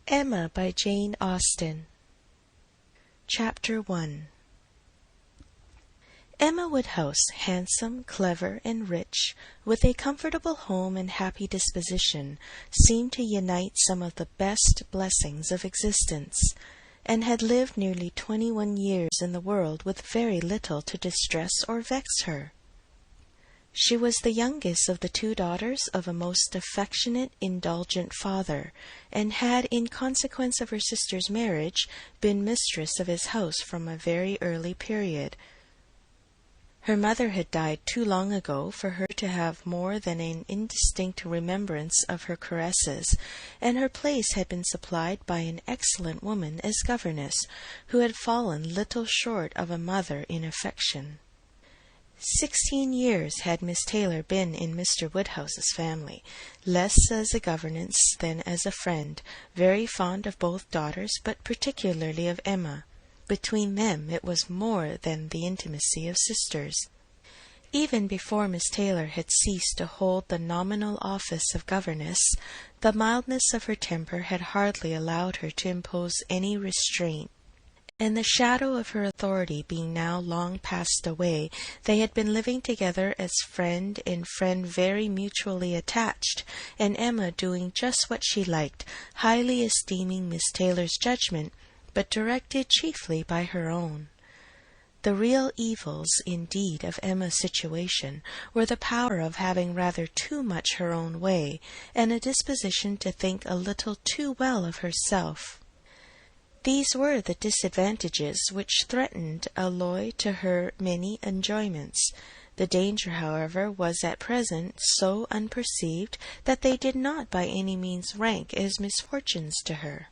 Emma by Jane Austen. Chapter 1. Emma Woodhouse, handsome, clever, and rich, with a comfortable home and happy disposition, seemed to unite some of the best blessings of existence, and had lived nearly 21 years in the world with very little to distress or vex her. She was the youngest of the 2 daughters of a most affectionate, indulgent father, and had, in consequence of her sister's marriage, been mistress of his house from a very early period. Her mother had died too long ago for her to have more than an indistinct remembrance of her caresses, and her place had been supplied by an excellent woman as governess, who had fallen little short of a mother in affection. 16 years had Miss Taylor been in Mr. Woodhouse's family, less as a governess than as a friend, very fond of both daughters, but particularly of Emma. Between them it was more than the intimacy of sisters. Even before Miss Taylor had ceased to hold the nominal office of governess, the mildness of her temper had hardly allowed her to impose any restraint, and the shadow of her authority being now long passed away, they had been living together as friend and friend, very mutually attached, and Emma doing just what she liked, highly esteeming Miss Taylor's judgment, but directed chiefly by her own. The real evils, indeed, of Emma's situation were the power of having rather too much her own way, and a disposition to think a little too well of herself. These were the disadvantages which threatened alloy to her many enjoyments. The danger, however, was at present so unperceived that they did not by any means rank as misfortunes to her.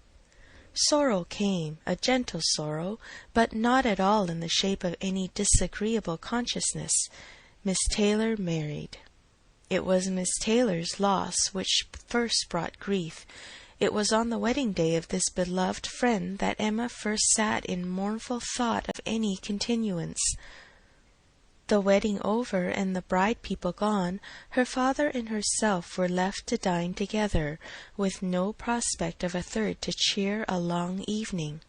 Sorrow came, a gentle sorrow, but not at all in the shape of any disagreeable consciousness. Miss Taylor married. It was Miss Taylor's loss which first brought grief. It was on the wedding day of this beloved friend that Emma first sat in mournful thought of any continuance. The wedding over and the bride people gone, her father and herself were left to dine together, with no prospect of a third to cheer a long evening.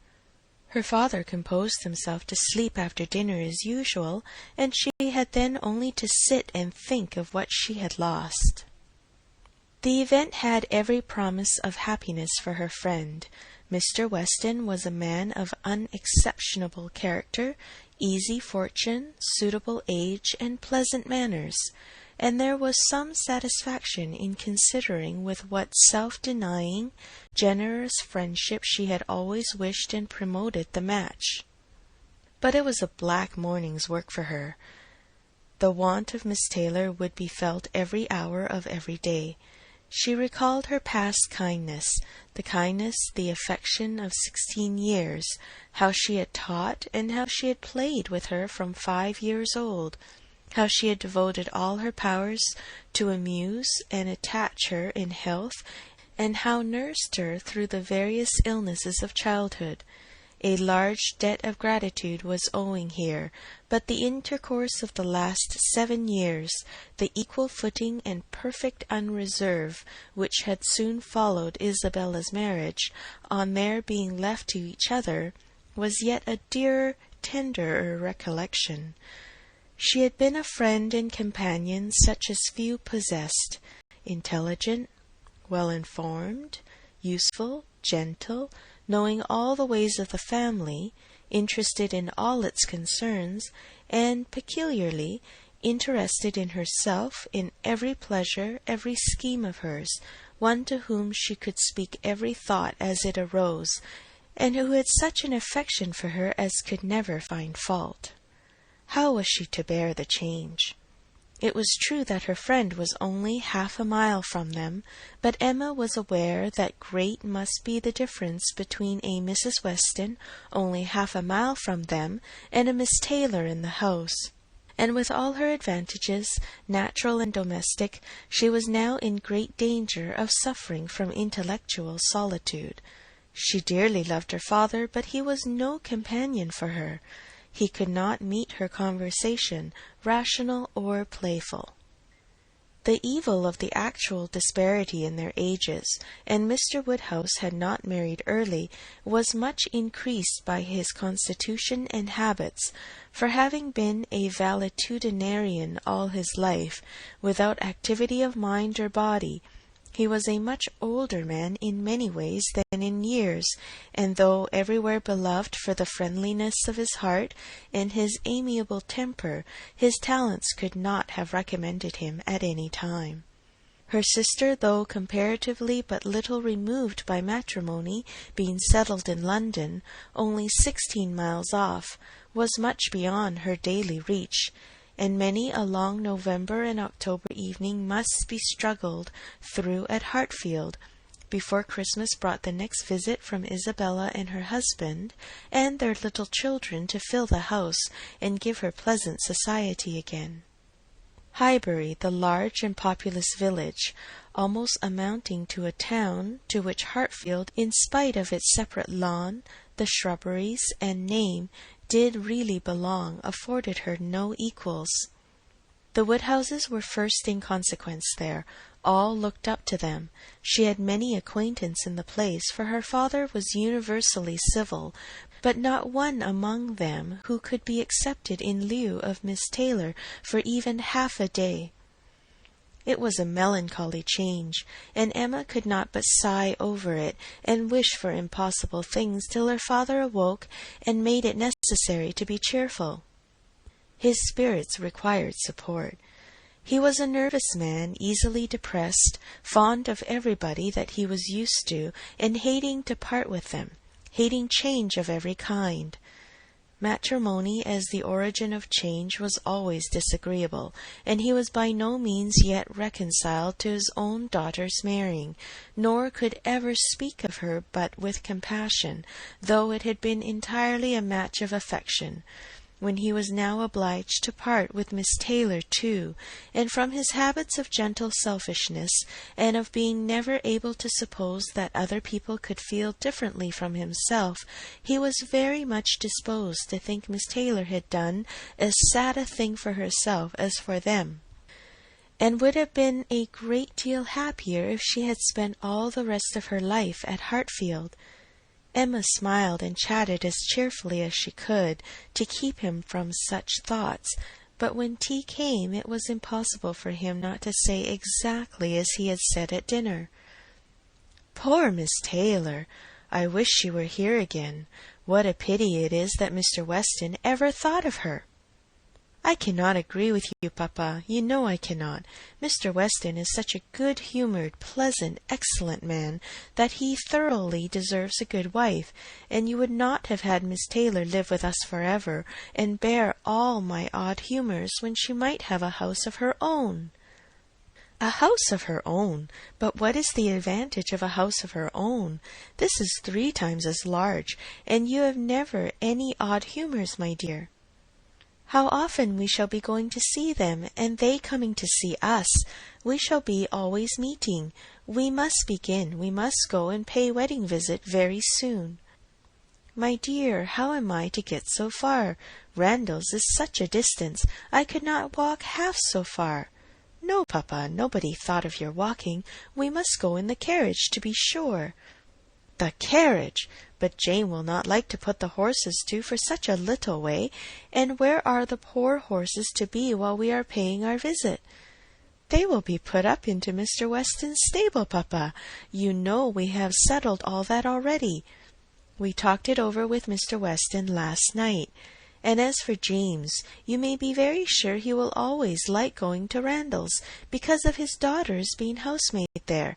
Her father composed himself to sleep after dinner as usual, and she had then only to sit and think of what she had lost. The event had every promise of happiness for her friend. Mr. Weston was a man of unexceptionable character, easy fortune, suitable age, and pleasant manners, and there was some satisfaction in considering with what self-denying, generous friendship she had always wished and promoted the match. But it was a black morning's work for her. The want of Miss Taylor would be felt every hour of every day. She recalled her past kindness, the affection of 16 years, how she had taught and how she had played with her from 5 years old, how she had devoted all her powers to amuse and attach her in health, and how nursed her through the various illnesses of childhood. A large debt of gratitude was owing here, but the intercourse of the last 7 years, the equal footing and perfect unreserve which had soon followed Isabella's marriage, on their being left to each other, was yet a dearer, tenderer recollection. She had been a friend and companion such as few possessed, intelligent, well-informed, useful, gentle, knowing all the ways of the family, interested in all its concerns, and peculiarly interested in herself, in every pleasure, every scheme of hers, one to whom she could speak every thought as it arose, and who had such an affection for her as could never find fault. How was she to bear the change? It was true that her friend was only half a mile from them, but Emma was aware that great must be the difference between a Mrs. Weston, only half a mile from them, and a Miss Taylor in the house. And with all her advantages, natural and domestic, she was now in great danger of suffering from intellectual solitude. She dearly loved her father, but he was no companion for her. He could not meet her conversation, rational or playful. The evil of the actual disparity in their ages, and Mr. Woodhouse had not married early, was much increased by his constitution and habits, for having been a valetudinarian all his life, without activity of mind or body, he was a much older man in many ways than in years, and though everywhere beloved for the friendliness of his heart and his amiable temper, his talents could not have recommended him at any time. Her sister, though comparatively but little removed by matrimony, being settled in London, only 16 miles off, was much beyond her daily reach, and many a long November and October evening must be struggled through at Hartfield, before Christmas brought the next visit from Isabella and her husband, and their little children to fill the house and give her pleasant society again. Highbury, the large and populous village, almost amounting to a town, to which Hartfield, in spite of its separate lawn, the shrubberies, and name, did really belong, afforded her no equals. The Woodhouses were first in consequence there. All looked up to them. She had many acquaintance in the place, for her father was universally civil, but not one among them who could be accepted in lieu of Miss Taylor for even half a day. It was a melancholy change, and Emma could not but sigh over it, and wish for impossible things, till her father awoke and made it necessary to be cheerful. His spirits required support. He was a nervous man, easily depressed, fond of everybody that he was used to, and hating to part with them, hating change of every kind. Matrimony as the origin of change was always disagreeable, and he was by no means yet reconciled to his own daughter's marrying, nor could ever speak of her but with compassion, though it had been entirely a match of affection. When he was now obliged to part with Miss Taylor too, and from his habits of gentle selfishness, and of being never able to suppose that other people could feel differently from himself, he was very much disposed to think Miss Taylor had done as sad a thing for herself as for them, and would have been a great deal happier if she had spent all the rest of her life at Hartfield. Emma smiled and chatted as cheerfully as she could, to keep him from such thoughts, but when tea came it was impossible for him not to say exactly as he had said at dinner. "Poor Miss Taylor! I wish she were here again. What a pity it is that Mr. Weston ever thought of her!" "I cannot agree with you, papa. You know I cannot. Mr. Weston is such a good-humoured, pleasant, excellent man, that he thoroughly deserves a good wife, and you would not have had Miss Taylor live with us forever, and bear all my odd humours, when she might have a house of her own." "A house of her own! But what is the advantage of a house of her own? This is 3 times as large, and you have never any odd humours, my dear." "How often we shall be going to see them, and they coming to see us! We shall be always meeting. We must begin. We must go and pay wedding visit very soon." "My dear, how am I to get so far? Randalls is such a distance. I could not walk half so far." "No, papa, nobody thought of your walking. We must go in the carriage, to be sure." "The carriage! But Jane will not like to put the horses to for such a little way, and where are the poor horses to be while we are paying our visit?" "They will be put up into Mr. Weston's stable, papa. You know we have settled all that already. We talked it over with Mr. Weston last night. And as for James, you may be very sure he will always like going to Randalls, because of his daughter's being housemaid there.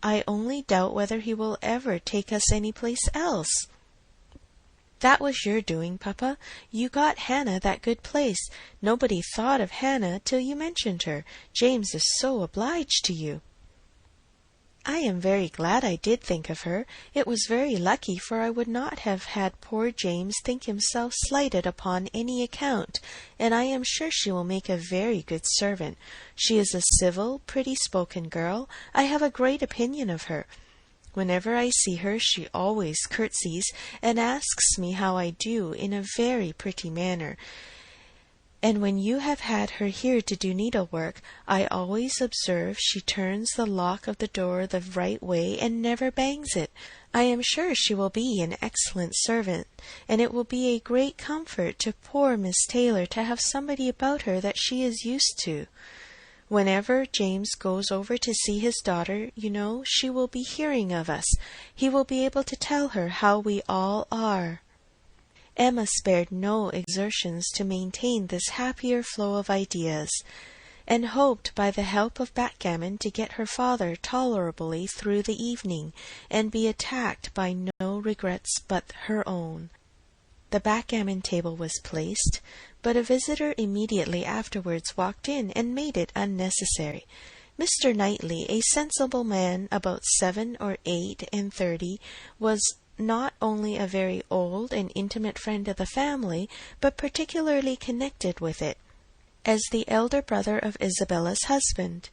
I only doubt whether he will ever take us any place else." "That was your doing, papa. You got Hannah that good place. Nobody thought of Hannah till you mentioned her. James is so obliged to you." "I am very glad I did think of her. It was very lucky, for I would not have had poor James think himself slighted upon any account, and I am sure she will make a very good servant. She is a civil, pretty-spoken girl. I have a great opinion of her. Whenever I see her she always curtsies, and asks me how I do in a very pretty manner, and when you have had her here to do needlework, I always observe she turns the lock of the door the right way and never bangs it. I am sure she will be an excellent servant, and it will be a great comfort to poor Miss Taylor to have somebody about her that she is used to. Whenever James goes over to see his daughter, you know, she will be hearing of us. He will be able to tell her how we all are." Emma spared no exertions to maintain this happier flow of ideas, and hoped by the help of backgammon to get her father tolerably through the evening, and be attacked by no regrets but her own. The backgammon table was placed, but a visitor immediately afterwards walked in and made it unnecessary. Mr. Knightley, a sensible man about 7 or 8 and 30, was not only a very old and intimate friend of the family, but particularly connected with it, as the elder brother of Isabella's husband.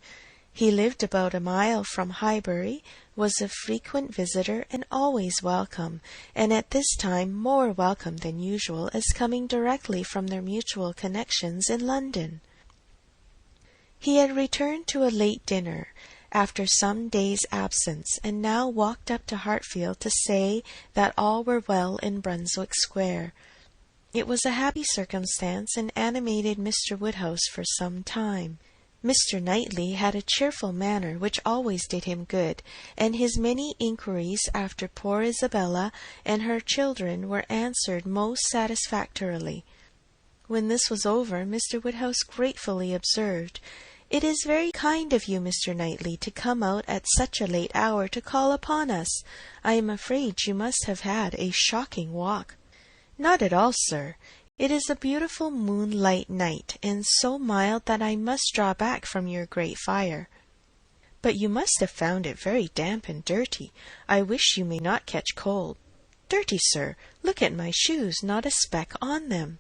He lived about a mile from Highbury, was a frequent visitor, and always welcome, and at this time more welcome than usual, as coming directly from their mutual connections in London. He had returned to a late dinner, after some days' absence, and now walked up to Hartfield to say that all were well in Brunswick Square. It was a happy circumstance, and animated Mr. Woodhouse for some time. Mr. Knightley had a cheerful manner which always did him good, and his many inquiries after poor Isabella and her children were answered most satisfactorily. When this was over, Mr. Woodhouse gratefully observed, "It is very kind of you, Mr. Knightley, to come out at such a late hour to call upon us. I am afraid you must have had a shocking walk." "Not at all, sir. It is a beautiful moonlight night, and so mild that I must draw back from your great fire." "But you must have found it very damp and dirty. I wish you may not catch cold." "Dirty, sir! Look at my shoes, not a speck on them."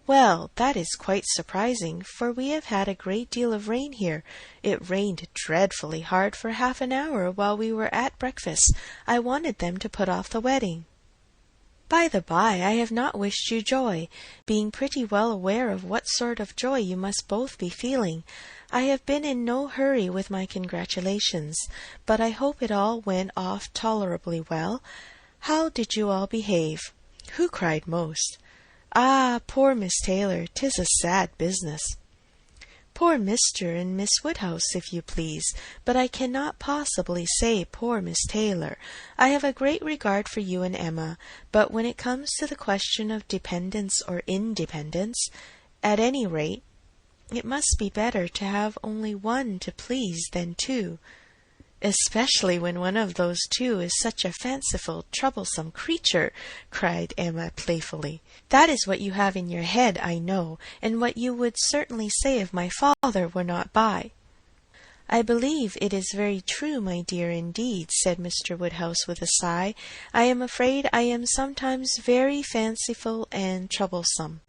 "Well, that is quite surprising, for we have had a great deal of rain here. It rained dreadfully hard for half an hour while we were at breakfast. I wanted them to put off the wedding. By the by, I have not wished you joy, being pretty well aware of what sort of joy you must both be feeling. I have been in no hurry with my congratulations, but I hope it all went off tolerably well. How did you all behave? Who cried most? Ah, poor Miss Taylor, 'tis a sad business." "Poor Mr. and Miss Woodhouse, if you please, but I cannot possibly say poor Miss Taylor. I have a great regard for you and Emma, but when it comes to the question of dependence or independence, at any rate, it must be better to have only one to please than two, especially when one of those two is such a fanciful, troublesome creature," cried Emma playfully. "That is what you have in your head, I know, and what you would certainly say if my father were not by." "I believe it is very true, my dear, indeed," said Mr. Woodhouse with a sigh. "I am afraid I am sometimes very fanciful and troublesome."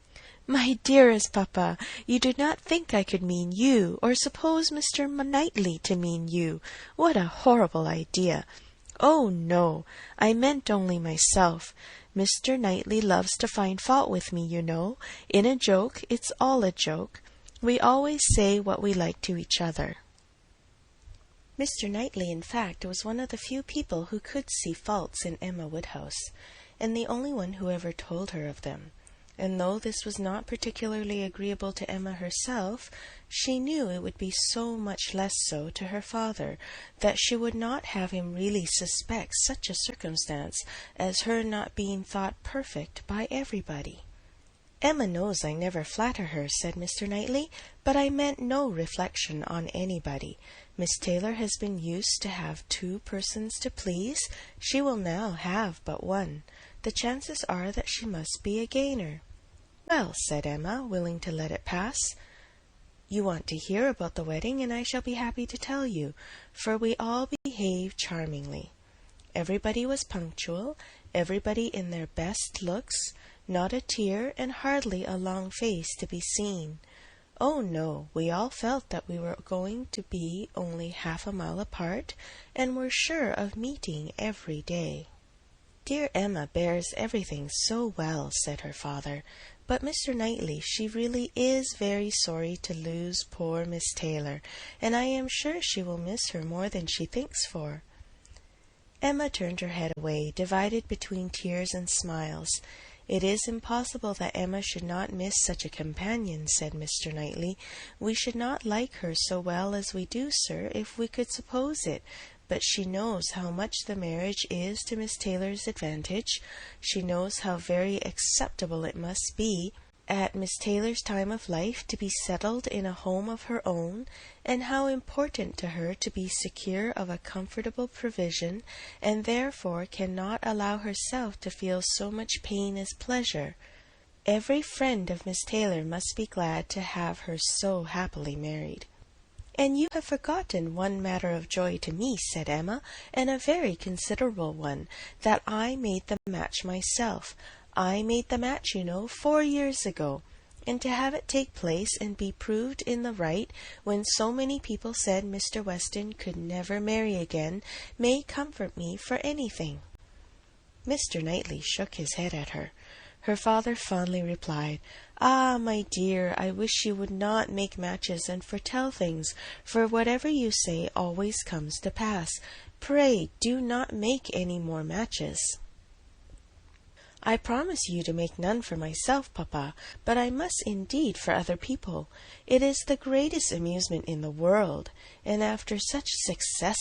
"My dearest papa, you do not think I could mean you, or suppose Mr. Knightley to mean you? What a horrible idea!" "Oh, no, I meant only myself. Mr. Knightley loves to find fault with me, you know. In a joke, it's all a joke. We always say what we like to each other." Mr. Knightley, in fact, was one of the few people who could see faults in Emma Woodhouse, and the only one who ever told her of them. And though this was not particularly agreeable to Emma herself, she knew it would be so much less so to her father, that she would not have him really suspect such a circumstance as her not being thought perfect by everybody. "Emma knows I never flatter her," said Mr. Knightley, "but I meant no reflection on anybody. Miss Taylor has been used to have 2 persons to please. She will now have but 1. The chances are that she must be a gainer." "Well," said Emma, willing to let it pass, "you want to hear about the wedding, and I shall be happy to tell you, for we all behaved charmingly. Everybody was punctual, everybody in their best looks, not a tear and hardly a long face to be seen. Oh, no, we all felt that we were going to be only half a mile apart, and were sure of meeting every day." Dear Emma bears everything so well, said her father. But Mr. Knightley, she really is very sorry to lose poor Miss Taylor, and I am sure she will miss her more than she thinks for. Emma turned her head away, divided between tears and smiles. It is impossible that Emma should not miss such a companion, said Mr. Knightley. We should not like her so well as we do, sir, if we could suppose it. But she knows how much the marriage is to Miss Taylor's advantage. She knows how very acceptable it must be at Miss Taylor's time of life to be settled in a home of her own, and how important to her to be secure of a comfortable provision, and therefore cannot allow herself to feel so much pain as pleasure. Every friend of Miss Taylor must be glad to have her so happily married. And you have forgotten one matter of joy to me, said Emma, and a very considerable one, that I made the match myself. I made the match, 4 years ago, and to have it take place and be proved in the right, when so many people said Mr. Weston could never marry again, may comfort me for anything. Mr. Knightley shook his head at her. Her father fondly replied, Ah, my dear, I wish you would not make matches and foretell things, for whatever you say always comes to pass. Pray do not make any more matches. I promise you to make none for myself, papa, but I must indeed for other people. It is the greatest amusement in the world, and after such success,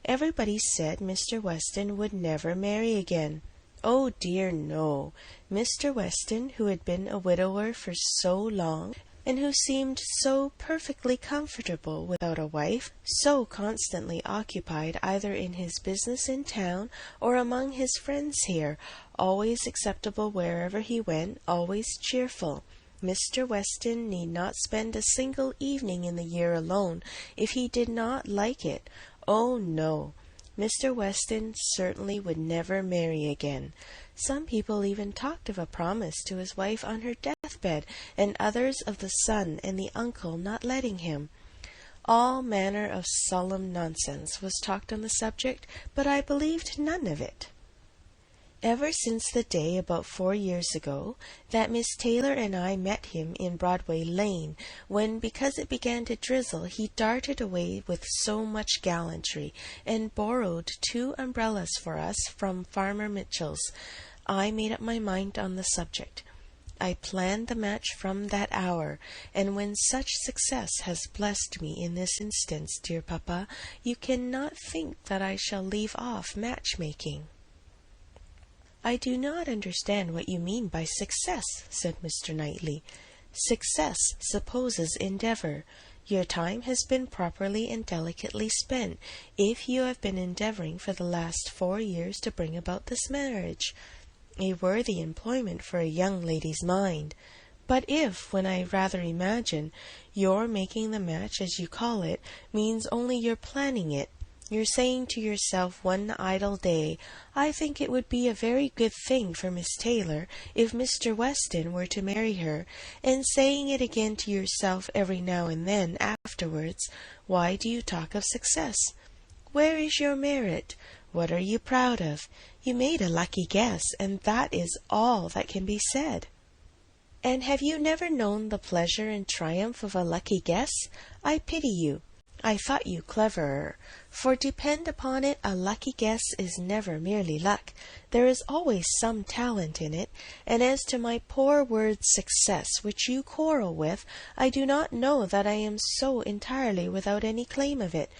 everybody said Mr. Weston would never marry again. Oh dear, no. Mr. Weston, who had been a widower for so long, and who seemed so perfectly comfortable without a wife, so constantly occupied either in his business in town or among his friends here, always acceptable wherever he went, always cheerful. Mr. Weston need not spend a single evening in the year alone if he did not like it. Oh, no. Mr. Weston certainly would never marry again. Some people even talked of a promise to his wife on her deathbed, and others of the son and the uncle not letting him. All manner of solemn nonsense was talked on the subject, but I believed none of it. Ever since the day, about 4 years ago, that Miss Taylor and I met him in Broadway Lane, when, because it began to drizzle, he darted away with so much gallantry, and borrowed 2 umbrellas for us from Farmer Mitchell's, I made up my mind on the subject. I planned the match from that hour, and when such success has blessed me in this instance, dear papa, you cannot think that I shall leave off match-making. I do not understand what you mean by success, said Mr. Knightley. Success supposes endeavour. Your time has been properly and delicately spent, if you have been endeavouring for the last 4 years to bring about this marriage. A worthy employment for a young lady's mind. But if, when I rather imagine, your making the match, as you call it, means only your planning it, you're saying to yourself one idle day, I think it would be a very good thing for Miss Taylor if Mr. Weston were to marry her, and saying it again to yourself every now and then afterwards, why do you talk of success? Where is your merit? What are you proud of? You made a lucky guess, and that is all that can be said. And have you never known the pleasure and triumph of a lucky guess? I pity you. I thought you cleverer, for depend upon it, a lucky guess is never merely luck. There is always some talent in it, and as to my poor word success, which you quarrel with, I do not know that I am so entirely without any claim of it.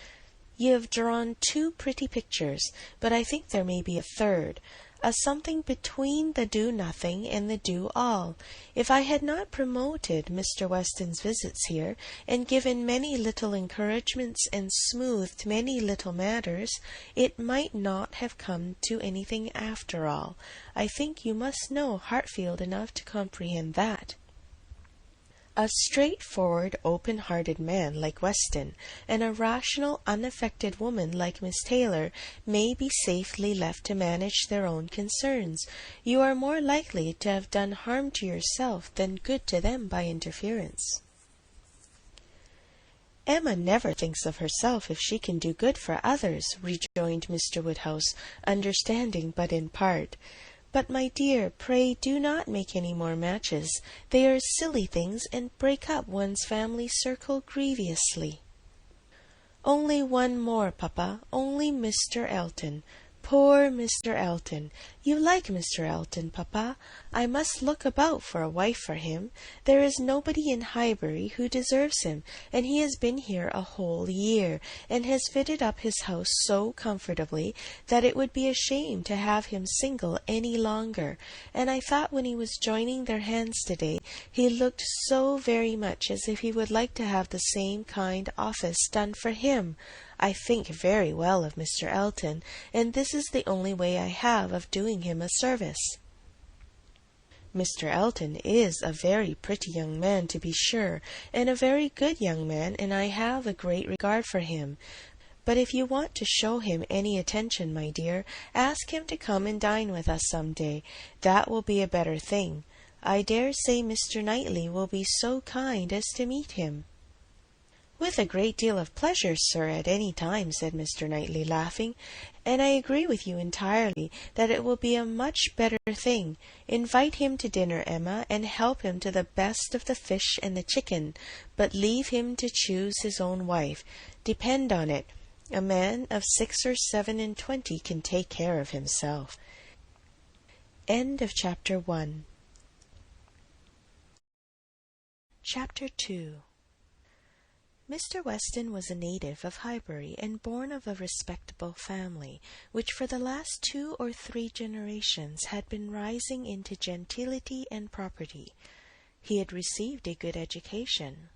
You have drawn 2 pretty pictures, but I think there may be a third, a something between the do-nothing and the do-all. If I had not promoted Mr. Weston's visits here, and given many little encouragements, and smoothed many little matters, it might not have come to anything after all. I think you must know Hartfield enough to comprehend that. A straightforward, open-hearted man like Weston, and a rational, unaffected woman like Miss Taylor may be safely left to manage their own concerns. You are more likely to have done harm to yourself than good to them by interference. Emma never thinks of herself if she can do good for others, rejoined Mr. Woodhouse, understanding but in part. But, my dear, pray do not make any more matches. They are silly things, and break up one's family circle grievously. Only one more, papa, only Mr. Elton. Poor Mr. Elton! You like Mr. Elton, papa? I must look about for a wife for him. There is nobody in Highbury who deserves him, and he has been here a whole year, and has fitted up his house so comfortably that it would be a shame to have him single any longer. And I thought when he was joining their hands to-day, he looked so very much as if he would like to have the same kind office done for him. I think very well of Mr. Elton, and this is the only way I have of doing him a service. Mr. Elton is a very pretty young man, to be sure, and a very good young man, and I have a great regard for him. But if you want to show him any attention, my dear, ask him to come and dine with us some day. That will be a better thing. I dare say Mr. Knightley will be so kind as to meet him. With a great deal of pleasure, sir, at any time, said Mr. Knightley, laughing, and I agree with you entirely that it will be a much better thing. Invite him to dinner, Emma, and help him to the best of the fish and the chicken, but leave him to choose his own wife. Depend on it, a man of 6 or 27 can take care of himself. End of Chapter 1. Chapter 2. Mr. Weston was a native of Highbury, and born of a respectable family, which for the last 2 or 3 generations had been rising into gentility and property. He had received a good education,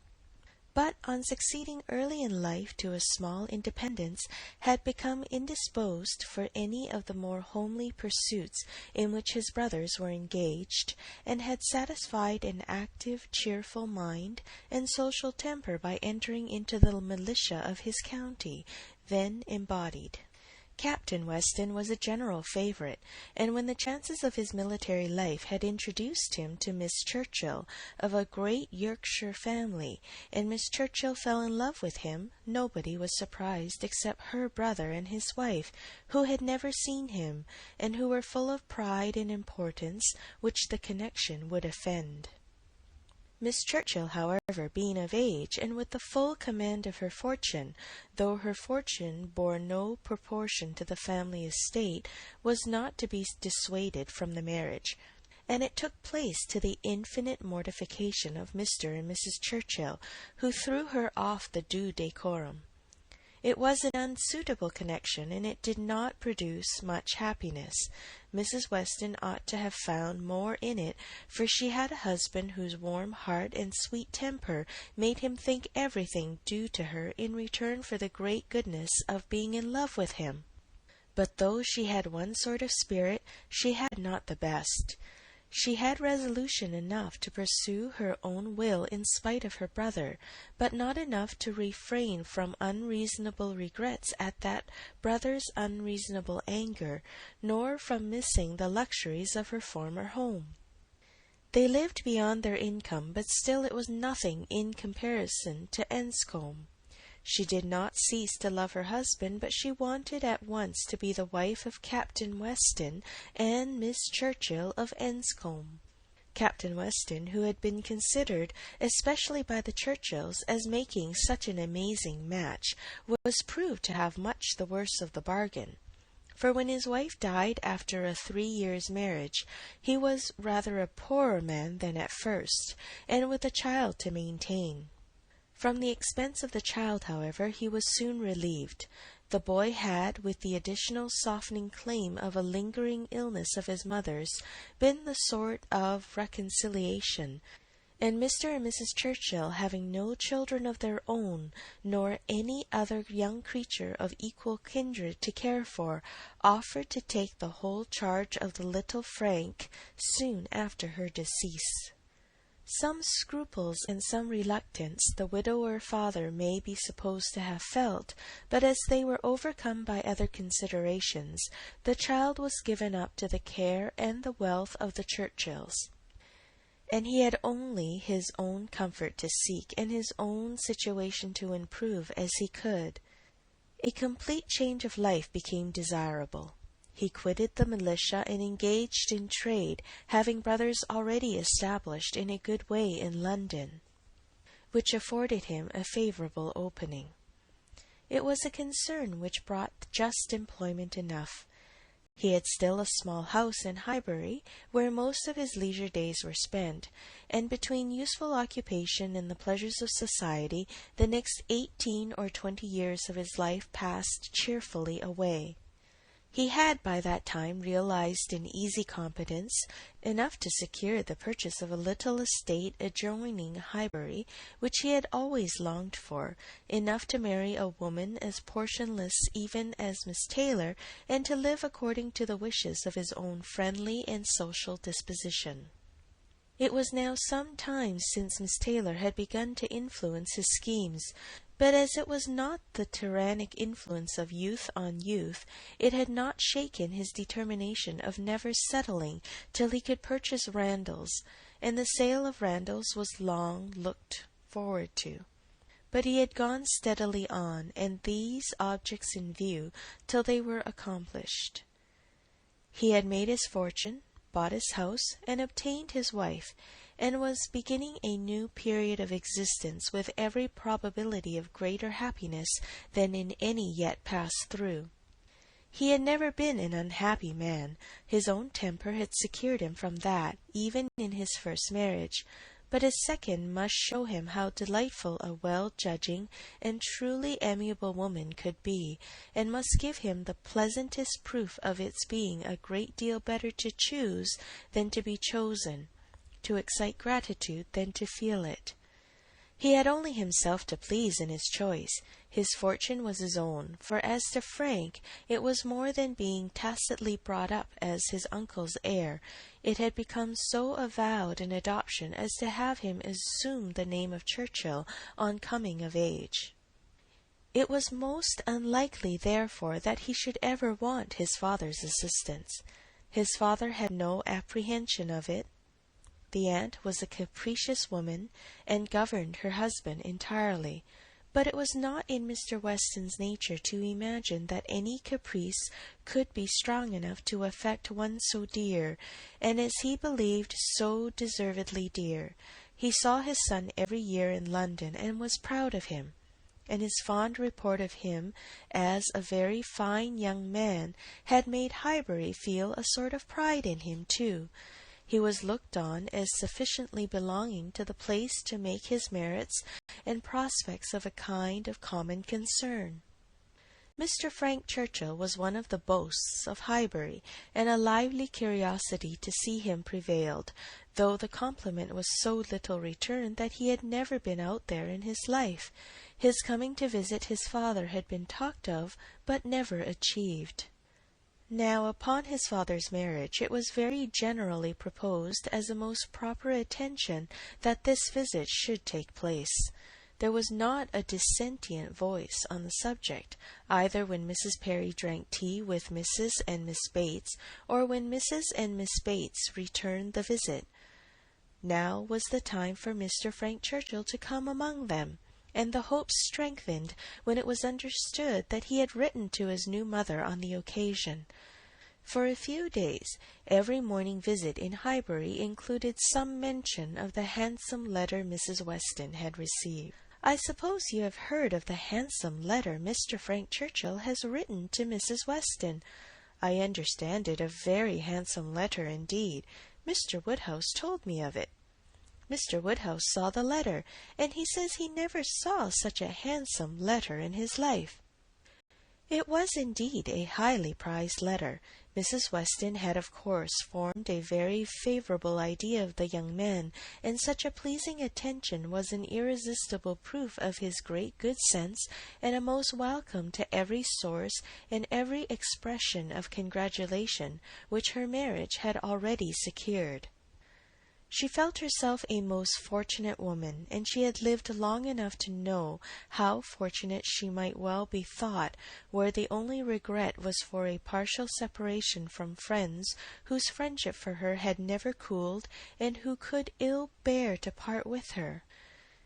but on succeeding early in life to a small independence, had become indisposed for any of the more homely pursuits in which his brothers were engaged, and had satisfied an active, cheerful mind and social temper by entering into the militia of his county, then embodied. Captain Weston was a general favourite, and when the chances of his military life had introduced him to Miss Churchill, of a great Yorkshire family, and Miss Churchill fell in love with him, nobody was surprised except her brother and his wife, who had never seen him, and who were full of pride and importance, which the connection would offend. Miss Churchill, however, being of age, and with the full command of her fortune, though her fortune bore no proportion to the family estate, was not to be dissuaded from the marriage, and it took place to the infinite mortification of Mr. and Mrs. Churchill, who threw her off the due decorum. It was an unsuitable connection, and it did not produce much happiness. Mrs. Weston ought to have found more in it, for she had a husband whose warm heart and sweet temper made him think everything due to her in return for the great goodness of being in love with him. But though she had one sort of spirit, she had not the best. She had resolution enough to pursue her own will in spite of her brother, but not enough to refrain from unreasonable regrets at that brother's unreasonable anger, nor from missing the luxuries of her former home. They lived beyond their income, but still it was nothing in comparison to Enscombe. She did not cease to love her husband, but she wanted at once to be the wife of Captain Weston and Miss Churchill of Enscombe. Captain Weston, who had been considered, especially by the Churchills, as making such an amazing match, was proved to have much the worse of the bargain. For when his wife died after a 3 years' marriage, he was rather a poorer man than at first, and with a child to maintain. From the expense of the child, however, he was soon relieved. The boy had, with the additional softening claim of a lingering illness of his mother's, been the sort of reconciliation, and Mr. and Mrs. Churchill, having no children of their own, nor any other young creature of equal kindred to care for, offered to take the whole charge of the little Frank soon after her decease. Some scruples and some reluctance the widower father may be supposed to have felt, but as they were overcome by other considerations, the child was given up to the care and the wealth of the Churchills. and he had only his own comfort to seek and his own situation to improve as he could. A complete change of life became desirable. He quitted the militia and engaged in trade, having brothers already established in a good way in London, which afforded him a favourable opening. It was a concern which brought just employment enough. He had still a small house in Highbury, where most of his leisure days were spent, and between useful occupation and the pleasures of society, the next 18 or 20 years of his life passed cheerfully away. He had by that time realized in easy competence enough to secure the purchase of a little estate adjoining Highbury, which he had always longed for, enough to marry a woman as portionless even as Miss Taylor, and to live according to the wishes of his own friendly and social disposition. It was now some time since Miss Taylor had begun to influence his schemes, but as it was not the tyrannic influence of youth on youth, it had not shaken his determination of never settling till he could purchase Randalls, and the sale of Randalls was long looked forward to. But he had gone steadily on, and these objects in view, till they were accomplished. He had made his fortune, bought his house, and obtained his wife, and was beginning a new period of existence with every probability of greater happiness than in any yet passed through. He had never been an unhappy man. His own temper had secured him from that, even in his first marriage, but his second must show him how delightful a well-judging and truly amiable woman could be, and must give him the pleasantest proof of its being a great deal better to choose than to be chosen, to excite gratitude than to feel it. He had only himself to please in his choice. His fortune was his own, for as to Frank, it was more than being tacitly brought up as his uncle's heir. It had become so avowed an adoption as to have him assume the name of Churchill on coming of age. It was most unlikely, therefore, that he should ever want his father's assistance. His father had no apprehension of it. The aunt was a capricious woman, and governed her husband entirely, but it was not in Mr. Weston's nature to imagine that any caprice could be strong enough to affect one so dear, and as he believed so deservedly dear. He saw his son every year in London, and was proud of him, and his fond report of him as a very fine young man had made Highbury feel a sort of pride in him too. He was looked on as sufficiently belonging to the place to make his merits and prospects of a kind of common concern. Mr. Frank Churchill was one of the boasts of Highbury, and a lively curiosity to see him prevailed, though the compliment was so little returned that he had never been out there in his life. His coming to visit his father had been talked of, but never achieved. Now, upon his father's marriage, it was very generally proposed as a most proper attention that this visit should take place. There was not a dissentient voice on the subject, either when Mrs. Perry drank tea with Mrs. and Miss Bates, or when Mrs. and Miss Bates returned the visit. Now was the time for Mr. Frank Churchill to come among them, and the hopes strengthened when it was understood that he had written to his new mother on the occasion. For a few days, every morning visit in Highbury included some mention of the handsome letter Mrs. Weston had received. "I suppose you have heard of the handsome letter Mr. Frank Churchill has written to Mrs. Weston. I understand it a very handsome letter indeed. Mr. Woodhouse told me of it. Mr. Woodhouse saw the letter, and he says he never saw such a handsome letter in his life." It was indeed a highly prized letter. Mrs. Weston had of course formed a very favourable idea of the young man, and such a pleasing attention was an irresistible proof of his great good sense, and a most welcome to every source and every expression of congratulation which her marriage had already secured. She felt herself a most fortunate woman, and she had lived long enough to know how fortunate she might well be thought, where the only regret was for a partial separation from friends whose friendship for her had never cooled, and who could ill bear to part with her.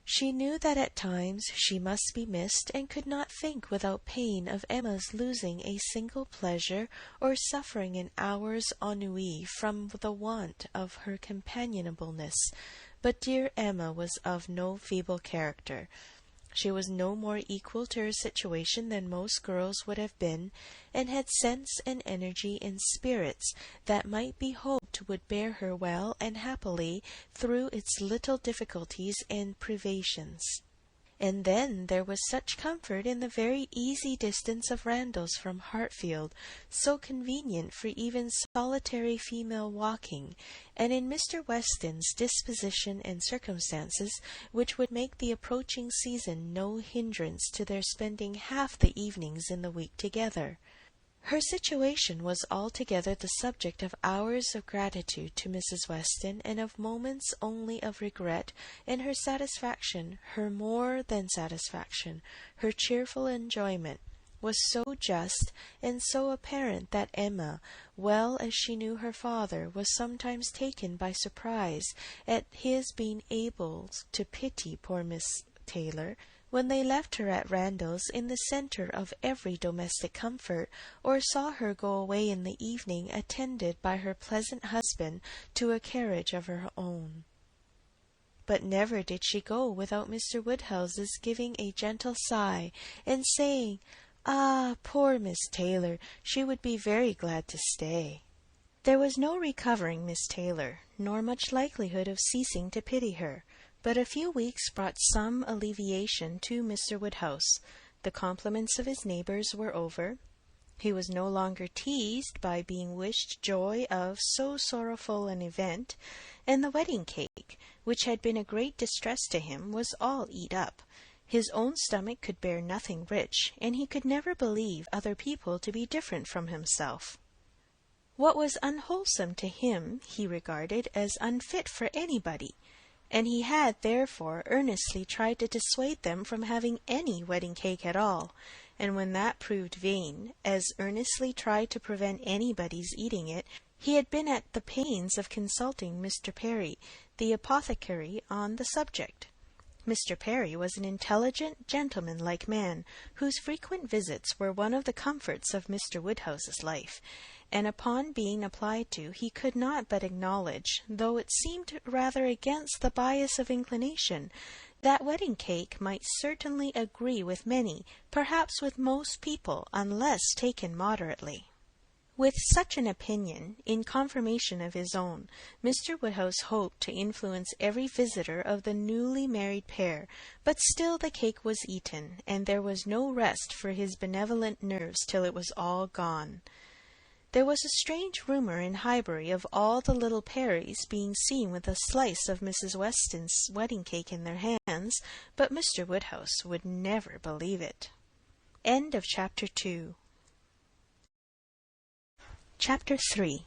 She knew that at times she must be missed, and could not think without pain of Emma's losing a single pleasure, or suffering an hour's ennui from the want of her companionableness. But dear Emma was of no feeble character. She was no more equal to her situation than most girls would have been, and had sense and energy and spirits that might be hoped would bear her well and happily through its little difficulties and privations. And then there was such comfort in the very easy distance of Randalls from Hartfield, so convenient for even solitary female walking, and in Mr. Weston's disposition and circumstances, which would make the approaching season no hindrance to their spending half the evenings in the week together. Her situation was altogether the subject of hours of gratitude to Mrs. Weston, and of moments only of regret, and her satisfaction, her more than satisfaction, her cheerful enjoyment, was so just and so apparent that Emma, well as she knew her father, was sometimes taken by surprise at his being able to pity poor Miss Taylor, when they left her at Randalls in the centre of every domestic comfort, or saw her go away in the evening attended by her pleasant husband to a carriage of her own. But never did she go without Mr. Woodhouse's giving a gentle sigh, and saying, "Ah, poor Miss Taylor, she would be very glad to stay." There was no recovering Miss Taylor, nor much likelihood of ceasing to pity her. But a few weeks brought some alleviation to Mr. Woodhouse. The compliments of his neighbours were over. He was no longer teased by being wished joy of so sorrowful an event, and the wedding cake, which had been a great distress to him, was all eat up. His own stomach could bear nothing rich, and he could never believe other people to be different from himself. What was unwholesome to him he regarded as unfit for anybody, and he had therefore earnestly tried to dissuade them from having any wedding cake at all, and when that proved vain, as earnestly tried to prevent anybody's eating it. He had been at the pains of consulting Mr. Perry, the apothecary, on the subject. Mr. Perry was an intelligent, gentleman-like man, whose frequent visits were one of the comforts of Mr. Woodhouse's life, and upon being applied to, he could not but acknowledge, though it seemed rather against the bias of inclination, that wedding cake might certainly agree with many, perhaps with most people, unless taken moderately. With such an opinion, in confirmation of his own, Mr. Woodhouse hoped to influence every visitor of the newly married pair, but still the cake was eaten, and there was no rest for his benevolent nerves till it was all gone. There was a strange rumour in Highbury of all the little Perrys being seen with a slice of Mrs. Weston's wedding cake in their hands, but Mr. Woodhouse would never believe it. End of Chapter 2. Chapter 3.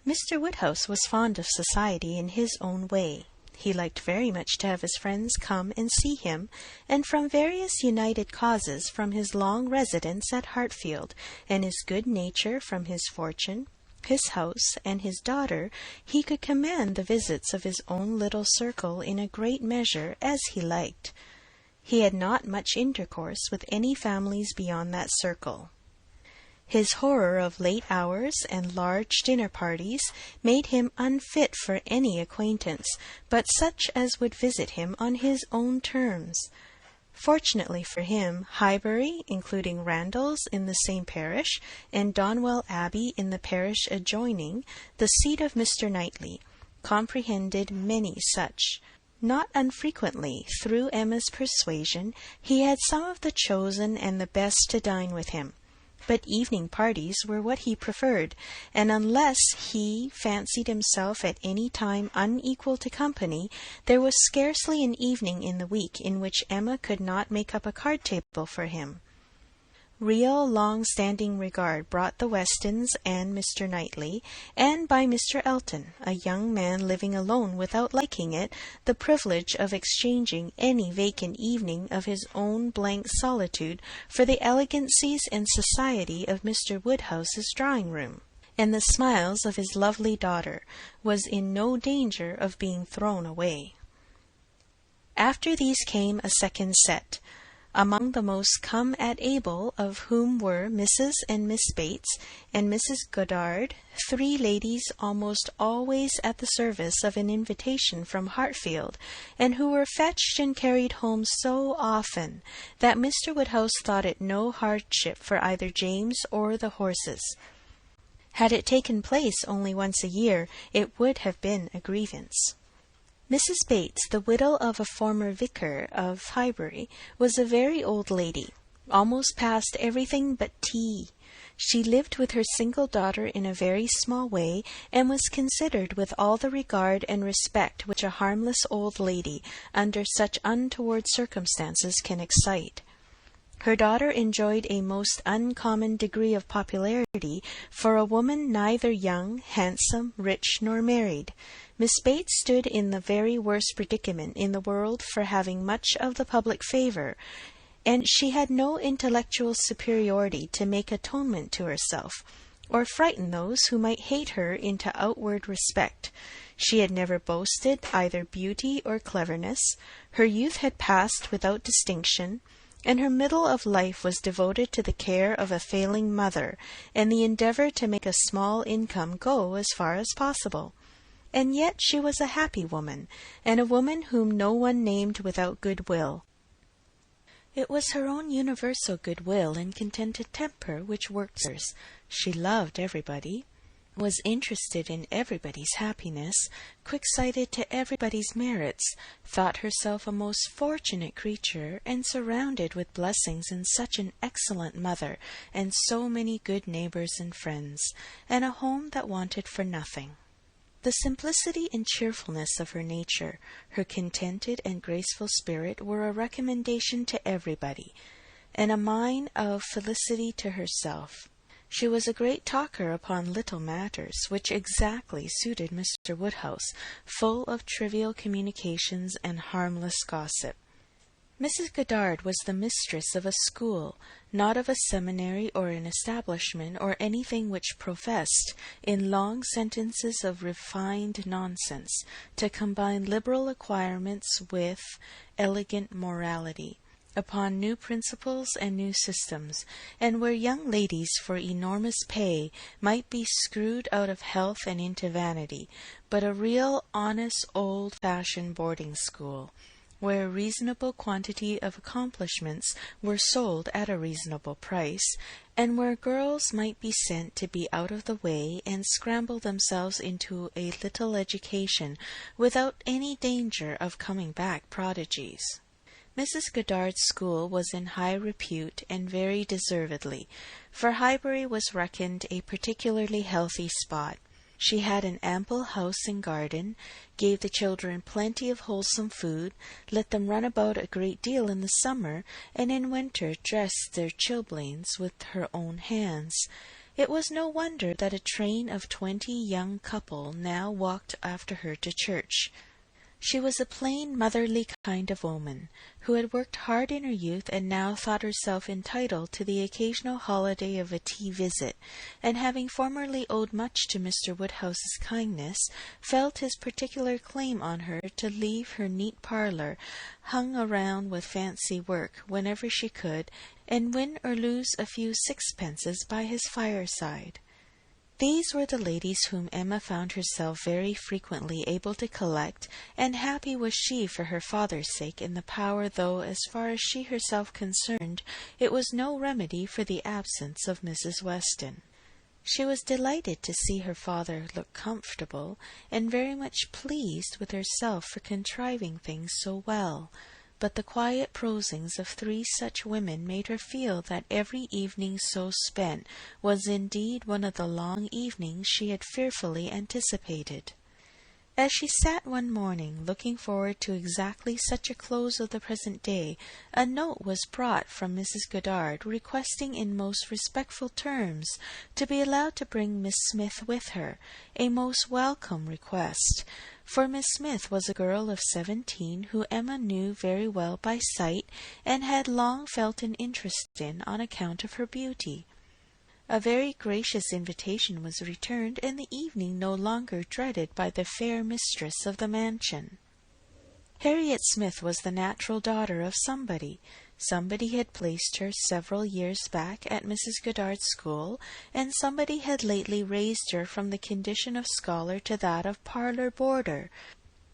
Mr. Woodhouse was fond of society in his own way. He liked very much to have his friends come and see him, and from various united causes, from his long residence at Hartfield, and his good nature, from his fortune, his house, and his daughter, he could command the visits of his own little circle in a great measure as he liked. He had not much intercourse with any families beyond that circle. His horror of late hours and large dinner parties made him unfit for any acquaintance, but such as would visit him on his own terms. Fortunately for him, Highbury, including Randalls in the same parish, and Donwell Abbey in the parish adjoining, the seat of Mr. Knightley, comprehended many such. Not unfrequently, through Emma's persuasion, he had some of the chosen and the best to dine with him. But evening parties were what he preferred, and unless he fancied himself at any time unequal to company, there was scarcely an evening in the week in which Emma could not make up a card-table for him. Real long-standing regard brought the Westons and Mr. Knightley, and by Mr. Elton, a young man living alone without liking it, the privilege of exchanging any vacant evening of his own blank solitude for the elegancies and society of Mr. Woodhouse's drawing-room. And the smiles of his lovely daughter was in no danger of being thrown away. After these came a second set, among the most come at able of whom were Mrs. and Miss Bates and Mrs. Goddard, 3 ladies almost always at the service of an invitation from Hartfield, and who were fetched and carried home so often that Mr. Woodhouse thought it no hardship for either James or the horses. Had it taken place only once a year, it would have been a grievance. Mrs. Bates, the widow of a former vicar of Highbury, was a very old lady, almost past everything but tea. She lived with her single daughter in a very small way, and was considered with all the regard and respect which a harmless old lady, under such untoward circumstances, can excite. Her daughter enjoyed a most uncommon degree of popularity for a woman neither young, handsome, rich, nor married. Miss Bates stood in the very worst predicament in the world for having much of the public favour, and she had no intellectual superiority to make atonement to herself, or frighten those who might hate her into outward respect. She had never boasted either beauty or cleverness. Her youth had passed without distinction, and her middle of life was devoted to the care of a failing mother, and the endeavour to make a small income go as far as possible. And yet she was a happy woman, and a woman whom no one named without good-will. It was her own universal good-will and contented temper which worked hers. She loved everybody, was interested in everybody's happiness, quick-sighted to everybody's merits, thought herself a most fortunate creature, and surrounded with blessings in such an excellent mother, and so many good neighbours and friends, and a home that wanted for nothing. The simplicity and cheerfulness of her nature, her contented and graceful spirit, were a recommendation to everybody, and a mine of felicity to herself. She was a great talker upon little matters, which exactly suited Mr. Woodhouse, full of trivial communications and harmless gossip. Mrs. Goddard was the mistress of a school, not of a seminary or an establishment, or anything which professed, in long sentences of refined nonsense, to combine liberal acquirements with elegant morality, upon new principles and new systems, and where young ladies for enormous pay might be screwed out of health and into vanity, but a real honest old-fashioned boarding school, where a reasonable quantity of accomplishments were sold at a reasonable price, and where girls might be sent to be out of the way and scramble themselves into a little education without any danger of coming back prodigies. Mrs. Goddard's school was in high repute, and very deservedly, for Highbury was reckoned a particularly healthy spot. She had an ample house and garden, gave the children plenty of wholesome food, let them run about a great deal in the summer, and in winter dressed their chilblains with her own hands. It was no wonder that a train of 20 young couple now walked after her to church. She was a plain, motherly kind of woman, who had worked hard in her youth, and now thought herself entitled to the occasional holiday of a tea visit, and having formerly owed much to Mr. Woodhouse's kindness, felt his particular claim on her to leave her neat parlour hung around with fancy work whenever she could, and win or lose a few sixpences by his fireside. These were the ladies whom Emma found herself very frequently able to collect, and happy was she for her father's sake in the power, though, as far as she herself concerned, it was no remedy for the absence of Mrs. Weston. She was delighted to see her father look comfortable, and very much pleased with herself for contriving things so well. But the quiet prosings of 3 such women made her feel that every evening so spent was indeed one of the long evenings she had fearfully anticipated. As she sat one morning, looking forward to exactly such a close of the present day, a note was brought from Mrs. Goddard, requesting in most respectful terms to be allowed to bring Miss Smith with her, a most welcome request, for Miss Smith was a girl of 17 who Emma knew very well by sight, and had long felt an interest in on account of her beauty. A very gracious invitation was returned, and the evening no longer dreaded by the fair mistress of the mansion. Harriet Smith was the natural daughter of somebody. Somebody had placed her several years back at Mrs. Goddard's school, and somebody had lately raised her from the condition of scholar to that of parlour boarder.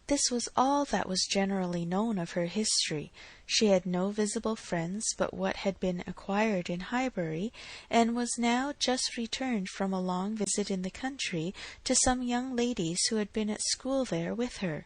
This was all that was generally known of her history. She had no visible friends but what had been acquired in Highbury, and was now just returned from a long visit in the country to some young ladies who had been at school there with her.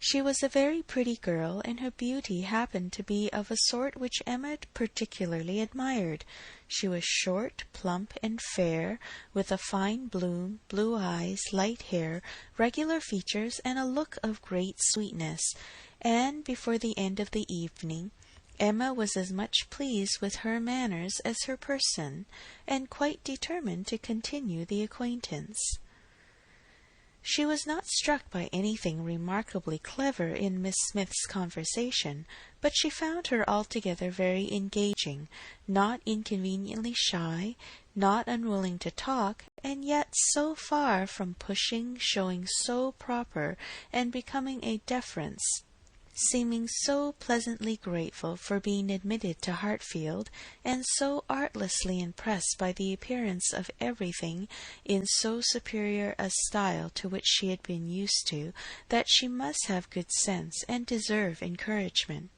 She was a very pretty girl, and her beauty happened to be of a sort which Emma particularly admired. She was short, plump, and fair, with a fine bloom, blue eyes, light hair, regular features, and a look of great sweetness, and before the end of the evening Emma was as much pleased with her manners as her person, and quite determined to continue the acquaintance. She was not struck by anything remarkably clever in Miss Smith's conversation, but she found her altogether very engaging, not inconveniently shy, not unwilling to talk, and yet so far from pushing, showing so proper and becoming a deference, seeming so pleasantly grateful for being admitted to Hartfield, and so artlessly impressed by the appearance of everything in so superior a style to which she had been used to, that she must have good sense and deserve encouragement.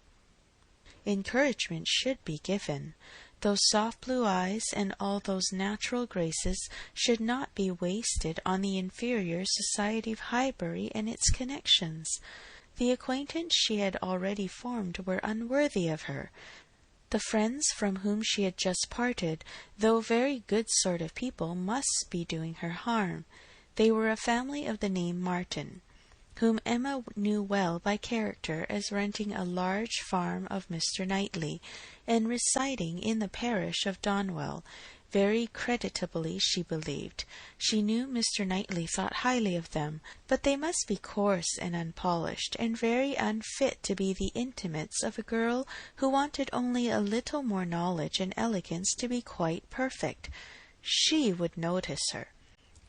Encouragement should be given. Those soft blue eyes and all those natural graces should not be wasted on the inferior society of Highbury and its connections. The acquaintance she had already formed were unworthy of her. The friends from whom she had just parted, though very good sort of people, must be doing her harm. They were a family of the name Martin, whom Emma knew well by character as renting a large farm of Mr. Knightley, and residing in the parish of Donwell. Very creditably, she believed. She knew Mr. Knightley thought highly of them, but they must be coarse and unpolished, and very unfit to be the intimates of a girl who wanted only a little more knowledge and elegance to be quite perfect. She would notice her.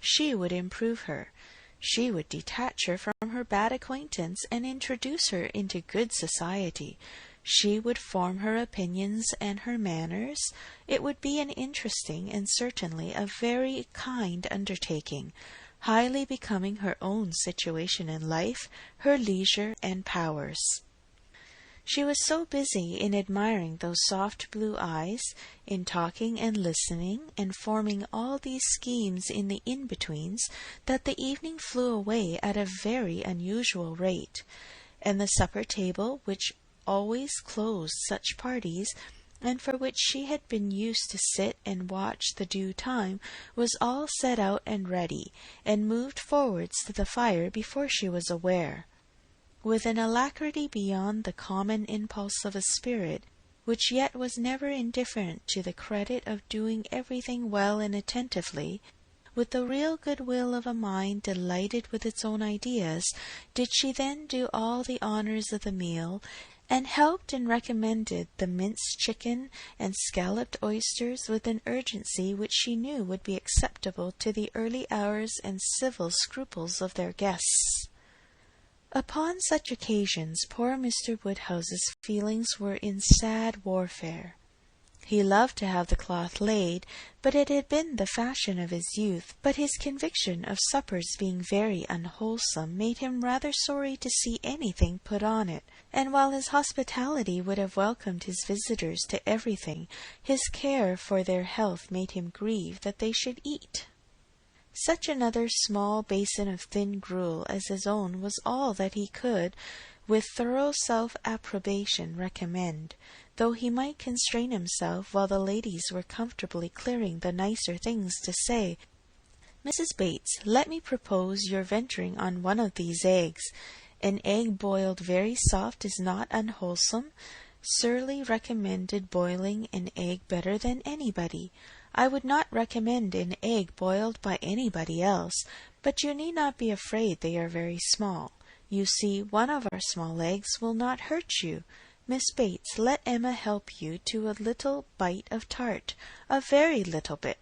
She would improve her. She would detach her from her bad acquaintance and introduce her into good society. She would form her opinions and her manners. It would be an interesting and certainly a very kind undertaking, highly becoming her own situation in life, her leisure and powers. She was so busy in admiring those soft blue eyes, in talking and listening, and forming all these schemes in the in-betweens, that the evening flew away at a very unusual rate, and the supper table, which always closed such parties, and for which she had been used to sit and watch the due time, was all set out and ready, and moved forwards to the fire before she was aware. With an alacrity beyond the common impulse of a spirit, which yet was never indifferent to the credit of doing everything well and attentively, with the real good-will of a mind delighted with its own ideas, did she then do all the honours of the meal, and helped and recommended the minced chicken and scalloped oysters with an urgency which she knew would be acceptable to the early hours and civil scruples of their guests. Upon such occasions poor Mr. Woodhouse's feelings were in sad warfare. He loved to have the cloth laid, but it had been the fashion of his youth, but his conviction of suppers being very unwholesome made him rather sorry to see anything put on it, and while his hospitality would have welcomed his visitors to everything, his care for their health made him grieve that they should eat. Such another small basin of thin gruel as his own was all that he could, with thorough self-approbation, recommend, though he might constrain himself while the ladies were comfortably clearing the nicer things to say, Mrs. Bates, let me propose your venturing on one of these eggs. An egg boiled very soft is not unwholesome. Surly recommended boiling an egg better than anybody. I would not recommend an egg boiled by anybody else, but you need not be afraid they are very small. You see, one of our small eggs will not hurt you. Miss Bates, let Emma help you to a little bite of tart, a very little bit.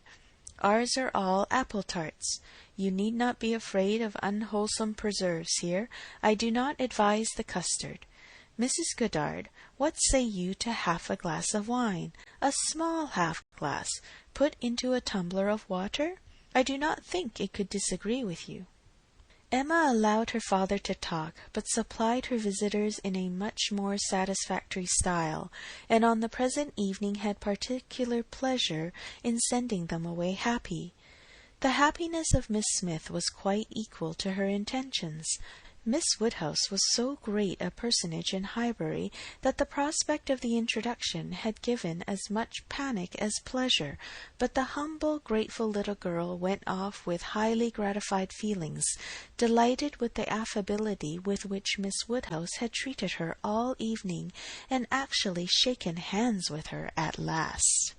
Ours are all apple tarts. You need not be afraid of unwholesome preserves here. I do not advise the custard. Mrs. Goddard, what say you to half a glass of wine, a small half-glass, put into a tumbler of water? I do not think it could disagree with you." Emma allowed her father to talk, but supplied her visitors in a much more satisfactory style, and on the present evening had particular pleasure in sending them away happy. The happiness of Miss Smith was quite equal to her intentions. Miss Woodhouse was so great a personage in Highbury that the prospect of the introduction had given as much panic as pleasure, but the humble, grateful little girl went off with highly gratified feelings, delighted with the affability with which Miss Woodhouse had treated her all evening, and actually shaken hands with her at last.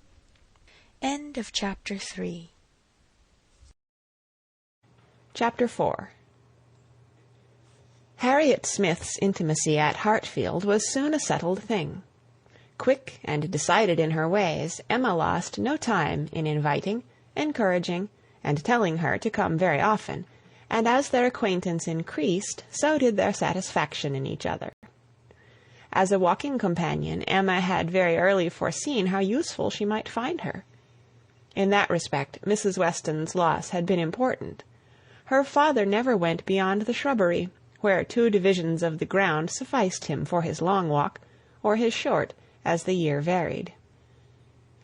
End of Chapter 3. Chapter 4. Harriet Smith's intimacy at Hartfield was soon a settled thing. Quick and decided in her ways, Emma lost no time in inviting, encouraging, and telling her to come very often, and as their acquaintance increased, so did their satisfaction in each other. As a walking companion, Emma had very early foreseen how useful she might find her. In that respect, Mrs. Weston's loss had been important. Her father never went beyond the shrubbery, where 2 divisions of the ground sufficed him for his long walk, or his short, as the year varied.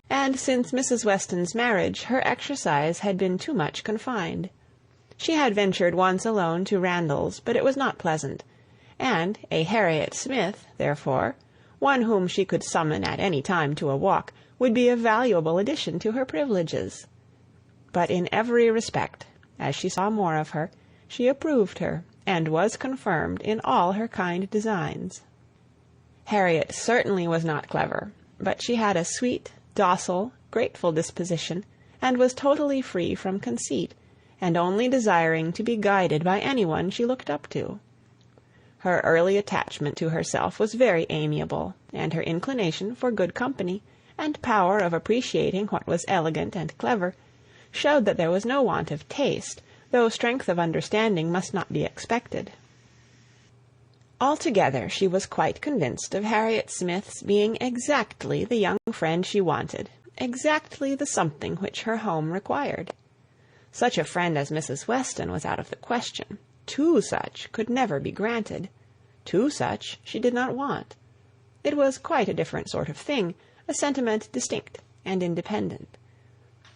And since Mrs. Weston's marriage, her exercise had been too much confined. She had ventured once alone to Randalls, but it was not pleasant, and a Harriet Smith, therefore, one whom she could summon at any time to a walk, would be a valuable addition to her privileges. But in every respect, as she saw more of her, she approved her, and was confirmed in all her kind designs. Harriet certainly was not clever, but she had a sweet, docile, grateful disposition, and was totally free from conceit, and only desiring to be guided by anyone she looked up to. Her early attachment to herself was very amiable, and her inclination for good company, and power of appreciating what was elegant and clever, showed that there was no want of taste, though strength of understanding must not be expected. Altogether she was quite convinced of Harriet Smith's being exactly the young friend she wanted, exactly the something which her home required. Such a friend as Mrs. Weston was out of the question. 2 such could never be granted. 2 such she did not want. It was quite a different sort of thing, a sentiment distinct and independent.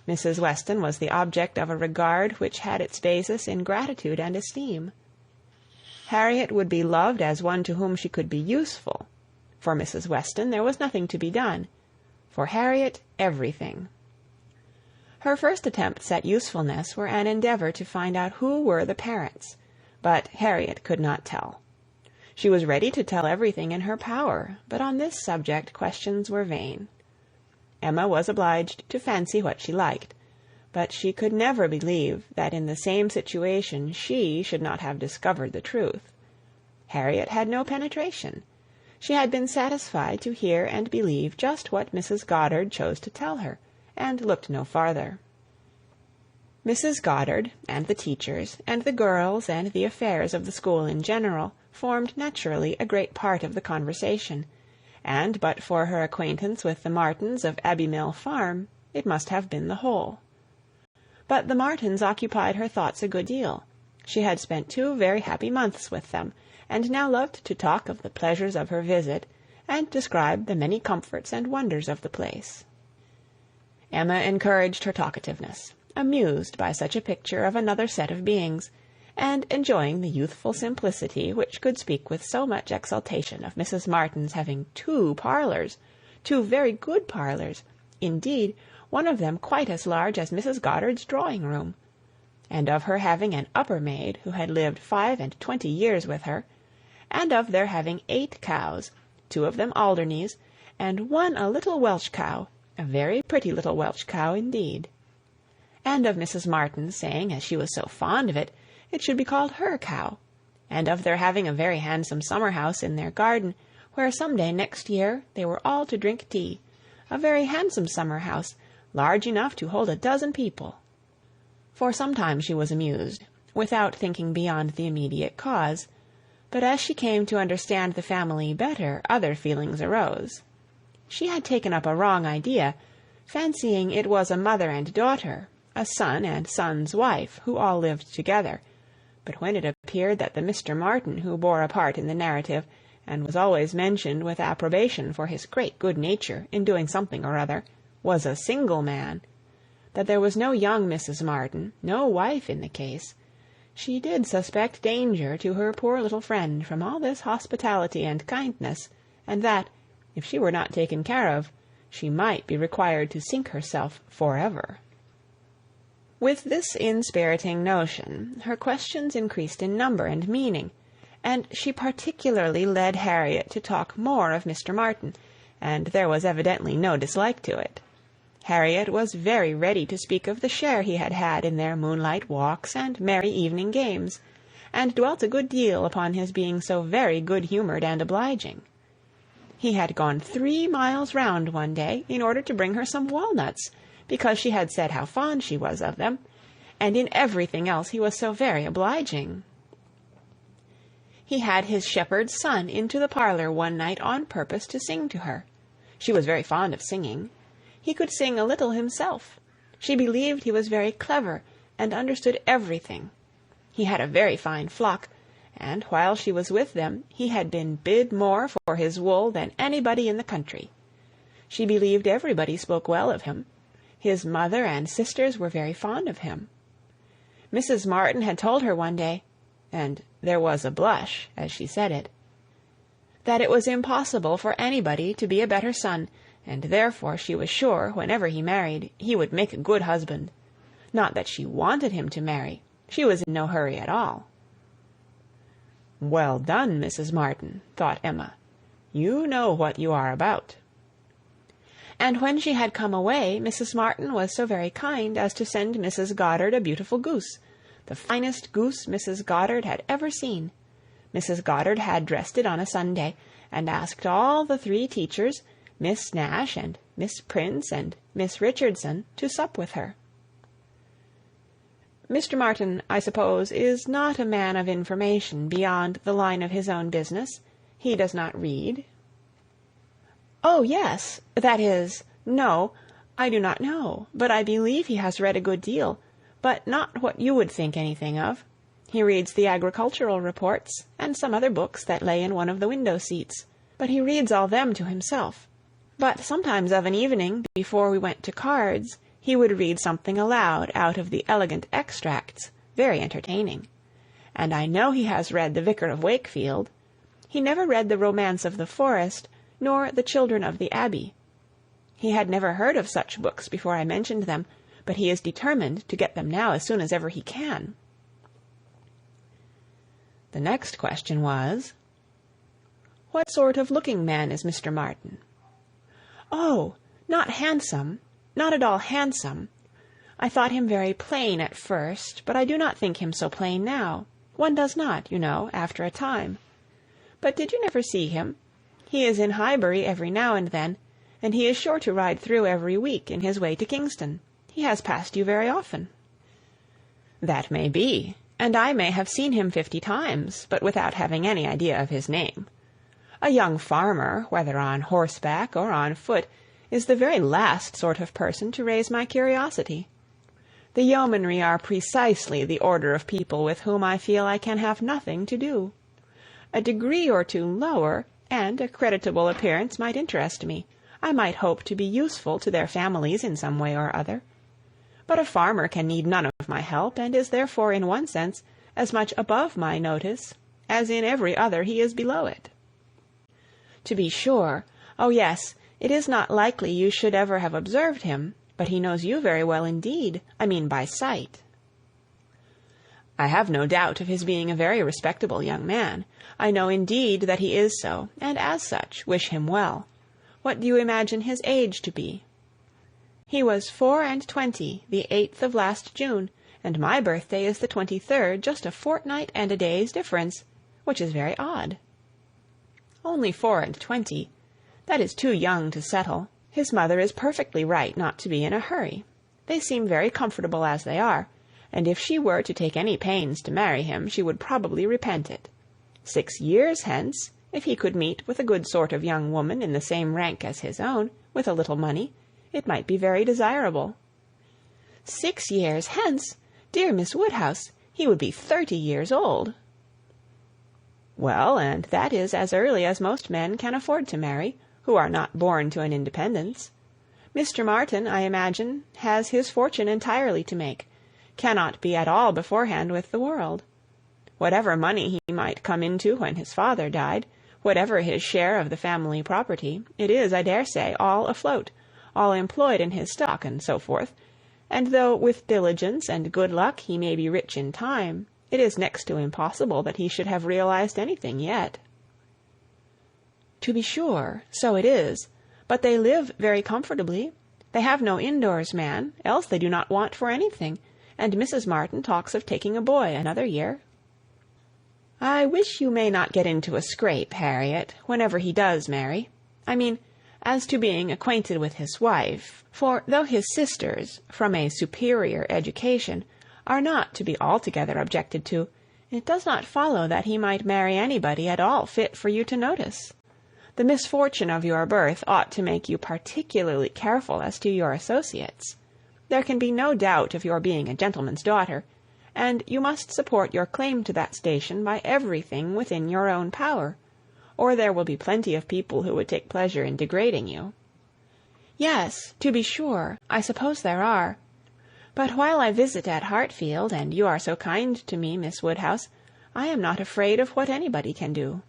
Mrs. Weston was the object of a regard which had its basis in gratitude and esteem. Harriet would be loved as one to whom she could be useful. For Mrs. Weston there was nothing to be done. For Harriet, everything. Her first attempts at usefulness were an endeavour to find out who were the parents, but Harriet could not tell. She was ready to tell everything in her power, but on this subject questions were vain. Emma was obliged to fancy what she liked, but she could never believe that in the same situation she should not have discovered the truth. Harriet had no penetration. She had been satisfied to hear and believe just what Mrs. Goddard chose to tell her, and looked no farther. Mrs. Goddard, and the teachers, and the girls, and the affairs of the school in general, formed naturally a great part of the conversation, and but for her acquaintance with the Martins of Abbey Mill Farm, it must have been the whole. But the Martins occupied her thoughts a good deal. She had spent 2 very happy months with them, and now loved to talk of the pleasures of her visit, and describe the many comforts and wonders of the place. Emma encouraged her talkativeness, amused by such a picture of another set of beings, and enjoying the youthful simplicity which could speak with so much exultation of Mrs. Martin's having 2 parlours, 2 very good parlours, indeed, one of them quite as large as Mrs. Goddard's drawing-room. and of her having an upper maid who had lived 25 years with her, and of their having 8 cows, 2 of them Alderneys, and 1 a little Welsh cow, a very pretty little Welsh cow indeed. And of Mrs. Martin saying, as she was so fond of it, it should be called her cow, and of their having a very handsome summer-house in their garden, where some day next year they were all to drink tea, a very handsome summer-house, large enough to hold 12 people. For some time she was amused, without thinking beyond the immediate cause, but as she came to understand the family better, other feelings arose. She had taken up a wrong idea, fancying it was a mother and daughter, a son and son's wife, who all lived together, but when it appeared that the Mr. Martin who bore a part in the narrative, and was always mentioned with approbation for his great good nature in doing something or other, was a single man, that there was no young Mrs. Martin, no wife in the case, she did suspect danger to her poor little friend from all this hospitality and kindness, and that, if she were not taken care of, she might be required to sink herself forever. With this inspiriting notion, her questions increased in number and meaning, and she particularly led Harriet to talk more of Mr. Martin, and there was evidently no dislike to it. Harriet was very ready to speak of the share he had had in their moonlight walks and merry evening games, and dwelt a good deal upon his being so very good-humoured and obliging. He had gone 3 miles round one day in order to bring her some walnuts, because she had said how fond she was of them, and in everything else he was so very obliging. He had his shepherd's son into the parlour one night on purpose to sing to her. She was very fond of singing. He could sing a little himself. She believed he was very clever, and understood everything. He had a very fine flock, and while she was with them he had been bid more for his wool than anybody in the country. She believed everybody spoke well of him. His mother and sisters were very fond of him. Mrs. Martin had told her one day, and there was a blush as she said it, that it was impossible for anybody to be a better son, and therefore she was sure, whenever he married, he would make a good husband. Not that she wanted him to marry. She was in no hurry at all. "Well done, Mrs. Martin," thought Emma. "You know what you are about." And when she had come away, Mrs. Martin was so very kind as to send Mrs. Goddard a beautiful goose, the finest goose Mrs. Goddard had ever seen. Mrs. Goddard had dressed it on a Sunday, and asked all the 3 teachers, Miss Nash and Miss Prince and Miss Richardson, to sup with her. Mr. Martin, I suppose, is not a man of information beyond the line of his own business. He does not read. "Oh, yes, that is, no, I do not know, but I believe he has read a good deal, but not what you would think anything of. He reads the agricultural reports, and some other books that lay in one of the window-seats, but he reads all them to himself. But sometimes of an evening, before we went to cards, he would read something aloud out of the elegant extracts, very entertaining. And I know he has read the Vicar of Wakefield. He never read the Romance of the Forest, nor the Children of the Abbey. He had never heard of such books before I mentioned them, but he is determined to get them now as soon as ever he can." The next question was, "What sort of looking man is Mr. Martin?" "Oh, not handsome, not at all handsome. I thought him very plain at first, but I do not think him so plain now. One does not, you know, after a time. But did you never see him? He is in Highbury every now and then, and he is sure to ride through every week in his way to Kingston. He has passed you very often." "That may be, and I may have seen him 50 times, but without having any idea of his name. A young farmer, whether on horseback or on foot, is the very last sort of person to raise my curiosity. The yeomanry are precisely the order of people with whom I feel I can have nothing to do. A degree or 2 lower, and a creditable appearance might interest me. I might hope to be useful to their families in some way or other. But a farmer can need none of my help, and is therefore in one sense as much above my notice as in every other he is below it. To be sure, oh yes, it is not likely you should ever have observed him, but he knows you very well indeed, I mean by sight." I have no doubt of his being a very respectable young man. I know indeed that he is so, and as such wish him well. What do you imagine his age to be?" "He was 24, the 8th of last June, and my birthday is the 23rd, just a fortnight and a day's difference, which is very odd." "Only 24. That is too young to settle. His mother is perfectly right not to be in a hurry. They seem very comfortable as they are, and if she were to take any pains to marry him, she would probably repent it. 6 years hence, if he could meet with a good sort of young woman in the same rank as his own, with a little money, it might be very desirable." "6 years hence! Dear Miss Woodhouse, he would be 30 years old." "Well, and that is as early as most men can afford to marry, who are not born to an independence. Mr. Martin, I imagine, has his fortune entirely to make, cannot be at all beforehand with the world. Whatever money he might come into when his father died, whatever his share of the family property, it is, I dare say, all afloat, all employed in his stock, and so forth, and though with diligence and good luck he may be rich in time, it is next to impossible that he should have realized anything yet." "To be sure, so it is, but they live very comfortably. They have no indoors man, else they do not want for anything, and Mrs. Martin talks of taking a boy another year." "I wish you may not get into a scrape, Harriet, whenever he does marry. I mean, as to being acquainted with his wife, for though his sisters, from a superior education, are not to be altogether objected to, it does not follow that he might marry anybody at all fit for you to notice. The misfortune of your birth ought to make you particularly careful as to your associates. There can be no doubt of your being a gentleman's daughter, and you must support your claim to that station by everything within your own power, or there will be plenty of people who would take pleasure in degrading you." "Yes, to be sure, I suppose there are. But while I visit at Hartfield, and you are so kind to me, Miss Woodhouse, I am not afraid of what anybody can do."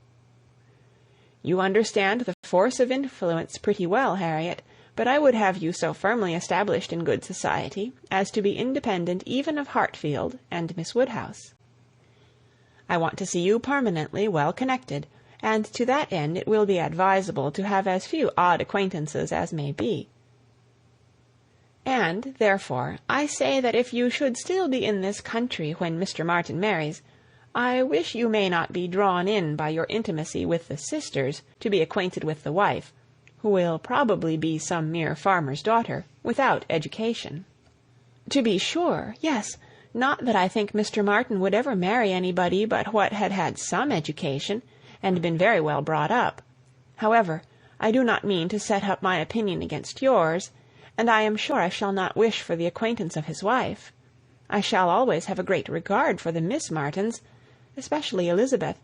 "You understand the force of influence pretty well, Harriet, but I would have you so firmly established in good society as to be independent even of Hartfield and Miss Woodhouse. I want to see you permanently well connected, and to that end it will be advisable to have as few odd acquaintances as may be. And, therefore, I say that if you should still be in this country when Mr. Martin marries, I wish you may not be drawn in by your intimacy with the sisters to be acquainted with the wife, who will probably be some mere farmer's daughter, without education." "To be sure, yes. Not that I think Mr. Martin would ever marry anybody but what had had some education, and been very well brought up. However, I do not mean to set up my opinion against yours, and I am sure I shall not wish for the acquaintance of his wife. I shall always have a great regard for the Miss Martins, especially Elizabeth,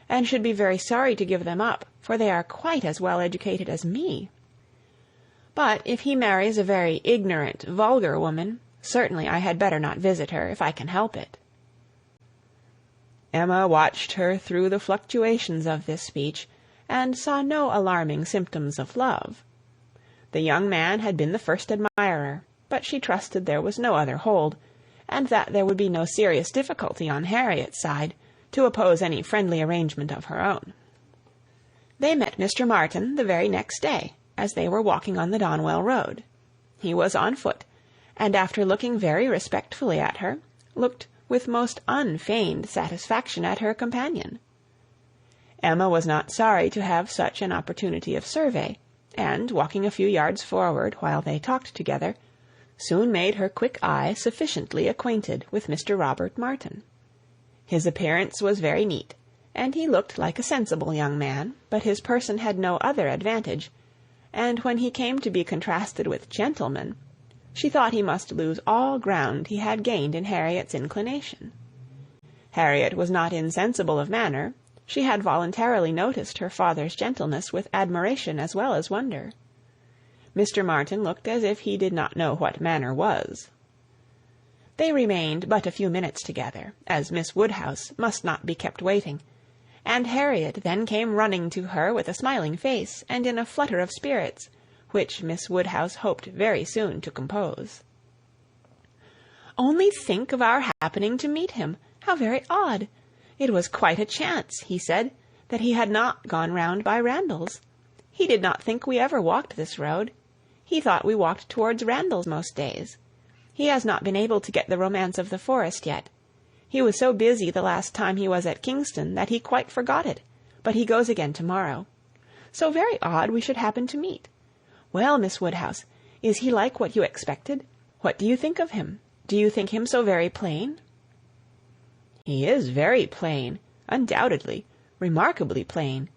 and should be very sorry to give them up, for they are quite as well educated as me. But if he marries a very ignorant, vulgar woman, certainly I had better not visit her, if I can help it." Emma watched her through the fluctuations of this speech, and saw no alarming symptoms of love. The young man had been the first admirer, but she trusted there was no other hold, and that there would be no serious difficulty on Harriet's side to oppose any friendly arrangement of her own. They met Mr. Martin the very next day, as they were walking on the Donwell road. He was on foot, and after looking very respectfully at her, looked with most unfeigned satisfaction at her companion. Emma was not sorry to have such an opportunity of survey, and, walking a few yards forward while they talked together, soon made her quick eye sufficiently acquainted with Mr. Robert Martin. His appearance was very neat, and he looked like a sensible young man, but his person had no other advantage, and when he came to be contrasted with gentlemen, she thought he must lose all ground he had gained in Harriet's inclination. Harriet was not insensible of manner. She had voluntarily noticed her father's gentleness with admiration as well as wonder. Mr. Martin looked as if he did not know what manner was. They remained but a few minutes together, as Miss Woodhouse must not be kept waiting, and Harriet then came running to her with a smiling face and in a flutter of spirits, which Miss Woodhouse hoped very soon to compose. "Only think of our happening to meet him! How very odd! It was quite a chance, he said, that he had not gone round by Randalls. He did not think we ever walked this road. He thought we walked towards Randalls most days. He has not been able to get the romance of the forest yet. He was so busy the last time he was at Kingston that he quite forgot it, but he goes again to-morrow. So very odd we should happen to meet. Well, Miss Woodhouse, is he like what you expected? What do you think of him? Do you think him so very plain?" "He is very plain, undoubtedly, remarkably plain,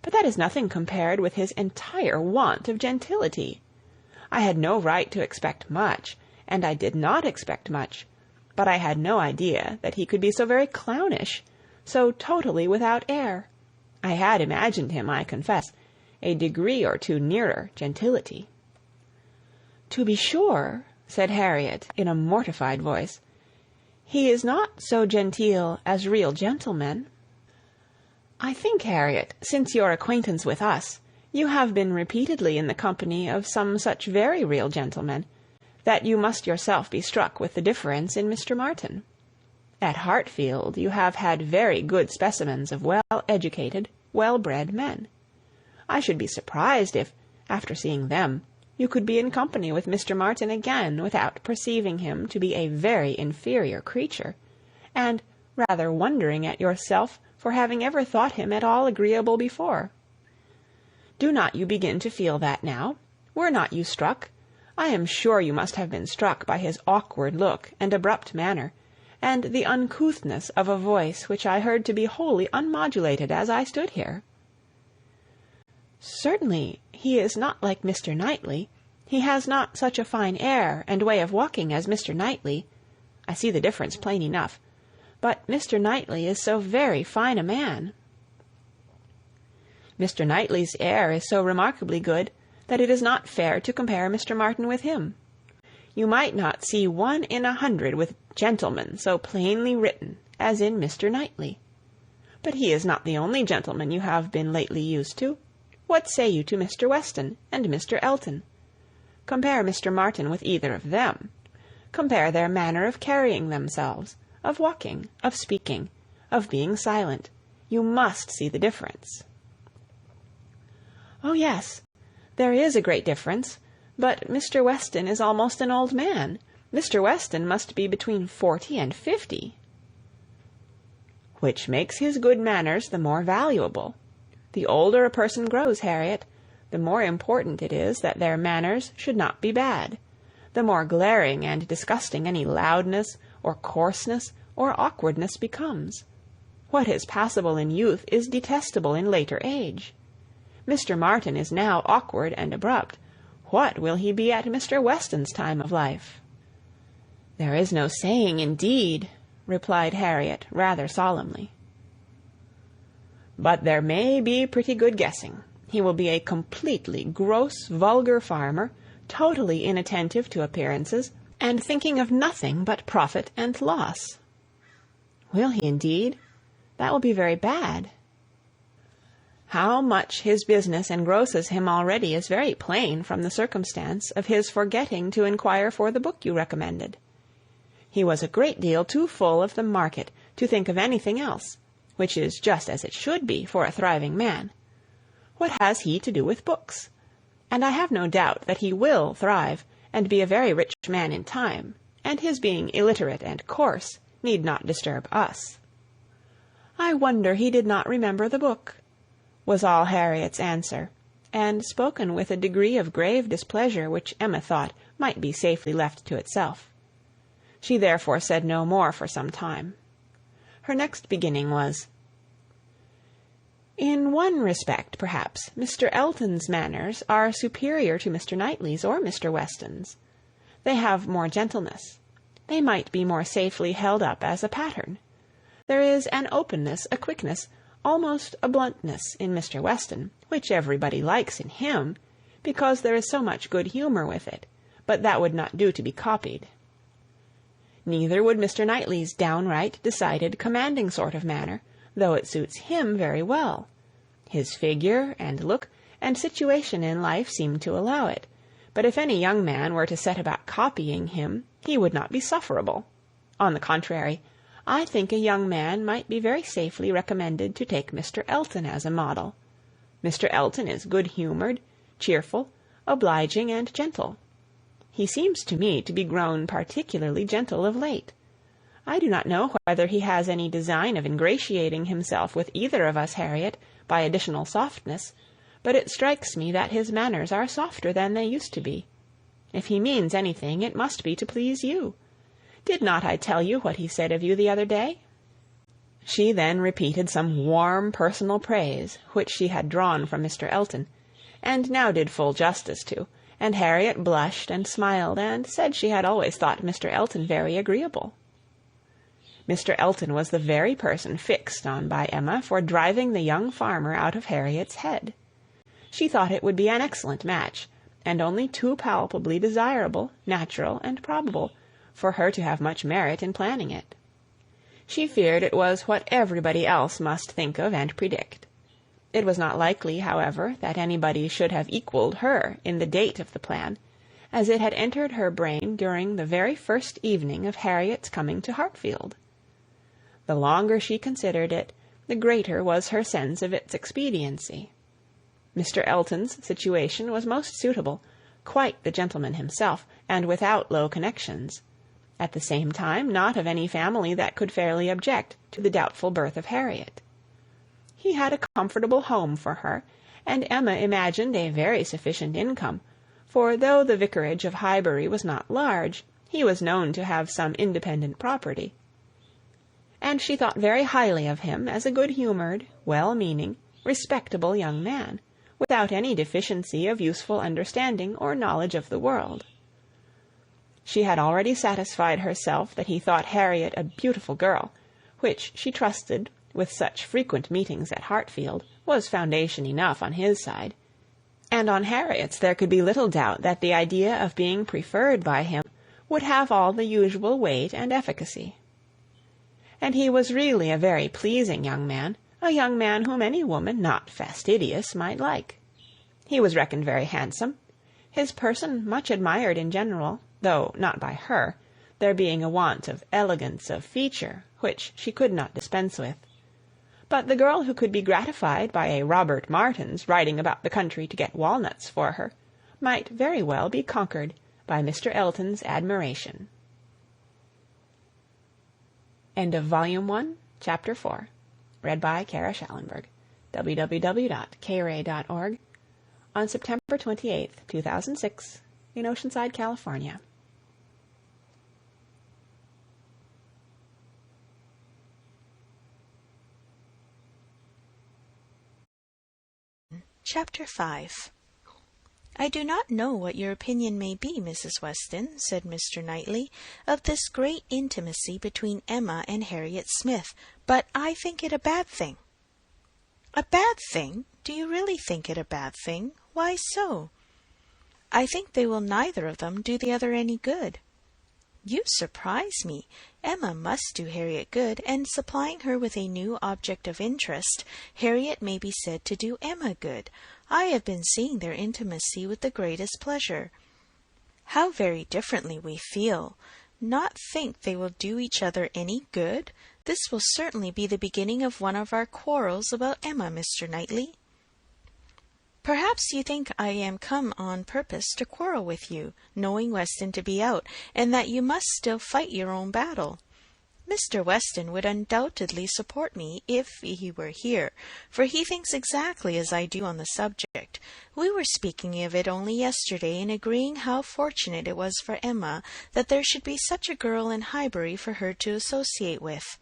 but that is nothing compared with his entire want of gentility. I had no right to expect much, and I did not expect much, but I had no idea that he could be so very clownish, so totally without air. I had imagined him, I confess, a degree or two nearer gentility." "To be sure," said Harriet, in a mortified voice, "he is not so genteel as real gentlemen." "I think, Harriet, since your acquaintance with us, you have been repeatedly in the company of some such very real gentlemen, that you must yourself be struck with the difference in Mr. Martin. At Hartfield you have had very good specimens of well-educated, well-bred men. I should be surprised if, after seeing them, you could be in company with Mr. Martin again without perceiving him to be a very inferior creature, and rather wondering at yourself for having ever thought him at all agreeable before. Do not you begin to feel that now? Were not you struck? I am sure you must have been struck by his awkward look and abrupt manner, and the uncouthness of a voice which I heard to be wholly unmodulated as I stood here." "Certainly he is not like Mr. Knightley. He has not such a fine air and way of walking as Mr. Knightley. I see the difference plain enough. But Mr. Knightley is so very fine a man." "Mr. Knightley's air is so remarkably good that it is not fair to compare Mr. Martin with him. You might not see 1 in 100 with gentleman so plainly written as in Mr. Knightley. But he is not the only gentleman you have been lately used to. What say you to Mr. Weston and Mr. Elton? Compare Mr. Martin with either of them. Compare their manner of carrying themselves, of walking, of speaking, of being silent. You must see the difference." "Oh, yes, there is a great difference. But Mr. Weston is almost an old man. Mr. Weston must be between 40 and 50. "Which makes his good manners the more valuable. The older a person grows, Harriet, the more important it is that their manners should not be bad. The more glaring and disgusting any loudness, or coarseness, or awkwardness becomes. What is passable in youth is detestable in later age. Mr. Martin is now awkward and abrupt. What will he be at Mr. Weston's time of life?" "There is no saying, indeed," replied Harriet, rather solemnly. "But there may be pretty good guessing. He will be a completely gross, vulgar farmer, totally inattentive to appearances, and thinking of nothing but profit and loss." "Will he indeed? That will be very bad." "How much his business engrosses him already is very plain from the circumstance of his forgetting to inquire for the book you recommended. He was a great deal too full of the market to think of anything else, which is just as it should be for a thriving man. What has he to do with books? And I have no doubt that he will thrive and be a very rich man in time, and his being illiterate and coarse need not disturb us." "I wonder he did not remember the book," was all Harriet's answer, and spoken with a degree of grave displeasure which Emma thought might be safely left to itself. She therefore said no more for some time. Her next beginning was, "In one respect, perhaps, Mr. Elton's manners are superior to Mr. Knightley's or Mr. Weston's. They have more gentleness. They might be more safely held up as a pattern. There is an openness, a quickness, almost a bluntness in Mr. Weston, which everybody likes in him, because there is so much good humour with it, but that would not do to be copied. Neither would Mr. Knightley's downright, decided, commanding sort of manner, though it suits him very well. His figure, and look, and situation in life seem to allow it, but if any young man were to set about copying him, he would not be sufferable. On the contrary, I think a young man might be very safely recommended to take Mr. Elton as a model. Mr. Elton is good-humoured, cheerful, obliging, and gentle. He seems to me to be grown particularly gentle of late. I do not know whether he has any design of ingratiating himself with either of us, Harriet, by additional softness, but it strikes me that his manners are softer than they used to be. If he means anything, it must be to please you. Did not I tell you what he said of you the other day?" She then repeated some warm personal praise which she had drawn from Mr. Elton, and now did full justice to, and Harriet blushed and smiled, and said she had always thought Mr. Elton very agreeable. Mr. Elton was the very person fixed on by Emma for driving the young farmer out of Harriet's head. She thought it would be an excellent match, and only too palpably desirable, natural, and probable, for her to have much merit in planning it. She feared it was what everybody else must think of and predict. It was not likely, however, that anybody should have equalled her in the date of the plan, as it had entered her brain during the very first evening of Harriet's coming to Hartfield. The longer she considered it, the greater was her sense of its expediency. Mr. Elton's situation was most suitable, quite the gentleman himself, and without low connections. At the same time, not of any family that could fairly object to the doubtful birth of Harriet. He had a comfortable home for her, and Emma imagined a very sufficient income, for though the vicarage of Highbury was not large, he was known to have some independent property. And she thought very highly of him as a good-humoured, well-meaning, respectable young man, without any deficiency of useful understanding or knowledge of the world. She had already satisfied herself that he thought Harriet a beautiful girl, which she trusted, with such frequent meetings at Hartfield, was foundation enough on his side, and on Harriet's there could be little doubt that the idea of being preferred by him would have all the usual weight and efficacy. And he was really a very pleasing young man, a young man whom any woman not fastidious might like. He was reckoned very handsome, his person much admired in general, though not by her, there being a want of elegance of feature which she could not dispense with. But the girl who could be gratified by a Robert Martin's riding about the country to get walnuts for her might very well be conquered by Mr. Elton's admiration. End of Volume 1, Chapter 4. Read by Kara Schallenberg. www.kray.org. On September 28th, 2006, in Oceanside, California. Chapter 5. "I do not know what your opinion may be, Mrs. Weston," said Mr. Knightley, "of this great intimacy between Emma and Harriet Smith, but I think it a bad thing." "A bad thing? Do you really think it a bad thing? Why so?" "I think they will neither of them do the other any good." "You surprise me. Emma must do Harriet good, and supplying her with a new object of interest, Harriet may be said to do Emma good. I have been seeing their intimacy with the greatest pleasure. How very differently we feel! Not think they will do each other any good? This will certainly be the beginning of one of our quarrels about Emma, Mr. Knightley." "Perhaps you think I am come on purpose to quarrel with you, knowing Weston to be out, and that you must still fight your own battle. Mr. Weston would undoubtedly support me if he were here, for he thinks exactly as I do on the subject. We were speaking of it only yesterday, and agreeing how fortunate it was for Emma that there should be such a girl in Highbury for her to associate with.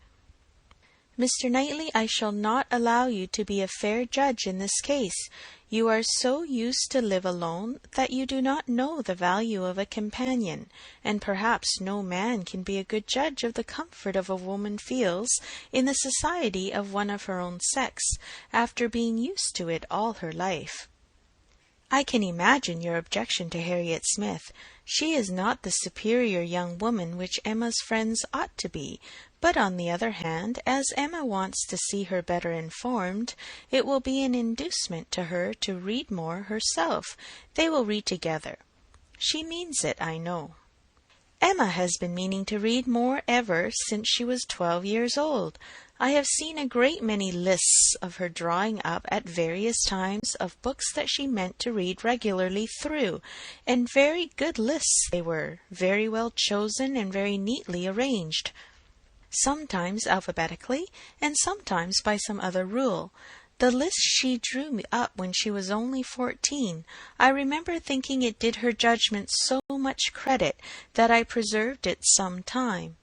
Mr. Knightley, I shall not allow you to be a fair judge in this case. You are so used to live alone that you do not know the value of a companion, and perhaps no man can be a good judge of the comfort of a woman feels in the society of one of her own sex, after being used to it all her life. I can imagine your objection to Harriet Smith. She is not the superior young woman which Emma's friends ought to be, but on the other hand, as Emma wants to see her better informed, it will be an inducement to her to read more herself. They will read together. She means it, I know." Emma has been meaning to read more ever since she was 12 years old. I have seen a great many lists of her drawing up at various times of books that she meant to read regularly through, and very good lists they were, very well chosen and very neatly arranged, sometimes alphabetically, and sometimes by some other rule. The list she drew me up when she was only 14. I remember thinking it did her judgment so much credit that I preserved it some time.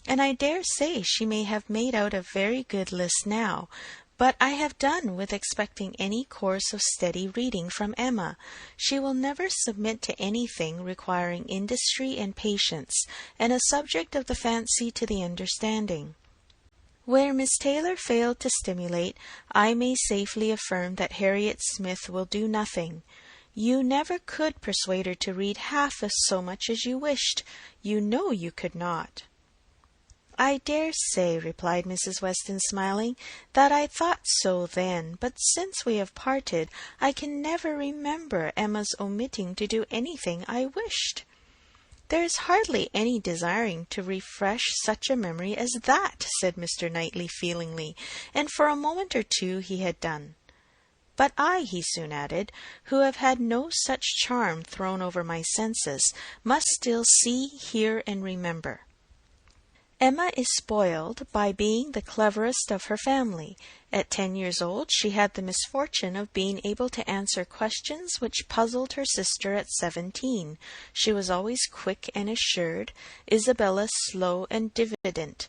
And I dare say she may have made out a very good list now, but I have done with expecting any course of steady reading from Emma. She will never submit to anything requiring industry and patience, and a subject of the fancy to the understanding. Where Miss Taylor failed to stimulate, I may safely affirm that Harriet Smith will do nothing. You never could persuade her to read half so much as you wished. You know you could not. I dare say, replied Mrs. Weston, smiling, that I thought so then, but since we have parted, I can never remember Emma's omitting to do anything I wished. There is hardly any desiring to refresh such a memory as that, said Mr. Knightley feelingly, and for a moment or two he had done. But I, he soon added, who have had no such charm thrown over my senses, must still see, hear, and remember. Emma is spoiled by being the cleverest of her family. At 10 years old she had the misfortune of being able to answer questions which puzzled her sister at 17. She was always quick and assured, Isabella slow and diffident.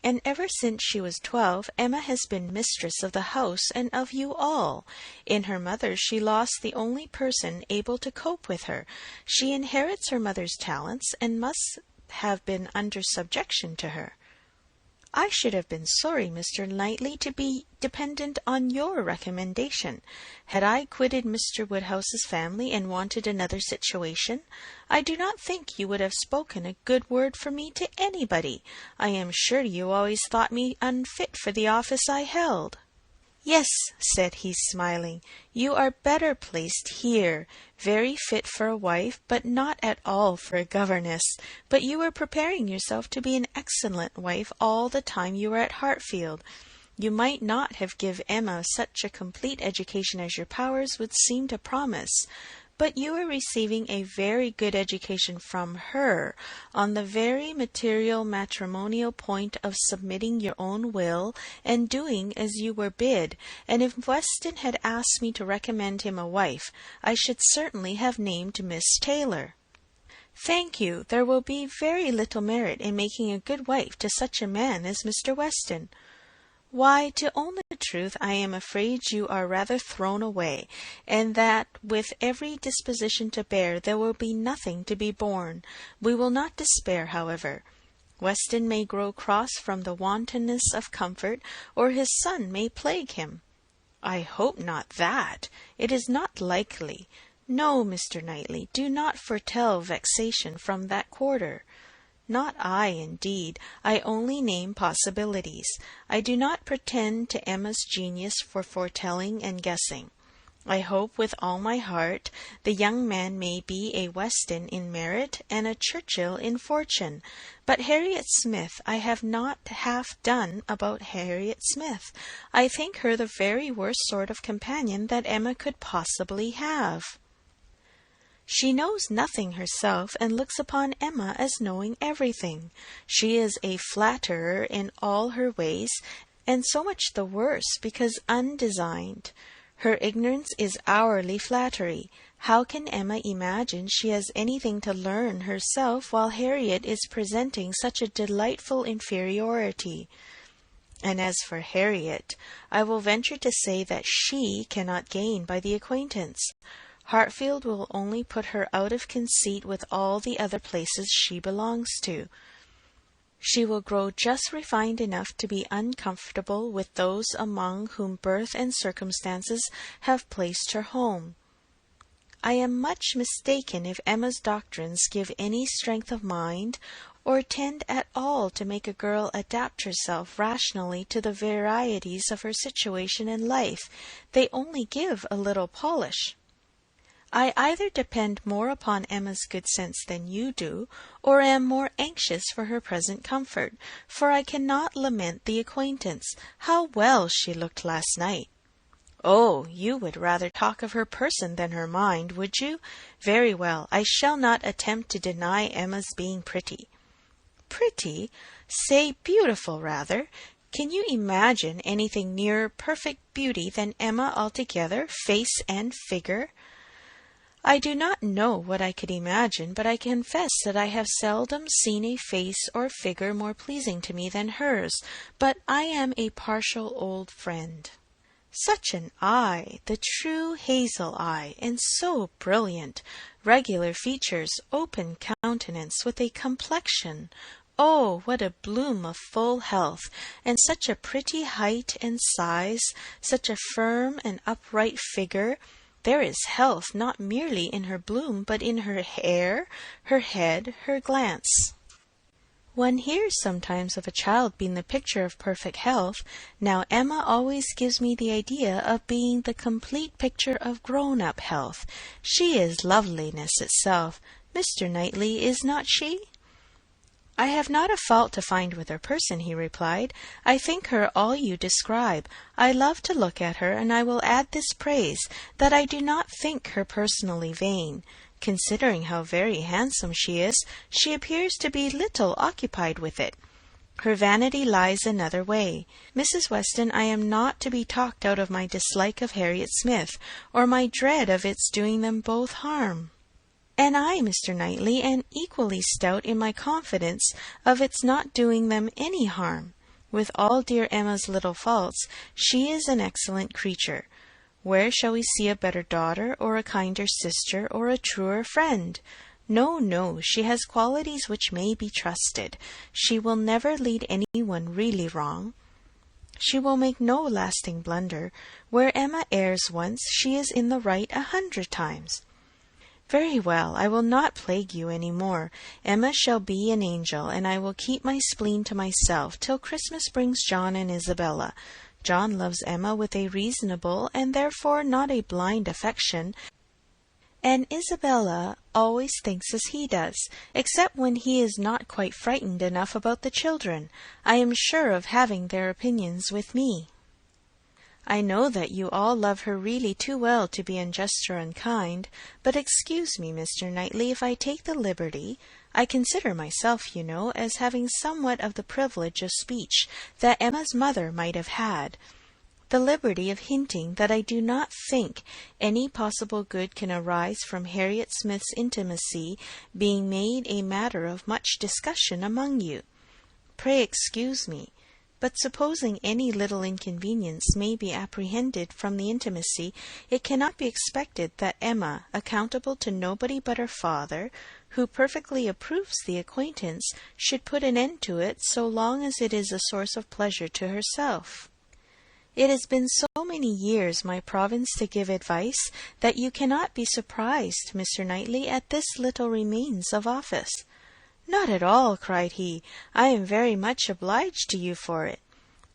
And ever since she was 12, Emma has been mistress of the house and of you all. In her mother she lost the only person able to cope with her. She inherits her mother's talents, and must have been under subjection to her. I should have been sorry, Mr. Knightley, to be dependent on your recommendation. Had I quitted Mr. Woodhouse's family and wanted another situation, I do not think you would have spoken a good word for me to anybody. I am sure you always thought me unfit for the office I held. Yes, said he, smiling, you are better placed here, very fit for a wife, but not at all for a governess. But you were preparing yourself to be an excellent wife all the time you were at Hartfield. You might not have given Emma such a complete education as your powers would seem to promise, but you are receiving a very good education from her, on the very material matrimonial point of submitting your own will and doing as you were bid, and if Weston had asked me to recommend him a wife, I should certainly have named Miss Taylor. Thank you. There will be very little merit in making a good wife to such a man as Mr. Weston. Why, to own the truth, I am afraid you are rather thrown away, and that with every disposition to bear there will be nothing to be borne. We will not despair, however. Weston may grow cross from the wantonness of comfort, or his son may plague him. I hope not that. It is not likely. No, Mr. Knightley, do not foretell vexation from that quarter. Not I, indeed. I only name possibilities. I do not pretend to Emma's genius for foretelling and guessing. I hope with all my heart the young man may be a Weston in merit and a Churchill in fortune. But Harriet Smith, I have not half done about Harriet Smith. I think her the very worst sort of companion that Emma could possibly have. She knows nothing herself, and looks upon Emma as knowing everything. She is a flatterer in all her ways, and so much the worse because undesigned. Her ignorance is hourly flattery. How can Emma imagine she has anything to learn herself while Harriet is presenting such a delightful inferiority? And as for Harriet, I will venture to say that she cannot gain by the acquaintance. Hartfield will only put her out of conceit with all the other places she belongs to. She will grow just refined enough to be uncomfortable with those among whom birth and circumstances have placed her home. I am much mistaken if Emma's doctrines give any strength of mind, or tend at all to make a girl adapt herself rationally to the varieties of her situation in life. They only give a little polish. I either depend more upon Emma's good sense than you do, or am more anxious for her present comfort, for I cannot lament the acquaintance. How well she looked last night! Oh, you would rather talk of her person than her mind, would you? Very well, I shall not attempt to deny Emma's being pretty. Pretty? Say beautiful, rather. Can you imagine anything nearer perfect beauty than Emma altogether, face and figure? I do not know what I could imagine, but I confess that I have seldom seen a face or figure more pleasing to me than hers, but I am a partial old friend. Such an eye, the true hazel eye, and so brilliant, regular features, open countenance, with a complexion, oh, what a bloom of full health, and such a pretty height and size, such a firm and upright figure. There is health not merely in her bloom, but in her hair, her head, her glance. One hears sometimes of a child being the picture of perfect health. Now Emma always gives me the idea of being the complete picture of grown-up health. She is loveliness itself. Mr. Knightley, is not she? I have not a fault to find with her person, he replied. I think her all you describe. I love to look at her, and I will add this praise, that I do not think her personally vain. Considering how very handsome she is, she appears to be little occupied with it. Her vanity lies another way. Mrs. Weston, I am not to be talked out of my dislike of Harriet Smith, or my dread of its doing them both harm. And I, Mr. Knightley, am equally stout in my confidence of its not doing them any harm. With all dear Emma's little faults, she is an excellent creature. Where shall we see a better daughter, or a kinder sister, or a truer friend? No, no, she has qualities which may be trusted. She will never lead any one really wrong. She will make no lasting blunder. Where Emma errs once, she is in the right 100 times. Very well, I will not plague you any more. Emma shall be an angel, and I will keep my spleen to myself till Christmas brings John and Isabella. John loves Emma with a reasonable, and therefore not a blind affection, and Isabella always thinks as he does, except when he is not quite frightened enough about the children. I am sure of having their opinions with me. I know that you all love her really too well to be unjust or unkind, but excuse me, Mr. Knightley, if I take the liberty, I consider myself, you know, as having somewhat of the privilege of speech that Emma's mother might have had, the liberty of hinting that I do not think any possible good can arise from Harriet Smith's intimacy being made a matter of much discussion among you. Pray excuse me. But supposing any little inconvenience may be apprehended from the intimacy, it cannot be expected that Emma, accountable to nobody but her father, who perfectly approves the acquaintance, should put an end to it so long as it is a source of pleasure to herself. It has been so many years my province to give advice, that you cannot be surprised, Mr. Knightley, at this little remains of office. Not at all, cried he. I am very much obliged to you for it.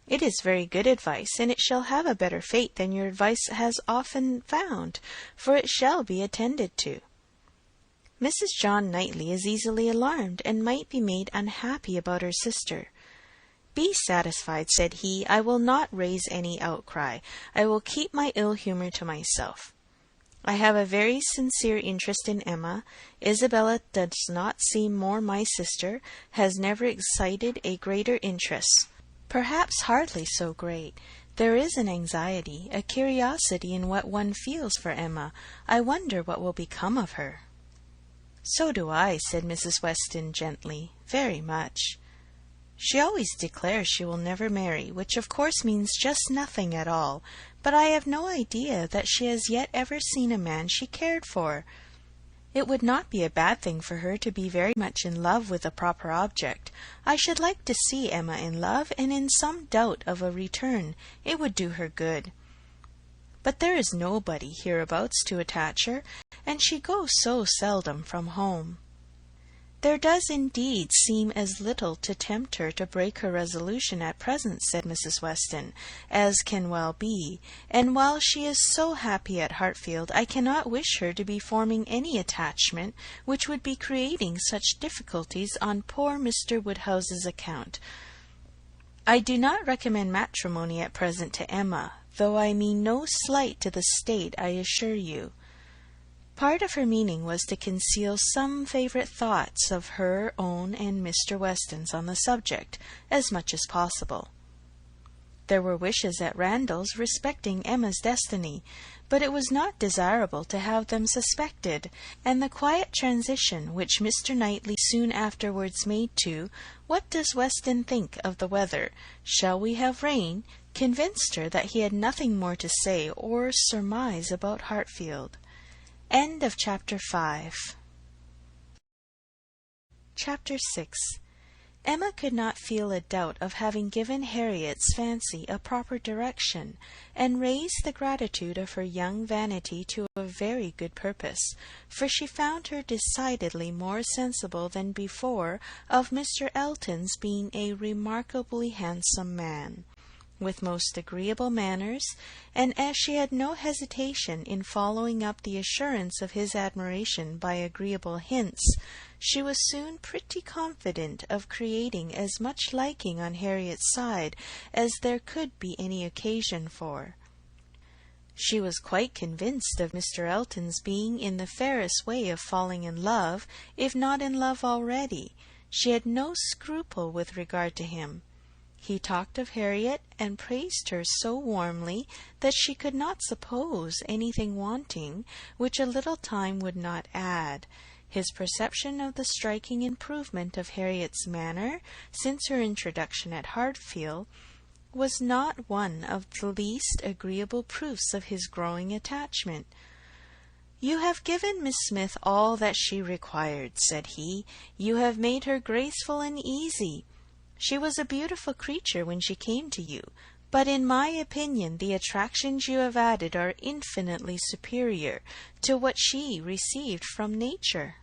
It is very good advice, and it shall have a better fate than your advice has often found, for it shall be attended to. Mrs. John Knightley is easily alarmed, and might be made unhappy about her sister. Be satisfied, said he, I will not raise any outcry. I will keep my ill humour to myself. I have a very sincere interest in Emma. Isabella does not seem more my sister, has never excited a greater interest, perhaps hardly so great. There is an anxiety, a curiosity in what one feels for Emma. I wonder what will become of her. So do I, said Mrs. Weston gently, very much. She always declares she will never marry, which of course means just nothing at all, but I have no idea that she has yet ever seen a man she cared for. It would not be a bad thing for her to be very much in love with a proper object. I should like to see Emma in love, and in some doubt of a return. It would do her good. But there is nobody hereabouts to attach her, and she goes so seldom from home. "There does indeed seem as little to tempt her to break her resolution at present," said Mrs. Weston, "as can well be; and while she is so happy at Hartfield, I cannot wish her to be forming any attachment which would be creating such difficulties on poor Mr. Woodhouse's account. I do not recommend matrimony at present to Emma, though I mean no slight to the state, I assure you." Part of her meaning was to conceal some favourite thoughts of her own and Mr. Weston's on the subject, as much as possible. There were wishes at Randalls respecting Emma's destiny, but it was not desirable to have them suspected, and the quiet transition which Mr. Knightley soon afterwards made to "What does Weston think of the weather? Shall we have rain?" convinced her that he had nothing more to say or surmise about Hartfield. End of Chapter 5. Chapter 6. Emma could not feel a doubt of having given Harriet's fancy a proper direction, and raised the gratitude of her young vanity to a very good purpose, for she found her decidedly more sensible than before of Mr. Elton's being a remarkably handsome man, with most agreeable manners, and as she had no hesitation in following up the assurance of his admiration by agreeable hints, she was soon pretty confident of creating as much liking on Harriet's side as there could be any occasion for. She was quite convinced of Mr. Elton's being in the fairest way of falling in love, if not in love already. She had no scruple with regard to him. He talked of Harriet, and praised her so warmly that she could not suppose anything wanting which a little time would not add. His perception of the striking improvement of Harriet's manner since her introduction at Hartfield was not one of the least agreeable proofs of his growing attachment. "You have given Miss Smith all that she required," said he. "You have made her graceful and easy. She was a beautiful creature when she came to you, but in my opinion the attractions you have added are infinitely superior to what she received from nature.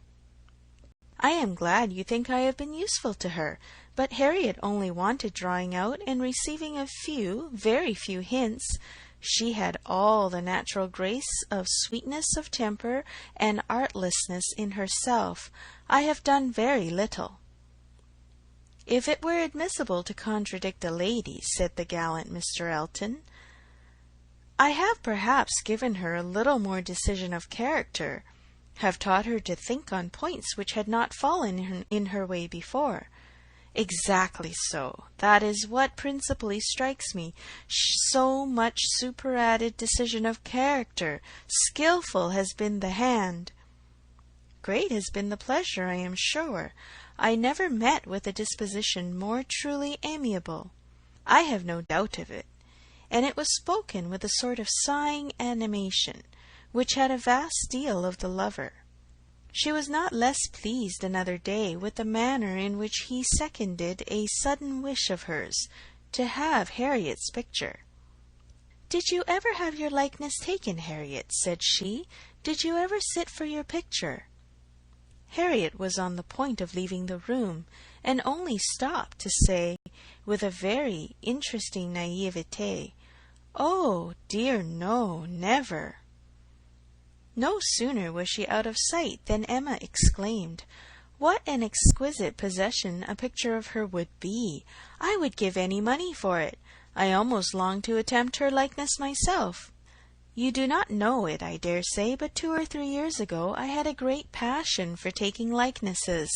I am glad you think I have been useful to her, but Harriet only wanted drawing out and receiving a few, very few hints. She had all the natural grace of sweetness of temper and artlessness in herself. I have done very little." "If it were admissible to contradict a lady," said the gallant Mr. Elton, "I have perhaps given her a little more decision of character, have taught her to think on points which had not fallen in her way before." "Exactly so. That is what principally strikes me. So much superadded decision of character. Skilful has been the hand." "Great has been the pleasure, I am sure. I never met with a disposition more truly amiable." "I have no doubt of it." And it was spoken with a sort of sighing animation, which had a vast deal of the lover. She was not less pleased another day with the manner in which he seconded a sudden wish of hers to have Harriet's picture. "Did you ever have your likeness taken, Harriet?" said she. "Did you ever sit for your picture?" Harriet was on the point of leaving the room, and only stopped to say, with a very interesting naivete, "Oh, dear no, never." No sooner was she out of sight than Emma exclaimed, "What an exquisite possession a picture of her would be! I would give any money for it. I almost long to attempt her likeness myself. You do not know it, I dare say, but 2 or 3 years ago I had a great passion for taking likenesses,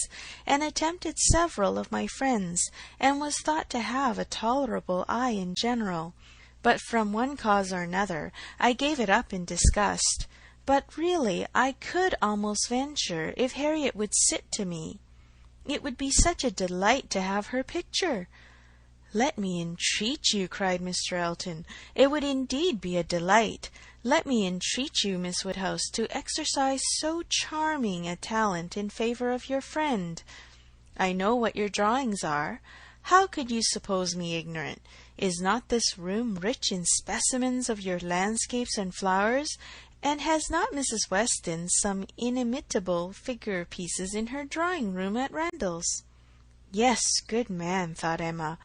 and attempted several of my friends, and was thought to have a tolerable eye in general. But from one cause or another I gave it up in disgust. But really I could almost venture, if Harriet would sit to me. It would be such a delight to have her picture." "Let me entreat you," cried Mr. Elton. "It would indeed be a delight. Let me entreat you, Miss Woodhouse, to exercise so charming a talent in favour of your friend. I know what your drawings are. How could you suppose me ignorant? Is not this room rich in specimens of your landscapes and flowers? And has not Mrs. Weston some inimitable figure pieces in her drawing-room at Randalls? Yes, good man, thought Emma.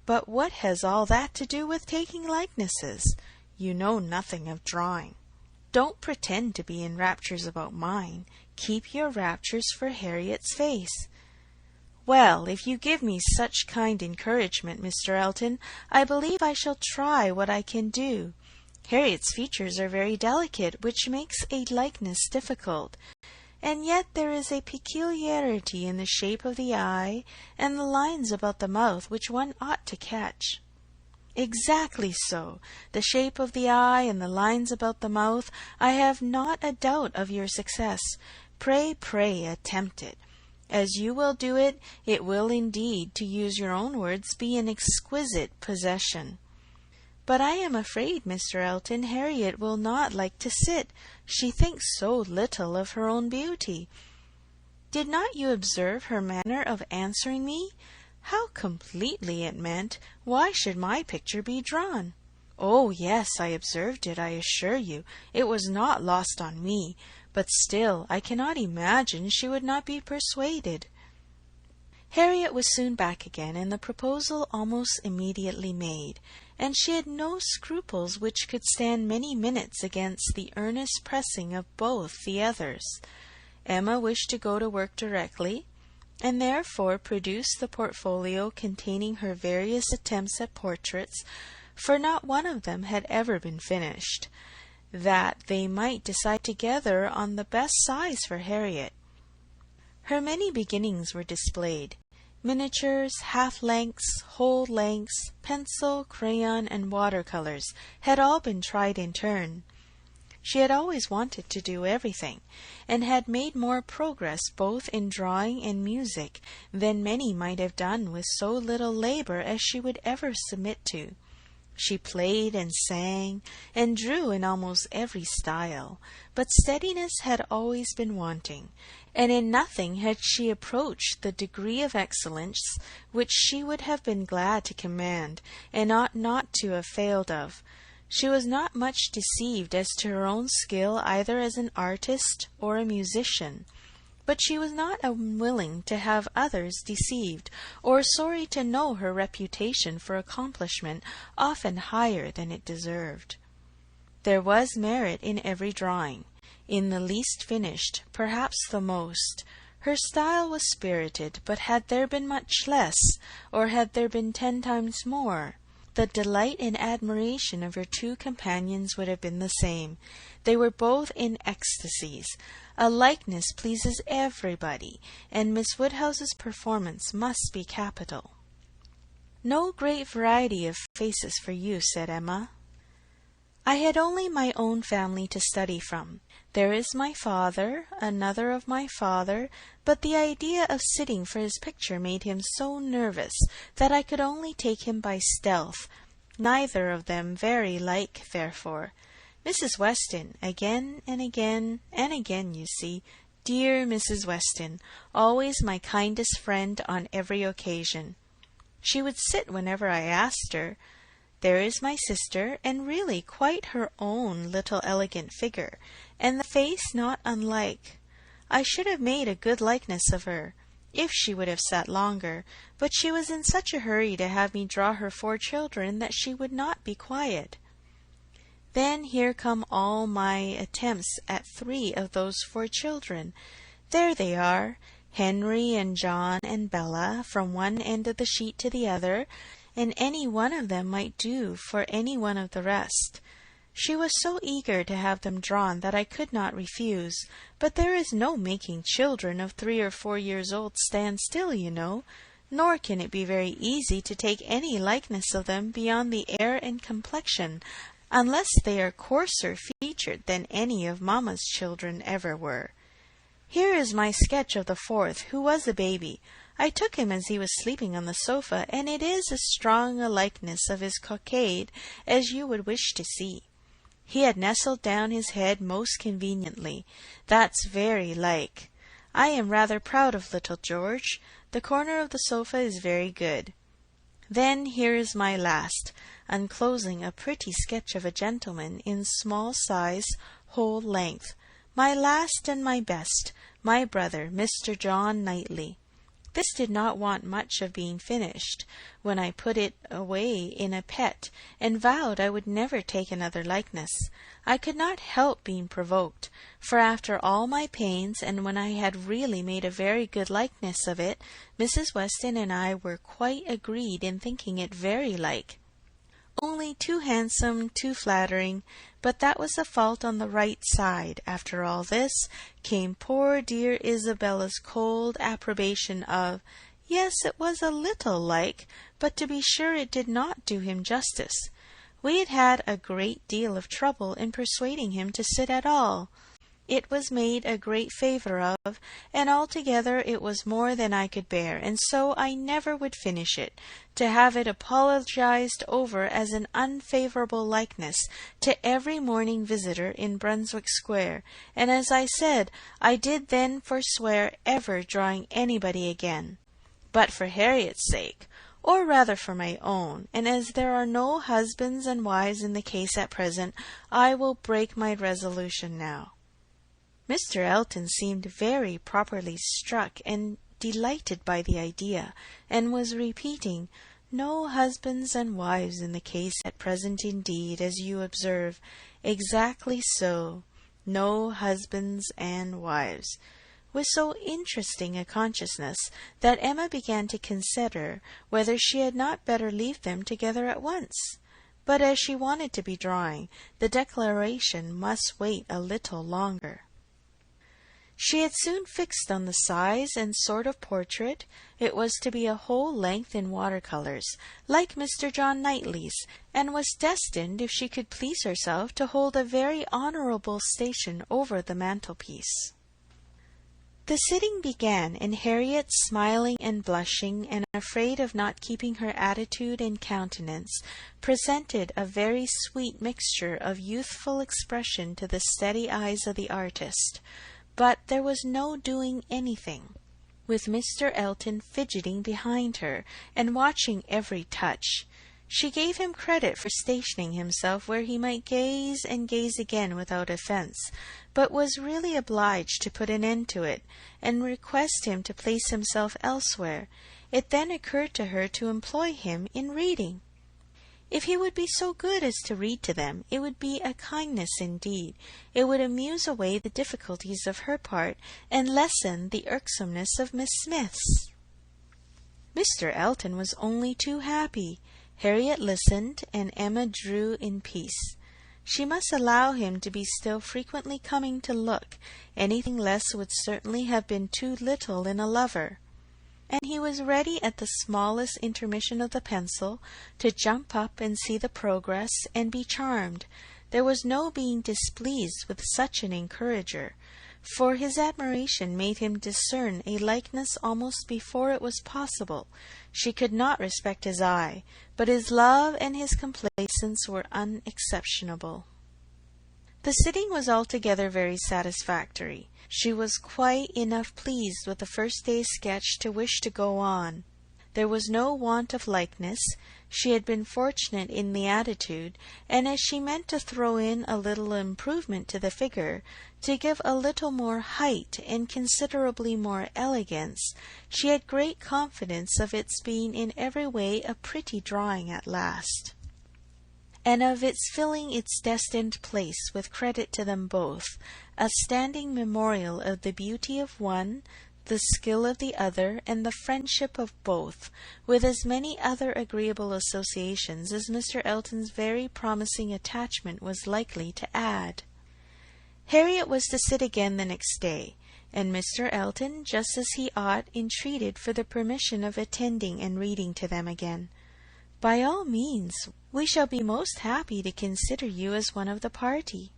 But what has all that to do with taking likenesses? You know nothing of drawing. Don't pretend to be in raptures about mine. Keep your raptures for Harriet's face. Well, if you give me such kind encouragement, Mr. Elton, I believe I shall try what I can do. Harriet's features are very delicate, which makes a likeness difficult, and yet there is a peculiarity in the shape of the eye and the lines about the mouth which one ought to catch. Exactly so. The shape of the eye and the lines about the mouth. I have not a doubt of your success. Pray, pray, attempt it. As you will do it, it will indeed, to use your own words, be an exquisite possession. But I am afraid, Mr. Elton, Harriet will not like to sit. She thinks so little of her own beauty. Did not you observe her manner of answering me? How completely it meant, why should my picture be drawn? Oh, yes, I observed it, I assure you. It was not lost on me, but still I cannot imagine she would not be persuaded. Harriet was soon back again, and the proposal almost immediately made, and she had no scruples which could stand many minutes against the earnest pressing of both the others. Emma wished to go to work directly, and therefore produced the portfolio containing her various attempts at portraits, for not one of them had ever been finished, that they might decide together on the best size for Harriet. Her many beginnings were displayed. Miniatures, half-lengths, whole lengths, pencil, crayon, and water-colours had all been tried in turn. She had always wanted to do everything, and had made more progress both in drawing and music than many might have done with so little labour as she would ever submit to. She played and sang, and drew in almost every style, but steadiness had always been wanting, and in nothing had she approached the degree of excellence which she would have been glad to command, and ought not to have failed of. She was not much deceived as to her own skill either as an artist or a musician, but she was not unwilling to have others deceived, or sorry to know her reputation for accomplishment often higher than it deserved. There was merit in every drawing, in the least finished, perhaps the most. Her style was spirited, but had there been much less, or had there been 10 times more, the delight and admiration of her two companions would have been the same. They were both in ecstasies. A likeness pleases everybody, and Miss Woodhouse's performance must be capital. No great variety of faces for you, said Emma. I had only my own family to study from. There is my father, another of my father, but the idea of sitting for his picture made him so nervous that I could only take him by stealth, neither of them very like, therefore. Mrs. Weston, again and again and again, you see, dear Mrs. Weston, always my kindest friend on every occasion. She would sit whenever I asked her. There is my sister, and really quite her own little elegant figure, and the face not unlike. I should have made a good likeness of her, if she would have sat longer, but she was in such a hurry to have me draw her 4 children that she would not be quiet. Then here come all my attempts at 3 of those 4 children. There they are, Henry and John and Bella, from one end of the sheet to the other, and any one of them might do for any one of the rest. She was so eager to have them drawn that I could not refuse, but there is no making children of 3 or 4 years old stand still, you know, nor can it be very easy to take any likeness of them beyond the air and complexion, unless they are coarser featured than any of mamma's children ever were. Here is my sketch of the 4th, who was a baby. I took him as he was sleeping on the sofa, and it is as strong a likeness of his cockade as you would wish to see. He had nestled down his head most conveniently. That's very like. I am rather proud of little George. The corner of the sofa is very good. Then here is my last, unclosing a pretty sketch of a gentleman in small size, whole length. My last and my best, my brother, Mr. John Knightley. This did not want much of being finished, when I put it away in a pet, and vowed I would never take another likeness. I could not help being provoked, for after all my pains, and when I had really made a very good likeness of it, Mrs. Weston and I were quite agreed in thinking it very like. Only too handsome, too flattering, but that was a fault on the right side. After all this came poor dear Isabella's cold approbation of, yes, it was a little like, but to be sure it did not do him justice. We had had a great deal of trouble in persuading him to sit at all. It was made a great favour of, and altogether it was more than I could bear, and so I never would finish it, to have it apologized over as an unfavourable likeness to every morning visitor in Brunswick Square, and as I said, I did then forswear ever drawing anybody again. But for Harriet's sake, or rather for my own, and as there are no husbands and wives in the case at present, I will break my resolution now. Mr. Elton seemed very properly struck and delighted by the idea, and was repeating, "No husbands and wives in the case at present indeed, as you observe. Exactly so. No husbands and wives," with so interesting a consciousness that Emma began to consider whether she had not better leave them together at once. But as she wanted to be drawing, the declaration must wait a little longer. She had soon fixed on the size and sort of portrait. It was to be a whole length in water-colours, like Mr. John Knightley's, and was destined, if she could please herself, to hold a very honourable station over the mantelpiece. The sitting began, and Harriet, smiling and blushing, and afraid of not keeping her attitude and countenance, presented a very sweet mixture of youthful expression to the steady eyes of the artist. But there was no doing anything, with Mr. Elton fidgeting behind her, and watching every touch. She gave him credit for stationing himself where he might gaze and gaze again without offence, but was really obliged to put an end to it, and request him to place himself elsewhere. It then occurred to her to employ him in reading. If he would be so good as to read to them, it would be a kindness indeed. It would amuse away the difficulties of her part, and lessen the irksomeness of Miss Smith's. Mr. Elton was only too happy. Harriet listened, and Emma drew in peace. She must allow him to be still frequently coming to look. Anything less would certainly have been too little in a lover. And he was ready at the smallest intermission of the pencil to jump up and see the progress and be charmed. There was no being displeased with such an encourager, for his admiration made him discern a likeness almost before it was possible. She could not respect his eye, but his love and his complacence were unexceptionable. The sitting was altogether very satisfactory. She was quite enough pleased with the first day's sketch to wish to go on. There was no want of likeness. She had been fortunate in the attitude, and as she meant to throw in a little improvement to the figure, to give a little more height and considerably more elegance, she had great confidence of its being in every way a pretty drawing at last, and of its filling its destined place with credit to them both, a standing memorial of the beauty of one, the skill of the other, and the friendship of both, with as many other agreeable associations as Mr. Elton's very promising attachment was likely to add. Harriet was to sit again the next day, and Mr. Elton, just as he ought, entreated for the permission of attending and reading to them again. "By all means, we shall be most happy to consider you as one of the party."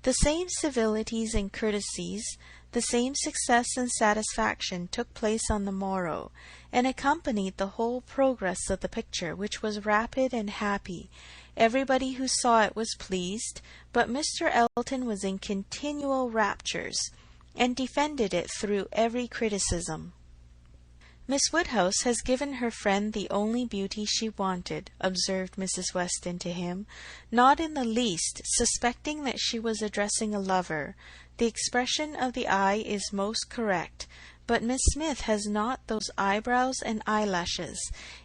The same civilities and courtesies, the same success and satisfaction took place on the morrow, and accompanied the whole progress of the picture, which was rapid and happy. Everybody who saw it was pleased, but Mr. Elton was in continual raptures, and defended it through every criticism. "Miss Woodhouse has given her friend the only beauty she wanted," observed Mrs. Weston to him, not in the least suspecting that she was addressing a lover. "The expression of the eye is most correct, but Miss Smith has not those eyebrows and eyelashes.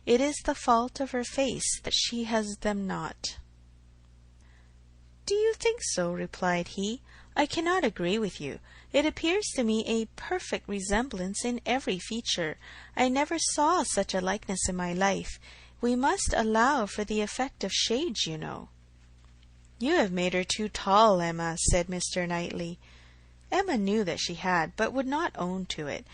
It is the fault of her face that she has them not." "Do you think so?" replied he. "I cannot agree with you. It appears to me a perfect resemblance in every feature. I never saw such a likeness in my life. We must allow for the effect of shades, you know." "You have made her too tall, Emma," said Mr. Knightley. Emma knew that she had, but would not own to it,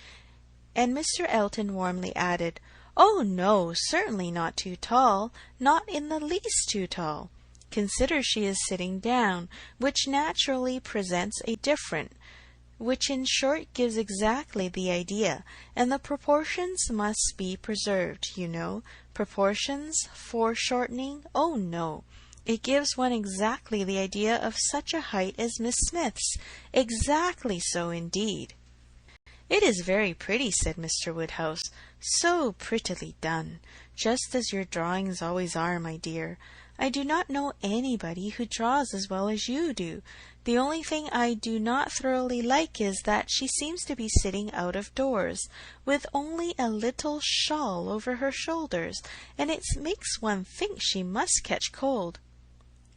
and Mr. Elton warmly added, "Oh, no, certainly not too tall, not in the least too tall. Consider she is sitting down, which naturally presents a different, which in short gives exactly the idea, and the proportions must be preserved, you know. Proportions, foreshortening, oh no. It gives one exactly the idea of such a height as Miss Smith's. Exactly so, indeed." "It is very pretty," said Mr. Woodhouse. "So prettily done. Just as your drawings always are, my dear. I do not know anybody who draws as well as you do. The only thing I do not thoroughly like is that she seems to be sitting out of doors, with only a little shawl over her shoulders, and it makes one think she must catch cold."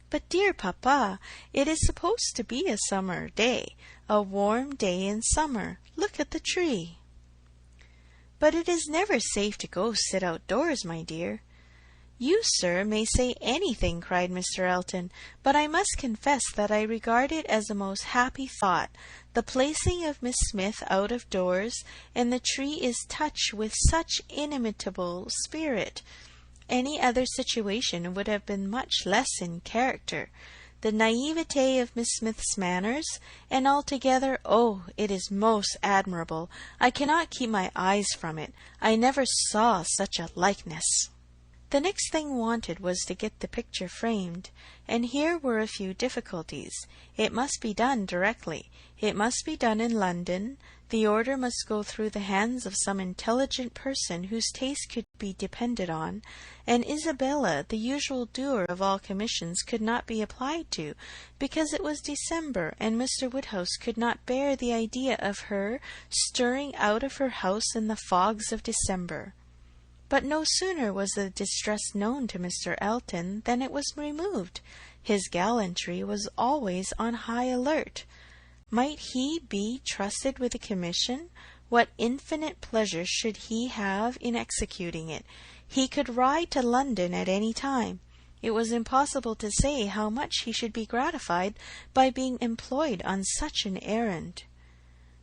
"But, dear papa, it is supposed to be a summer day, a warm day in summer. Look at the tree." "But it is never safe to go sit outdoors, my dear." "You, sir, may say anything," cried Mr. Elton, "but I must confess that I regard it as a most happy thought. The placing of Miss Smith out of doors, and the tree is touched with such inimitable spirit. Any other situation would have been much less in character. The naivete of Miss Smith's manners, and altogether, oh, it is most admirable. I cannot keep my eyes from it. I never saw such a likeness." The next thing wanted was to get the picture framed, and here were a few difficulties. It must be done directly. It must be done in London. The order must go through the hands of some intelligent person whose taste could be depended on, and Isabella, the usual doer of all commissions, could not be applied to, because it was December, and Mr. Woodhouse could not bear the idea of her stirring out of her house in the fogs of December. But no sooner was the distress known to Mr. Elton than it was removed. His gallantry was always on high alert. Might he be trusted with a commission? What infinite pleasure should he have in executing it? He could ride to London at any time. It was impossible to say how much he should be gratified by being employed on such an errand.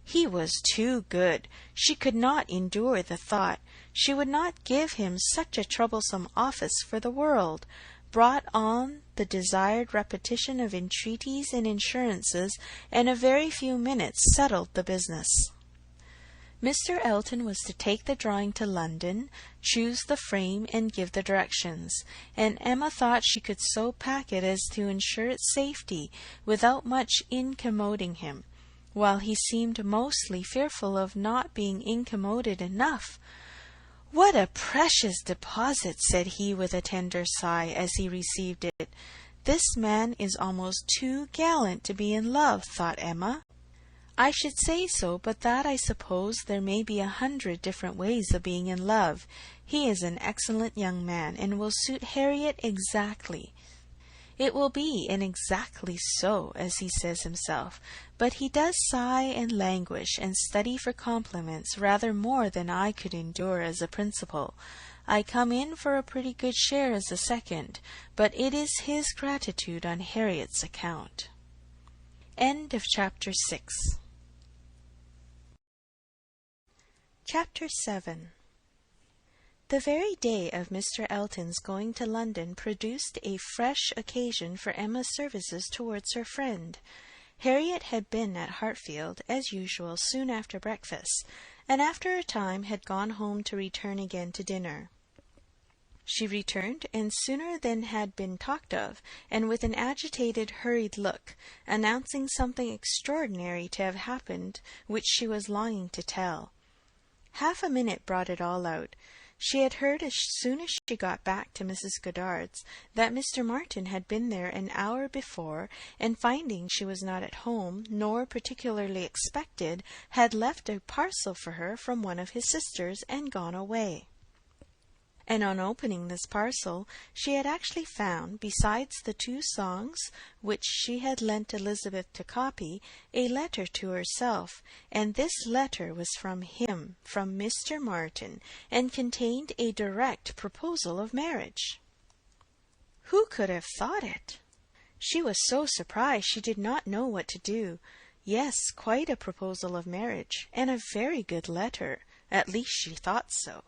He was too good. She could not endure the thought. She would not give him such a troublesome office for the world. Brought on the desired repetition of entreaties and insurances, and a very few minutes settled the business. Mr. Elton was to take the drawing to London, choose the frame, and give the directions, and Emma thought she could so pack it as to ensure its safety without much incommoding him, while he seemed mostly fearful of not being incommoded enough. "What a precious deposit!" said he with a tender sigh as he received it. "This man is almost too gallant to be in love," thought Emma. "I should say so, but that I suppose there may be 100 different ways of being in love. He is an excellent young man, and will suit Harriet exactly. It will be an exactly so, as he says himself, but he does sigh and languish and study for compliments rather more than I could endure as a principal. I come in for a pretty good share as a second, but it is his gratitude on Harriet's account." End of chapter 6. Chapter 7. The very day of Mr. Elton's going to London produced a fresh occasion for Emma's services towards her friend. Harriet had been at Hartfield, as usual, soon after breakfast, and after a time had gone home to return again to dinner. She returned, and sooner than had been talked of, and with an agitated, hurried look, announcing something extraordinary to have happened, which she was longing to tell. Half a minute brought it all out. She had heard as soon as she got back to Mrs. Goddard's that Mr. Martin had been there an hour before, and finding she was not at home, nor particularly expected, had left a parcel for her from one of his sisters and gone away. And on opening this parcel, she had actually found, besides the 2 songs which she had lent Elizabeth to copy, a letter to herself, and this letter was from him, from Mr. Martin, and contained a direct proposal of marriage. Who could have thought it? She was so surprised she did not know what to do. Yes, quite a proposal of marriage, and a very good letter, at least she thought so.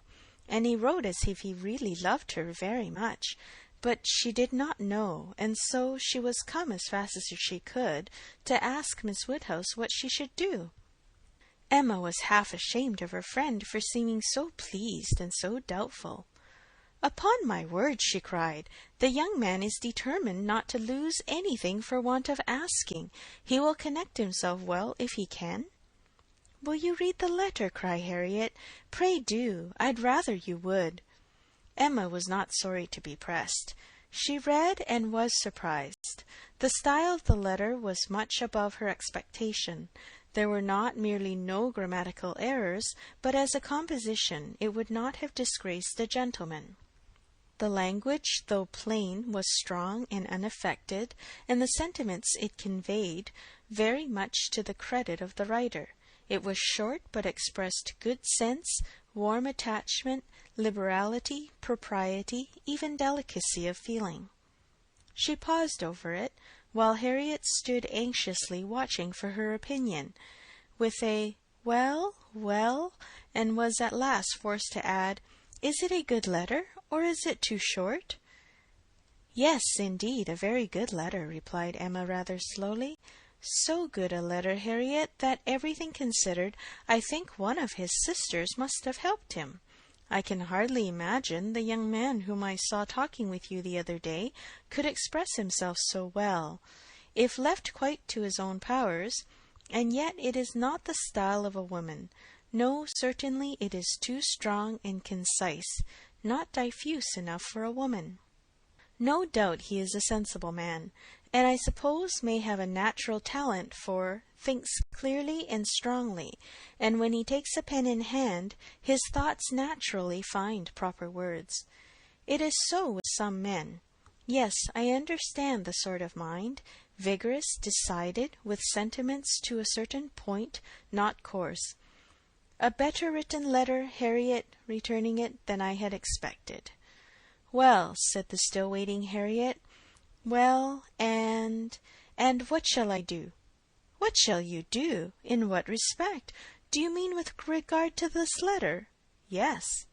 And he wrote as if he really loved her very much, but she did not know, and so she was come as fast as she could to ask Miss Woodhouse what she should do. Emma was half ashamed of her friend for seeming so pleased and so doubtful. "Upon my word," she cried, "the young man is determined not to lose anything for want of asking. He will connect himself well if he can." "Will you read the letter?" cried Harriet. "Pray do. I'd rather you would." Emma was not sorry to be pressed. She read and was surprised. The style of the letter was much above her expectation. There were not merely no grammatical errors, but as a composition it would not have disgraced a gentleman. The language, though plain, was strong and unaffected, and the sentiments it conveyed very much to the credit of the writer. It was short, but expressed good sense, warm attachment, liberality, propriety, even delicacy of feeling. She paused over it, while Harriet stood anxiously watching for her opinion, with a "well, well," and was at last forced to add, "Is it a good letter, or is it too short?" "Yes, indeed, a very good letter," replied Emma rather slowly. "So good a letter, Harriet, that, everything considered, I think one of his sisters must have helped him. I can hardly imagine the young man whom I saw talking with you the other day could express himself so well, if left quite to his own powers, and yet it is not the style of a woman. No, certainly it is too strong and concise, not diffuse enough for a woman. No doubt he is a sensible man, and I suppose may have a natural talent for, thinks clearly and strongly, and when he takes a pen in hand, his thoughts naturally find proper words. It is so with some men. Yes, I understand the sort of mind, vigorous, decided, with sentiments to a certain point, not coarse. A better written letter, Harriet, returning it, than I had expected." "Well," said the still waiting Harriet, "well, and what shall I do?" "What shall you do? In what respect? Do you mean with regard to this letter?" "Yes."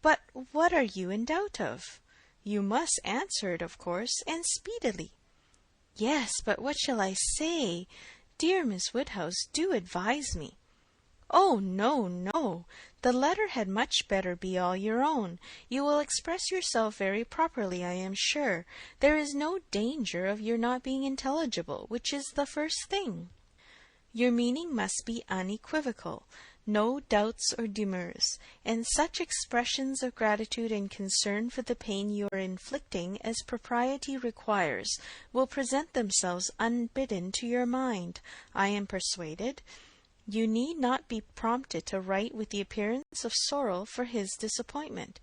"But what are you in doubt of? You must answer it, of course, and speedily." "Yes, but what shall I say? Dear Miss Woodhouse, do advise me." "Oh, no, no! The letter had much better be all your own. You will express yourself very properly, I am sure. There is no danger of your not being intelligible, which is the first thing. Your meaning must be unequivocal, no doubts or demurs, and such expressions of gratitude and concern for the pain you are inflicting as propriety requires will present themselves unbidden to your mind, I am persuaded. You need not be prompted to write with the appearance of sorrow for his disappointment."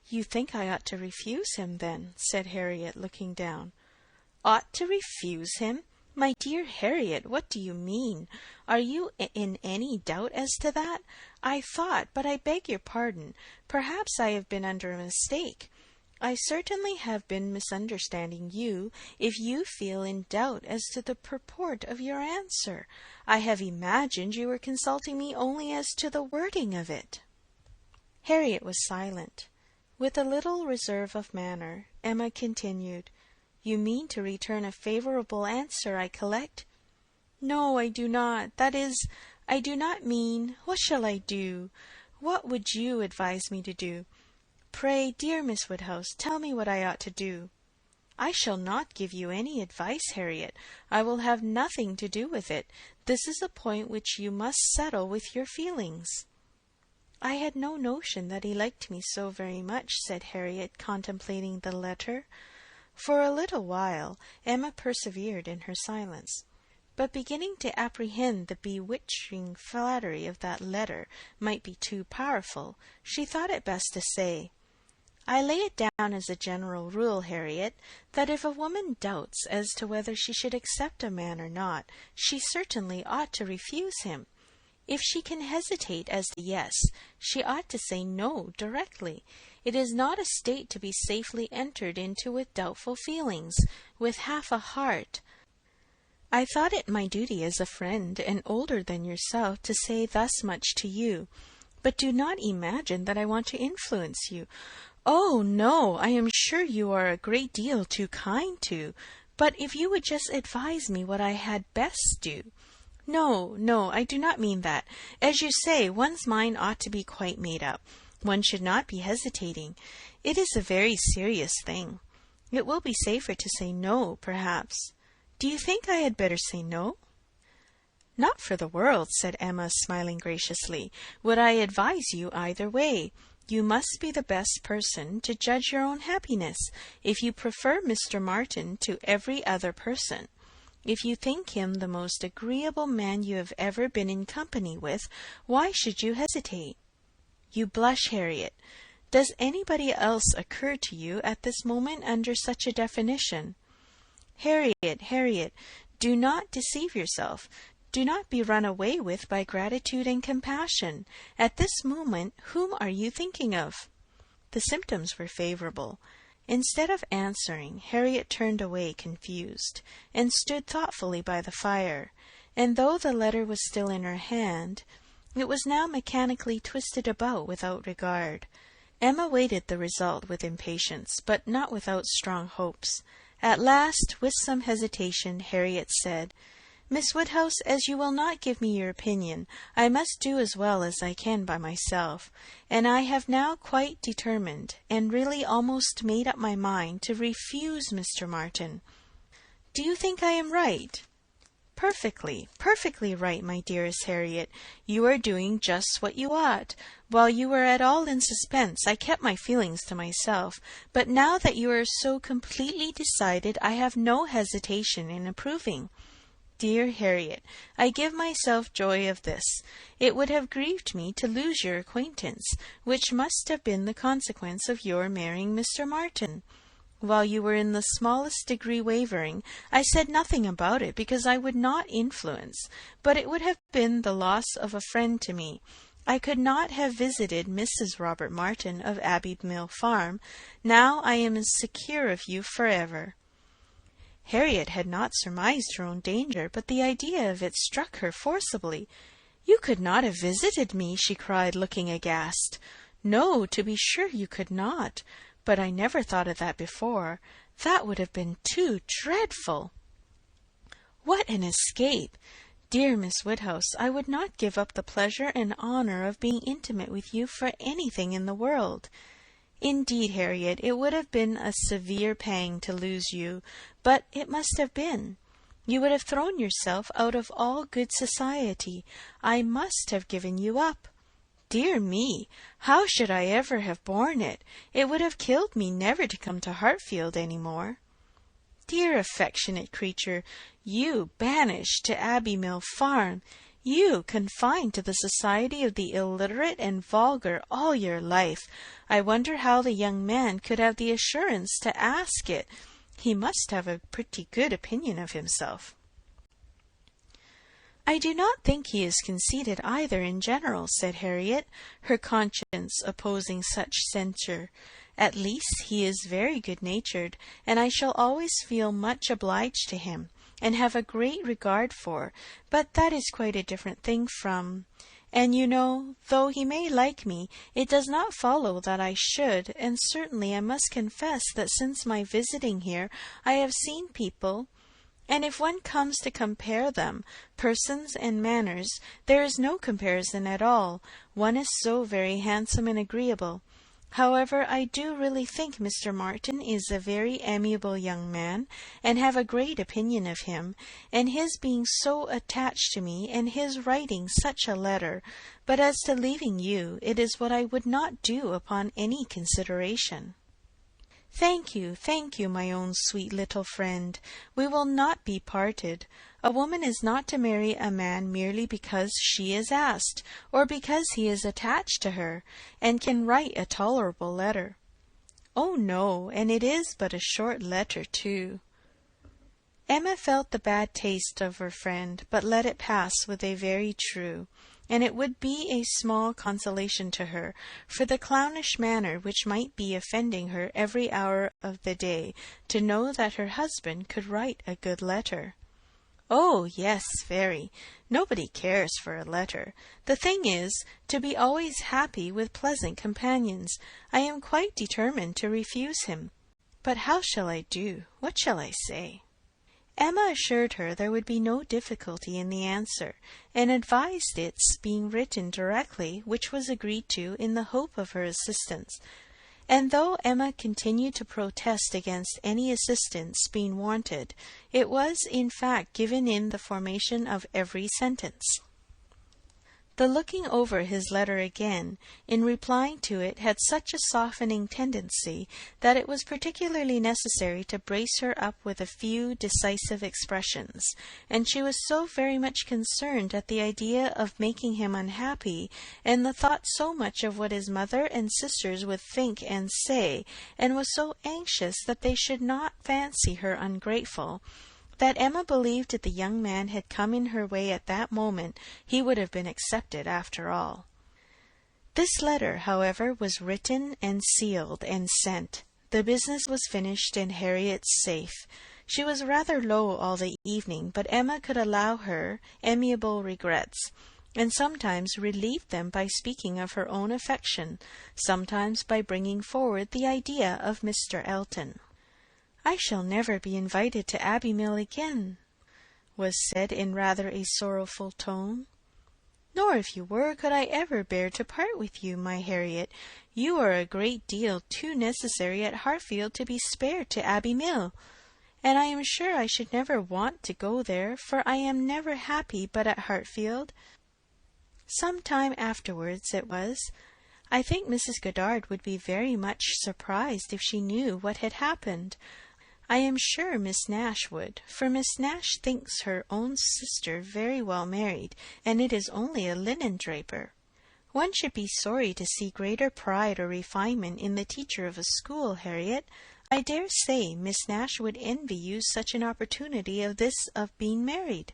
"You think I ought to refuse him, then?" said Harriet, looking down. "Ought to refuse him? My dear Harriet, what do you mean? Are you in any doubt as to that? I thought, but I beg your pardon, perhaps I have been under a mistake. I certainly have been misunderstanding you, if you feel in doubt as to the purport of your answer. I have imagined you were consulting me only as to the wording of it." Harriet was silent. With a little reserve of manner, Emma continued, "You mean to return a favourable answer, I collect?" "No, I do not. That is, I do not mean. What shall I do? What would you advise me to do? Pray, dear Miss Woodhouse, tell me what I ought to do." "I shall not give you any advice, Harriet. I will have nothing to do with it. This is a point which you must settle with your feelings." "I had no notion that he liked me so very much," said Harriet, contemplating the letter. For a little while Emma persevered in her silence, but beginning to apprehend the bewitching flattery of that letter might be too powerful, she thought it best to say, "I lay it down as a general rule, Harriet, that if a woman doubts as to whether she should accept a man or not, she certainly ought to refuse him. If she can hesitate as to yes, she ought to say no directly. It is not a state to be safely entered into with doubtful feelings, with half a heart. I thought it my duty as a friend and older than yourself to say thus much to you, but do not imagine that I want to influence you. Oh, no, I am sure you are a great deal too kind to, but if you would just advise me what I had best do. No, no, I do not mean that. As you say, one's mind ought to be quite made up. One should not be hesitating. It is a very serious thing. It will be safer to say no, perhaps. Do you think I had better say no?" "Not for the world," said Emma, smiling graciously, "would I advise you either way. You must be the best person to judge your own happiness, if you prefer Mr. Martin to every other person. If you think him the most agreeable man you have ever been in company with, why should you hesitate? You blush, Harriet. Does anybody else occur to you at this moment under such a definition? Harriet, do not deceive yourself. Do not be run away with by gratitude and compassion. At this moment, whom are you thinking of?" The symptoms were favourable. Instead of answering, Harriet turned away confused, and stood thoughtfully by the fire, and though the letter was still in her hand, it was now mechanically twisted about without regard. Emma waited the result with impatience, but not without strong hopes. At last, with some hesitation, Harriet said, "Miss Woodhouse, as you will not give me your opinion, I must do as well as I can by myself, and I have now quite determined, and really almost made up my mind to refuse Mr. Martin. Do you think I am right?" "Perfectly, perfectly right, my dearest Harriet. You are doing just what you ought. While you were at all in suspense, I kept my feelings to myself, but now that you are so completely decided, I have no hesitation in approving. Dear Harriet, I give myself joy of this. It would have grieved me to lose your acquaintance, which must have been the consequence of your marrying Mr. Martin. While you were in the smallest degree wavering, I said nothing about it because I would not influence, but it would have been the loss of a friend to me. I could not have visited Mrs. Robert Martin of Abbey Mill Farm. Now I am secure of you forever." Harriet had not surmised her own danger, but the idea of it struck her forcibly. "You could not have visited me," she cried, looking aghast. "No, to be sure you could not. But I never thought of that before. That would have been too dreadful." "What an escape! Dear Miss Woodhouse, I would not give up the pleasure and honour of being intimate with you for anything in the world. Indeed, Harriet, it would have been a severe pang to lose you, but it must have been. You would have thrown yourself out of all good society. I must have given you up. Dear me, how should I ever have borne it? It would have killed me never to come to Hartfield any more. Dear affectionate creature, you banished to Abbey Mill Farm, you confined to the society of the illiterate and vulgar all your life. I wonder how the young man could have the assurance to ask it. He must have a pretty good opinion of himself." "I do not think he is conceited either in general," said Harriet, her conscience opposing such censure. "At least he is very good-natured, and I shall always feel much obliged to him, and have a great regard for, but that is quite a different thing from... And you know, though he may like me, it does not follow that I should, and certainly I must confess that since my visiting here I have seen people, and if one comes to compare them, persons and manners, there is no comparison at all. One is so very handsome and agreeable. However, I do really think Mr. Martin is a very amiable young man, and have a great opinion of him, and his being so attached to me, and his writing such a letter. But as to leaving you, it is what I would not do upon any consideration. Thank you, my own sweet little friend. We will not be parted. A woman is not to marry a man merely because she is asked, or because he is attached to her, and can write a tolerable letter. Oh, no, and it is but a short letter, too. Emma felt the bad taste of her friend, but let it pass with a very true, and it would be a small consolation to her, for the clownish manner which might be offending her every hour of the day, to know that her husband could write a good letter. Oh, yes, very. Nobody cares for a letter. The thing is, to be always happy with pleasant companions. I am quite determined to refuse him. But how shall I do? What shall I say? Emma assured her there would be no difficulty in the answer, and advised its being written directly, which was agreed to in the hope of her assistance. And though Emma continued to protest against any assistance being wanted, it was in fact given in the formation of every sentence. The looking over his letter again, in replying to it, had such a softening tendency that it was particularly necessary to brace her up with a few decisive expressions, and she was so very much concerned at the idea of making him unhappy, and the thought so much of what his mother and sisters would think and say, and was so anxious that they should not fancy her ungrateful, that Emma believed if the young man had come in her way at that moment, he would have been accepted after all. This letter, however, was written and sealed and sent. The business was finished and Harriet safe. She was rather low all the evening, but Emma could allow her amiable regrets, and sometimes relieved them by speaking of her own affection, sometimes by bringing forward the idea of Mr. Elton. "I shall never be invited to Abbey Mill again," was said in rather a sorrowful tone. "Nor if you were, could I ever bear to part with you, my Harriet. You are a great deal too necessary at Hartfield to be spared to Abbey Mill, and I am sure I should never want to go there, for I am never happy but at Hartfield." Some time afterwards it was. I think Mrs. Goddard would be very much surprised if she knew what had happened. I am sure Miss Nash would, for Miss Nash thinks her own sister very well married, and it is only a linen draper. One should be sorry to see greater pride or refinement in the teacher of a school, Harriet. I dare say Miss Nash would envy you such an opportunity of being married.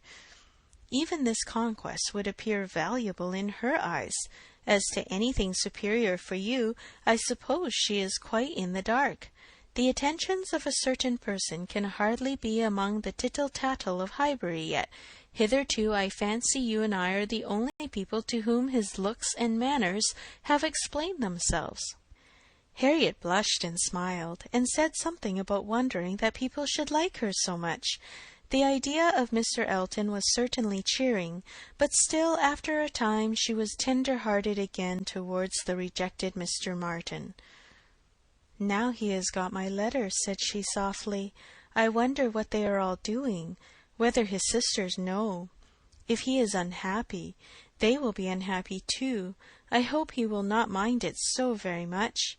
Even this conquest would appear valuable in her eyes. As to anything superior for you, I suppose she is quite in the dark. The attentions of a certain person can hardly be among the tittle-tattle of Highbury yet. Hitherto I fancy you and I are the only people to whom his looks and manners have explained themselves." Harriet blushed and smiled, and said something about wondering that people should like her so much. The idea of Mr. Elton was certainly cheering, but still after a time she was tender-hearted again towards the rejected Mr. Martin. "Now he has got my letter," said she softly. "I wonder what they are all doing, whether his sisters know. If he is unhappy, they will be unhappy too. I hope he will not mind it so very much."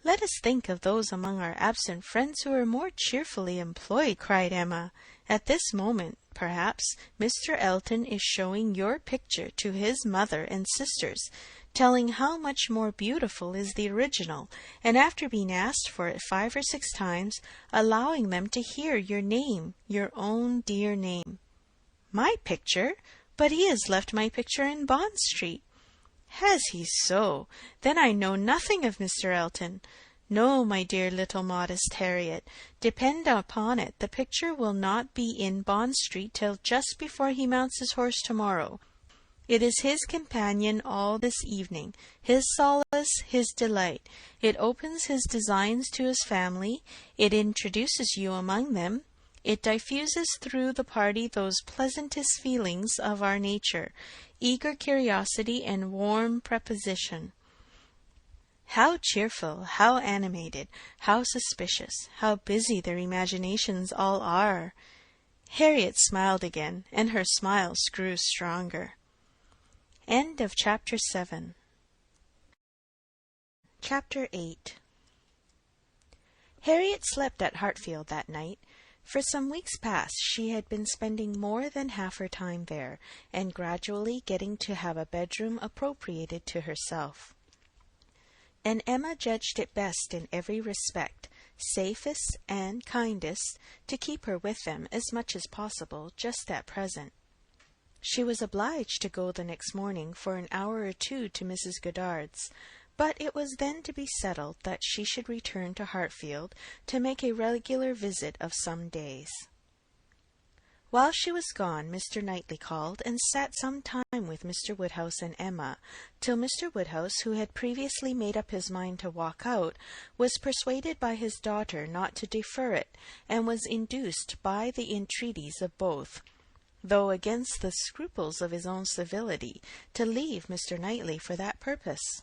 "Let us think of those among our absent friends who are more cheerfully employed," cried Emma. "At this moment, perhaps, Mr. Elton is showing your picture to his mother and sisters, telling how much more beautiful is the original, and after being asked for it 5 or 6 times, allowing them to hear your name, your own dear name." "My picture? But he has left my picture in Bond Street." "Has he so? Then I know nothing of Mr. Elton. No, my dear little modest Harriet, depend upon it the picture will not be in Bond Street till just before he mounts his horse to-morrow. It is his companion all this evening, his solace, his delight. It opens his designs to his family, it introduces you among them, it diffuses through the party those pleasantest feelings of our nature, eager curiosity and warm prepossession." How cheerful, how animated, how suspicious, how busy their imaginations all are! Harriet smiled again, and her smiles grew stronger. End of Chapter 7. Chapter 8. Harriet slept at Hartfield that night. For some weeks past she had been spending more than half her time there, and gradually getting to have a bedroom appropriated to herself. And Emma judged it best in every respect, safest and kindest, to keep her with them as much as possible just at present. She was obliged to go the next morning for an hour or two to Mrs. Goddard's, but it was then to be settled that she should return to Hartfield to make a regular visit of some days. While she was gone, Mr. Knightley called and sat some time with Mr. Woodhouse and Emma, till Mr. Woodhouse, who had previously made up his mind to walk out, was persuaded by his daughter not to defer it, and was induced by the entreaties of both, though against the scruples of his own civility, to leave Mr. Knightley for that purpose.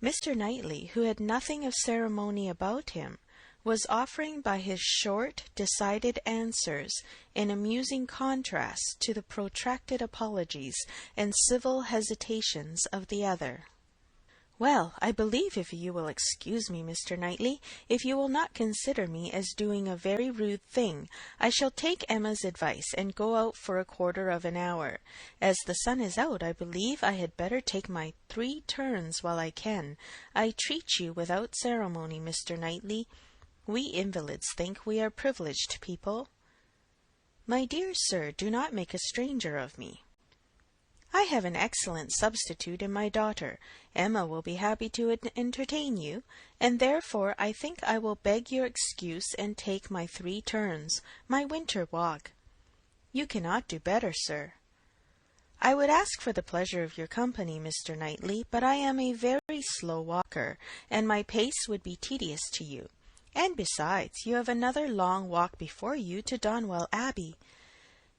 Mr. Knightley, who had nothing of ceremony about him, was offering by his short, decided answers an amusing contrast to the protracted apologies and civil hesitations of the other. "Well, I believe, if you will excuse me, Mr. Knightley, if you will not consider me as doing a very rude thing, I shall take Emma's advice and go out for a quarter of an hour. As the sun is out, I believe I had better take my 3 turns while I can. I treat you without ceremony, Mr. Knightley. We invalids think we are privileged people." "My dear sir, do not make a stranger of me." "I have an excellent substitute in my daughter. Emma will be happy to entertain you, and therefore I think I will beg your excuse and take my 3 turns, my winter walk." "You cannot do better, sir." "I would ask for the pleasure of your company, Mr. Knightley, but I am a very slow walker, and my pace would be tedious to you. And besides, you have another long walk before you to Donwell Abbey."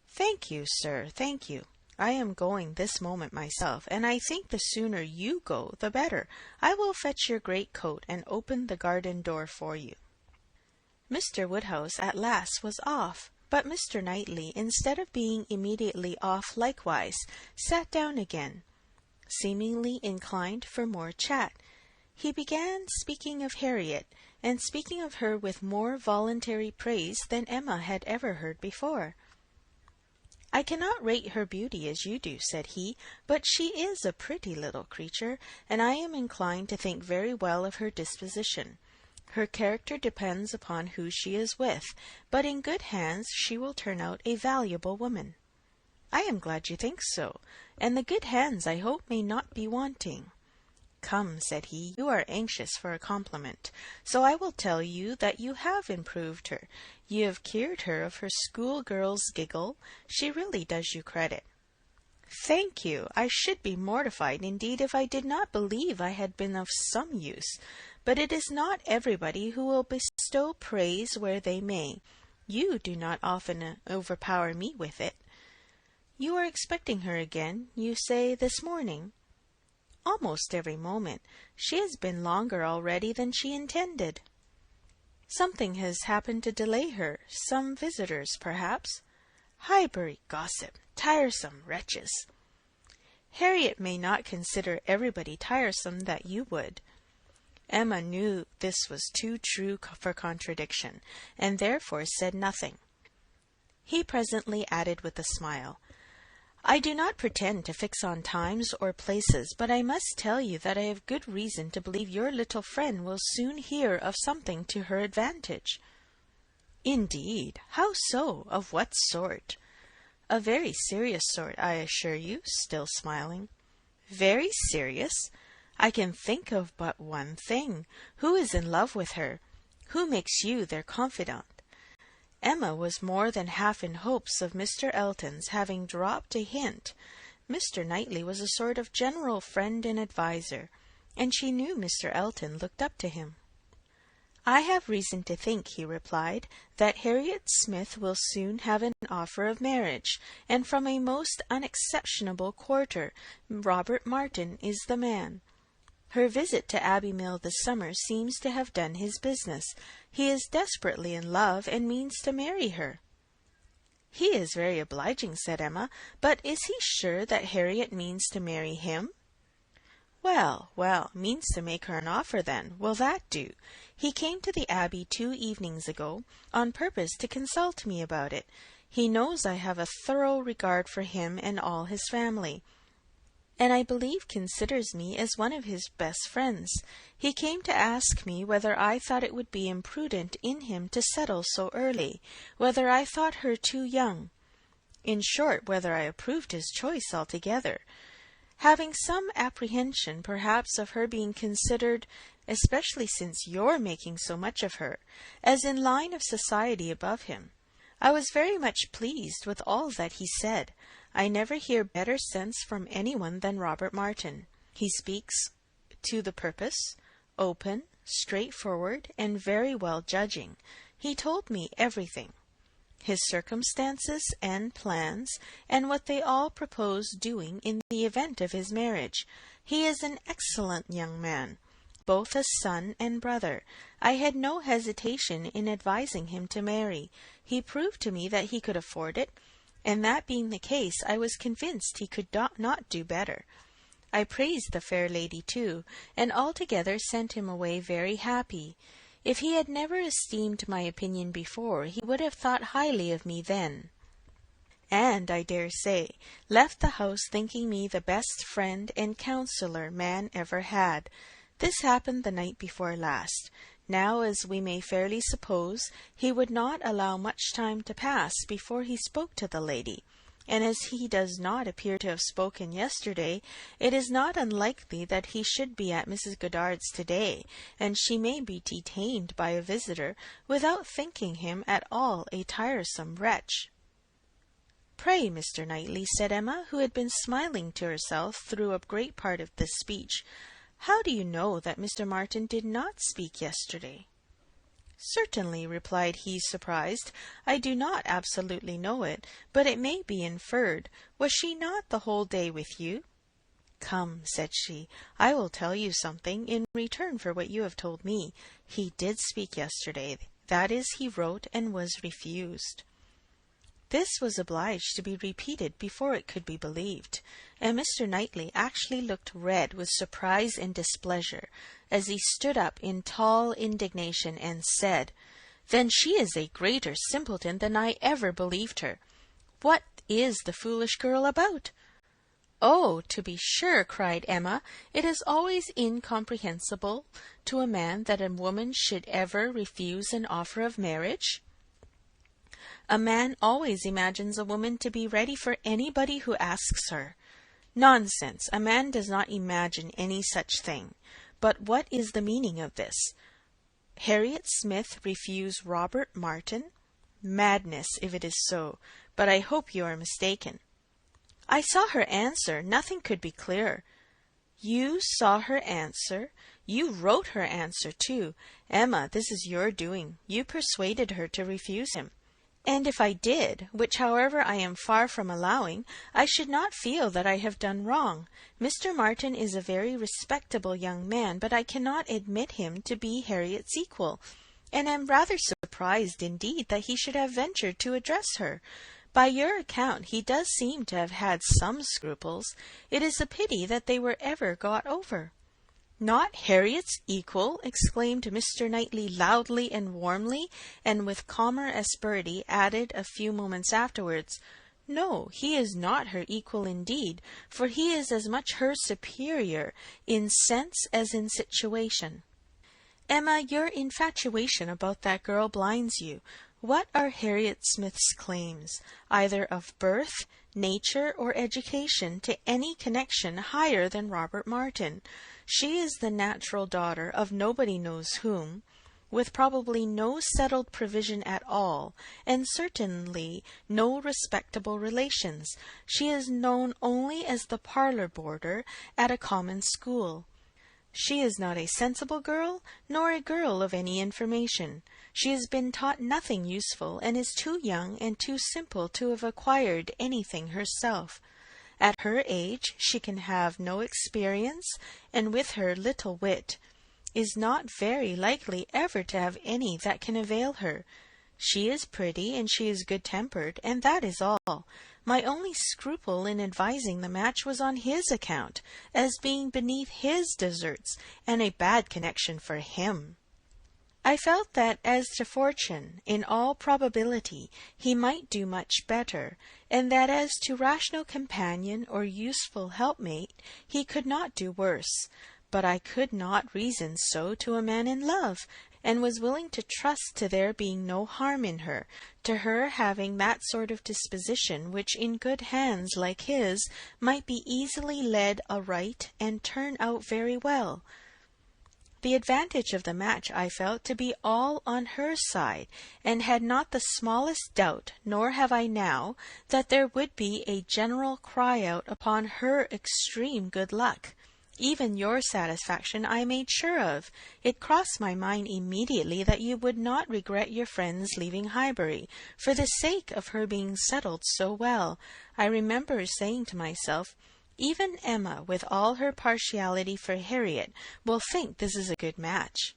"Thank you, sir, thank you. I am going this moment myself, and I think the sooner you go the better. I will fetch your great coat and open the garden door for you." Mr. Woodhouse at last was off, but Mr. Knightley, instead of being immediately off likewise, sat down again, seemingly inclined for more chat. He began speaking of Harriet, and speaking of her with more voluntary praise than Emma had ever heard before. "I cannot rate her beauty as you do," said he, "but she is a pretty little creature, and I am inclined to think very well of her disposition. Her character depends upon who she is with, but in good hands she will turn out a valuable woman." "I am glad you think so, and the good hands I hope may not be wanting." "Come," said he, "you are anxious for a compliment, so I will tell you that you have improved her. You have cured her of her schoolgirl's giggle. She really does you credit." "Thank you. I should be mortified indeed if I did not believe I had been of some use. But it is not everybody who will bestow praise where they may. You do not often overpower me with it." "You are expecting her again, you say, this morning?" "Almost every moment. She has been longer already than she intended." "Something has happened to delay her. Some visitors, perhaps?" "Highbury gossip. Tiresome wretches." "Harriet may not consider everybody tiresome that you would." Emma knew this was too true for contradiction, and therefore said nothing. He presently added with a smile, "I do not pretend to fix on times or places, but I must tell you that I have good reason to believe your little friend will soon hear of something to her advantage." "Indeed! How so? Of what sort?" "A very serious sort, I assure you," still smiling. "Very serious? I can think of but one thing. Who is in love with her? Who makes you their confidant?" Emma was more than half in hopes of Mr. Elton's having dropped a hint. Mr. Knightley was a sort of general friend and adviser, and she knew Mr. Elton looked up to him. "I have reason to think," he replied, "that Harriet Smith will soon have an offer of marriage, and from a most unexceptionable quarter. Robert Martin is the man." Her visit to Abbey Mill this summer seems to have done his business. He is desperately in love, and means to marry her." "He is very obliging," said Emma, "but is he sure that Harriet means to marry him?" "Well, well, means to make her an offer, then. Will that do? He came to the Abbey 2 evenings ago, on purpose to consult me about it. He knows I have a thorough regard for him and all his family, and I believe considers me as one of his best friends. He came to ask me whether I thought it would be imprudent in him to settle so early, whether I thought her too young. In short, whether I approved his choice altogether, having some apprehension perhaps of her being considered, especially since you're making so much of her, as in line of society above him. I was very much pleased with all that he said. I never hear better sense from anyone than Robert Martin. He speaks to the purpose, open, straightforward, and very well judging. He told me everything, his circumstances and plans, and what they all propose doing in the event of his marriage. He is an excellent young man, both as son and brother. I had no hesitation in advising him to marry. He proved to me that he could afford it, and that being the case, I was convinced he could not do better. I praised the fair lady too, and altogether sent him away very happy. If he had never esteemed my opinion before, he would have thought highly of me then, and, I dare say, left the house thinking me the best friend and counsellor man ever had. This happened the night before last. Now, as we may fairly suppose, he would not allow much time to pass before he spoke to the lady, and as he does not appear to have spoken yesterday, it is not unlikely that he should be at Mrs. Goddard's to-day, and she may be detained by a visitor without thinking him at all a tiresome wretch. "Pray, Mr. Knightley," said Emma, who had been smiling to herself through a great part of this speech, "how do you know that Mr. Martin did not speak yesterday?" "Certainly," replied he, surprised, "I do not absolutely know it, but it may be inferred. Was she not the whole day with you?" "Come," said she, "I will tell you something in return for what you have told me. He did speak yesterday. That is, he wrote and was refused." This was obliged to be repeated before it could be believed, and Mr. Knightley actually looked red with surprise and displeasure, as he stood up in tall indignation and said, "Then she is a greater simpleton than I ever believed her. What is the foolish girl about?" "Oh, to be sure," cried Emma, "it is always incomprehensible to a man that a woman should ever refuse an offer of marriage. A man always imagines a woman to be ready for anybody who asks her. Nonsense! A man does not imagine any such thing. But what is the meaning of this? Harriet Smith refuse Robert Martin? Madness, if it is so, but I hope you are mistaken." "I saw her answer. Nothing could be clearer." "You saw her answer? You wrote her answer, too. Emma, this is your doing. You persuaded her to refuse him. And if I did, which however I am far from allowing, I should not feel that I have done wrong. Mr. Martin is a very respectable young man, but I cannot admit him to be Harriet's equal, and am rather surprised indeed that he should have ventured to address her. By your account he does seem to have had some scruples. It is a pity that they were ever got over." "Not Harriet's equal!" exclaimed Mr. Knightley loudly and warmly, and with calmer asperity added a few moments afterwards, "No, he is not her equal indeed, for he is as much her superior in sense as in situation. Emma, your infatuation about that girl blinds you. What are Harriet Smith's claims, either of birth, nature, or education, to any connection higher than Robert Martin? She is the natural daughter of nobody knows whom, with probably no settled provision at all, and certainly no respectable relations. She is known only as the parlour boarder at a common school. She is not a sensible girl, nor a girl of any information. She has been taught nothing useful, and is too young and too simple to have acquired anything herself. At her age she can have no experience, and with her little wit is not very likely ever to have any that can avail her. She is pretty, and she is good-tempered, and that is all. My only scruple in advising the match was on his account, as being beneath his deserts, and a bad connection for him. I felt that as to fortune, in all probability he might do much better, and that as to rational companion or useful helpmate he could not do worse. But I could not reason so to a man in love, and was willing to trust to there being no harm in her, to her having that sort of disposition which in good hands like his might be easily led aright and turn out very well. The advantage of the match I felt to be all on her side, and had not the smallest doubt, nor have I now, that there would be a general cry out upon her extreme good luck. Even your satisfaction I made sure of. It crossed my mind immediately that you would not regret your friends leaving Highbury, for the sake of her being settled so well. I remember saying to myself, even Emma, with all her partiality for Harriet, will think this is a good match.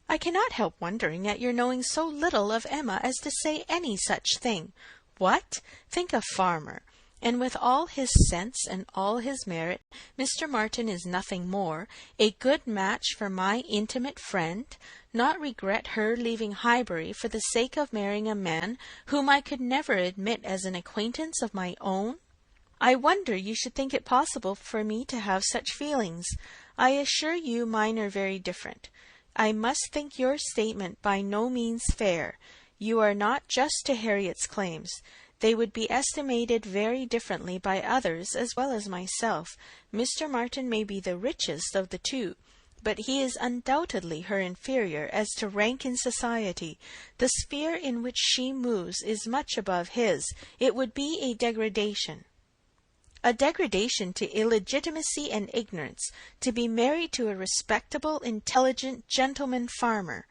I cannot help wondering at your knowing so little of Emma as to say any such thing. What? Think a farmer! And with all his sense and all his merit, Mr. Martin is nothing more, a good match for my intimate friend, not regret her leaving Highbury for the sake of marrying a man whom I could never admit as an acquaintance of my own? I wonder you should think it possible for me to have such feelings. I assure you mine are very different. I must think your statement by no means fair. You are not just to Harriet's claims. They would be estimated very differently by others as well as myself. Mr. Martin may be the richest of the two, but he is undoubtedly her inferior as to rank in society. The sphere in which she moves is much above his. It would be a degradation. A degradation to illegitimacy and ignorance, to be married to a respectable, intelligent gentleman farmer.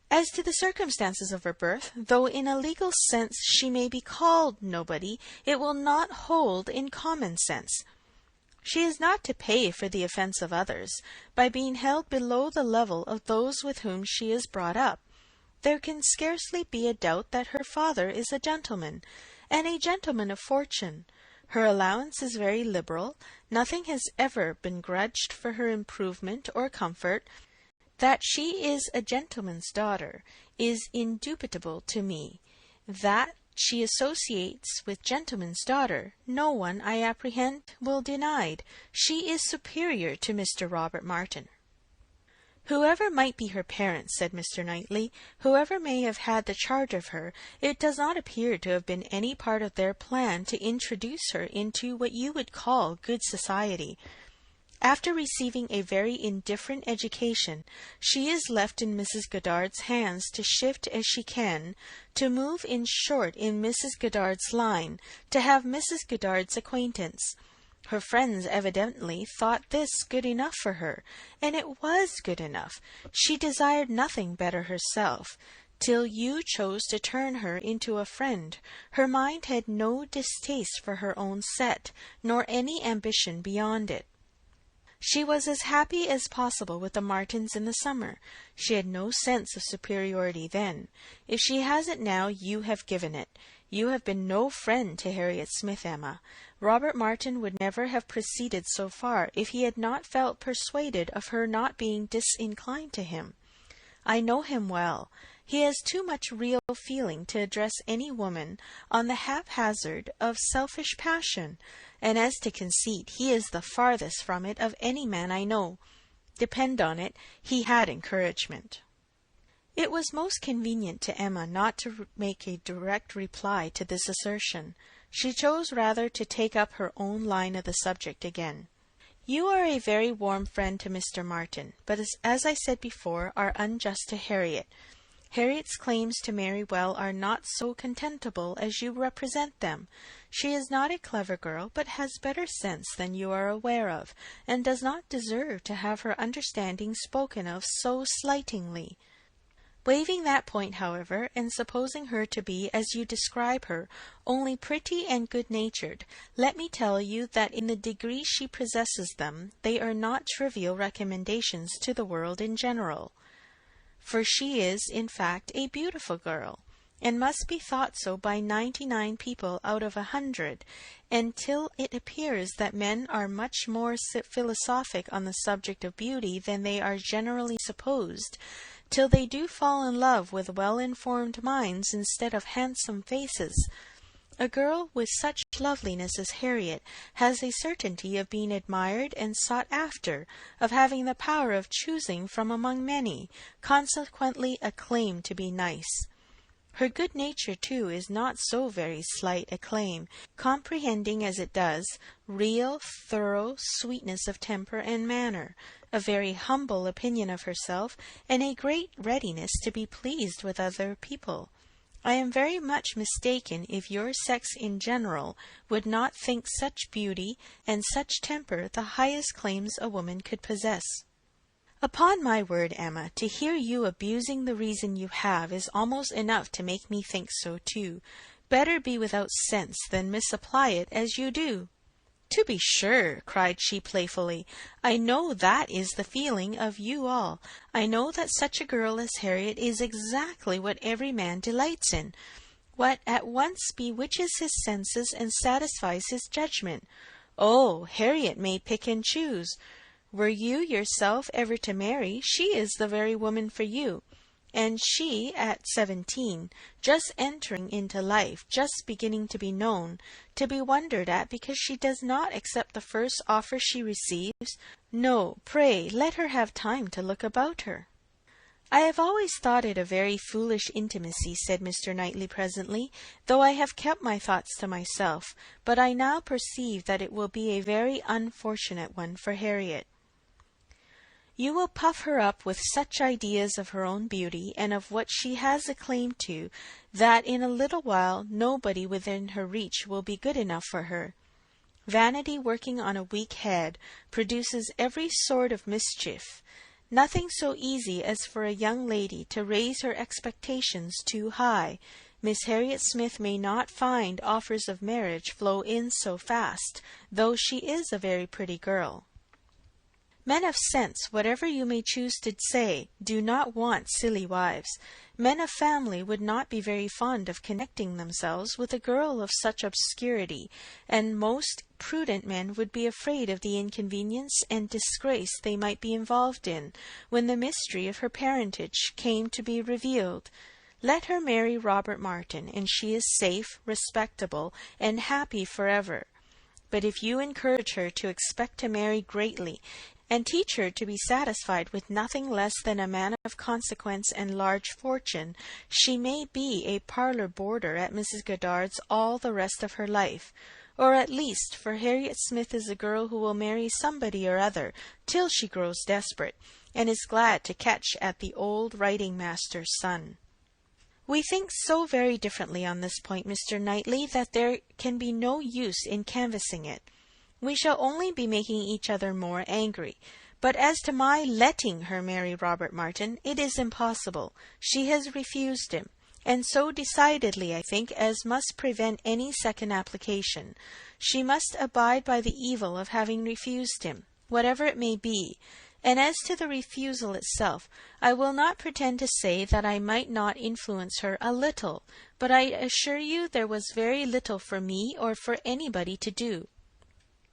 As to the circumstances of her birth, though in a legal sense she may be called nobody, it will not hold in common sense. She is not to pay for the offence of others, by being held below the level of those with whom she is brought up. There can scarcely be a doubt that her father is a gentleman, and a gentleman of fortune. Her allowance is very liberal. Nothing has ever been grudged for her improvement or comfort. That she is a gentleman's daughter is indubitable to me. That she associates with gentleman's daughter, no one, I apprehend, will deny. She is superior to Mr. Robert Martin. Whoever might be her parents, said Mr. Knightley, whoever may have had the charge of her, it does not appear to have been any part of their plan to introduce her into what you would call good society. After receiving a very indifferent education, she is left in Mrs. Goddard's hands to shift as she can, to move in short in Mrs. Goddard's line, to have Mrs. Goddard's acquaintance. Her friends evidently thought this good enough for her, and it was good enough. She desired nothing better herself. Till you chose to turn her into a friend, her mind had no distaste for her own set, nor any ambition beyond it. She was as happy as possible with the Martins in the summer. She had no sense of superiority then. If she has it now, you have given it. You have been no friend to Harriet Smith, Emma. Robert Martin would never have proceeded so far if he had not felt persuaded of her not being disinclined to him. I know him well. He has too much real feeling to address any woman on the haphazard of selfish passion, and as to conceit, he is the farthest from it of any man I know. Depend on it, he had encouragement. It was most convenient to Emma not to make a direct reply to this assertion. She chose rather to take up her own line of the subject again. You are a very warm friend to Mr. Martin, but as I said before, are unjust to Harriet. Harriet's claims to marry well are not so contemptible as you represent them. She is not a clever girl, but has better sense than you are aware of, and does not deserve to have her understanding spoken of so slightingly. Waiving that point, however, and supposing her to be, as you describe her, only pretty and good-natured, let me tell you that in the degree she possesses them, they are not trivial recommendations to the world in general. For she is, in fact, a beautiful girl, and must be thought so by 99 people out of 100, until it appears that men are much more philosophic on the subject of beauty than they are generally supposed, till they do fall in love with well-informed minds instead of handsome faces. A girl with such loveliness as Harriet has a certainty of being admired and sought after, of having the power of choosing from among many, consequently a claim to be nice. Her good nature, too, is not so very slight a claim, comprehending as it does real, thorough sweetness of temper and manner, a very humble opinion of herself, and a great readiness to be pleased with other people. I am very much mistaken if your sex in general would not think such beauty and such temper the highest claims a woman could possess. Upon my word, Emma, to hear you abusing the reason you have is almost enough to make me think so too. Better be without sense than misapply it as you do. To be sure, cried she playfully, I know that is the feeling of you all. I know that such a girl as Harriet is exactly what every man delights in, what at once bewitches his senses and satisfies his judgment. Oh, Harriet may pick and choose. Were you yourself ever to marry, she is the very woman for you. And she, at 17, just entering into life, just beginning to be known, to be wondered at because she does not accept the first offer she receives. No, pray, let her have time to look about her. I have always thought it a very foolish intimacy, said Mr. Knightley presently, though I have kept my thoughts to myself, but I now perceive that it will be a very unfortunate one for Harriet. You will puff her up with such ideas of her own beauty, and of what she has a claim to, that in a little while nobody within her reach will be good enough for her. Vanity working on a weak head produces every sort of mischief. Nothing so easy as for a young lady to raise her expectations too high. Miss Harriet Smith may not find offers of marriage flow in so fast, though she is a very pretty girl. Men of sense, whatever you may choose to say, do not want silly wives. Men of family would not be very fond of connecting themselves with a girl of such obscurity, and most prudent men would be afraid of the inconvenience and disgrace they might be involved in, when the mystery of her parentage came to be revealed. Let her marry Robert Martin, and she is safe, respectable, and happy forever. But if you encourage her to expect to marry greatly, and teach her to be satisfied with nothing less than a man of consequence and large fortune, she may be a parlour boarder at Mrs. Goddard's all the rest of her life, or at least, for Harriet Smith is a girl who will marry somebody or other till she grows desperate, and is glad to catch at the old writing-master's son. We think so very differently on this point, Mr. Knightley, that there can be no use in canvassing it. We shall only be making each other more angry. But as to my letting her marry Robert Martin, it is impossible. She has refused him, and so decidedly, I think, as must prevent any second application. She must abide by the evil of having refused him, whatever it may be. And as to the refusal itself, I will not pretend to say that I might not influence her a little, but I assure you there was very little for me or for anybody to do.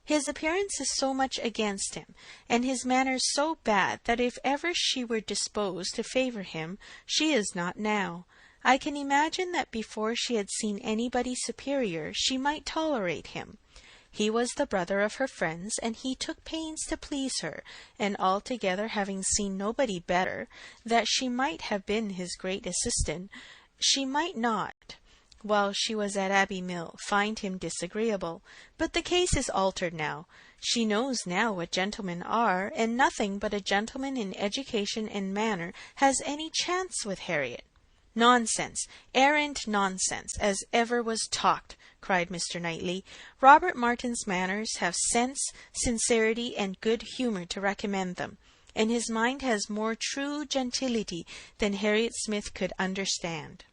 His appearance is so much against him, and his manners so bad, that if ever she were disposed to favour him, she is not now. I can imagine that before she had seen anybody superior, she might tolerate him. He was the brother of her friends, and he took pains to please her, and altogether having seen nobody better, that she might have been his great assistant, she might not, while she was at Abbey Mill, find him disagreeable. But the case is altered now. She knows now what gentlemen are, and nothing but a gentleman in education and manner has any chance with Harriet. Nonsense, arrant nonsense, as ever was talked, cried Mr. Knightley. Robert Martin's manners have sense, sincerity, and good humour to recommend them. and his mind has more true gentility than Harriet Smith could understand."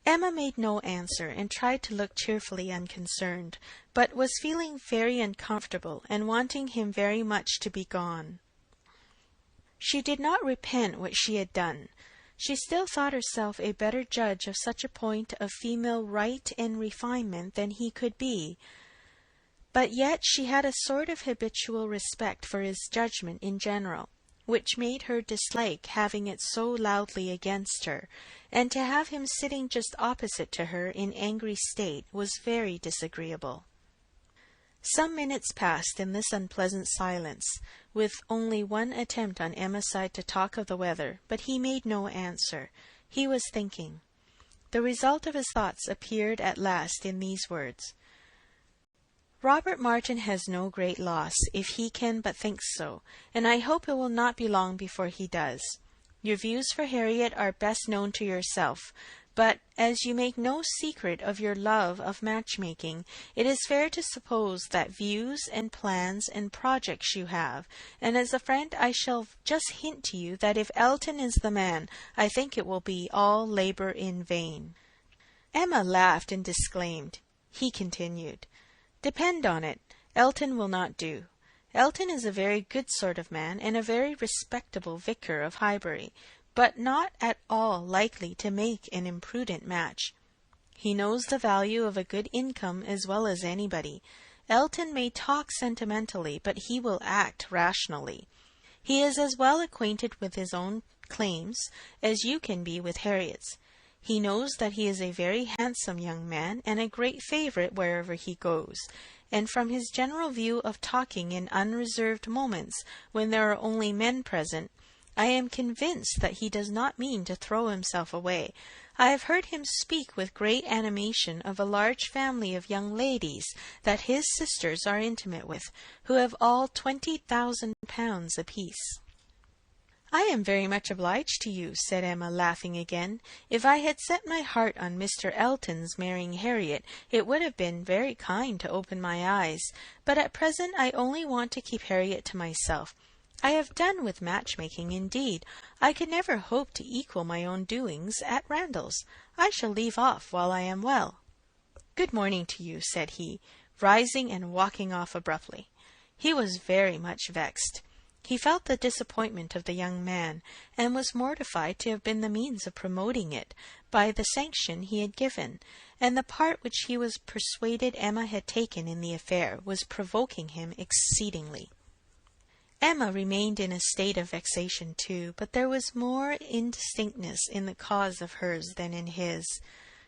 Emma made no answer, and tried to look cheerfully unconcerned, but was feeling very uncomfortable, and wanting him very much to be gone. She did not repent what she had done. She still thought herself a better judge of such a point of female right and refinement than he could be, but yet she had a sort of habitual respect for his judgment in general, which made her dislike having it so loudly against her, and to have him sitting just opposite to her in angry state was very disagreeable. Some minutes passed in this unpleasant silence, with only one attempt on Emma's side to talk of the weather, but he made no answer. He was thinking. The result of his thoughts appeared at last in these words: "Robert Martin has no great loss, if he can but think so, and I hope it will not be long before he does. Your views for Harriet are best known to yourself, but as you make no secret of your love of matchmaking, it is fair to suppose that views and plans and projects you have, and as a friend I shall just hint to you that if Elton is the man, I think it will be all labour in vain." Emma laughed and disclaimed. He continued: "Depend on it, Elton will not do. Elton is a very good sort of man, and a very respectable vicar of Highbury, but not at all likely to make an imprudent match. He knows the value of a good income as well as anybody. Elton may talk sentimentally, but he will act rationally. He is as well acquainted with his own claims as you can be with Harriet's. He knows that he is a very handsome young man, and a great favourite wherever he goes, and from his general view of talking in unreserved moments, when there are only men present, I am convinced that he does not mean to throw himself away. I have heard him speak with great animation of a large family of young ladies that his sisters are intimate with, who have all £20,000 apiece." "I am very much obliged to you," said Emma, laughing again. "If I had set my heart on Mr. Elton's marrying Harriet, it would have been very kind to open my eyes, but at present I only want to keep Harriet to myself. I have done with matchmaking, indeed. I could never hope to equal my own doings at Randalls. I shall leave off while I am well." "Good morning to you," said he, rising and walking off abruptly. He was very much vexed. He felt the disappointment of the young man, and was mortified to have been the means of promoting it by the sanction he had given, and the part which he was persuaded Emma had taken in the affair was provoking him exceedingly. Emma remained in a state of vexation too, but there was more indistinctness in the cause of hers than in his.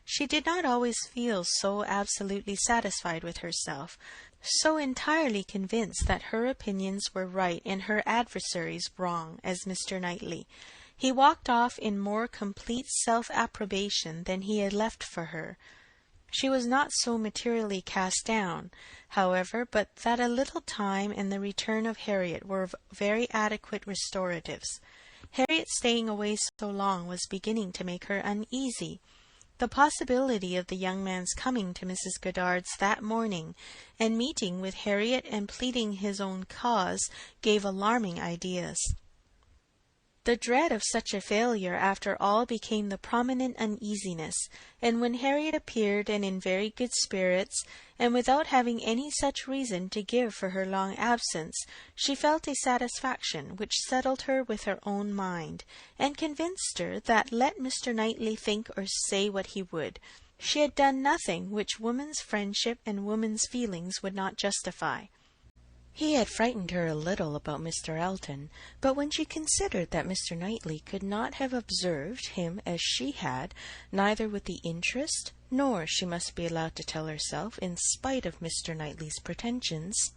She did not always feel so absolutely satisfied with herself, so entirely convinced that her opinions were right and her adversaries wrong, as Mr. Knightley. He walked off in more complete self-approbation than he had left for her. She was not so materially cast down, however, but that a little time and the return of Harriet were very adequate restoratives. Harriet staying away so long was beginning to make her uneasy. The possibility of the young man's coming to Mrs. Goddard's that morning, and meeting with Harriet and pleading his own cause, gave alarming ideas. The dread of such a failure after all became the prominent uneasiness, and when Harriet appeared and in very good spirits, and without having any such reason to give for her long absence, she felt a satisfaction which settled her with her own mind, and convinced her that let Mr. Knightley think or say what he would, she had done nothing which woman's friendship and woman's feelings would not justify. He had frightened her a little about Mr. Elton, but when she considered that Mr. Knightley could not have observed him as she had, neither with the interest, nor, she must be allowed to tell herself, in spite of Mr. Knightley's pretensions,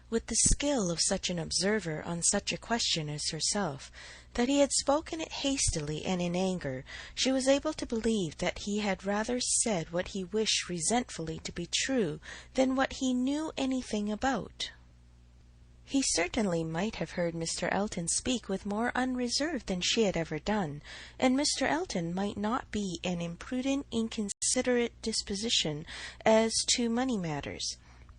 with the skill of such an observer on such a question as herself, that he had spoken it hastily and in anger, she was able to believe that he had rather said what he wished resentfully to be true than what he knew anything about. He certainly might have heard Mr. Elton speak with more unreserve than she had ever done, and Mr. Elton might not be an imprudent, inconsiderate disposition as to money matters.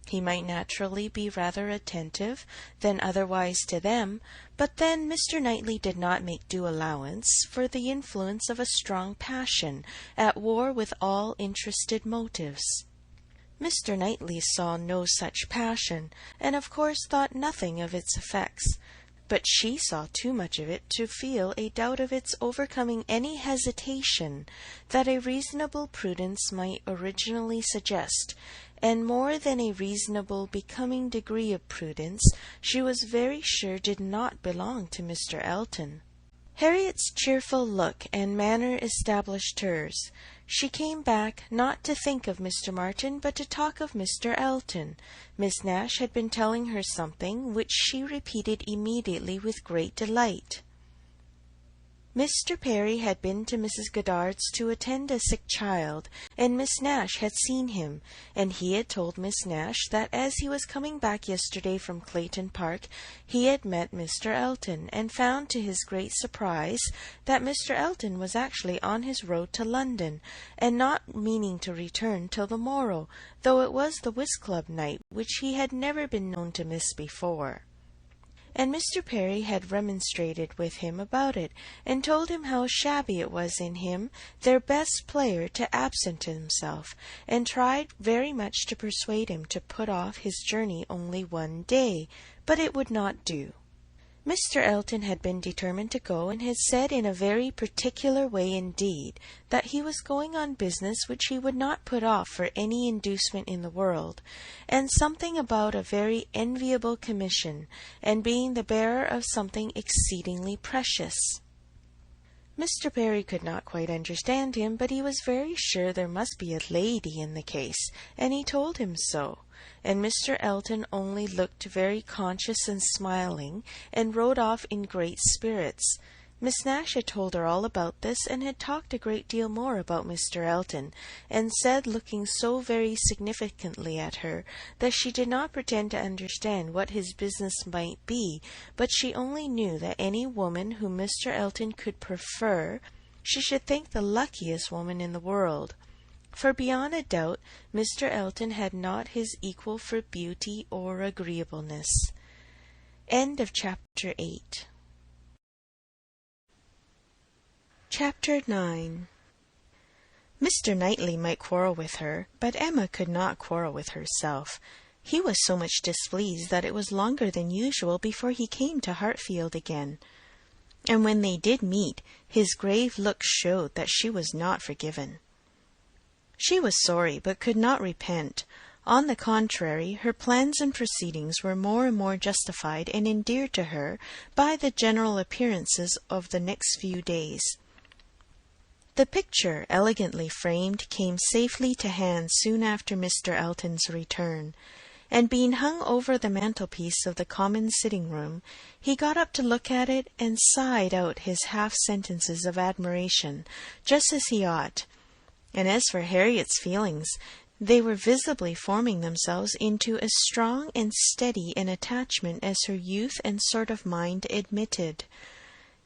He might naturally be rather attentive than otherwise to them, but then Mr. Knightley did not make due allowance for the influence of a strong passion at war with all interested motives. Mr. Knightley saw no such passion, and of course thought nothing of its effects, but she saw too much of it to feel a doubt of its overcoming any hesitation that a reasonable prudence might originally suggest, and more than a reasonable becoming degree of prudence she was very sure did not belong to Mr. Elton. Harriet's cheerful look and manner established hers. She came back, not to think of Mr. Martin, but to talk of Mr. Elton. Miss Nash had been telling her something, which she repeated immediately with great delight. Mr. Perry had been to Mrs. Goddard's to attend a sick child, and Miss Nash had seen him, and he had told Miss Nash that as he was coming back yesterday from Clayton Park he had met Mr. Elton, and found to his great surprise that Mr. Elton was actually on his road to London, and not meaning to return till the morrow, though it was the whist club night, which he had never been known to miss before. And Mr. Perry had remonstrated with him about it, and told him how shabby it was in him, their best player, to absent himself, and tried very much to persuade him to put off his journey only one day, but it would not do. Mr. Elton had been determined to go, and had said in a very particular way indeed that he was going on business which he would not put off for any inducement in the world, and something about a very enviable commission, and being the bearer of something exceedingly precious. Mr. Perry could not quite understand him, but he was very sure there must be a lady in the case, and he told him so. And Mr. Elton only looked very conscious and smiling, and rode off in great spirits. Miss Nash had told her all about this, and had talked a great deal more about Mr. Elton, and said, looking so very significantly at her, that she did not pretend to understand what his business might be, but she only knew that any woman whom Mr. Elton could prefer, she should think the luckiest woman in the world. For beyond a doubt Mr. Elton had not his equal for beauty or agreeableness. End of chapter 8. Chapter 9. Mr. Knightley might quarrel with her, but Emma could not quarrel with herself. He was so much displeased that it was longer than usual before he came to Hartfield again. And when they did meet, his grave look showed that she was not forgiven. She was sorry, but could not repent. On the contrary, her plans and proceedings were more and more justified and endeared to her by the general appearances of the next few days. The picture, elegantly framed, came safely to hand soon after Mr. Elton's return, and being hung over the mantelpiece of the common sitting-room, he got up to look at it and sighed out his half-sentences of admiration, just as he ought. And as for Harriet's feelings, they were visibly forming themselves into as strong and steady an attachment as her youth and sort of mind admitted.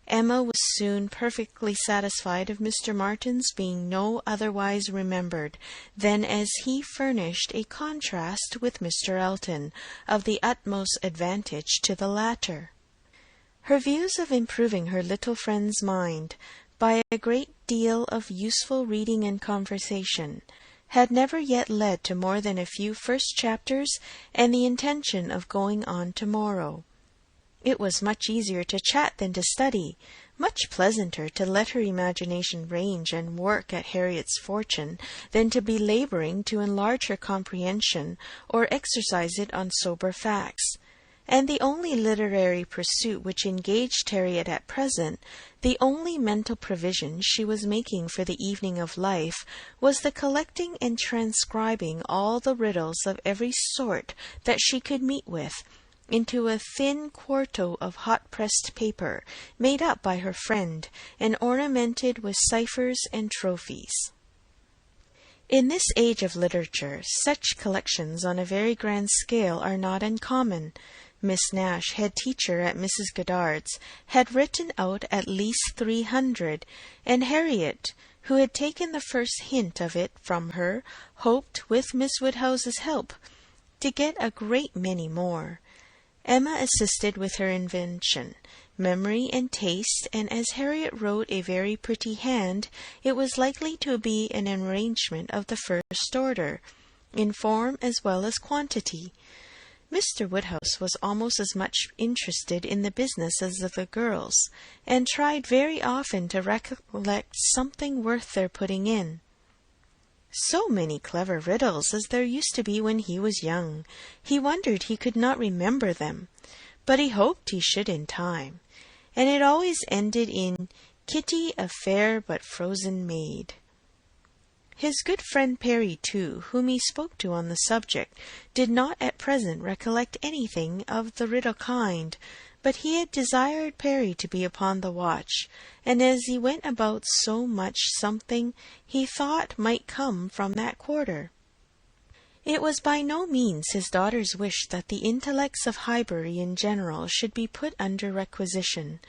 Emma was soon perfectly satisfied of Mr. Martin's being no otherwise remembered than as he furnished a contrast with Mr. Elton, of the utmost advantage to the latter. Her views of improving her little friend's mind by a great deal of useful reading and conversation had never yet led to more than a few first chapters and the intention of going on tomorrow. It was much easier to chat than to study, much pleasanter to let her imagination range and work at Harriet's fortune than to be labouring to enlarge her comprehension or exercise it on sober facts. And the only literary pursuit which engaged Harriet at present, the only mental provision she was making for the evening of life, was the collecting and transcribing all the riddles of every sort that she could meet with, into a thin quarto of hot-pressed paper, made up by her friend, and ornamented with ciphers and trophies. In this age of literature, such collections on a very grand scale are not uncommon. Miss Nash, head teacher at Mrs. Goddard's, had written out at least 300, and Harriet, who had taken the first hint of it from her, hoped, with Miss Woodhouse's help, to get a great many more. Emma assisted with her invention, memory, and taste, and as Harriet wrote a very pretty hand, it was likely to be an arrangement of the first order, in form as well as quantity. Mr. Woodhouse was almost as much interested in the business as the girls, and tried very often to recollect something worth their putting in. So many clever riddles as there used to be when he was young. He wondered he could not remember them, but he hoped he should in time, and it always ended in Kitty, a fair but frozen maid. His good friend Perry, too, whom he spoke to on the subject, did not at present recollect anything of the riddle kind, but he had desired Perry to be upon the watch, and as he went about so much something he thought might come from that quarter. It was by no means his daughter's wish that the intellects of Highbury in general should be put under requisition.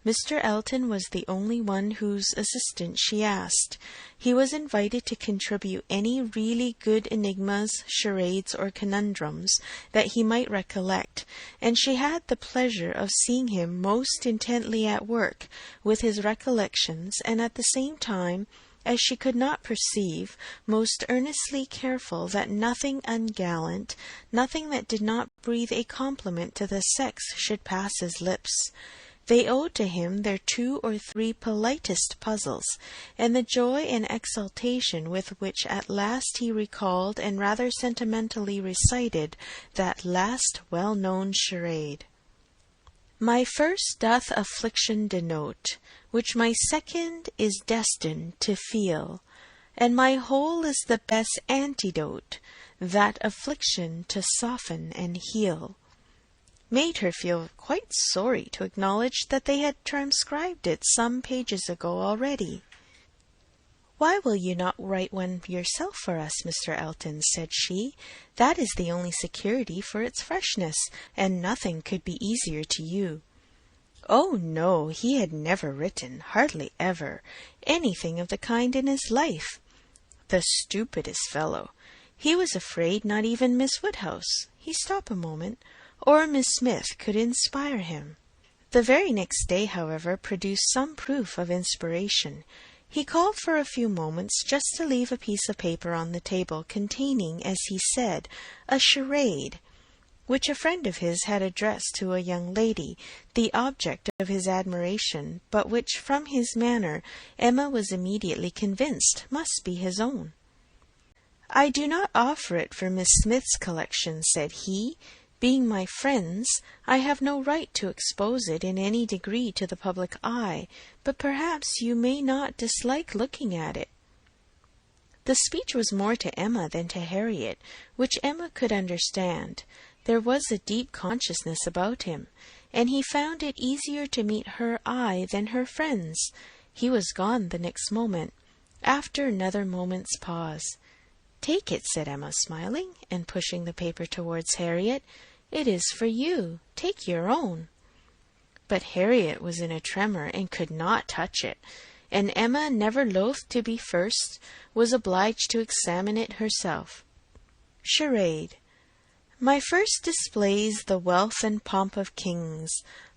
Mr. Elton was the only one whose assistance she asked. He was invited to contribute any really good enigmas, charades, or conundrums that he might recollect, and she had the pleasure of seeing him most intently at work with his recollections, and at the same time, as she could not perceive, most earnestly careful that nothing ungallant, nothing that did not breathe a compliment to the sex, should pass his lips. They owed to him their 2 or 3 politest puzzles, and the joy and exultation with which at last he recalled and rather sentimentally recited that last well-known charade. My first doth affliction denote, which my second is destined to feel, and my whole is the best antidote, that affliction to soften and heal, made her feel quite sorry to acknowledge that they had transcribed it some pages ago already. "Why will you not write one yourself for us, Mr. Elton?" said she. "That is the only security for its freshness, and nothing could be easier to you." Oh, no, he had never written, hardly ever, anything of the kind in his life. The stupidest fellow! He was afraid not even Miss Woodhouse, he stopped a moment, or Miss Smith could inspire him. The very next day, however, produced some proof of inspiration. He called for a few moments just to leave a piece of paper on the table containing, as he said, a charade, which a friend of his had addressed to a young lady, the object of his admiration, but which, from his manner, Emma was immediately convinced must be his own. "I do not offer it for Miss Smith's collection," said he. "Being my friends, I have no right to expose it in any degree to the public eye, but perhaps you may not dislike looking at it." The speech was more to Emma than to Harriet, which Emma could understand. There was a deep consciousness about him, and he found it easier to meet her eye than her friend's. He was gone the next moment, after another moment's pause. "Take it," said Emma, smiling, and pushing the paper towards Harriet. "It is for you. Take your own." But Harriet was in a tremor and could not touch it, and Emma, never loath to be first, was obliged to examine it herself. Charade. My first displays the wealth and pomp of kings,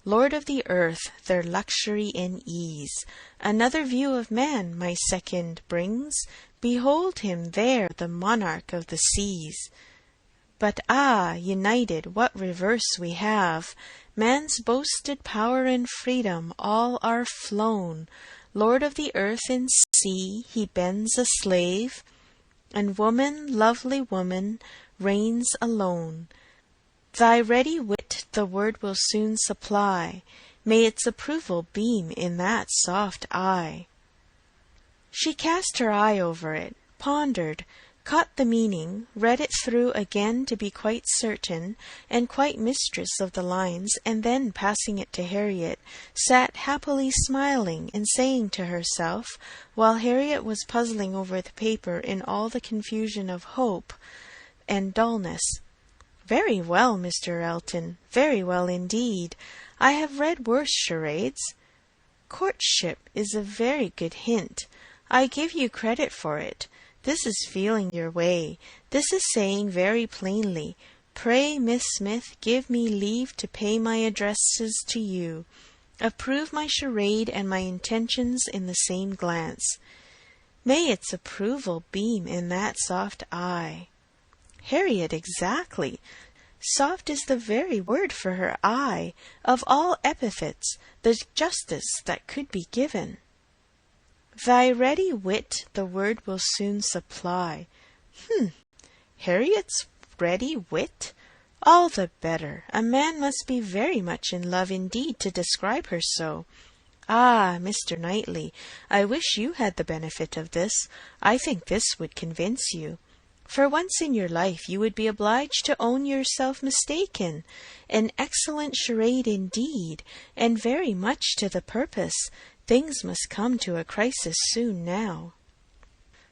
Lord of the earth, their luxury and ease. Another view of man my second brings. Behold him there, the monarch of the seas. But united, what reverse we have! Man's boasted power and freedom all are flown. Lord of the earth and sea, he bends a slave, and woman, lovely woman, reigns alone. Thy ready wit the word will soon supply. May its approval beam in that soft eye. She cast her eye over it, pondered, caught the meaning, read it through again to be quite certain, and quite mistress of the lines, and then, passing it to Harriet, sat happily smiling and saying to herself, while Harriet was puzzling over the paper in all the confusion of hope and dullness, "Very well, Mr. Elton, very well indeed. I have read worse charades. Courtship is a very good hint. I give you credit for it. This is feeling your way. This is saying very plainly, Pray, Miss Smith, give me leave to pay my addresses to you. Approve my charade and my intentions in the same glance. May its approval beam in that soft eye. Harriet, exactly. Soft is the very word for her eye. Of all epithets, the justest that could be given. Thy ready wit the word will soon supply. Harriet's ready wit? All the better. A man must be very much in love indeed to describe her so. Ah, Mr. Knightley, I wish you had the benefit of this. I think this would convince you. For once in your life you would be obliged to own yourself mistaken. An excellent charade indeed, and very much to the purpose. Things must come to a crisis soon now.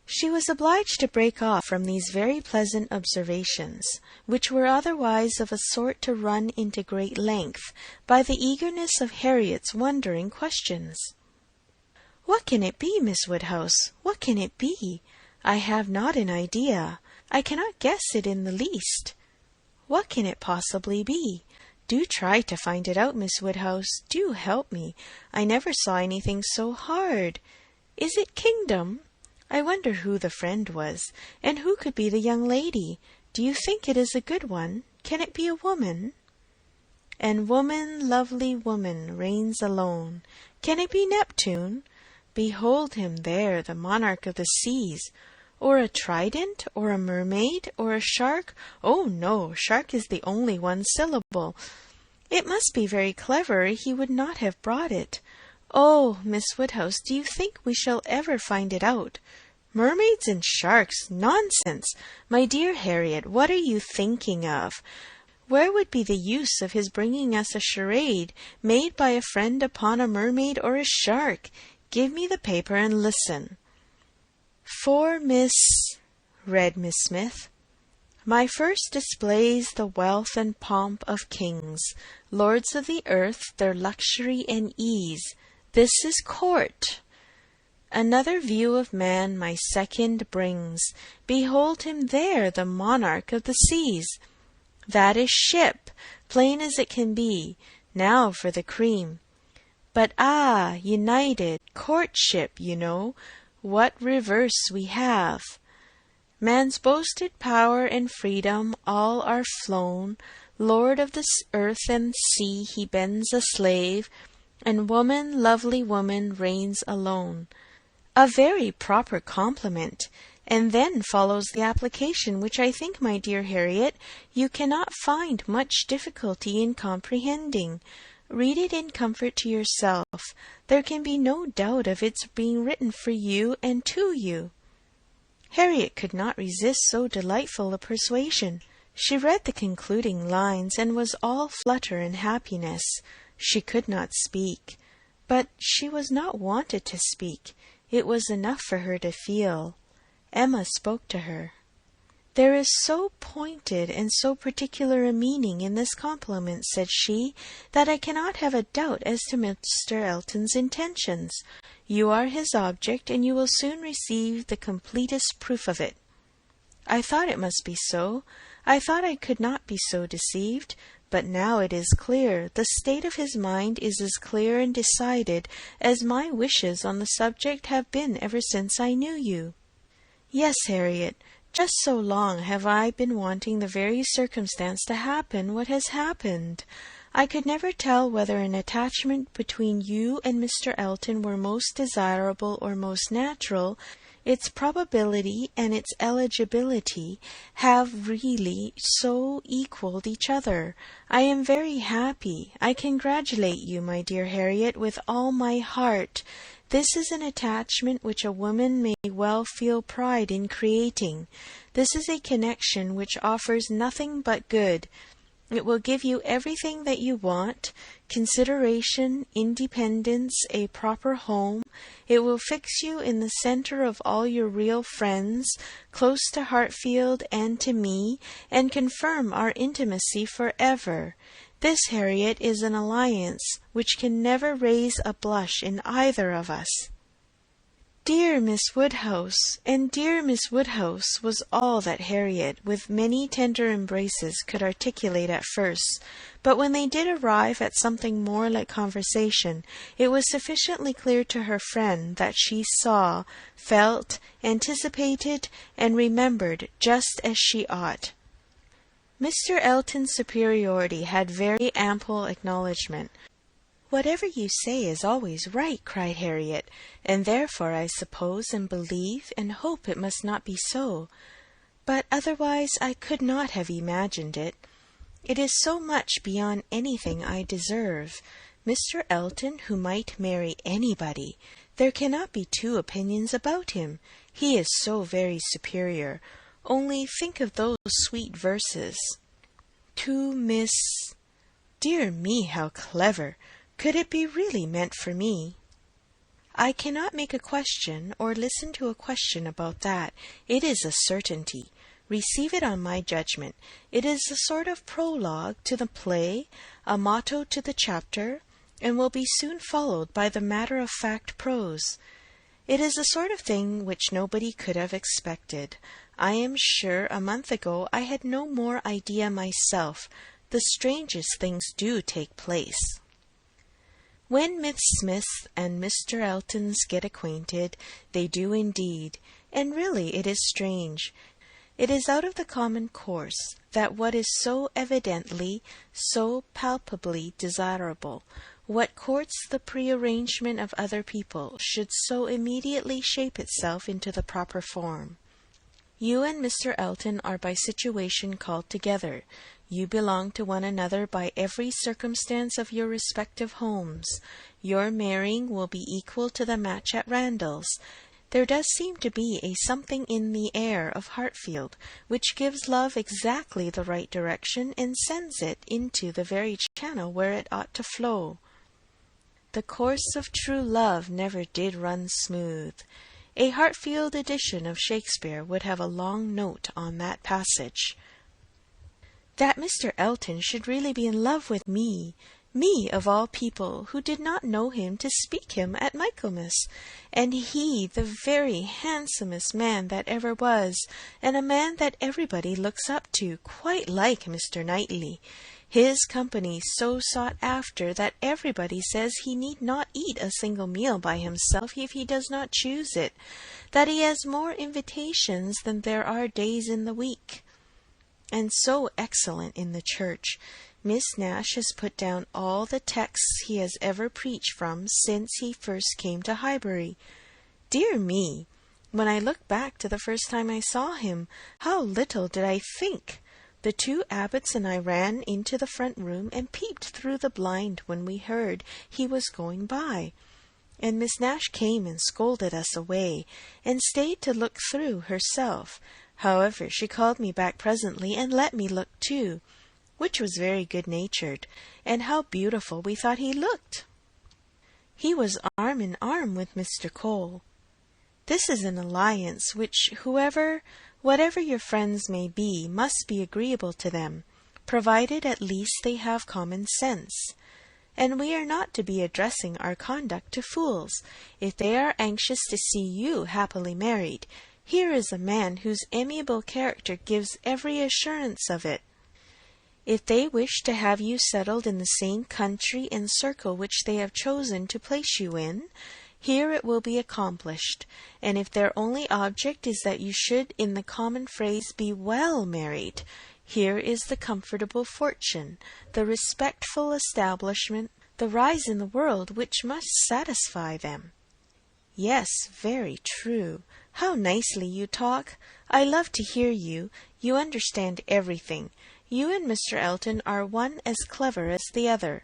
She was obliged to break off from these very pleasant observations, which were otherwise of a sort to run into great length, by the eagerness of Harriet's wondering questions. "What can it be, Miss Woodhouse? What can it be? I have not an idea. I cannot guess it in the least. What can it possibly be? Do try to find it out, Miss Woodhouse. Do help me. I never saw anything so hard. Is it kingdom? I wonder who the friend was, and who could be the young lady. Do you think it is a good one? Can it be a woman? And woman, lovely woman, reigns alone. Can it be Neptune? Behold him there, the monarch of the seas. Or a trident, or a mermaid, or a shark? Oh, no, shark is the only one syllable. It must be very clever, or he would not have brought it. Oh, Miss Woodhouse, do you think we shall ever find it out? Mermaids and sharks! Nonsense! My dear Harriet, what are you thinking of? Where would be the use of his bringing us a charade made by a friend upon a mermaid or a shark? Give me the paper and listen. For Miss, read Miss Smith. My first displays the wealth and pomp of kings, lords of the earth, their luxury and ease. This is court. Another view of man my second brings. Behold him there, the monarch of the seas. That is ship, plain as it can be. Now for the cream. But united, courtship, you know, what reverse we have. Man's boasted power and freedom all are flown. Lord of the earth and sea, he bends a slave, and woman, lovely woman, reigns alone. A very proper compliment. And then follows the application, which I think, my dear Harriet, you cannot find much difficulty in comprehending. Read it in comfort to yourself. There can be no doubt of its being written for you and to you. Harriet could not resist so delightful a persuasion. She read the concluding lines, and was all flutter and happiness. She could not speak. But she was not wanted to speak. It was enough for her to feel. Emma spoke to her. There is so pointed and so particular a meaning in this compliment, said she, that I cannot have a doubt as to Mr. Elton's intentions. You are his object, and you will soon receive the completest proof of it. I thought it must be so. I thought I could not be so deceived. But now it is clear. The state of his mind is as clear and decided as my wishes on the subject have been ever since I knew you. Yes, Harriet, just so long have I been wanting the very circumstance to happen what has happened. I could never tell whether an attachment between you and Mr. Elton were most desirable or most natural. Its probability and its eligibility have really so equalled each other. I am very happy. I congratulate you, my dear Harriet, with all my heart. This is an attachment which a woman may well feel pride in creating. This is a connection which offers nothing but good. It will give you everything that you want, consideration, independence, a proper home. It will fix you in the centre of all your real friends, close to Hartfield and to me, and confirm our intimacy for ever. This, Harriet, is an alliance which can never raise a blush in either of us. Dear Miss Woodhouse, and dear Miss Woodhouse was all that Harriet, with many tender embraces, could articulate at first, but when they did arrive at something more like conversation, it was sufficiently clear to her friend that she saw, felt, anticipated, and remembered just as she ought. Mr. Elton's superiority had very ample acknowledgment. "Whatever you say is always right," cried Harriet, "and therefore I suppose and believe and hope it must not be so. But otherwise I could not have imagined it. It is so much beyond anything I deserve. Mr. Elton, who might marry anybody. There cannot be two opinions about him. He is so very superior. Only think of those sweet verses. To Miss... Dear me, how clever! Could it be really meant for me? I cannot make a question or listen to a question about that. It is a certainty. Receive it on my judgment. It is a sort of prologue to the play, a motto to the chapter, and will be soon followed by the matter-of-fact prose. It is the sort of thing which nobody could have expected. I am sure a month ago I had no more idea myself. The strangest things do take place. When Miss Smith and Mr. Eltons get acquainted, they do indeed, and really it is strange. It is out of the common course that what is so evidently, so palpably desirable, what courts the prearrangement of other people, should so immediately shape itself into the proper form. You and Mr. Elton are by situation called together. You belong to one another by every circumstance of your respective homes. Your marrying will be equal to the match at Randalls. There does seem to be a something in the air of Hartfield which gives love exactly the right direction and sends it into the very channel where it ought to flow. The course of true love never did run smooth. A Hartfield edition of Shakespeare would have a long note on that passage. That Mr. Elton should really be in love with me of all people, who did not know him to speak him at Michaelmas, and he the very handsomest man that ever was, and a man that everybody looks up to, quite like Mr. Knightley. His company so sought after that everybody says he need not eat a single meal by himself if he does not choose it, that he has more invitations than there are days in the week, and so excellent in the church. Miss Nash has put down all the texts he has ever preached from since he first came to Highbury. Dear me! When I look back to the first time I saw him, how little did I think! The two abbots and I ran into the front room and peeped through the blind when we heard he was going by, and Miss Nash came and scolded us away, and stayed to look through herself. However, she called me back presently and let me look too, which was very good-natured, and how beautiful we thought he looked! He was arm in arm with Mr. Cole. This is an alliance which whatever your friends may be, must be agreeable to them, provided at least they have common sense. And we are not to be addressing our conduct to fools. If they are anxious to see you happily married, here is a man whose amiable character gives every assurance of it. If they wish to have you settled in the same country and circle which they have chosen to place you in, here it will be accomplished, and if their only object is that you should, in the common phrase, be well married, here is the comfortable fortune, the respectful establishment, the rise in the world which must satisfy them. Yes, very true. How nicely you talk! I love to hear you. You understand everything. You and Mr. Elton are one as clever as the other.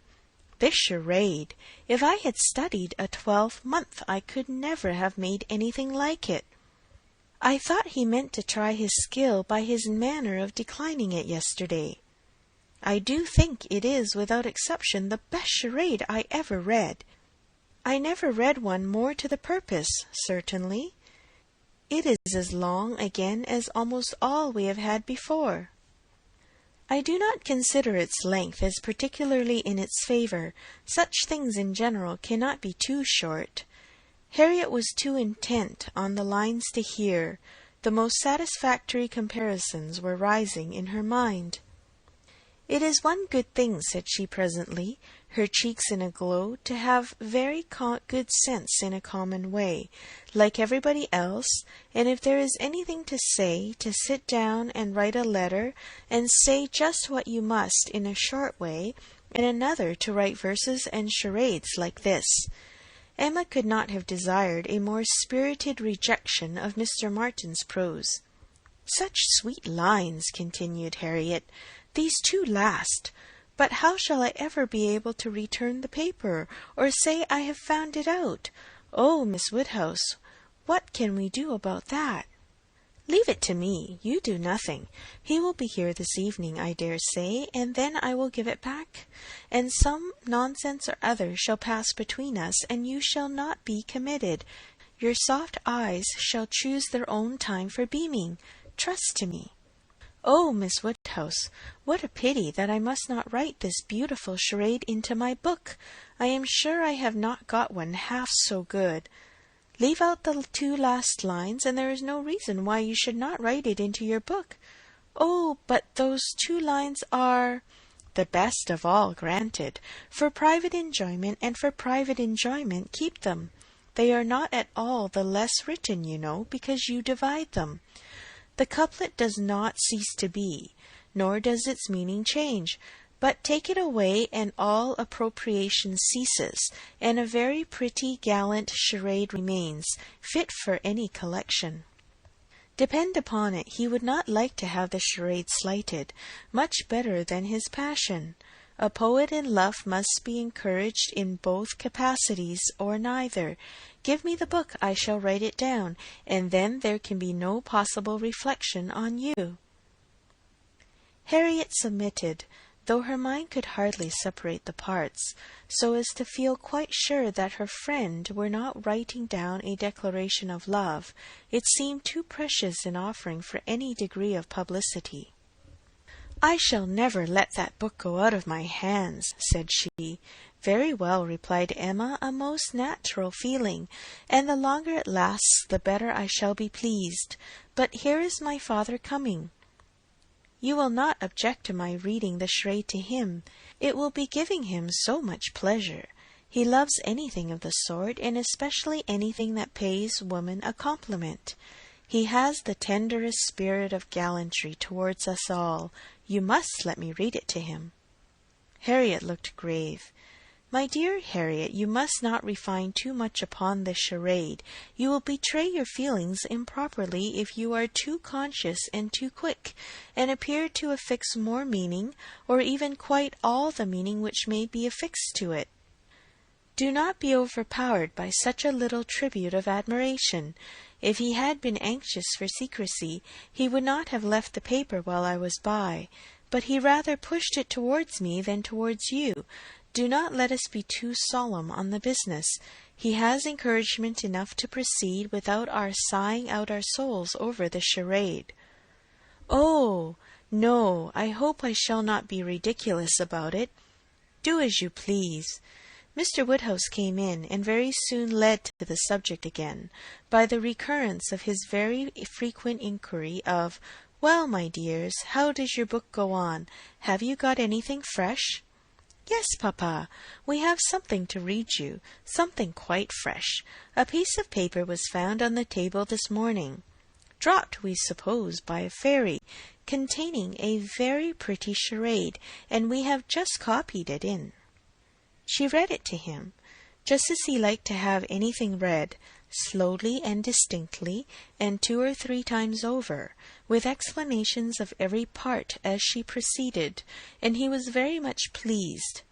This charade! If I had studied a 12-month, I could never have made anything like it. I thought he meant to try his skill by his manner of declining it yesterday. I do think it is, without exception, the best charade I ever read. I never read one more to the purpose, certainly. It is as long, again, as almost all we have had before. I do not consider its length as particularly in its favour. Such things in general cannot be too short. Harriet was too intent on the lines to hear. The most satisfactory comparisons were rising in her mind. "It is one good thing," said she presently, her cheeks in a glow, "to have very good sense in a common way, like everybody else, and if there is anything to say, to sit down and write a letter, and say just what you must in a short way, and another to write verses and charades like this." Emma could not have desired a more spirited rejection of Mr. Martin's prose. "Such sweet lines," continued Harriet, "these two last. But how shall I ever be able to return the paper, or say I have found it out? Oh, Miss Woodhouse, what can we do about that?" "Leave it to me. You do nothing. He will be here this evening, I dare say, and then I will give it back, and some nonsense or other shall pass between us, and you shall not be committed. Your soft eyes shall choose their own time for beaming. Trust to me." "Oh, Miss Woodhouse, what a pity that I must not write this beautiful charade into my book! I am sure I have not got one half so good." "Leave out the two last lines, and there is no reason why you should not write it into your book." "Oh, but those two lines are—" "The best of all, granted. For private enjoyment, and for private enjoyment keep them. They are not at all the less written, you know, because you divide them. The couplet does not cease to be, nor does its meaning change, but take it away and all appropriation ceases, and a very pretty gallant charade remains, fit for any collection." Depend upon it, he would not like to have the charade slighted, much better than his passion. A poet in love must be encouraged in both capacities, or neither. Give me the book, I shall write it down, and then there can be no possible reflection on you. Harriet submitted, though her mind could hardly separate the parts, so as to feel quite sure that her friend were not writing down a declaration of love. It seemed too precious an offering for any degree of publicity. "I shall never let that book go out of my hands," said she. "Very well," replied Emma, "a most natural feeling, and the longer it lasts the better I shall be pleased. But here is my father coming. You will not object to my reading the charade to him. It will be giving him so much pleasure. He loves anything of the sort, and especially anything that pays woman a compliment. He has the tenderest spirit of gallantry towards us all. You must let me read it to him." Harriet looked grave. "My dear Harriet, you must not refine too much upon the charade. You will betray your feelings improperly if you are too conscious and too quick, and appear to affix more meaning, or even quite all the meaning which may be affixed to it. Do not be overpowered by such a little tribute of admiration. If he had been anxious for secrecy, he would not have left the paper while I was by, but he rather pushed it towards me than towards you. Do not let us be too solemn on the business. He has encouragement enough to proceed without our sighing out our souls over the charade." "Oh, no, I hope I shall not be ridiculous about it. Do as you please." Mr. Woodhouse came in, and very soon led to the subject again, by the recurrence of his very frequent inquiry of, "Well, my dears, how does your book go on? Have you got anything fresh?" "Yes, papa, we have something to read you, something quite fresh. A piece of paper was found on the table this morning, dropped, we suppose, by a fairy, containing a very pretty charade, and we have just copied it in." She read it to him, just as he liked to have anything read, slowly and distinctly, and 2 or 3 times over, with explanations of every part as she proceeded, and he was very much pleased,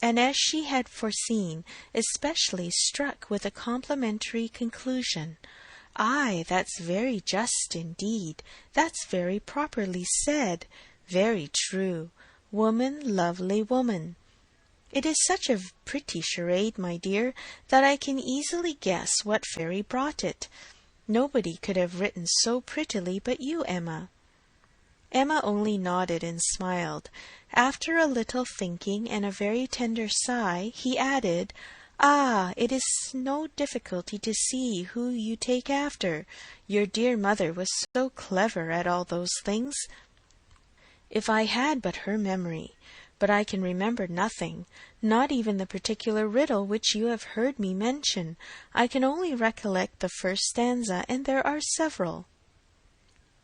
and, as she had foreseen, especially struck with a complimentary conclusion. "Ay, that's very just indeed. That's very properly said. Very true. Woman, lovely woman. It is such a pretty charade, my dear, that I can easily guess what fairy brought it. Nobody could have written so prettily but you, Emma." Emma only nodded and smiled. After a little thinking and a very tender sigh, he added, Ah, it is no difficulty to see who you take after. Your dear mother was so clever at all those things. If I had but her memory! But I can remember nothing, not even the particular riddle which you have heard me mention. I can only recollect the first stanza, and there are several.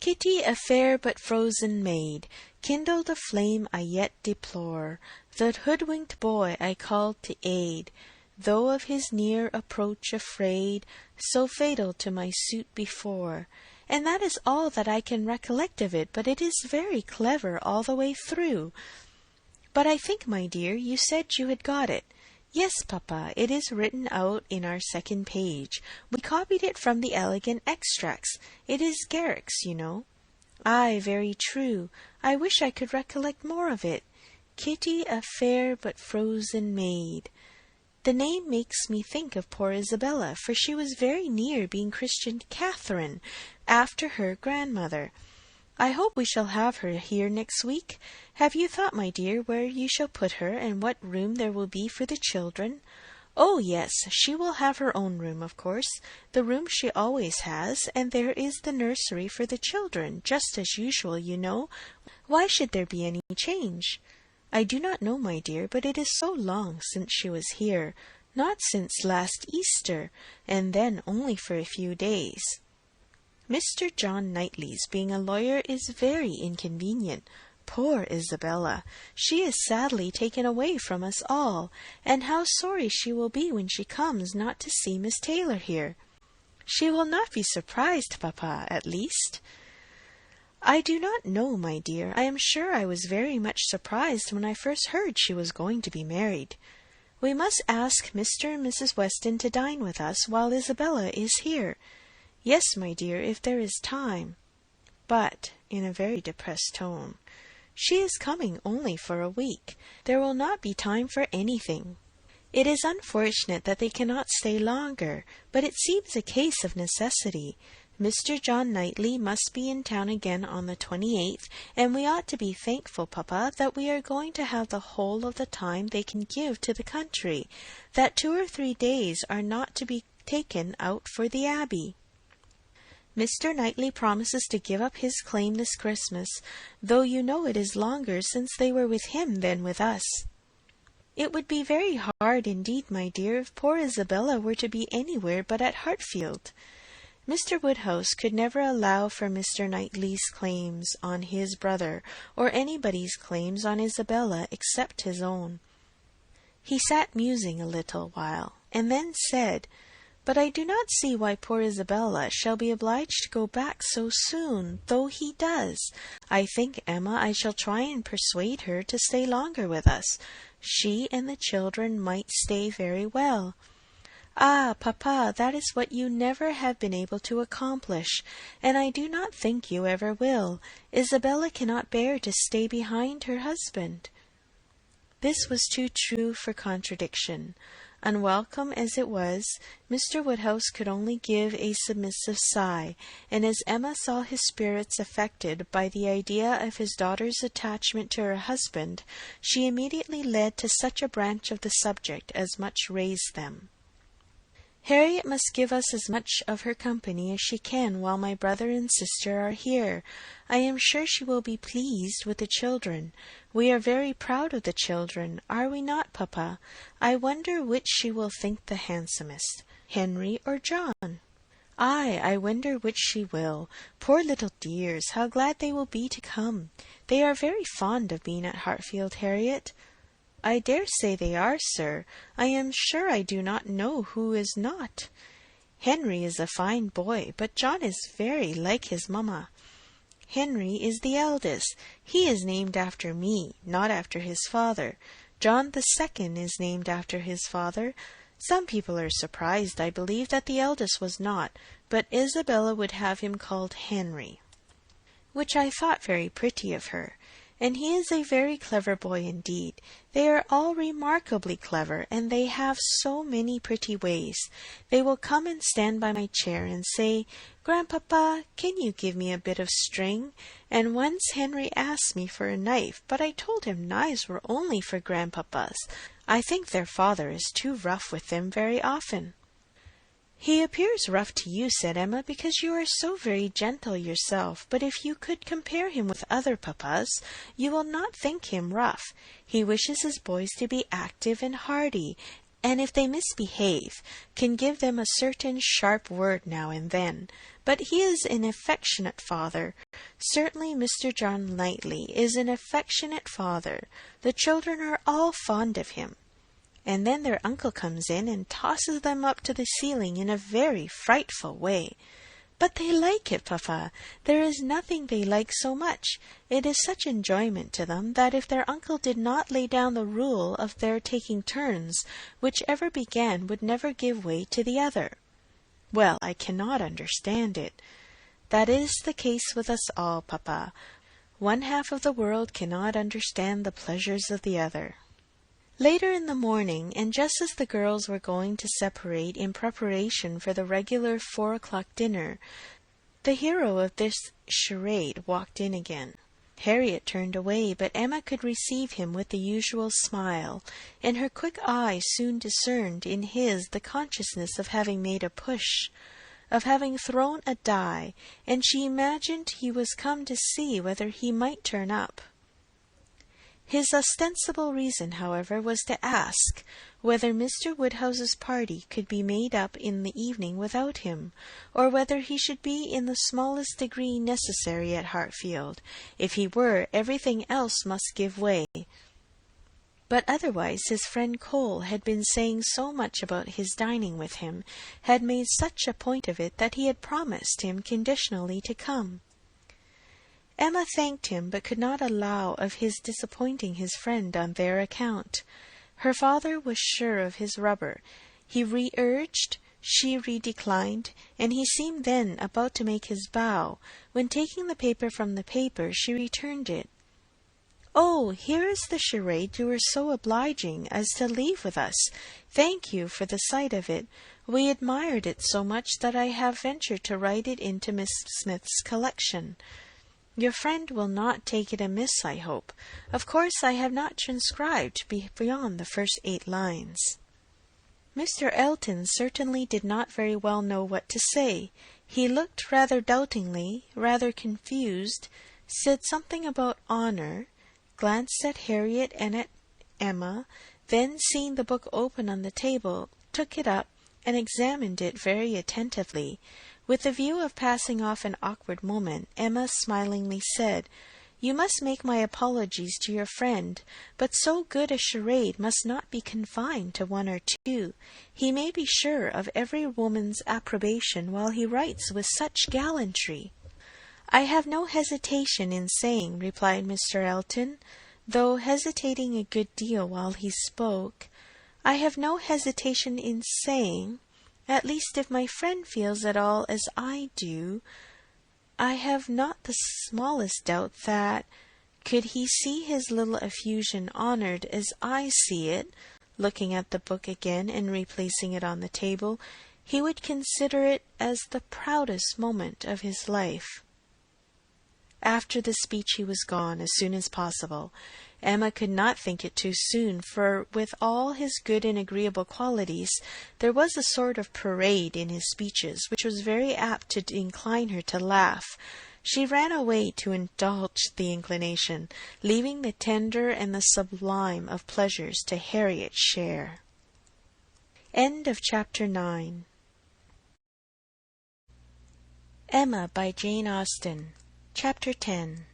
Kitty, a fair but frozen maid, kindled a flame I yet deplore. The hoodwinked boy I called to aid, though of his near approach afraid, so fatal to my suit before. And that is all that I can recollect of it, but it is very clever all the way through. But I think, my dear, you said you had got it. Yes, papa, it is written out in our second page. We copied it from the elegant extracts. It is Garrick's, you know. Ay, very true. I wish I could recollect more of it. Kitty, a fair but frozen maid. The name makes me think of poor Isabella, for she was very near being christened Catherine, after her grandmother. I hope we shall have her here next week. Have you thought, my dear, where you shall put her, and what room there will be for the children? Oh, yes, she will have her own room, of course, the room she always has, and there is the nursery for the children, just as usual, you know. Why should there be any change? I do not know, my dear, but it is so long since she was here, not since last Easter, and then only for a few days. Mr. John Knightley's being a lawyer is very inconvenient. Poor Isabella! She is sadly taken away from us all, and how sorry she will be when she comes not to see Miss Taylor here. She will not be surprised, papa, at least. I do not know, my dear. I am sure I was very much surprised when I first heard she was going to be married. We must ask Mr. and Mrs. Weston to dine with us while Isabella is here. Yes, my dear, if there is time. But, in a very depressed tone, she is coming only for a week. There will not be time for anything. It is unfortunate that they cannot stay longer, but it seems a case of necessity. Mr. John Knightley must be in town again on the 28th, and we ought to be thankful, papa, that we are going to have the whole of the time they can give to the country, that 2 or 3 days are not to be taken out for the Abbey. Mr. Knightley promises to give up his claim this Christmas, though you know it is longer since they were with him than with us. It would be very hard indeed, my dear, if poor Isabella were to be anywhere but at Hartfield. Mr. Woodhouse could never allow for Mr. Knightley's claims on his brother, or anybody's claims on Isabella except his own. He sat musing a little while, and then said, "But I do not see why poor Isabella shall be obliged to go back so soon, though he does. I think, Emma, I shall try and persuade her to stay longer with us. She and the children might stay very well." "Ah, papa, that is what you never have been able to accomplish, and I do not think you ever will. Isabella cannot bear to stay behind her husband." This was too true for contradiction. Unwelcome as it was, Mr. Woodhouse could only give a submissive sigh, and as Emma saw his spirits affected by the idea of his daughter's attachment to her husband, she immediately led to such a branch of the subject as much raised them. "Harriet must give us as much of her company as she can while my brother and sister are here. I am sure she will be pleased with the children. We are very proud of the children, are we not, papa? I wonder which she will think the handsomest, Henry or John? Ay, I wonder which she will. Poor little dears, how glad they will be to come. They are very fond of being at Hartfield, Harriet." "I dare say they are, sir. I am sure I do not know who is not. Henry is a fine boy, but John is very like his mamma. Henry is the eldest. He is named after me, not after his father. John the second is named after his father. Some people are surprised, I believe, that the eldest was not, but Isabella would have him called Henry, which I thought very pretty of her. and he is a very clever boy indeed. They are all remarkably clever, and they have so many pretty ways. They will come and stand by my chair and say, 'Grandpapa, can you give me a bit of string?' And once Henry asked me for a knife, but I told him knives were only for grandpapas. I think their father is too rough with them very often." "He appears rough to you," said Emma, "because you are so very gentle yourself, but if you could compare him with other papas, you will not think him rough. He wishes his boys to be active and hardy, and if they misbehave, can give them a certain sharp word now and then. But he is an affectionate father. Certainly Mr. John Knightley is an affectionate father. The children are all fond of him. And then their uncle comes in and tosses them up to the ceiling in a very frightful way. But they like it, papa. There is nothing they like so much. It is such enjoyment to them that if their uncle did not lay down the rule of their taking turns, whichever began would never give way to the other. Well, I cannot understand it. That is the case with us all, papa. One half of the world cannot understand the pleasures of the other." Later in the morning, and just as the girls were going to separate in preparation for the regular 4 o'clock dinner, the hero of this charade walked in again. Harriet turned away, but Emma could receive him with the usual smile, and her quick eye soon discerned in his the consciousness of having made a push, of having thrown a die, and she imagined he was come to see whether he might turn up. His ostensible reason, however, was to ask whether Mr. Woodhouse's party could be made up in the evening without him, or whether he should be in the smallest degree necessary at Hartfield. If he were, everything else must give way. But otherwise his friend Cole had been saying so much about his dining with him, had made such a point of it, that he had promised him conditionally to come. Emma thanked him, but could not allow of his disappointing his friend on their account. Her father was sure of his rubber. He re-urged, she re-declined, and he seemed then about to make his bow, when taking the paper from the paper, she returned it. "Oh, here is the charade you were so obliging as to leave with us. Thank you for the sight of it. We admired it so much that I have ventured to write it into Miss Smith's collection. Your friend will not take it amiss, I hope. Of course I have not transcribed beyond the first 8 lines." Mr. Elton certainly did not very well know what to say. He looked rather doubtingly, rather confused, said something about honour, glanced at Harriet and at Emma, then seeing the book open on the table, took it up and examined it very attentively. With the view of passing off an awkward moment, Emma smilingly said, "You must make my apologies to your friend, but so good a charade must not be confined to 1 or 2. He may be sure of every woman's approbation while he writes with such gallantry." "I have no hesitation in saying," replied Mr. Elton, though hesitating a good deal while he spoke, "I have no hesitation in saying, at least if my friend feels at all as I do, I have not the smallest doubt that, could he see his little effusion honoured as I see it," looking at the book again and replacing it on the table, "he would consider it as the proudest moment of his life." After the speech he was gone as soon as possible. Emma could not think it too soon, for with all his good and agreeable qualities, there was a sort of parade in his speeches which was very apt to incline her to laugh. She ran away to indulge the inclination, leaving the tender and the sublime of pleasures to Harriet's share. Chapter 9. Emma by Jane Austen. Chapter 10.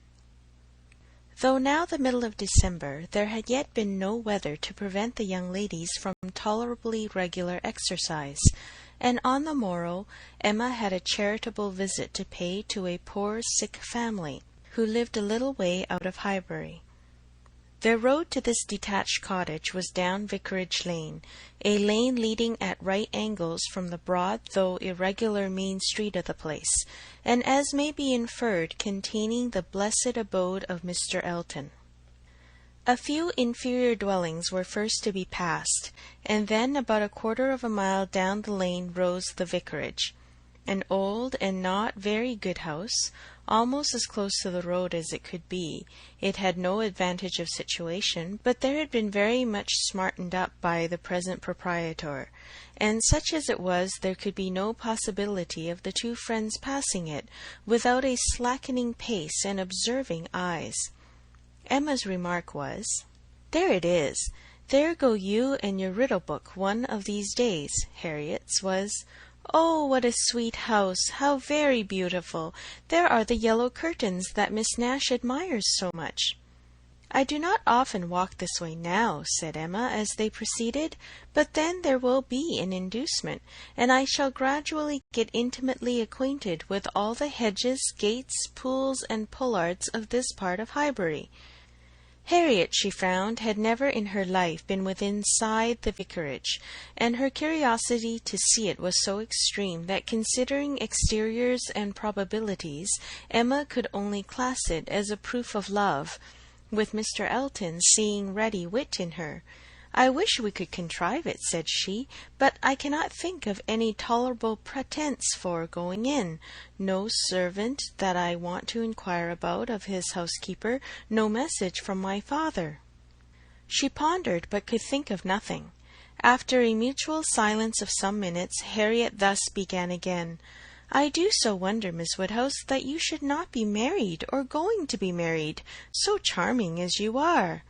Though now the middle of December, there had yet been no weather to prevent the young ladies from tolerably regular exercise, and on the morrow Emma had a charitable visit to pay to a poor sick family, who lived a little way out of Highbury. Their road to this detached cottage was down Vicarage Lane, a lane leading at right angles from the broad though irregular main street of the place, and as may be inferred, containing the blessed abode of Mr. Elton. A few inferior dwellings were first to be passed, and then about a quarter of a mile down the lane rose the vicarage, an old and not very good house, almost as close to the road as it could be. It had no advantage of situation, but there had been very much smartened up by the present proprietor, and such as it was, there could be no possibility of the two friends passing it without a slackening pace and observing eyes. Emma's remark was, "There it is. There go you and your riddle book one of these days." Harriet's was, "Oh, what a sweet house! How very beautiful! There are the yellow curtains that Miss Nash admires so much." "I do not often walk this way now," said Emma, as they proceeded, "but then there will be an inducement, and I shall gradually get intimately acquainted with all the hedges, gates, pools, and pollards of this part of Highbury." Harriet, she found, had never in her life been within side the vicarage, and her curiosity to see it was so extreme that, considering exteriors and probabilities, Emma could only class it as a proof of love, with Mr. Elton seeing ready wit in her. "I wish we could contrive it," said she, "but I cannot think of any tolerable pretence for going in. No servant that I want to inquire about of his housekeeper, no message from my father." She pondered, but could think of nothing. After a mutual silence of some minutes, Harriet thus began again. "I do so wonder, Miss Woodhouse, that you should not be married, or going to be married, so charming as you are."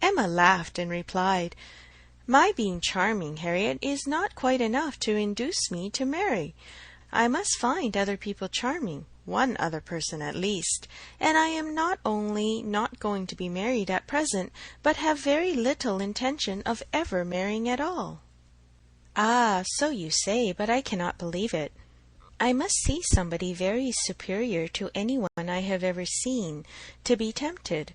Emma laughed and replied, "My being charming, Harriet, is not quite enough to induce me to marry. I must find other people charming, one other person at least, and I am not only not going to be married at present, but have very little intention of ever marrying at all." "Ah, so you say, but I cannot believe it. I must see somebody very superior to anyone I have ever seen, to be tempted.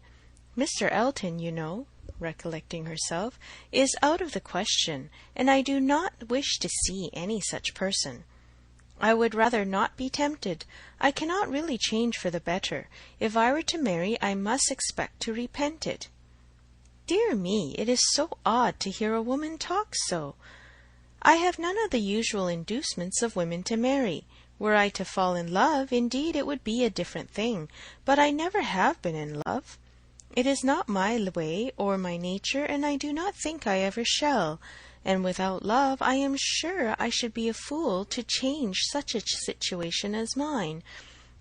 Mr. Elton, you know," recollecting herself, "is out of the question, and I do not wish to see any such person. I would rather not be tempted. I cannot really change for the better. If I were to marry, I must expect to repent it." "Dear me, it is so odd to hear a woman talk so. I have none of the usual inducements of women to marry. Were I to fall in love, indeed it would be a different thing, but I never have been in love. It is not my way or my nature, and I do not think I ever shall, and without love I am sure I should be a fool to change such a situation as mine.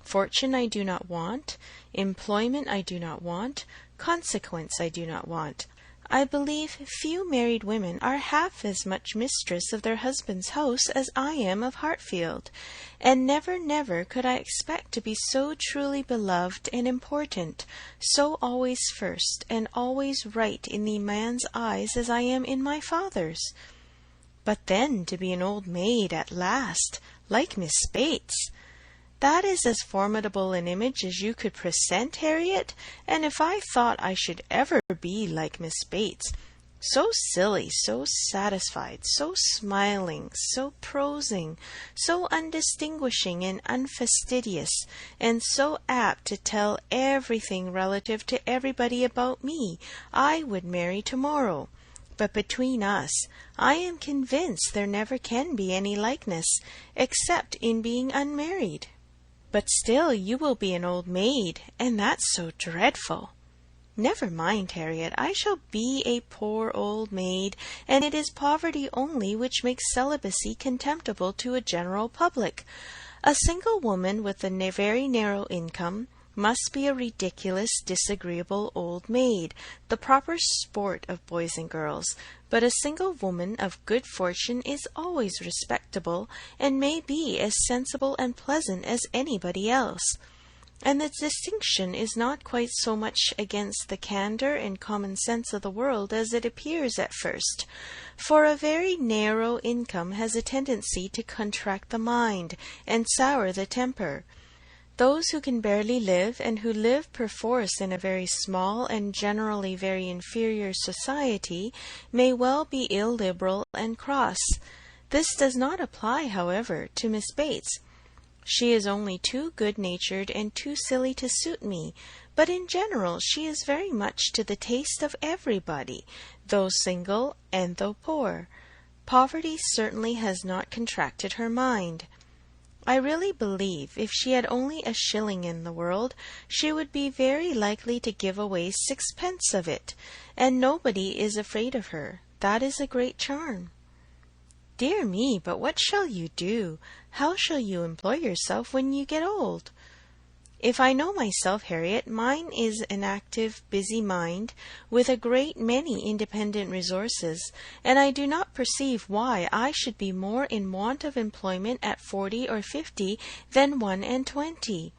Fortune I do not want, employment I do not want, consequence I do not want. I believe few married women are half as much mistress of their husband's house as I am of Hartfield, and never, never could I expect to be so truly beloved and important, so always first, and always right in the man's eyes as I am in my father's. But then to be an old maid at last, like Miss Bates! That is as formidable an image as you could present, Harriet, and if I thought I should ever be like Miss Bates, so silly, so satisfied, so smiling, so prosing, so undistinguishing and unfastidious, and so apt to tell everything relative to everybody about me, I would marry to-morrow. But between us, I am convinced there never can be any likeness, except in being unmarried." "But still you will be an old maid, and that's so dreadful." "Never mind, Harriet, I shall be a poor old maid, and it is poverty only which makes celibacy contemptible to a general public. A single woman with a very narrow income must be a ridiculous, disagreeable old maid, the proper sport of boys and girls, but a single woman of good fortune is always respectable, and may be as sensible and pleasant as anybody else. And the distinction is not quite so much against the candour and common sense of the world as it appears at first, for a very narrow income has a tendency to contract the mind and sour the temper. Those who can barely live, and who live perforce in a very small and generally very inferior society, may well be illiberal and cross. This does not apply, however, to Miss Bates. She is only too good-natured and too silly to suit me, but in general she is very much to the taste of everybody, though single and though poor. Poverty certainly has not contracted her mind. I really believe if she had only a shilling in the world, she would be very likely to give away 6 pence of it, and nobody is afraid of her. That is a great charm. Dear me, but what shall you do? How shall you employ yourself when you get old? If I know myself, Harriet, mine is an active, busy mind, with a great many independent resources, and I do not perceive why I should be more in want of employment at 40 or 50 than 21.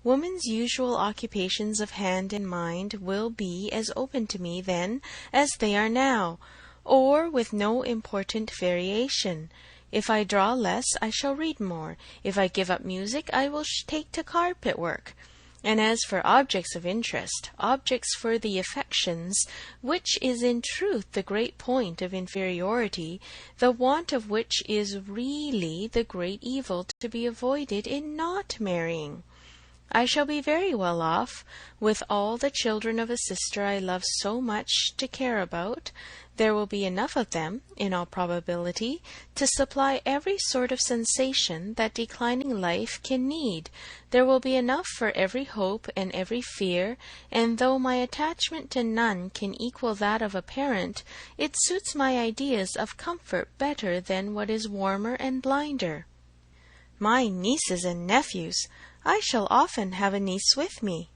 Woman's usual occupations of hand and mind will be as open to me then as they are now, or with no important variation. If I draw less, I shall read more. If I give up music, I will take to carpet work. And as for objects of interest, objects for the affections, which is in truth the great point of inferiority, the want of which is really the great evil to be avoided in not marrying, I shall be very well off, with all the children of a sister I love so much to care about. There will be enough of them, in all probability, to supply every sort of sensation that declining life can need. There will be enough for every hope and every fear, and though my attachment to none can equal that of a parent, it suits my ideas of comfort better than what is warmer and blinder. My nieces and nephews! I shall often have a niece with me.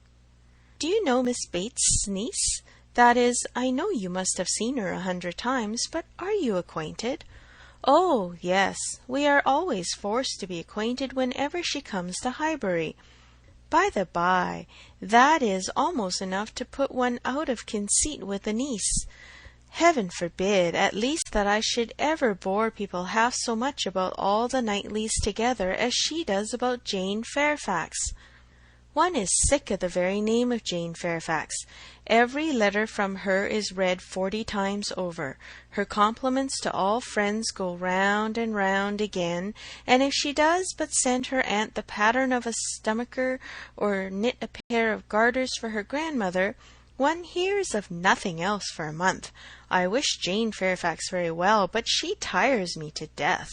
Do you know Miss Bates's niece? That is, I know you must have seen her 100 times, but are you acquainted? Oh, yes, we are always forced to be acquainted whenever she comes to Highbury. By the by, that is almost enough to put one out of conceit with a niece. Heaven forbid, at least, that I should ever bore people half so much about all the Knightleys together as she does about Jane Fairfax. One is sick of the very name of Jane Fairfax. Every letter from her is read 40 times over. Her compliments to all friends go round and round again, and if she does but send her aunt the pattern of a stomacher, or knit a pair of garters for her grandmother, one hears of nothing else for a month. I wish Jane Fairfax very well, but she tires me to death.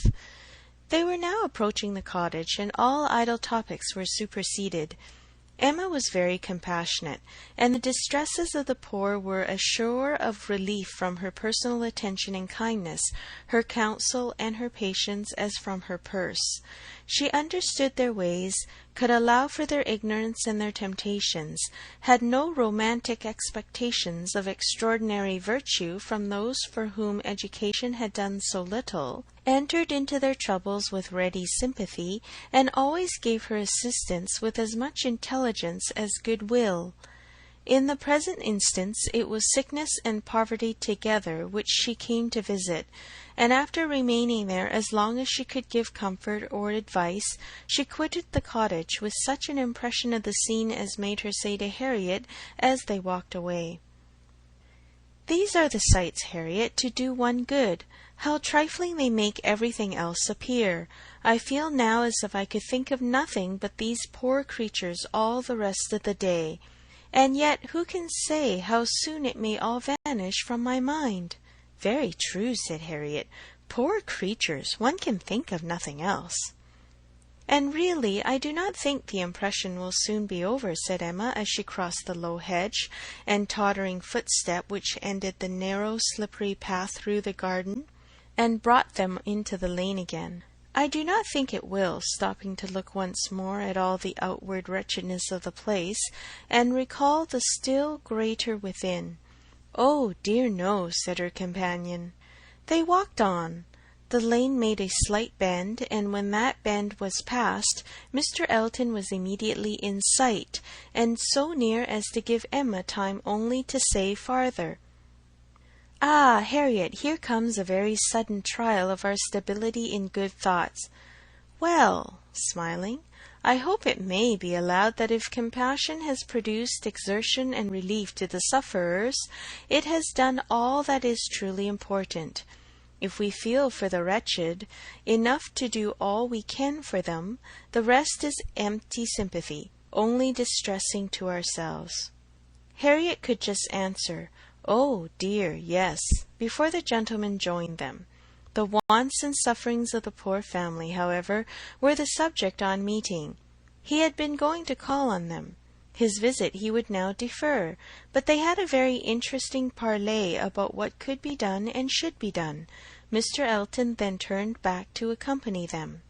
They were now approaching the cottage, and all idle topics were superseded. Emma was very compassionate, and the distresses of the poor were as sure of relief from her personal attention and kindness, her counsel and her patience, as from her purse. She understood their ways, could allow for their ignorance and their temptations, had no romantic expectations of extraordinary virtue from those for whom education had done so little, entered into their troubles with ready sympathy, and always gave her assistance with as much intelligence as good will. In the present instance it was sickness and poverty together which she came to visit, and after remaining there as long as she could give comfort or advice, she quitted the cottage with such an impression of the scene as made her say to Harriet as they walked away, "These are the sights, Harriet, to do one good. How trifling they make everything else appear! I feel now as if I could think of nothing but these poor creatures all the rest of the day. And yet who can say how soon it may all vanish from my mind?" "Very true," said Harriet. "Poor creatures! One can think of nothing else." "And really I do not think the impression will soon be over," said Emma, as she crossed the low hedge and tottering footstep which ended the narrow slippery path through the garden, and brought them into the lane again. "I do not think it will," stopping to look once more at all the outward wretchedness of the place, and recall the still greater within. "Oh, dear no," said her companion. They walked on. The lane made a slight bend, and when that bend was passed, Mr. Elton was immediately in sight, and so near as to give Emma time only to say farther, "Ah, Harriet, here comes a very sudden trial of our stability in good thoughts. Well," smiling, I hope it may be allowed that if compassion has produced exertion and relief to the sufferers, it has done all that is truly important. If we feel for the wretched enough to do all we can for them, the rest is empty sympathy, only distressing to ourselves. Harriet could just answer, "Oh, dear, yes," before the gentlemen joined them. The wants and sufferings of the poor family, however, were the subject on meeting. He had been going to call on them. His visit he would now defer, but they had a very interesting parley about what could be done and should be done. Mr. Elton then turned back to accompany them.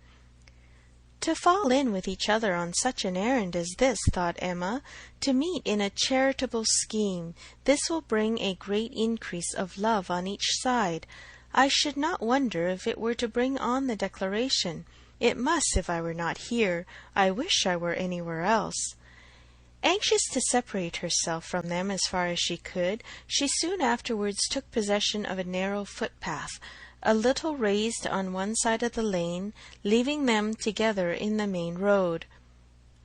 To fall in with each other on such an errand as this, thought Emma, to meet in a charitable scheme, this will bring a great increase of love on each side. I should not wonder if it were to bring on the declaration, "It must if I were not here. I wish I were anywhere else." Anxious to separate herself from them as far as she could, she soon afterwards took possession of a narrow footpath, a little raised on one side of the lane, leaving them together in the main road.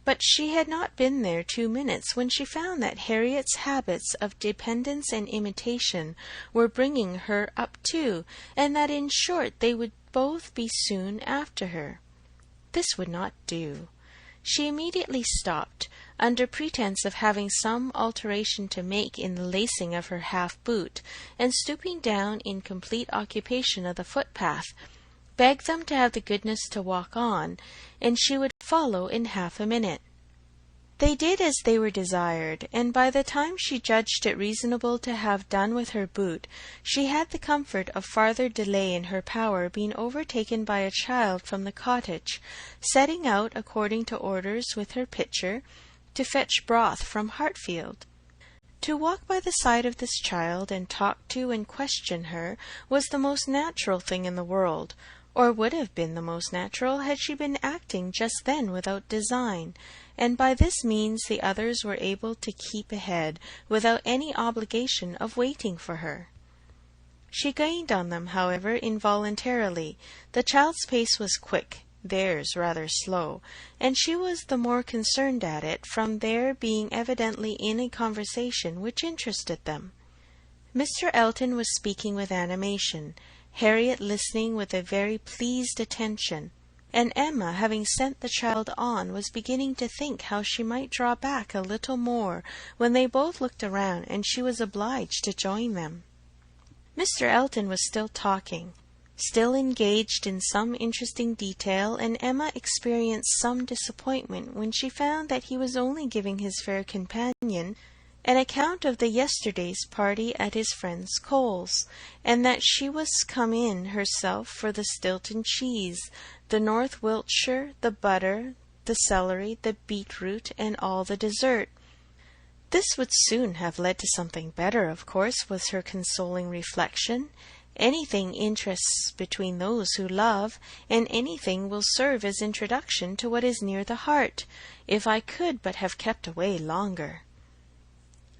But she had not been there 2 minutes when she found that Harriet's habits of dependence and imitation were bringing her up too, and that in short they would both be soon after her. This would not do. She immediately stopped, under pretence of having some alteration to make in the lacing of her half-boot, and stooping down in complete occupation of the footpath, begged them to have the goodness to walk on, and she would follow in half a minute. They did as they were desired, and by the time she judged it reasonable to have done with her boot, she had the comfort of farther delay in her power being overtaken by a child from the cottage, setting out according to orders with her pitcher, to fetch broth from Hartfield. To walk by the side of this child and talk to and question her was the most natural thing in the world, or would have been the most natural had she been acting just then without design, and by this means the others were able to keep ahead without any obligation of waiting for her. She gained on them, however, involuntarily. The child's pace was quick, theirs rather slow, and she was the more concerned at it from their being evidently in a conversation which interested them. Mr. Elton was speaking with animation, Harriet listening with a very pleased attention, and Emma, having sent the child on, was beginning to think how she might draw back a little more, when they both looked around, and she was obliged to join them. Mr. Elton was still talking, still engaged in some interesting detail, and Emma experienced some disappointment when she found that he was only giving his fair companion an account of the yesterday's party at his friend Cole's, and that she was come in herself for the Stilton cheese, the North Wiltshire, the butter, the celery, the beetroot, and all the dessert. This would soon have led to something better, of course, was her consoling reflection. Anything interests between those who love, and anything will serve as introduction to what is near the heart, if I could but have kept away longer.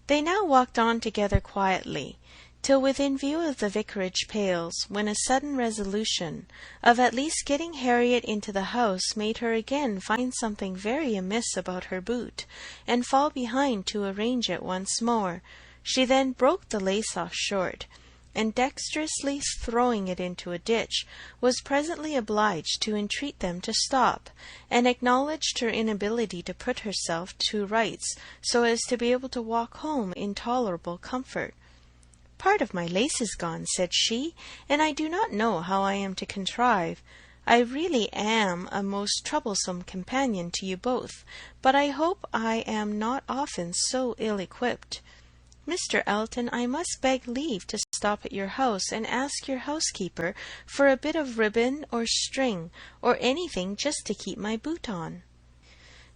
They now walked on together quietly, till within view of the vicarage pales, when a sudden resolution of at least getting Harriet into the house made her again find something very amiss about her boot, and fall behind to arrange it once more. She then broke the lace off short, and dexterously throwing it into a ditch, was presently obliged to entreat them to stop, and acknowledged her inability to put herself to rights so as to be able to walk home in tolerable comfort. "Part of my lace is gone," said she, "and I do not know how I am to contrive. I really am a most troublesome companion to you both, but I hope I am not often so ill-equipped. Mr. Elton, I must beg leave to stop at your house and ask your housekeeper for a bit of ribbon or string, or anything just to keep my boot on."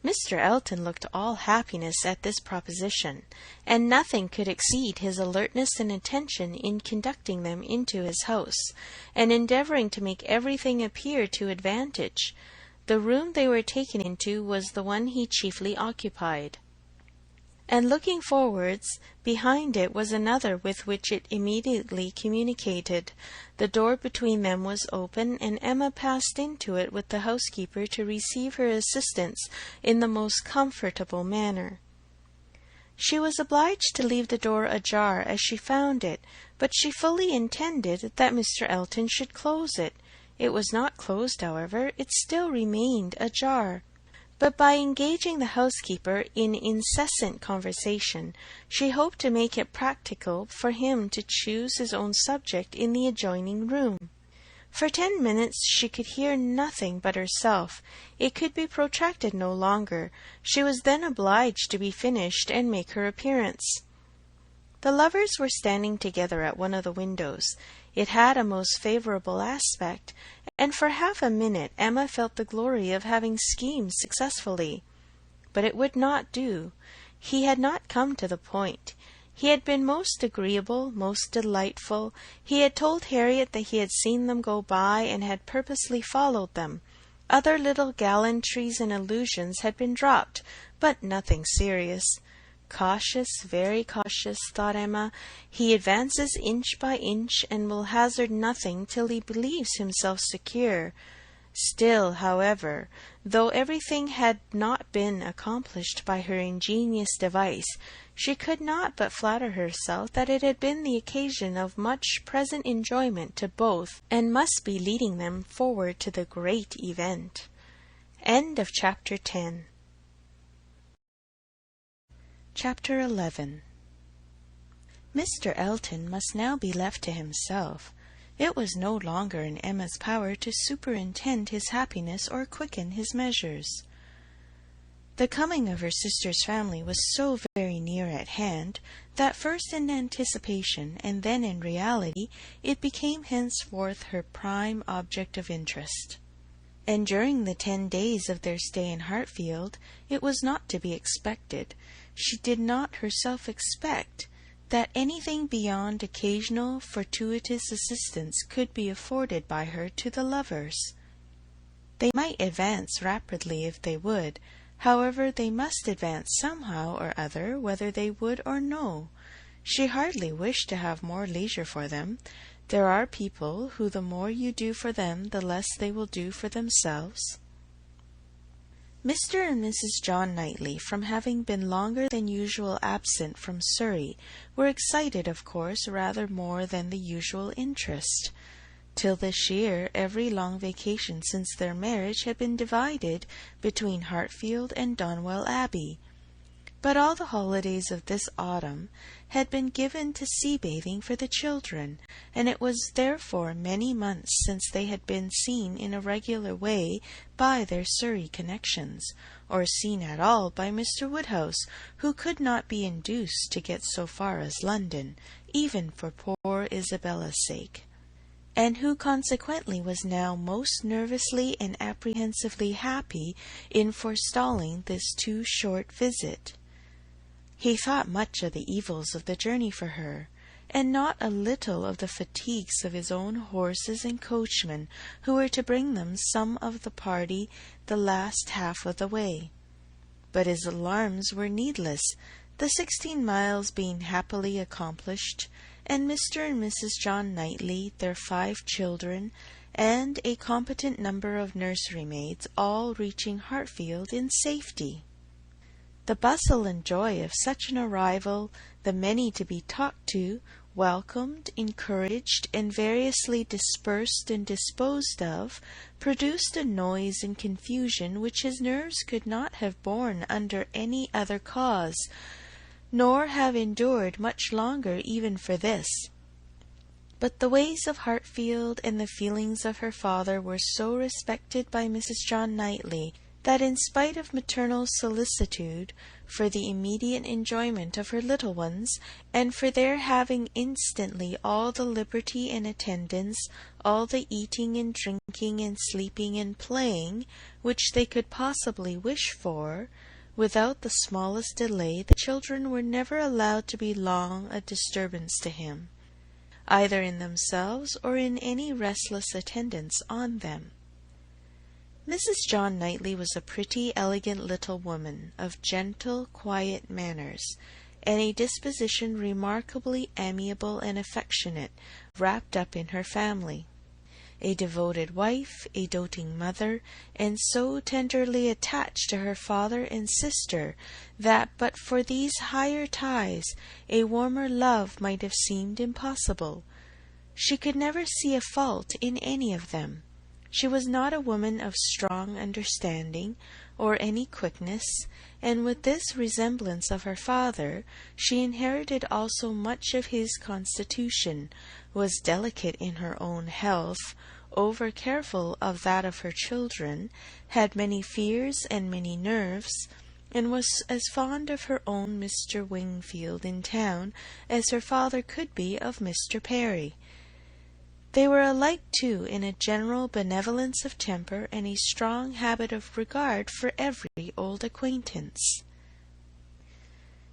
Mr. Elton looked all happiness at this proposition, and nothing could exceed his alertness and attention in conducting them into his house, and endeavouring to make everything appear to advantage. The room they were taken into was the one he chiefly occupied. and looking forwards, behind it was another with which it immediately communicated. The door between them was open, and Emma passed into it with the housekeeper to receive her assistance in the most comfortable manner. She was obliged to leave the door ajar as she found it, but she fully intended that Mr. Elton should close it. It was not closed, however, it still remained ajar. But by engaging the housekeeper in incessant conversation, she hoped to make it practicable for him to choose his own subject in the adjoining room. For 10 minutes she could hear nothing but herself. It could be protracted no longer. She was then obliged to be finished and make her appearance. The lovers were standing together at one of the windows. It had a most favourable aspect, and for half a minute Emma felt the glory of having schemed successfully. But it would not do. He had not come to the point. He had been most agreeable, most delightful. He had told Harriet that he had seen them go by and had purposely followed them. Other little gallantries and allusions had been dropped, but nothing serious. Cautious, very cautious, thought Emma. He advances inch by inch, and will hazard nothing till he believes himself secure. Still, however, though everything had not been accomplished by her ingenious device, she could not but flatter herself that it had been the occasion of much present enjoyment to both, and must be leading them forward to the great event. End of chapter 10. Chapter 11. Mr. Elton must now be left to himself. It was no longer in Emma's power to superintend his happiness or quicken his measures. The coming of her sister's family was so very near at hand, that first in anticipation and then in reality it became henceforth her prime object of interest. And during the 10 days of their stay in Hartfield, it was not to be expected, she did not herself expect, that anything beyond occasional fortuitous assistance could be afforded by her to the lovers. They might advance rapidly if they would. However, they must advance somehow or other, whether they would or no. She hardly wished to have more leisure for them. There are people who the more you do for them, the less they will do for themselves. Mr. and Mrs. John Knightley, from having been longer than usual absent from Surrey, were excited, of course, rather more than the usual interest. Till this year, every long vacation since their marriage had been divided between Hartfield and Donwell Abbey. But all the holidays of this autumn had been given to sea-bathing for the children, and it was therefore many months since they had been seen in a regular way by their Surrey connections, or seen at all by Mr. Woodhouse, who could not be induced to get so far as London, even for poor Isabella's sake, and who consequently was now most nervously and apprehensively happy in forestalling this too short visit. He thought much of the evils of the journey for her, and not a little of the fatigues of his own horses and coachman, who were to bring them some of the party the last half of the way. But his alarms were needless, the 16 miles being happily accomplished, and Mr. and Mrs. John Knightley, their 5 children, and a competent number of nursery maids, all reaching Hartfield in safety. The bustle and joy of such an arrival, the many to be talked to, welcomed, encouraged, and variously dispersed and disposed of, produced a noise and confusion which his nerves could not have borne under any other cause, nor have endured much longer even for this. But the ways of Hartfield and the feelings of her father were so respected by Mrs. John Knightley, that in spite of maternal solicitude for the immediate enjoyment of her little ones, and for their having instantly all the liberty and attendance, all the eating and drinking and sleeping and playing, which they could possibly wish for, without the smallest delay, the children were never allowed to be long a disturbance to him, either in themselves or in any restless attendance on them. Mrs. John Knightley was a pretty, elegant little woman, of gentle, quiet manners, and a disposition remarkably amiable and affectionate, wrapped up in her family. A devoted wife, a doting mother, and so tenderly attached to her father and sister that but for these higher ties a warmer love might have seemed impossible. She could never see a fault in any of them. She was not a woman of strong understanding or any quickness, and with this resemblance of her father, she inherited also much of his constitution, was delicate in her own health, over careful of that of her children, had many fears and many nerves, and was as fond of her own Mr. Wingfield in town as her father could be of Mr. Perry. They were alike, too, in a general benevolence of temper and a strong habit of regard for every old acquaintance.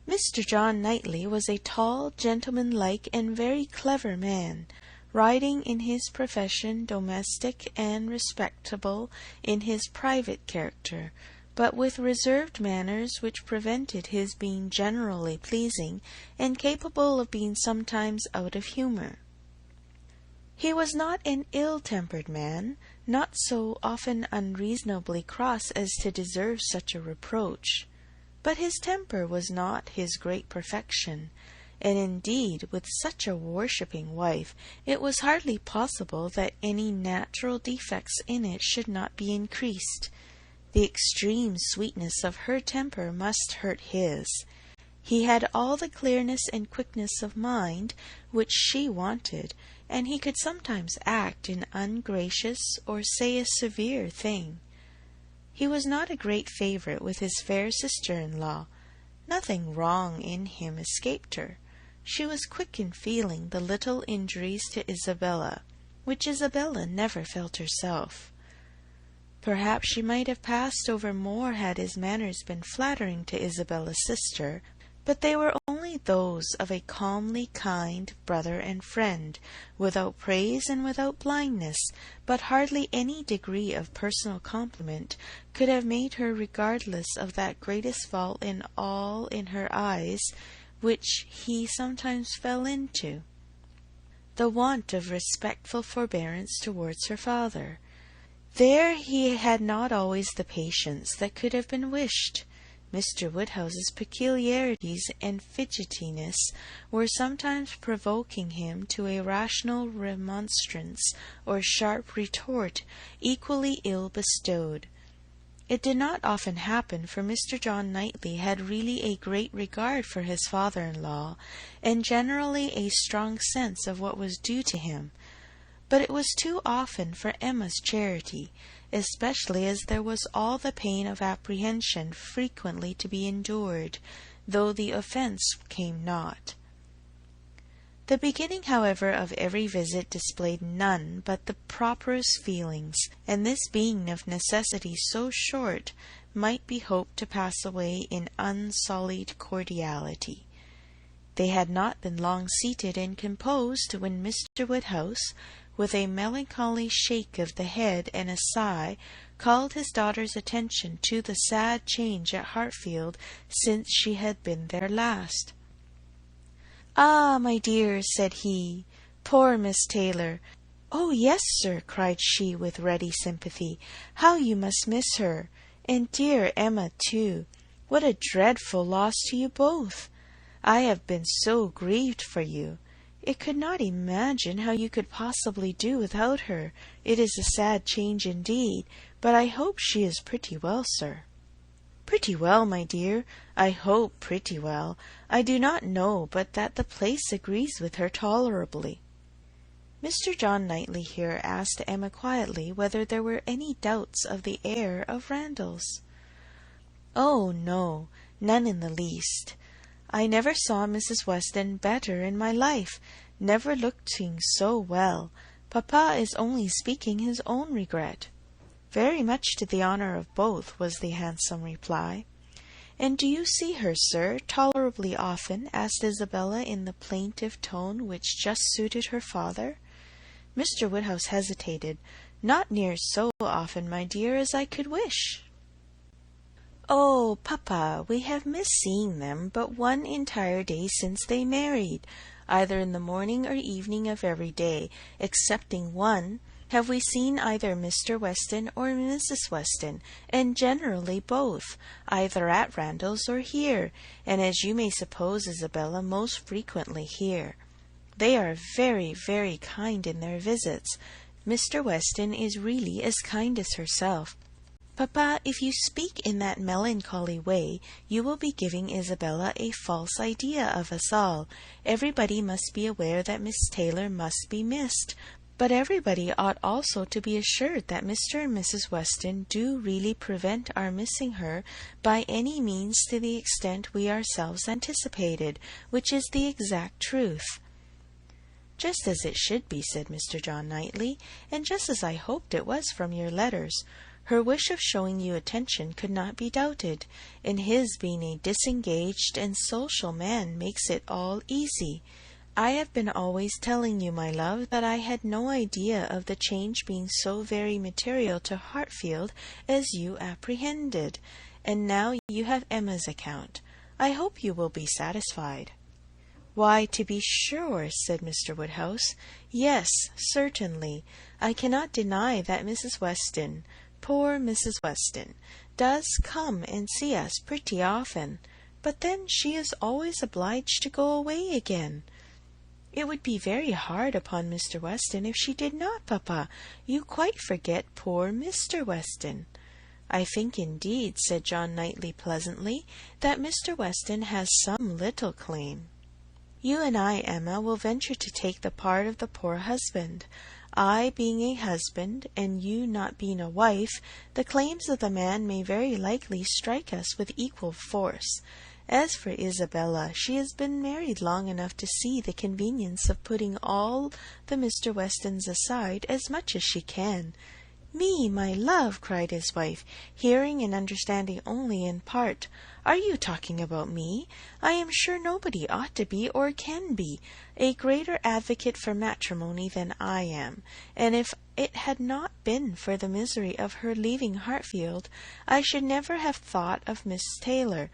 Mr. John Knightley was a tall, gentlemanlike, and very clever man, riding in his profession, domestic and respectable in his private character, but with reserved manners which prevented his being generally pleasing, and capable of being sometimes out of humour. He was not an ill-tempered man, not so often unreasonably cross as to deserve such a reproach, but his temper was not his great perfection, and indeed with such a worshipping wife it was hardly possible that any natural defects in it should not be increased. The extreme sweetness of her temper must hurt his. He had all the clearness and quickness of mind which she wanted, and he could sometimes act an ungracious or say a severe thing. He was not a great favourite with his fair sister-in-law. Nothing wrong in him escaped her. She was quick in feeling the little injuries to Isabella, which Isabella never felt herself. Perhaps she might have passed over more had his manners been flattering to Isabella's sister, but they were only those of a calmly kind brother and friend, without praise and without blindness, but hardly any degree of personal compliment could have made her regardless of that greatest fault in all in her eyes which he sometimes fell into, the want of respectful forbearance towards her father. There he had not always the patience that could have been wished. Mr. Woodhouse's peculiarities and fidgetiness were sometimes provoking him to a rational remonstrance or sharp retort, equally ill bestowed. It did not often happen, for Mr. John Knightley had really a great regard for his father-in-law, and generally a strong sense of what was due to him. But it was too often for Emma's charity, especially as there was all the pain of apprehension frequently to be endured, though the offence came not. The beginning, however, of every visit displayed none but the properest feelings, and this being of necessity so short, might be hoped to pass away in unsullied cordiality. They had not been long seated and composed when Mr. Woodhouse, with a melancholy shake of the head and a sigh, called his daughter's attention to the sad change at Hartfield since she had been there last. "Ah, my dear," said he, "poor Miss Taylor." "Oh, yes, sir," cried she with ready sympathy. "How you must miss her! And dear Emma, too. What a dreadful loss to you both! I have been so grieved for you. I could not imagine how you could possibly do without her. It is a sad change indeed, but I hope she is pretty well, sir." "Pretty well, my dear. I hope pretty well. I do not know but that the place agrees with her tolerably." Mr. John Knightley here asked Emma quietly whether there were any doubts of the heir of Randalls. "Oh, no, none in the least. I never saw Mrs. Weston better in my life, never looking so well. Papa is only speaking his own regret." "Very much to the honour of both," was the handsome reply. "And do you see her, sir, tolerably often?" asked Isabella in the plaintive tone which just suited her father. Mr. Woodhouse hesitated, Not near so often, my dear, as I could wish. Oh, papa, we have missed seeing them but one entire day since they married. Either in the morning or evening of every day, excepting one, have we seen either Mr. Weston or Mrs. Weston, and generally both, either at Randalls or here, and as you may suppose, Isabella, most frequently here. They are very, very kind in their visits. Mr. Weston is really as kind as herself. Papa, if you speak in that melancholy way, you will be giving Isabella a false idea of us all. Everybody must be aware that Miss Taylor must be missed, but everybody ought also to be assured that Mr. and Mrs. Weston do really prevent our missing her by any means to the extent we ourselves anticipated, which is the exact truth. Just as it should be, said Mr. John Knightley, and just as I hoped it was from your letters. Her wish of showing you attention could not be doubted, and his being a disengaged and social man makes it all easy. I have been always telling you, my love, that I had no idea of the change being so very material to Hartfield as you apprehended, and now you have Emma's account. I hope you will be satisfied. Why, to be sure, said Mr. Woodhouse. Yes, certainly. I cannot deny that Mrs. Weston, poor Mrs. Weston, does come and see us pretty often, but then she is always obliged to go away again. It would be very hard upon Mr. Weston if she did not, papa. You quite forget poor Mr. Weston. I think, indeed, said John Knightley pleasantly, that Mr. Weston has some little claim. You and I, Emma, will venture to take the part of the poor husband. I being a husband, and you not being a wife, the claims of the man may very likely strike us with equal force. As for Isabella, she has been married long enough to see the convenience of putting all the Mr. Westons aside as much as she can. Me, my love, cried his wife, hearing and understanding only in part. Are you talking about me? I am sure nobody ought to be, or can be, a greater advocate for matrimony than I am, and if it had not been for the misery of her leaving Hartfield, I should never have thought of Miss Taylor,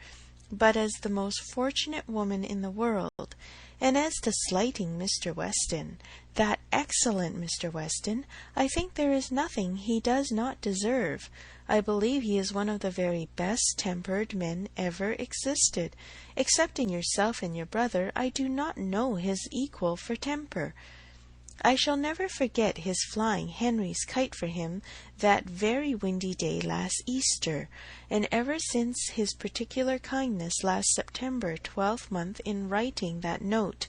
but as the most fortunate woman in the world. And as to slighting Mr. Weston, that excellent Mr. Weston, I think there is nothing he does not deserve. I believe he is one of the very best-tempered men ever existed. Excepting yourself and your brother, I do not know his equal for temper. I shall never forget his flying Henry's kite for him that very windy day last Easter, and ever since his particular kindness last September 12th month in writing that note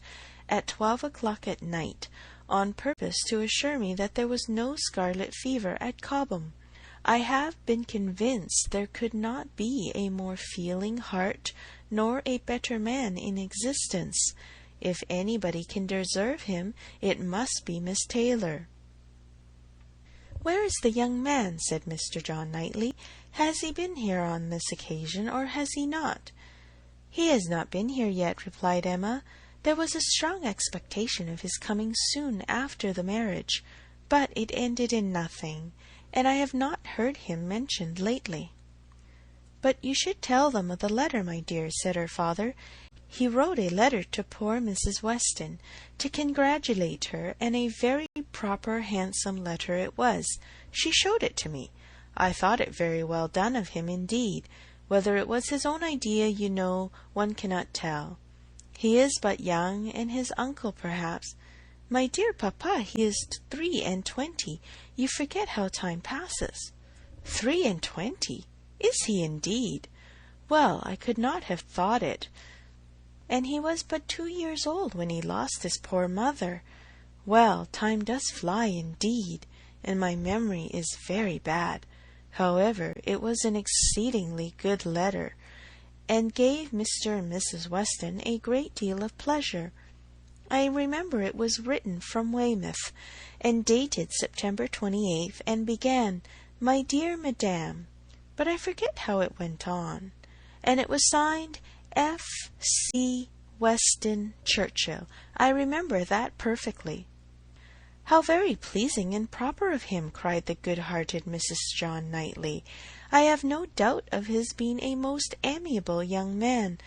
at 12 o'clock at night, on purpose to assure me that there was no scarlet fever at Cobham. I have been convinced there could not be a more feeling heart nor a better man in existence. If anybody can deserve him, it must be Miss Taylor. Where is the young man? Said Mr. John Knightley. Has he been here on this occasion, or has he not? He has not been here yet, replied Emma. There was a strong expectation of his coming soon after the marriage, but it ended in nothing, and I have not heard him mentioned lately. But you should tell them of the letter, my dear, said her father. He wrote a letter to poor Mrs. Weston, to congratulate her, and a very proper, handsome letter it was. She showed it to me. I thought it very well done of him indeed. Whether it was his own idea, you know, one cannot tell. He is but young, and his uncle, perhaps. My dear papa, he is 23. You forget how time passes. 23? Is he indeed? Well, I could not have thought it. And he was but 2 years old when he lost his poor mother. Well, time does fly indeed, and my memory is very bad. However, it was an exceedingly good letter, and gave Mr. and Mrs. Weston a great deal of pleasure. I remember it was written from Weymouth, and dated September 28th, and began, "My dear Madame," but I forget how it went on, and it was signed F. C. Weston Churchill. I remember that perfectly. "How very pleasing and proper of him!" cried the good-hearted Mrs. John Knightley. "I have no doubt of his being a most amiable young man.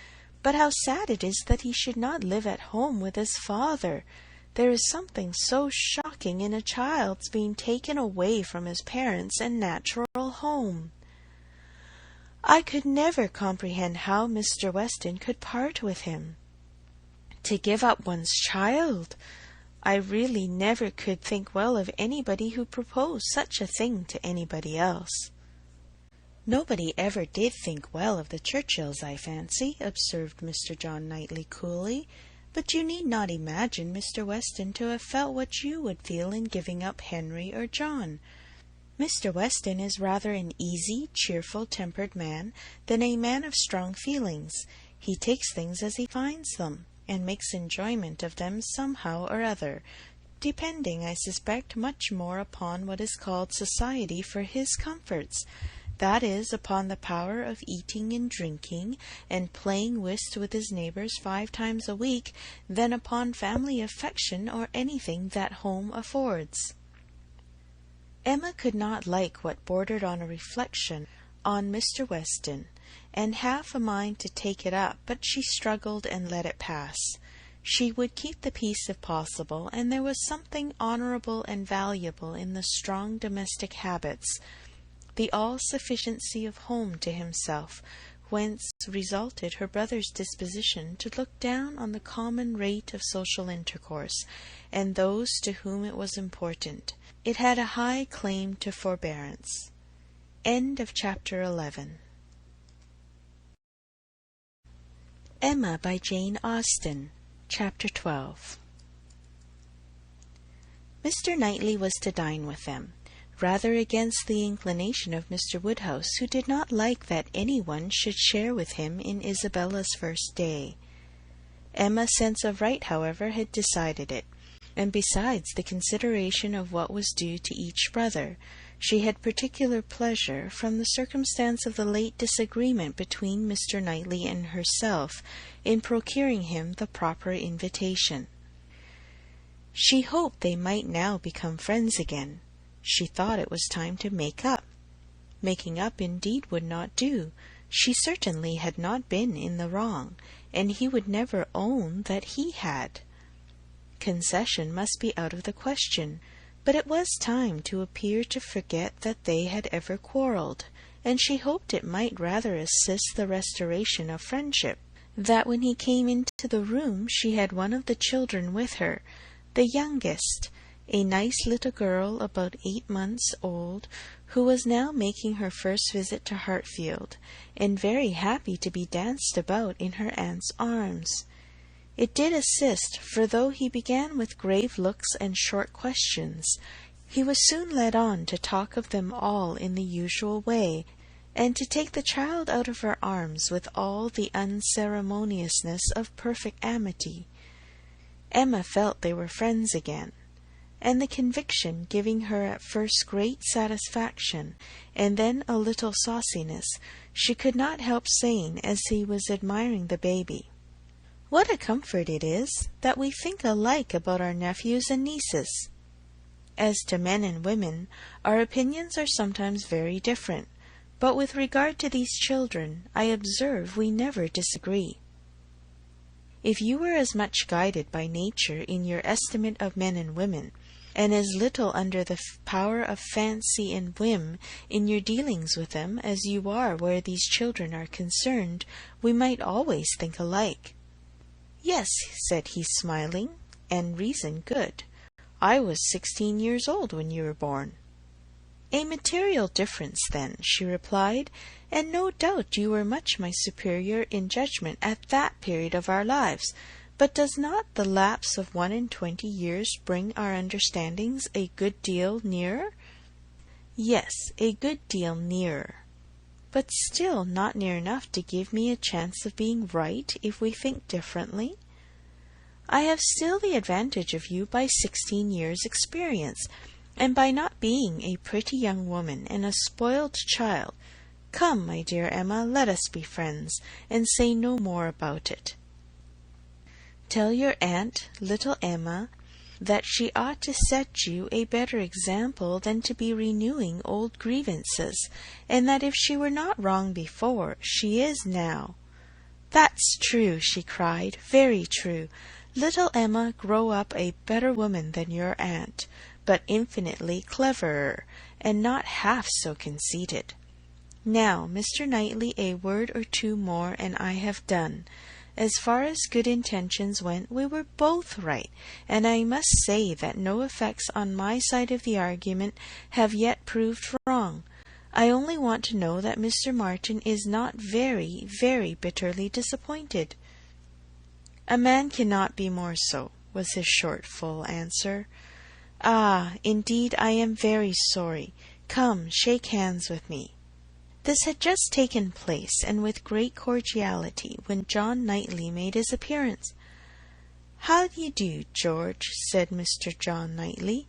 But how sad it is that he should not live at home with his father! There is something so shocking in a child's being taken away from his parents and natural home. I could never comprehend how Mr. Weston could part with him. To give up one's child! I really never could think well of anybody who proposed such a thing to anybody else." "Nobody ever did think well of the Churchills, I fancy," observed Mr. John Knightley coolly. "But you need not imagine Mr. Weston to have felt what you would feel in giving up Henry or John. Mr. Weston is rather an easy, cheerful, tempered man than a man of strong feelings. He takes things as he finds them, and makes enjoyment of them somehow or other, depending, I suspect, much more upon what is called society for his comforts, that is, upon the power of eating and drinking, and playing whist with his neighbours 5 times a week, than upon family affection or anything that home affords." Emma could not like what bordered on a reflection on Mr. Weston, and half a mind to take it up, but she struggled and let it pass. She would keep the peace if possible, and there was something honourable and valuable in the strong domestic habits, the all-sufficiency of home to himself, whence resulted her brother's disposition to look down on the common rate of social intercourse, and those to whom it was important. It had a high claim to forbearance. End of chapter 11. Emma by Jane Austen. Chapter 12. Mr. Knightley was to dine with them, rather against the inclination of Mr. Woodhouse, who did not like that any one should share with him in Isabella's first day. Emma's sense of right, however, had decided it, and besides the consideration of what was due to each brother, she had particular pleasure from the circumstance of the late disagreement between Mr. Knightley and herself in procuring him the proper invitation. She hoped they might now become friends again. She thought it was time to make up. Making up indeed would not do. She certainly had not been in the wrong, and he would never own that he had. Concession must be out of the question, but it was time to appear to forget that they had ever quarrelled, and she hoped it might rather assist the restoration of friendship, that when he came into the room she had one of the children with her, the youngest, a nice little girl about 8 months old, who was now making her first visit to Hartfield, and very happy to be danced about in her aunt's arms. It did assist, for though he began with grave looks and short questions, he was soon led on to talk of them all in the usual way, and to take the child out of her arms with all the unceremoniousness of perfect amity. Emma felt they were friends again, and the conviction giving her at first great satisfaction, and then a little sauciness, she could not help saying, as he was admiring the baby, "What a comfort it is that we think alike about our nephews and nieces. As to men and women, our opinions are sometimes very different, but with regard to these children, I observe we never disagree. If you were as much guided by nature in your estimate of men and women, and as little under the power of fancy and whim in your dealings with them as you are where these children are concerned, we might always think alike." "Yes," said he, smiling, "and reason good. I was 16 years old when you were born." "A material difference, then," she replied, "and no doubt you were much my superior in judgment at that period of our lives. But does not the lapse of 21 years bring our understandings a good deal nearer?" "Yes, a good deal nearer. But still not near enough to give me a chance of being right if we think differently. I have still the advantage of you by 16 years' experience, and by not being a pretty young woman and a spoiled child. Come, my dear Emma, let us be friends, and say no more about it. Tell your aunt, little Emma, that she ought to set you a better example than to be renewing old grievances, and that if she were not wrong before, she is now." "That's true," she cried, "very true. Little Emma grow up a better woman than your aunt, but infinitely cleverer, and not half so conceited. Now, Mr. Knightley, a word or two more, and I have done. As far as good intentions went, we were both right, and I must say that no effects on my side of the argument have yet proved wrong. I only want to know that Mr. Martin is not very, very bitterly disappointed." "A man cannot be more so," was his short, full answer. "Ah, indeed I am very sorry. Come, shake hands with me." This had just taken place, and with great cordiality, when John Knightley made his appearance. "How d'ye do, George?" said Mr. John Knightley.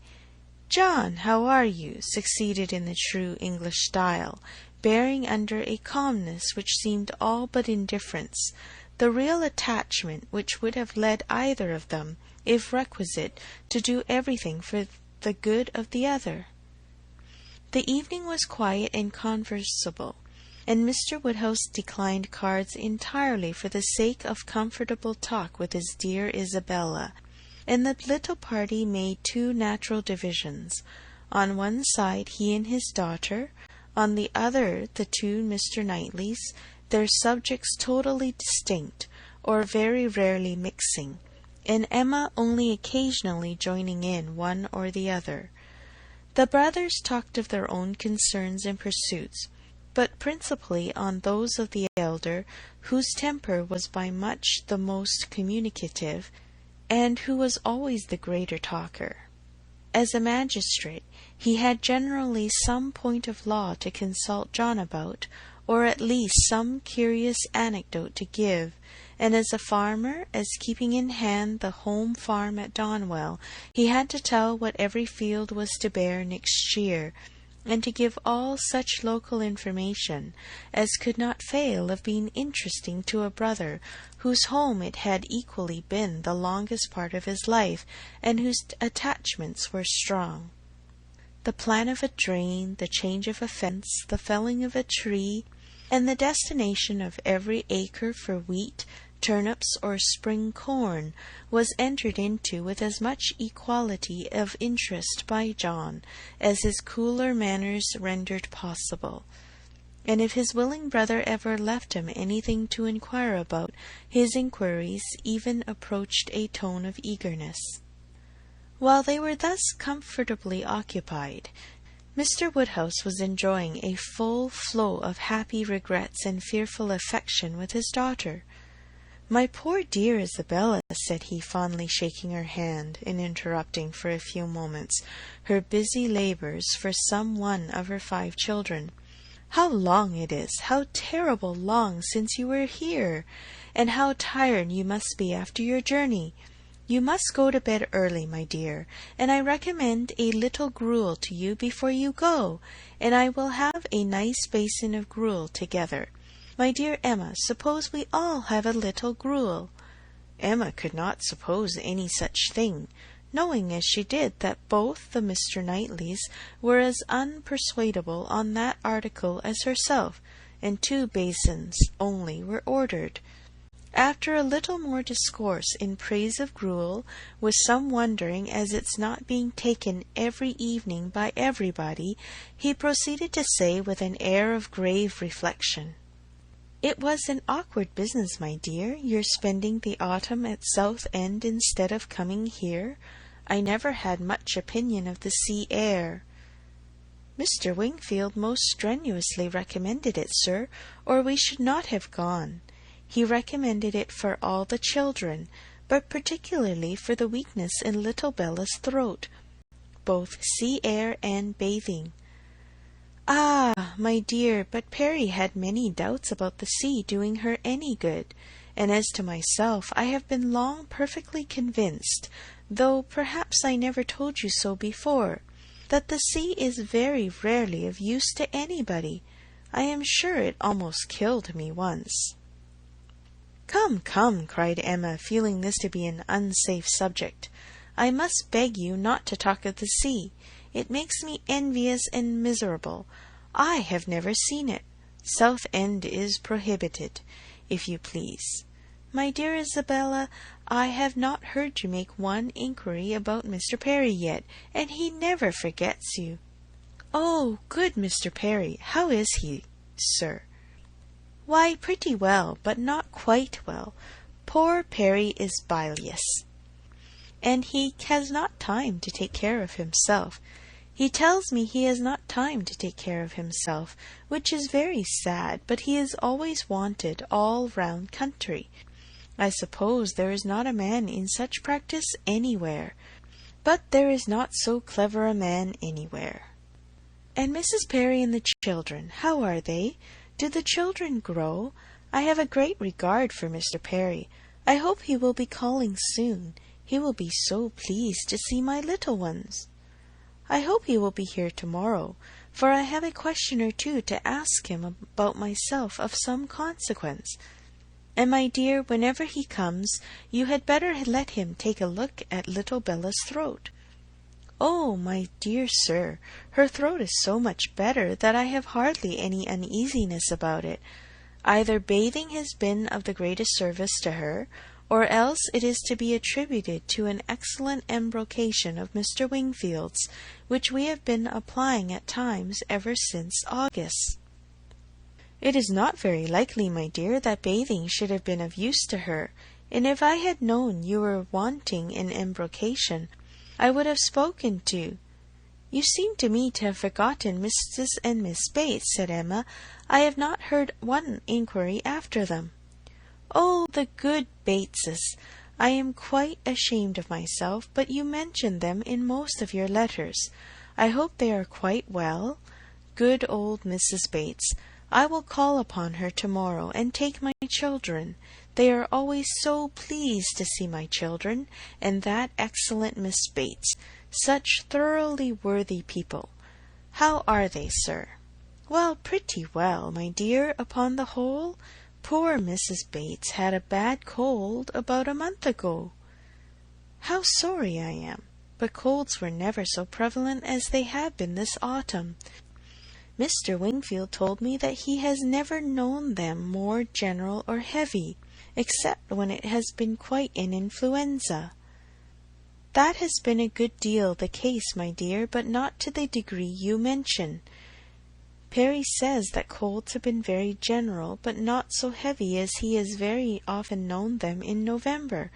"John, how are you?" succeeded in the true English style, bearing under a calmness which seemed all but indifference, the real attachment which would have led either of them, if requisite, to do everything for the good of the other. The evening was quiet and conversable, and Mr. Woodhouse declined cards entirely for the sake of comfortable talk with his dear Isabella, and the little party made two natural divisions. On one side he and his daughter, on the other the two Mr. Knightleys, their subjects totally distinct, or very rarely mixing, and Emma only occasionally joining in one or the other. The brothers talked of their own concerns and pursuits, but principally on those of the elder, whose temper was by much the most communicative, and who was always the greater talker. As a magistrate, he had generally some point of law to consult John about, or at least some curious anecdote to give, and as a farmer, as keeping in hand the home farm at Donwell, he had to tell what every field was to bear next year, and to give all such local information as could not fail of being interesting to a brother whose home it had equally been the longest part of his life, and whose attachments were strong. The plan of a drain, the change of a fence, the felling of a tree, and the destination of every acre for wheat, turnips, or spring corn, was entered into with as much equality of interest by John as his cooler manners rendered possible, and if his willing brother ever left him anything to inquire about, his inquiries even approached a tone of eagerness. While they were thus comfortably occupied, Mr. Woodhouse was enjoying a full flow of happy regrets and fearful affection with his daughter. "My poor dear Isabella," said he, fondly shaking her hand, and interrupting for a few moments her busy labours for some one of her 5 children, "how long it is, how terrible long since you were here, and how tired you must be after your journey. You must go to bed early, my dear, and I recommend a little gruel to you before you go, and I will have a nice basin of gruel together. My dear Emma, suppose we all have a little gruel." Emma could not suppose any such thing, knowing as she did that both the Mr. Knightleys were as unpersuadable on that article as herself, and 2 basins only were ordered. After a little more discourse in praise of gruel, with some wondering at its not being taken every evening by everybody, he proceeded to say with an air of grave reflection, "It was an awkward business, my dear, your spending the autumn at Southend instead of coming here. I never had much opinion of the sea air." "Mr. Wingfield most strenuously recommended it, sir, or we should not have gone. He recommended it for all the children, but particularly for the weakness in little Bella's throat, both sea air and bathing." "Ah, my dear, but Perry had many doubts about the sea doing her any good, and as to myself, I have been long perfectly convinced, though perhaps I never told you so before, that the sea is very rarely of use to anybody. I am sure it almost killed me once." "Come, come," cried Emma, feeling this to be an unsafe subject. I must beg you not to talk of the sea. It makes me envious and miserable. I have never seen it. Southend is prohibited, if you please. My dear Isabella, I have not heard you make one inquiry about Mr. Perry yet, and he never forgets you. Oh, good Mr. Perry, how is he, sir? Why, pretty well, but not quite well. Poor Perry is bilious, and he has not time to take care of himself. He tells me he has not time to take care of himself, which is very sad, but he is always wanted all round country. I suppose there is not a man in such practice anywhere, but there is not so clever a man anywhere. And Mrs. Perry and the children, how are they? Do the children grow? I have a great regard for Mr. Perry. I hope he will be calling soon. He will be so pleased to see my little ones. I hope he will be here tomorrow, for I have a question or two to ask him about myself of some consequence. And, my dear, whenever he comes, you had better let him take a look at little Bella's throat. Oh, my dear sir, her throat is so much better that I have hardly any uneasiness about it. Either bathing has been of the greatest service to her, or else it is to be attributed to an excellent embrocation of Mr. Wingfield's, which we have been applying at times ever since August. It is not very likely, my dear, that bathing should have been of use to her, and if I had known you were wanting in embrocation, I would have spoken to. You seem to me to have forgotten Mrs. and Miss Bates, said Emma. I have not heard one inquiry after them. Oh, the good Bateses! I am quite ashamed of myself, but you mention them in most of your letters. I hope they are quite well. Good old Mrs. Bates! I will call upon her tomorrow and take my children. They are always so pleased to see my children, and that excellent Miss Bates. Such thoroughly worthy people. How are they, sir? Well, pretty well, my dear, upon the whole. Poor Mrs. Bates had a bad cold about a month ago. How sorry I am! But colds were never so prevalent as they have been this autumn. Mr. Wingfield told me that he has never known them more general or heavy, except when it has been quite an influenza. That has been a good deal the case, my dear, but not to the degree you mention. Perry says that colds have been very general, but not so heavy as he has very often known them in November.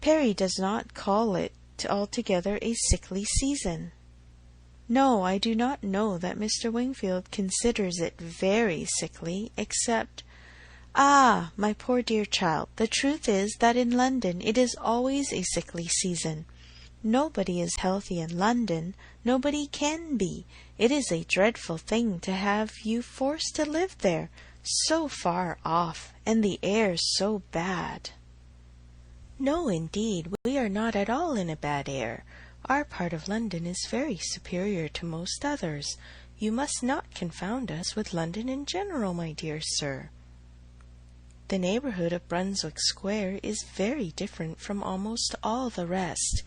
Perry does not call it altogether a sickly season. No, I do not know that Mr. Wingfield considers it very sickly, except— Ah, my poor dear child, the truth is that in London it is always a sickly season. Nobody is healthy in London. Nobody can be. It is a dreadful thing to have you forced to live there, so far off, and the air so bad. No, indeed, we are not at all in a bad air. Our part of London is very superior to most others. You must not confound us with London in general, my dear sir. The neighbourhood of Brunswick Square is very different from almost all the rest.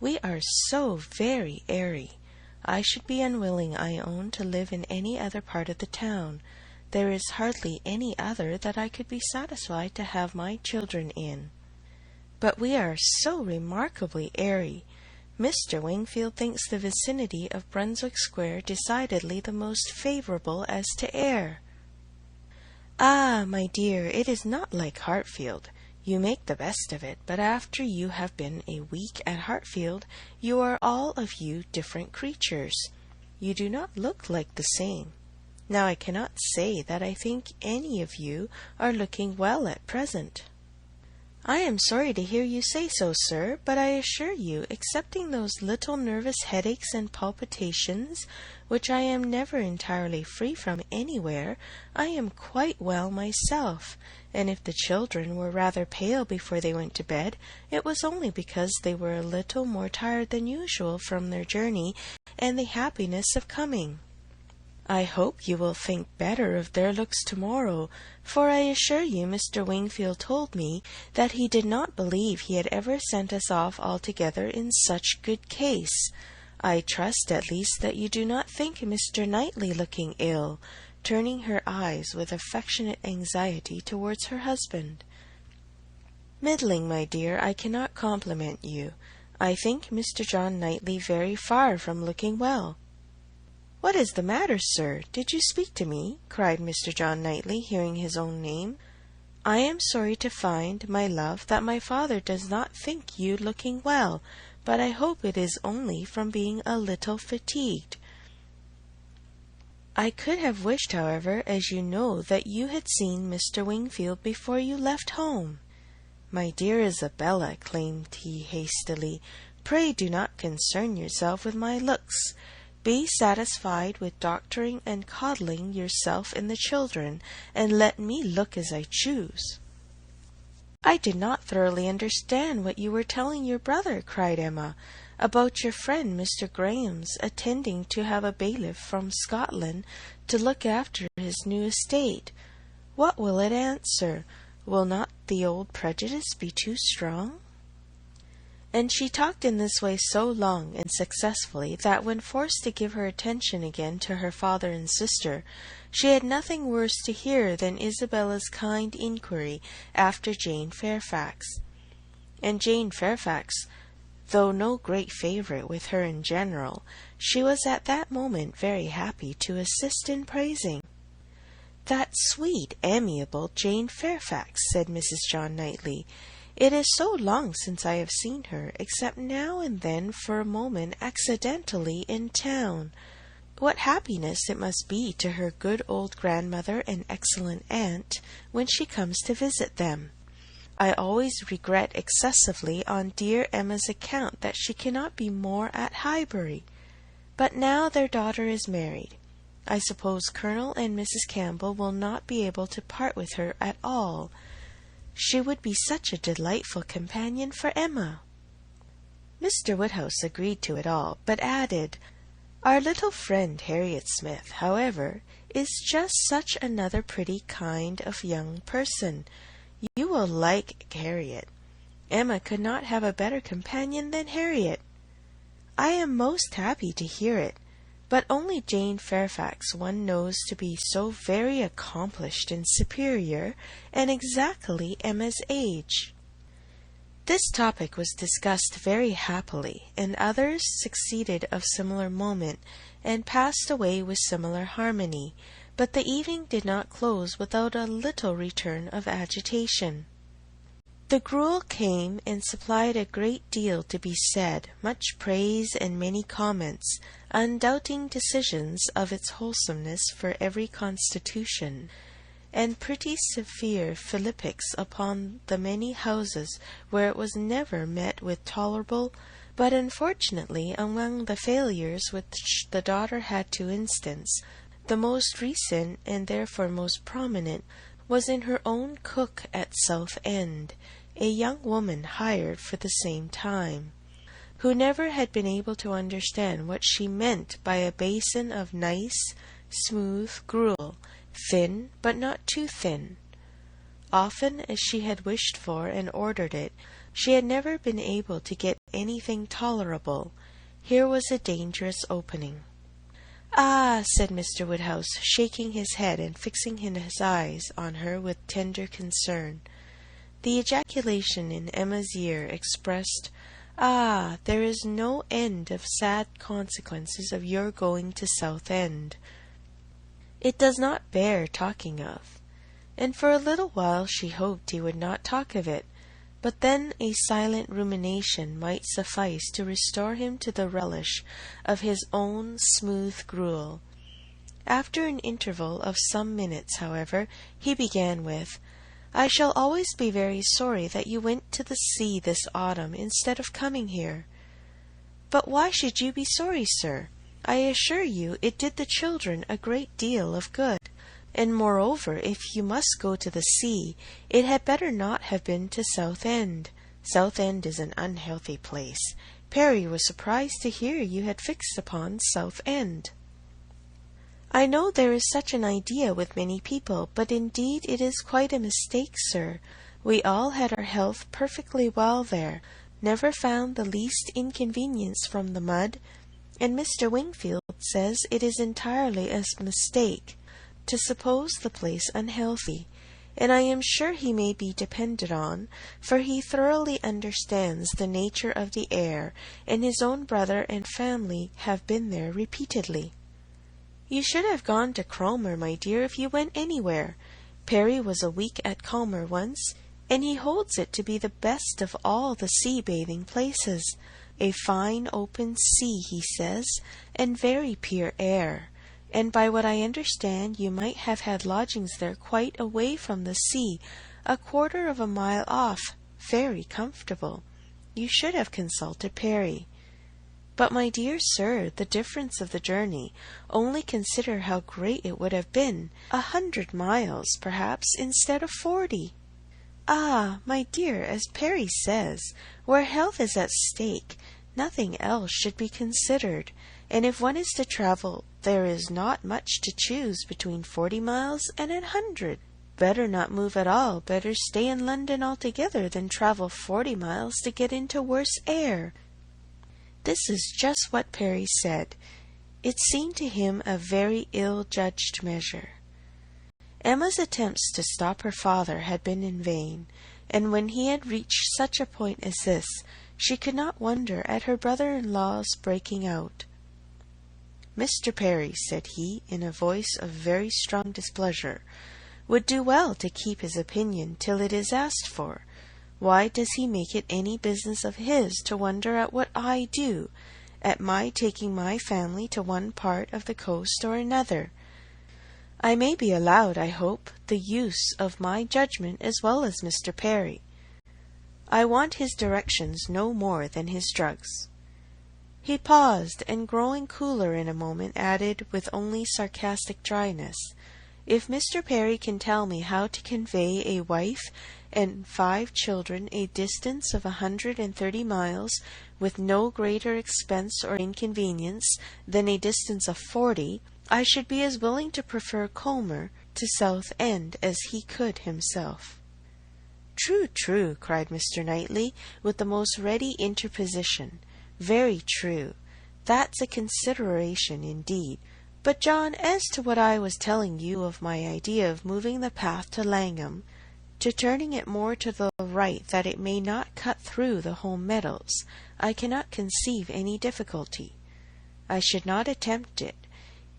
We are so very airy. I should be unwilling, I own, to live in any other part of the town. There is hardly any other that I could be satisfied to have my children in. But we are so remarkably airy. Mr. Wingfield thinks the vicinity of Brunswick Square decidedly the most favourable as to air. Ah, my dear, it is not like Hartfield. You make the best of it, but after you have been a week at Hartfield, you are all of you different creatures. You do not look like the same. Now I cannot say that I think any of you are looking well at present. I am sorry to hear you say so, sir, but I assure you, excepting those little nervous headaches and palpitations, which I am never entirely free from anywhere, I am quite well myself, and if the children were rather pale before they went to bed, it was only because they were a little more tired than usual from their journey and the happiness of coming. I hope you will think better of their looks tomorrow, for I assure you Mr. Wingfield told me that he did not believe he had ever sent us off altogether in such good case. I trust at least that you do not think Mr. Knightley looking ill," turning her eyes with affectionate anxiety towards her husband. "Middling, my dear, I cannot compliment you. I think Mr. John Knightley very far from looking well." "What is the matter, sir? Did you speak to me?" cried Mr. John Knightley, hearing his own name. "I am sorry to find, my love, that my father does not think you looking well, but I hope it is only from being a little fatigued. I could have wished, however, as you know, that you had seen Mr. Wingfield before you left home." "My dear Isabella," exclaimed he hastily, "pray do not concern yourself with my looks. Be satisfied with doctoring and coddling yourself and the children, and let me look as I choose." "I did not thoroughly understand what you were telling your brother," cried Emma, "about your friend Mr. Graham's attending to have a bailiff from Scotland to look after his new estate. What will it answer? Will not the old prejudice be too strong?" And she talked in this way so long and successfully that when forced to give her attention again to her father and sister, she had nothing worse to hear than Isabella's kind inquiry after Jane Fairfax. And Jane Fairfax, though no great favourite with her in general, she was at that moment very happy to assist in praising. "That sweet, amiable Jane Fairfax," said Mrs. John Knightley. "It is so long since I have seen her, except now and then for a moment accidentally in town. What happiness it must be to her good old grandmother and excellent aunt when she comes to visit them. I always regret excessively on dear Emma's account that she cannot be more at Highbury. But now their daughter is married, I suppose Colonel and Mrs. Campbell will not be able to part with her at all. She would be such a delightful companion for Emma." Mr. Woodhouse agreed to it all, but added, "Our little friend Harriet Smith, however, is just such another pretty kind of young person. You will like Harriet. Emma could not have a better companion than Harriet." "I am most happy to hear it. But only Jane Fairfax one knows to be so very accomplished and superior, and exactly Emma's age." This topic was discussed very happily, and others succeeded of similar moment, and passed away with similar harmony, but the evening did not close without a little return of agitation. The gruel came and supplied a great deal to be said, much praise and many comments, undoubting decisions of its wholesomeness for every constitution, and pretty severe philippics upon the many houses where it was never met with tolerable, but unfortunately among the failures which the daughter had to instance, the most recent and therefore most prominent was in her own cook at Southend, a young woman hired for the same time, who never had been able to understand what she meant by a basin of nice, smooth gruel, thin but not too thin. Often as she had wished for and ordered it, she had never been able to get anything tolerable. Here was a dangerous opening. "Ah," said Mr. Woodhouse, shaking his head and fixing his eyes on her with tender concern. The ejaculation in Emma's ear expressed, "Ah, there is no end of sad consequences of your going to Southend. It does not bear talking of." And for a little while she hoped he would not talk of it, but then a silent rumination might suffice to restore him to the relish of his own smooth gruel. After an interval of some minutes, however, he began with, "I shall always be very sorry that you went to the sea this autumn instead of coming here." "But why should you be sorry, sir? I assure you it did the children a great deal of good. And moreover, if you must go to the sea, it had better not have been to Southend. Southend is an unhealthy place. Perry was surprised to hear you had fixed upon Southend." I know there is such an idea with many people, but indeed it is quite a mistake, sir. We all had our health perfectly well there, never found the least inconvenience from the mud, and Mr. Wingfield says it is entirely a mistake to suppose the place unhealthy, and I am sure he may be depended on, for he thoroughly understands the nature of the air, and his own brother and family have been there repeatedly. You should have gone to Cromer, my dear, if you went anywhere. Perry was a week at Cromer once, and he holds it to be the best of all the sea-bathing places. A fine open sea, he says, and very pure air. And by what I understand, you might have had lodgings there quite away from the sea, 1/4 of a mile off, very comfortable. You should have consulted Perry. But, my dear sir, the difference of the journey, only consider how great it would have been, 100 miles, perhaps, instead of 40. Ah, my dear, as Perry says, where health is at stake, nothing else should be considered, and if one is to travel, there is not much to choose between 40 miles and 100. Better not move at all, better stay in London altogether than travel 40 miles to get into worse air. This is just what Perry said. It seemed to him a very ill-judged measure. Emma's attempts to stop her father had been in vain, and when he had reached such a point as this, she could not wonder at her brother-in-law's breaking out. Mr. Perry, said he, in a voice of very strong displeasure, would do well to keep his opinion till it is asked for. Why does he make it any business of his to wonder at what I do, at my taking my family to one part of the coast or another? I may be allowed, I hope, the use of my judgment as well as Mr. Perry. I want his directions no more than his drugs. He paused, and growing cooler in a moment, added, with only sarcastic dryness, If Mr. Perry can tell me how to convey a wife and 5 children a distance of 130 miles, with no greater expense or inconvenience than a distance of 40, I should be as willing to prefer Cromer to Southend as he could himself. True, true, cried Mr. Knightley, with the most ready interposition. Very true. That's a consideration indeed. But, John, as to what I was telling you of my idea of moving the path to Langham, to turning it more to the right that it may not cut through the home meadows, I cannot conceive any difficulty. I should not attempt it,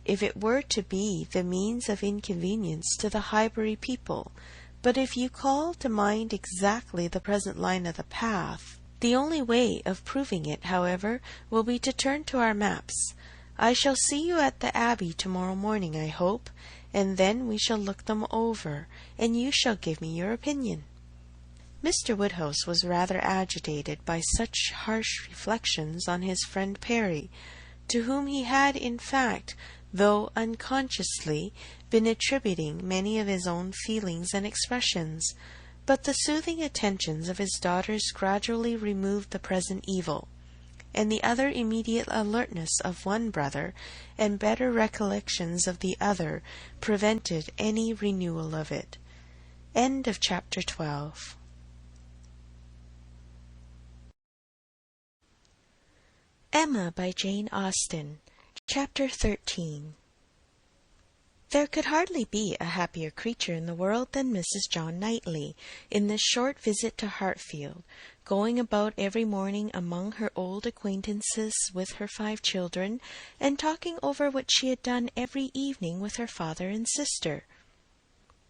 if it were to be the means of inconvenience to the Highbury people, but if you call to mind exactly the present line of the path, the only way of proving it, however, will be to turn to our maps. I shall see you at the Abbey tomorrow morning, I hope, and then we shall look them over, and you shall give me your opinion. Mr. Woodhouse was rather agitated by such harsh reflections on his friend Perry, to whom he had, in fact, though unconsciously, been attributing many of his own feelings and expressions, but the soothing attentions of his daughters gradually removed the present evil, and the other immediate alertness of one brother, and better recollections of the other, prevented any renewal of it. End of chapter 12. Emma by Jane Austen. Chapter 13. There could hardly be a happier creature in the world than Mrs. John Knightley, in this short visit to Hartfield, going about every morning among her old acquaintances with her 5 children, and talking over what she had done every evening with her father and sister.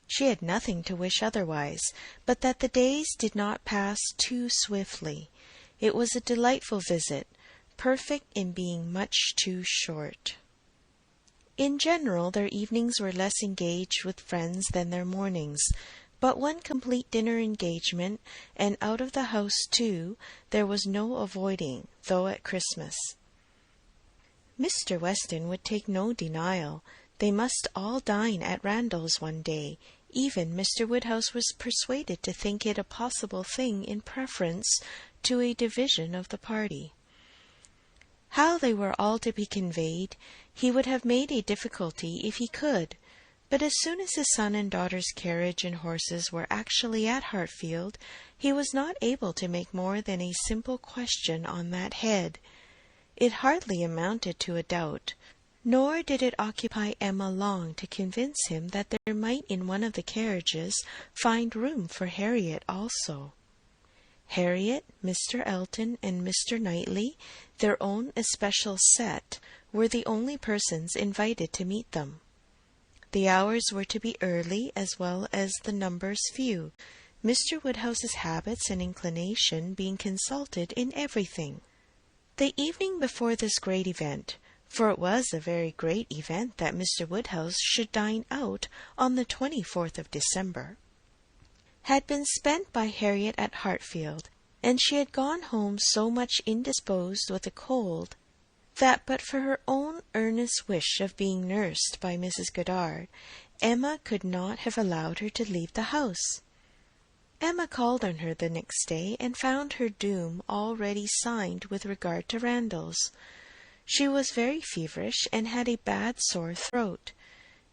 She had nothing to wish otherwise, but that the days did not pass too swiftly. It was a delightful visit, perfect in being much too short. In general, their evenings were less engaged with friends than their mornings, but one complete dinner engagement, and out of the house too, there was no avoiding, though at Christmas. Mr. Weston would take no denial. They must all dine at Randalls one day. Even Mr. Woodhouse was persuaded to think it a possible thing in preference to a division of the party. How they were all to be conveyed, he would have made a difficulty if he could, but as soon as his son and daughter's carriage and horses were actually at Hartfield, he was not able to make more than a simple question on that head. It hardly amounted to a doubt, nor did it occupy Emma long to convince him that there might in one of the carriages find room for Harriet also. Harriet, Mr. Elton, and Mr. Knightley, their own especial set, were the only persons invited to meet them. The hours were to be early as well as the numbers few, Mr. Woodhouse's habits and inclination being consulted in everything. The evening before this great event, for it was a very great event that Mr. Woodhouse should dine out on the 24th of December, had been spent by Harriet at Hartfield, and she had gone home so much indisposed with a cold that but for her own earnest wish of being nursed by Mrs. Goddard, Emma could not have allowed her to leave the house. Emma called on her the next day, and found her doom already signed with regard to Randalls. She was very feverish, and had a bad sore throat.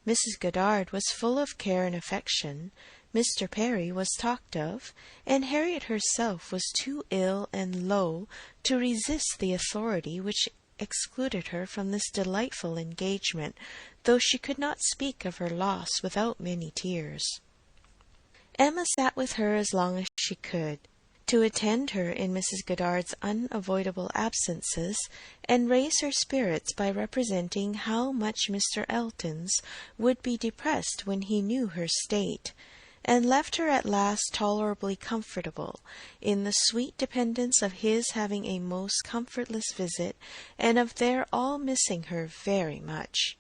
Mrs. Goddard was full of care and affection. Mr. Perry was talked of, and Harriet herself was too ill and low to resist the authority which excluded her from this delightful engagement, though she could not speak of her loss without many tears. Emma sat with her as long as she could, to attend her in Mrs. Goddard's unavoidable absences, and raise her spirits by representing how much Mr. Elton's would be depressed when he knew her state, and left her at last tolerably comfortable, in the sweet dependence of his having a most comfortless visit, and of their all missing her very much.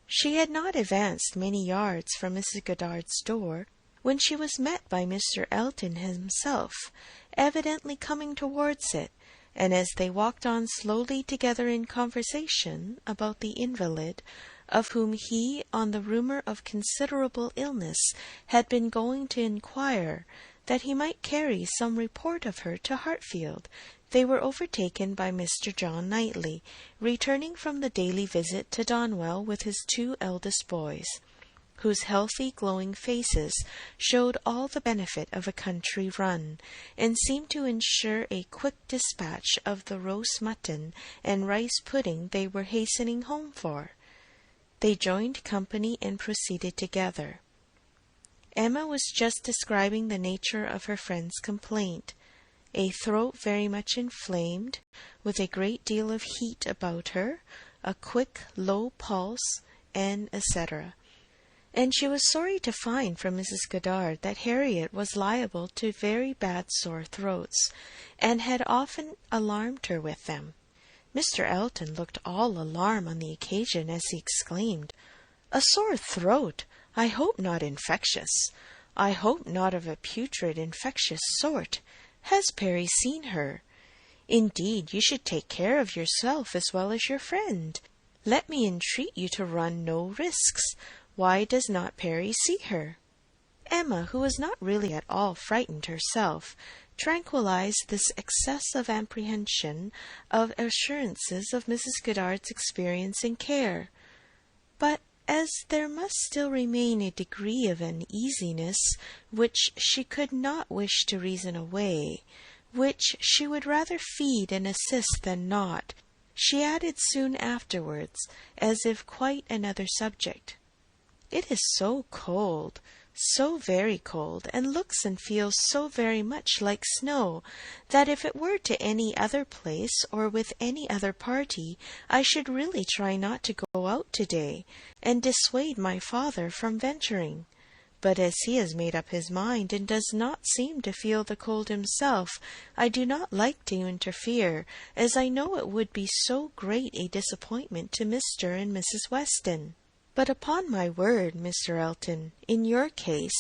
She had not advanced many yards from Mrs. Goddard's door, when she was met by Mr. Elton himself, evidently coming towards it, and as they walked on slowly together in conversation about the invalid, of whom he, on the rumour of considerable illness, had been going to inquire, that he might carry some report of her to Hartfield, they were overtaken by Mr. John Knightley, returning from the daily visit to Donwell with his 2 eldest boys, whose healthy glowing faces showed all the benefit of a country run, and seemed to ensure a quick dispatch of the roast mutton and rice pudding they were hastening home for. They joined company and proceeded together. Emma was just describing the nature of her friend's complaint, a throat very much inflamed, with a great deal of heat about her, a quick, low pulse, and etc., and she was sorry to find from Mrs. Goddard that Harriet was liable to very bad sore throats, and had often alarmed her with them. Mr. Elton looked all alarm on the occasion, as he exclaimed, "A sore throat! I hope not infectious. I hope not of a putrid infectious sort. Has Perry seen her? Indeed, you should take care of yourself as well as your friend. Let me entreat you to run no risks. Why does not Perry see her?" Emma, who was not really at all frightened herself, tranquillized this excess of apprehension of assurances of Mrs. Goddard's experience and care. But as there must still remain a degree of uneasiness which she could not wish to reason away, which she would rather feed and assist than not, she added soon afterwards, as if quite another subject, "It is so cold, so very cold, and looks and feels so very much like snow, that if it were to any other place, or with any other party, I should really try not to go out to-day, and dissuade my father from venturing. But as he has made up his mind, and does not seem to feel the cold himself, I do not like to interfere, as I know it would be so great a disappointment to Mr. and Mrs. Weston. But upon my word, Mr. Elton, in your case,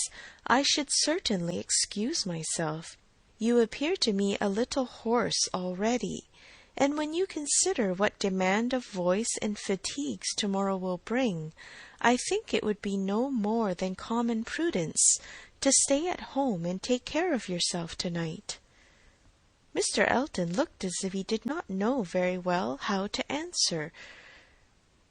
I should certainly excuse myself. You appear to me a little hoarse already, and when you consider what demand of voice and fatigues tomorrow will bring, I think it would be no more than common prudence to stay at home and take care of yourself tonight." Mr. Elton looked as if he did not know very well how to answer,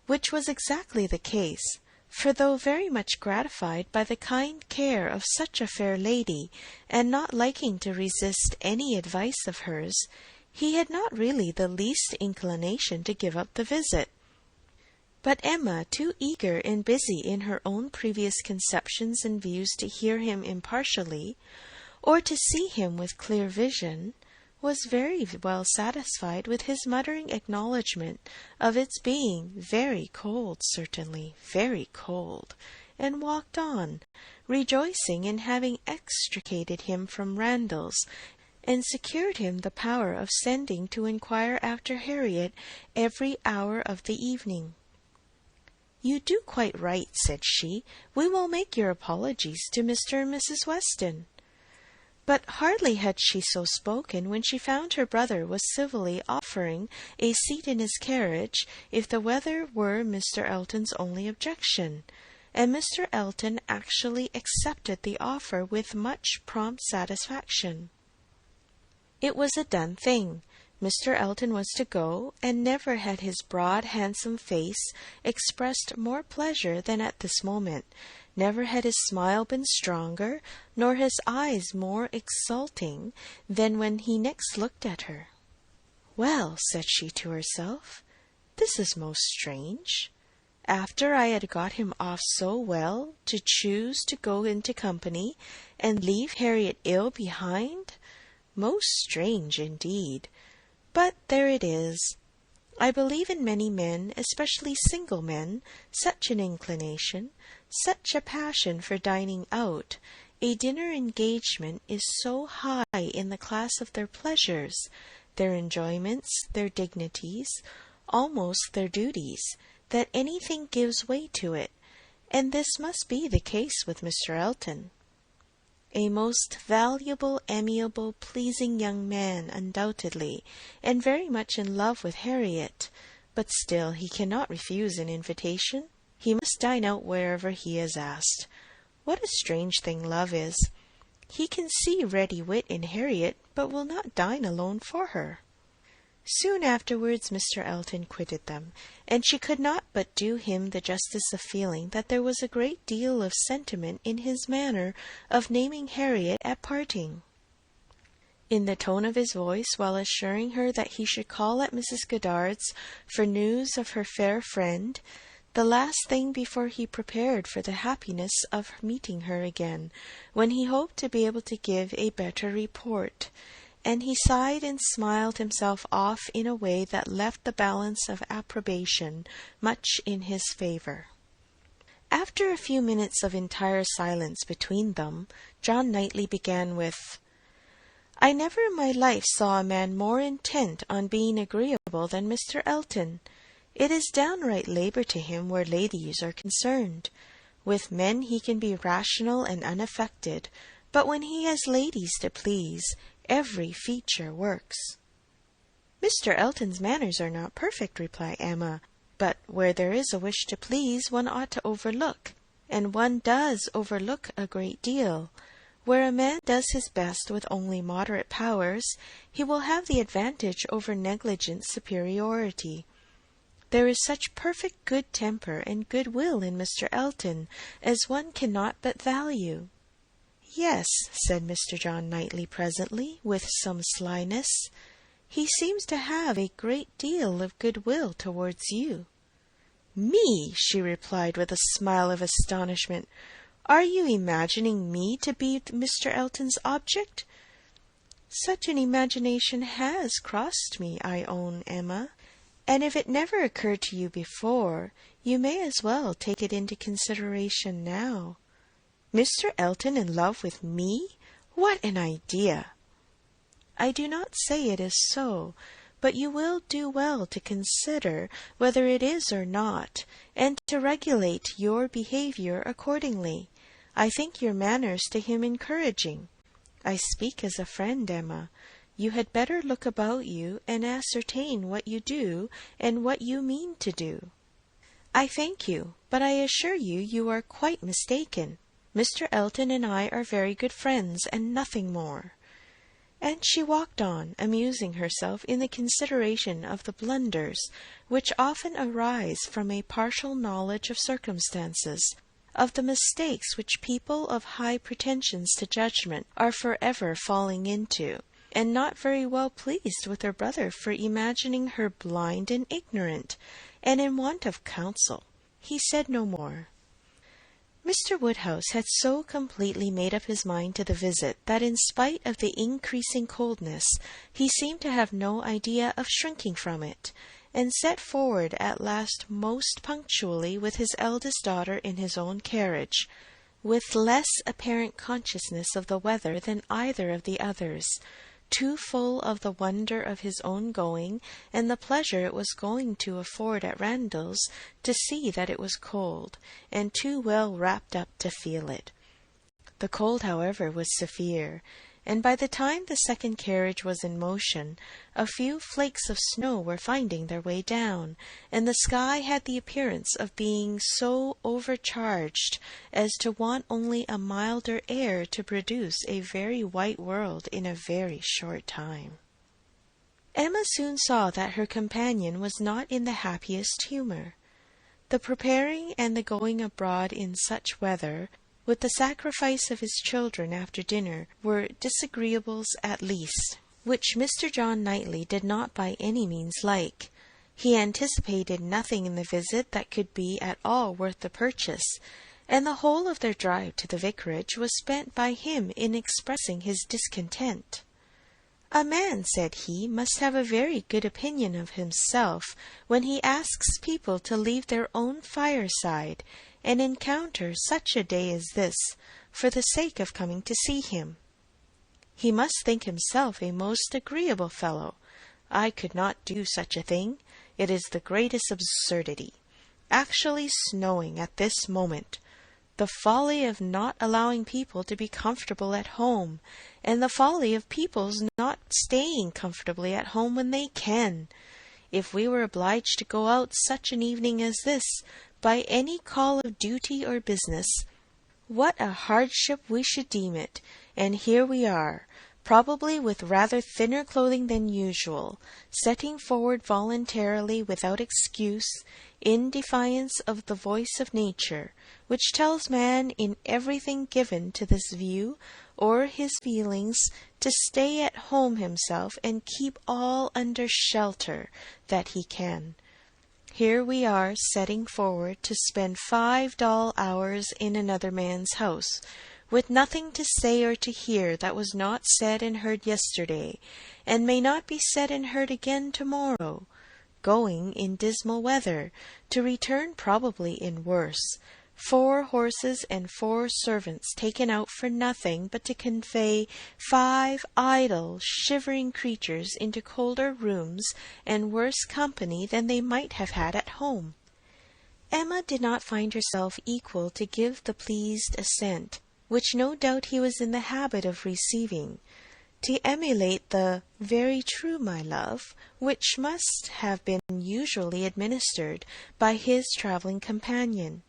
which was exactly the case, for though very much gratified by the kind care of such a fair lady, and not liking to resist any advice of hers, he had not really the least inclination to give up the visit. But Emma, too eager and busy in her own previous conceptions and views to hear him impartially, or to see him with clear vision, was very well satisfied with his muttering acknowledgment of its being very cold, certainly, very cold, and walked on, rejoicing in having extricated him from Randalls, and secured him the power of sending to inquire after Harriet every hour of the evening. "You do quite right," said she. "We will make your apologies to Mr. and Mrs. Weston." But hardly had she so spoken when she found her brother was civilly offering a seat in his carriage if the weather were Mr. Elton's only objection, and Mr. Elton actually accepted the offer with much prompt satisfaction. It was a done thing. Mr. Elton was to go, and never had his broad, handsome face expressed more pleasure than at this moment. Never had his smile been stronger, nor his eyes more exulting, than when he next looked at her. "Well," said she to herself, "this is most strange. After I had got him off so well, to choose to go into company, and leave Harriet ill behind. Most strange indeed. But there it is. I believe in many men, especially single men, such an inclination, such a passion for dining out. A dinner engagement is so high in the class of their pleasures, their enjoyments, their dignities, almost their duties, that anything gives way to it, and this must be the case with Mr. Elton. A most valuable, amiable, pleasing young man, undoubtedly, and very much in love with Harriet, but still he cannot refuse an invitation. He must dine out wherever he is asked. What a strange thing love is! He can see ready wit in Harriet, but will not dine alone for her." Soon afterwards Mr. Elton quitted them, and she could not but do him the justice of feeling that there was a great deal of sentiment in his manner of naming Harriet at parting. In the tone of his voice, while assuring her that he should call at Mrs. Goddard's for news of her fair friend, the last thing before he prepared for the happiness of meeting her again, when he hoped to be able to give a better report, and he sighed and smiled himself off in a way that left the balance of approbation much in his favour. After a few minutes of entire silence between them, John Knightley began with, "I never in my life saw a man more intent on being agreeable than Mr. Elton. It is downright labour to him where ladies are concerned. With men he can be rational and unaffected, but when he has ladies to please, every feature works." "Mr. Elton's manners are not perfect," replied Emma, "but where there is a wish to please, one ought to overlook, and one does overlook a great deal. Where a man does his best with only moderate powers, he will have the advantage over negligent superiority. There is such perfect good temper and good will in Mr. Elton as one cannot but value." "Yes," said Mr. John Knightley presently, with some slyness, "he seems to have a great deal of good will towards you." "Me!" she replied with a smile of astonishment. "Are you imagining me to be Mr. Elton's object?" "Such an imagination has crossed me, I own, Emma, and if it never occurred to you before, you may as well take it into consideration now." "Mr. Elton in love with me? What an idea!" "I do not say it is so, but you will do well to consider whether it is or not, and to regulate your behaviour accordingly. I think your manners to him encouraging. I speak as a friend, Emma. You had better look about you and ascertain what you do and what you mean to do." "I thank you, but I assure you you are quite mistaken. Mr. Elton and I are very good friends, and nothing more." And she walked on, amusing herself in the consideration of the blunders which often arise from a partial knowledge of circumstances, of the mistakes which people of high pretensions to judgment are forever falling into, and not very well pleased with her brother for imagining her blind and ignorant, and in want of counsel. He said no more. Mr. Woodhouse had so completely made up his mind to the visit that in spite of the increasing coldness he seemed to have no idea of shrinking from it, and set forward at last most punctually with his eldest daughter in his own carriage, with less apparent consciousness of the weather than either of the others, too full of the wonder of his own going and the pleasure it was going to afford at Randalls to see that it was cold, and too well wrapped up to feel it. The cold, however, was severe, and by the time the second carriage was in motion, a few flakes of snow were finding their way down, and the sky had the appearance of being so overcharged as to want only a milder air to produce a very white world in a very short time. Emma soon saw that her companion was not in the happiest humour. The preparing and the going abroad in such weather, with the sacrifice of his children after dinner, were disagreeables at least, which Mr. John Knightley did not by any means like. He anticipated nothing in the visit that could be at all worth the purchase, and the whole of their drive to the vicarage was spent by him in expressing his discontent. "A man," said he, "must have a very good opinion of himself when he asks people to leave their own fireside and encounter such a day as this, for the sake of coming to see him. He must think himself a most agreeable fellow. I could not do such a thing. It is the greatest absurdity. Actually snowing at this moment! The folly of not allowing people to be comfortable at home, and the folly of people's not staying comfortably at home when they can. If we were obliged to go out such an evening as this, by any call of duty or business, what a hardship we should deem it! And here we are, probably with rather thinner clothing than usual, setting forward voluntarily without excuse, in defiance of the voice of nature, which tells man in everything given to this view or his feelings to stay at home himself and keep all under shelter that he can. Here we are setting forward to spend 5 dull hours in another man's house, with nothing to say or to hear that was not said and heard yesterday, and may not be said and heard again to-morrow, going in dismal weather, to return probably in worse, 4 horses and 4 servants taken out for nothing but to convey 5 idle, shivering creatures into colder rooms and worse company than they might have had at home." Emma did not find herself equal to give the pleased assent, which no doubt he was in the habit of receiving, to emulate the "very true, my love," which must have been usually administered by his travelling companion.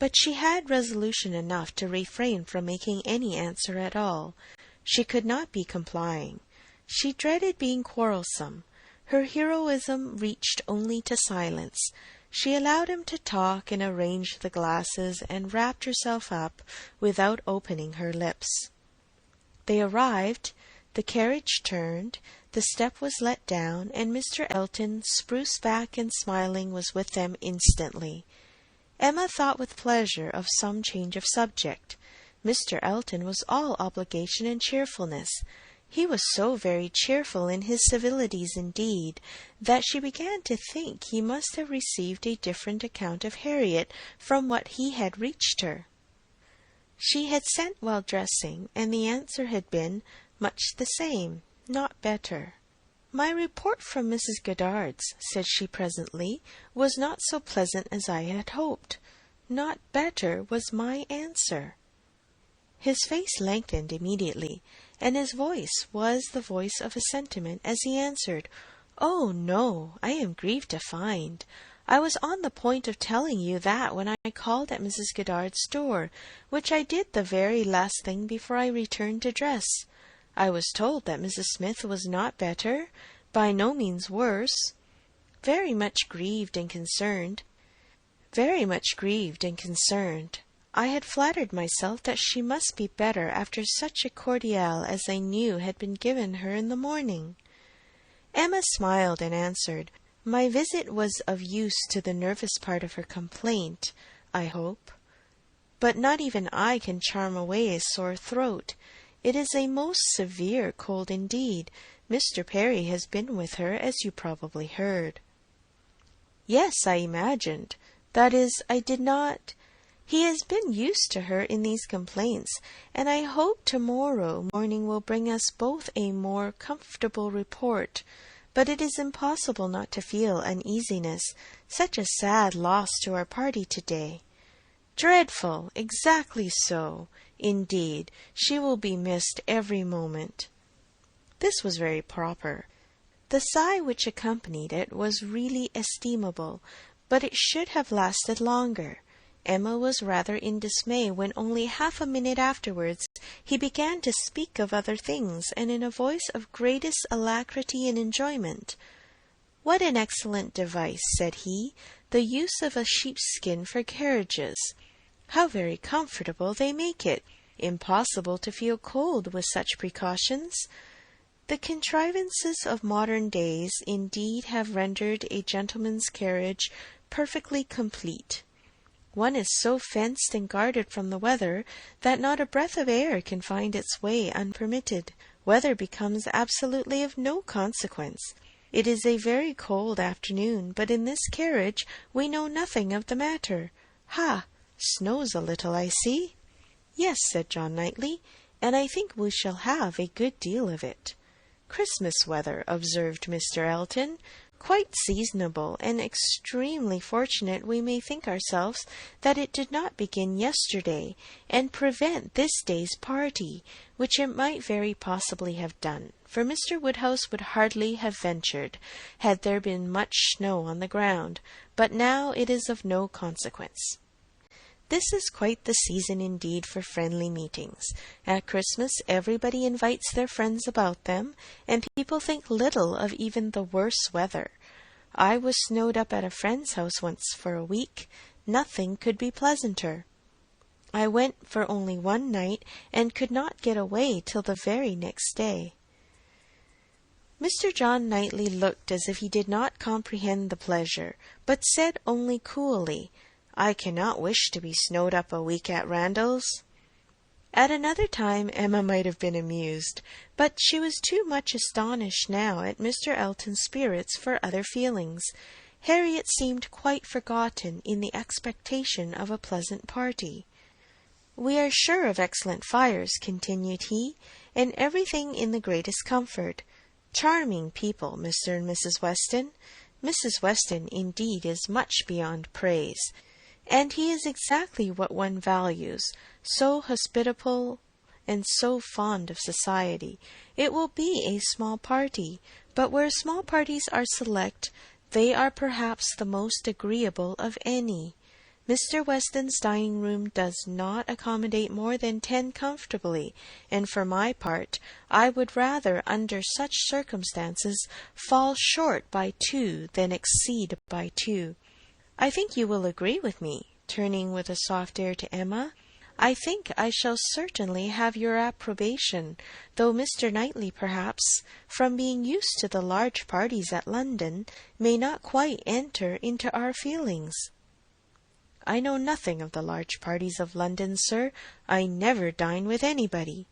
But she had resolution enough to refrain from making any answer at all. She could not be complying. She dreaded being quarrelsome. Her heroism reached only to silence. She allowed him to talk and arrange the glasses, and wrapped herself up without opening her lips. They arrived, the carriage turned, the step was let down, and Mr. Elton, spruce back and smiling, was with them instantly. Emma thought with pleasure of some change of subject. Mr. Elton was all obligation and cheerfulness. He was so very cheerful in his civilities indeed, that she began to think he must have received a different account of Harriet from what he had reached her. She had sent while dressing, and the answer had been much the same, not better. "My report from Mrs. Goddard's," said she presently, "was not so pleasant as I had hoped. Not better was my answer." His face lengthened immediately, and his voice was the voice of a sentiment as he answered, "Oh, no, I am grieved to find. I was on the point of telling you that when I called at Mrs. Goddard's door, which I did the very last thing before I returned to dress. I was told that Mrs. Smith was not better, by no means worse. Very much grieved and concerned. I had flattered myself that she must be better after such a cordial as I knew had been given her in the morning. Emma smiled and answered, "My visit was of use to the nervous part of her complaint, I hope. But not even I can charm away a sore throat. It is a most severe cold indeed. Mr. Perry has been with her, as you probably heard." "Yes, I imagined. That is, I did not. He has been used to her in these complaints, and I hope tomorrow morning will bring us both a more comfortable report. But it is impossible not to feel uneasiness. Such a sad loss to our party to-day." "Dreadful! Exactly so. Indeed, she will be missed every moment." This was very proper. The sigh which accompanied it was really estimable, but it should have lasted longer. Emma was rather in dismay when only half a minute afterwards he began to speak of other things, and in a voice of greatest alacrity and enjoyment. "What an excellent device," said he, "the use of a sheepskin for carriages! How very comfortable they make it! Impossible to feel cold with such precautions. The contrivances of modern days indeed have rendered a gentleman's carriage perfectly complete. One is so fenced and guarded from the weather that not a breath of air can find its way unpermitted. Weather becomes absolutely of no consequence. It is a very cold afternoon, but in this carriage we know nothing of the matter. Ha! Snows a little, I see." "Yes," said John Knightley, "and I think we shall have a good deal of it." "Christmas weather," observed Mr. Elton. "Quite seasonable, and extremely fortunate we may think ourselves that it did not begin yesterday, and prevent this day's party, which it might very possibly have done, for Mr. Woodhouse would hardly have ventured, had there been much snow on the ground, but now it is of no consequence." This is quite the season indeed for friendly meetings. At Christmas everybody invites their friends about them, and people think little of even the worst weather. I was snowed up at a friend's house once for a week. Nothing could be pleasanter. I went for only one night, and could not get away till the very next day. Mr. John Knightley looked as if he did not comprehend the pleasure, but said only coolly, "I cannot wish to be snowed up a week at Randalls." At another time Emma might have been amused, but she was too much astonished now at Mr. Elton's spirits for other feelings. Harriet seemed quite forgotten in the expectation of a pleasant party. "We are sure of excellent fires," continued he, "and everything in the greatest comfort. Charming people, Mr. and Mrs. Weston. Mrs. Weston, indeed, is much beyond praise. And he is exactly what one values, so hospitable and so fond of society. It will be a small party, but where small parties are select, they are perhaps the most agreeable of any. Mr. Weston's dining-room does not accommodate more than 10 comfortably, and for my part, I would rather, under such circumstances, fall short by 2 than exceed by 2. I think you will agree with me," turning with a soft air to Emma. "I think I shall certainly have your approbation, though Mr. Knightley, perhaps, from being used to the large parties at London, may not quite enter into our feelings." "I know nothing of the large parties of London, sir. I never dine with anybody."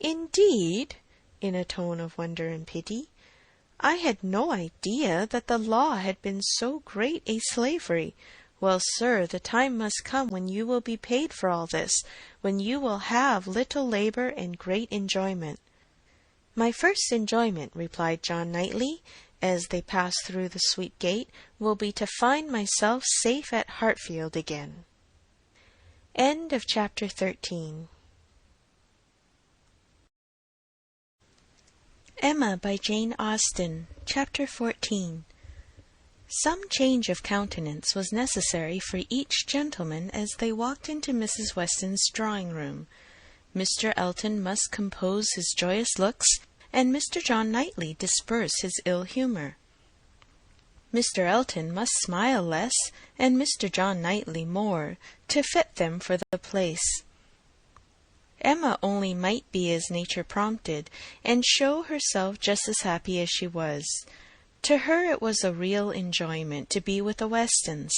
"Indeed?" in a tone of wonder and pity. "I had no idea that the law had been so great a slavery. Well, sir, the time must come when you will be paid for all this, when you will have little labour and great enjoyment." "My first enjoyment," replied John Knightley, as they passed through the sweet gate, "will be to find myself safe at Hartfield again." Chapter 13. Emma by Jane Austen. Chapter 14. Some change of countenance was necessary for each gentleman as they walked into Mrs. Weston's drawing-room. Mr. Elton must compose his joyous looks, and Mr. John Knightley disperse his ill humour. Mr. Elton must smile less, and Mr. John Knightley more, to fit them for the place. Emma only might be as nature prompted, and show herself just as happy as she was. To her it was a real enjoyment to be with the Westons.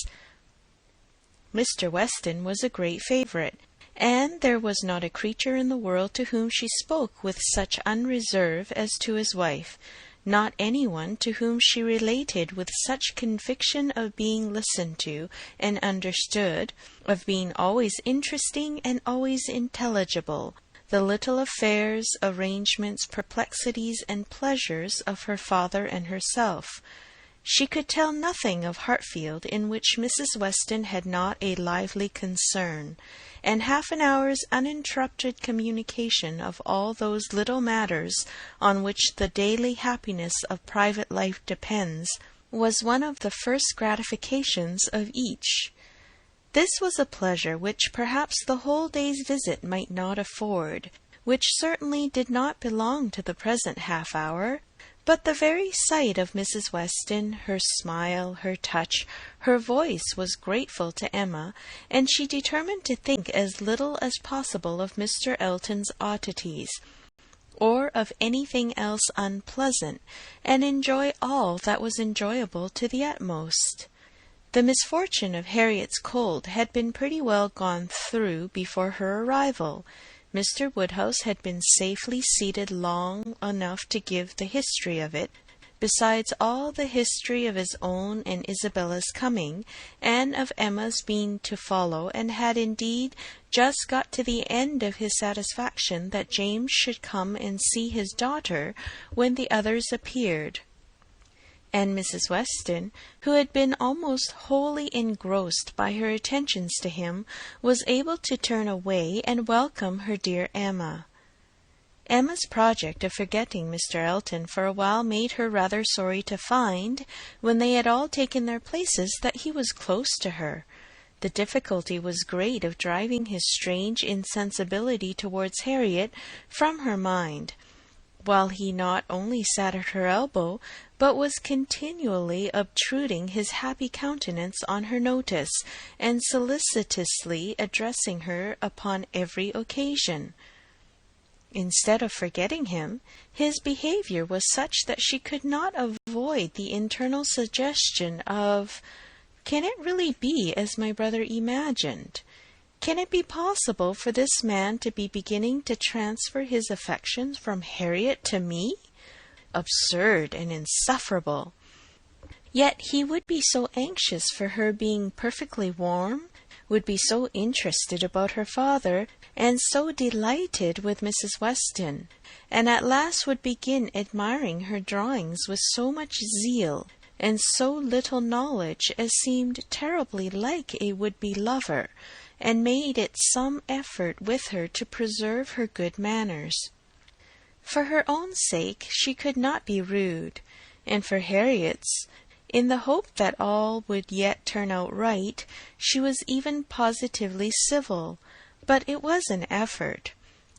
Mr. Weston was a great favourite, and there was not a creature in the world to whom she spoke with such unreserve as to his wife, not anyone to whom she related with such conviction of being listened to and understood, of being always interesting and always intelligible, the little affairs, arrangements, perplexities, and pleasures of her father and herself. She could tell nothing of Hartfield in which Mrs. Weston had not a lively concern, and half an hour's uninterrupted communication of all those little matters on which the daily happiness of private life depends was one of the first gratifications of each. This was a pleasure which perhaps the whole day's visit might not afford, which certainly did not belong to the present half-hour, but the very sight of Mrs. Weston, her smile, her touch, her voice was grateful to Emma, and she determined to think as little as possible of Mr. Elton's oddities, or of anything else unpleasant, and enjoy all that was enjoyable to the utmost. The misfortune of Harriet's cold had been pretty well gone through before her arrival. Mr. Woodhouse had been safely seated long enough to give the history of it, besides all the history of his own and Isabella's coming, and of Emma's being to follow, and had indeed just got to the end of his satisfaction that James should come and see his daughter when the others appeared. And Mrs. Weston, who had been almost wholly engrossed by her attentions to him, was able to turn away and welcome her dear Emma. Emma's project of forgetting Mr. Elton for a while made her rather sorry to find, when they had all taken their places, that he was close to her. The difficulty was great of driving his strange insensibility towards Harriet from her mind, while he not only sat at her elbow, but was continually obtruding his happy countenance on her notice, and solicitously addressing her upon every occasion. Instead of forgetting him, his behaviour was such that she could not avoid the internal suggestion of, "Can it really be as my brother imagined? Can it be possible for this man to be beginning to transfer his affections from Harriet to me? Absurd and insufferable! Yet he would be so anxious for her being perfectly warm, would be so interested about her father, and so delighted with Mrs. Weston, and at last would begin admiring her drawings with so much zeal and so little knowledge as seemed terribly like a would-be lover, and made it some effort with her to preserve her good manners. For her own sake she could not be rude, and for Harriet's, in the hope that all would yet turn out right, she was even positively civil, but it was an effort,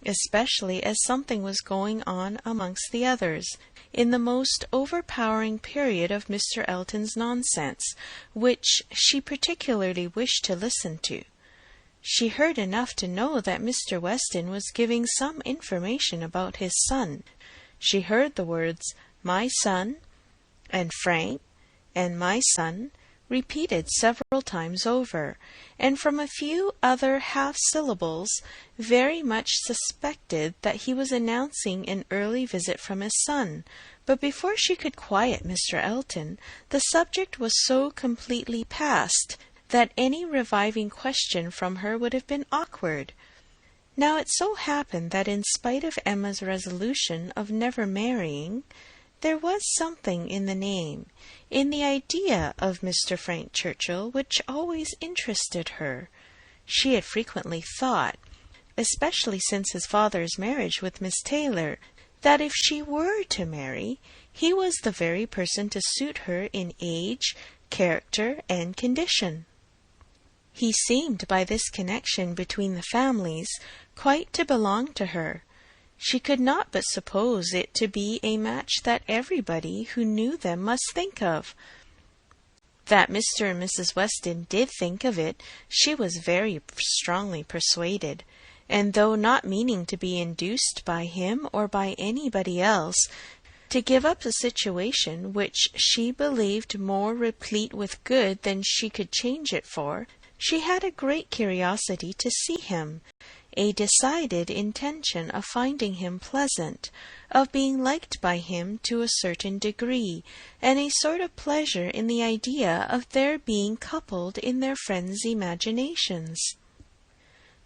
especially as something was going on amongst the others, in the most overpowering period of Mr. Elton's nonsense, which she particularly wished to listen to. She heard enough to know that Mr. Weston was giving some information about his son. She heard the words "my son," and "Frank," and "my son," repeated several times over, and from a few other half-syllables very much suspected that he was announcing an early visit from his son. But before she could quiet Mr. Elton, the subject was so completely past that any reviving question from her would have been awkward. Now it so happened that in spite of Emma's resolution of never marrying, there was something in the name, in the idea of Mr. Frank Churchill, which always interested her. She had frequently thought, especially since his father's marriage with Miss Taylor, that if she were to marry, he was the very person to suit her in age, character, and condition. He seemed by this connection between the families quite to belong to her. She could not but suppose it to be a match that everybody who knew them must think of. That Mr. and Mrs. Weston did think of it, she was very strongly persuaded, and though not meaning to be induced by him or by anybody else to give up a situation which she believed more replete with good than she could change it for, she had a great curiosity to see him, a decided intention of finding him pleasant, of being liked by him to a certain degree, and a sort of pleasure in the idea of their being coupled in their friends' imaginations.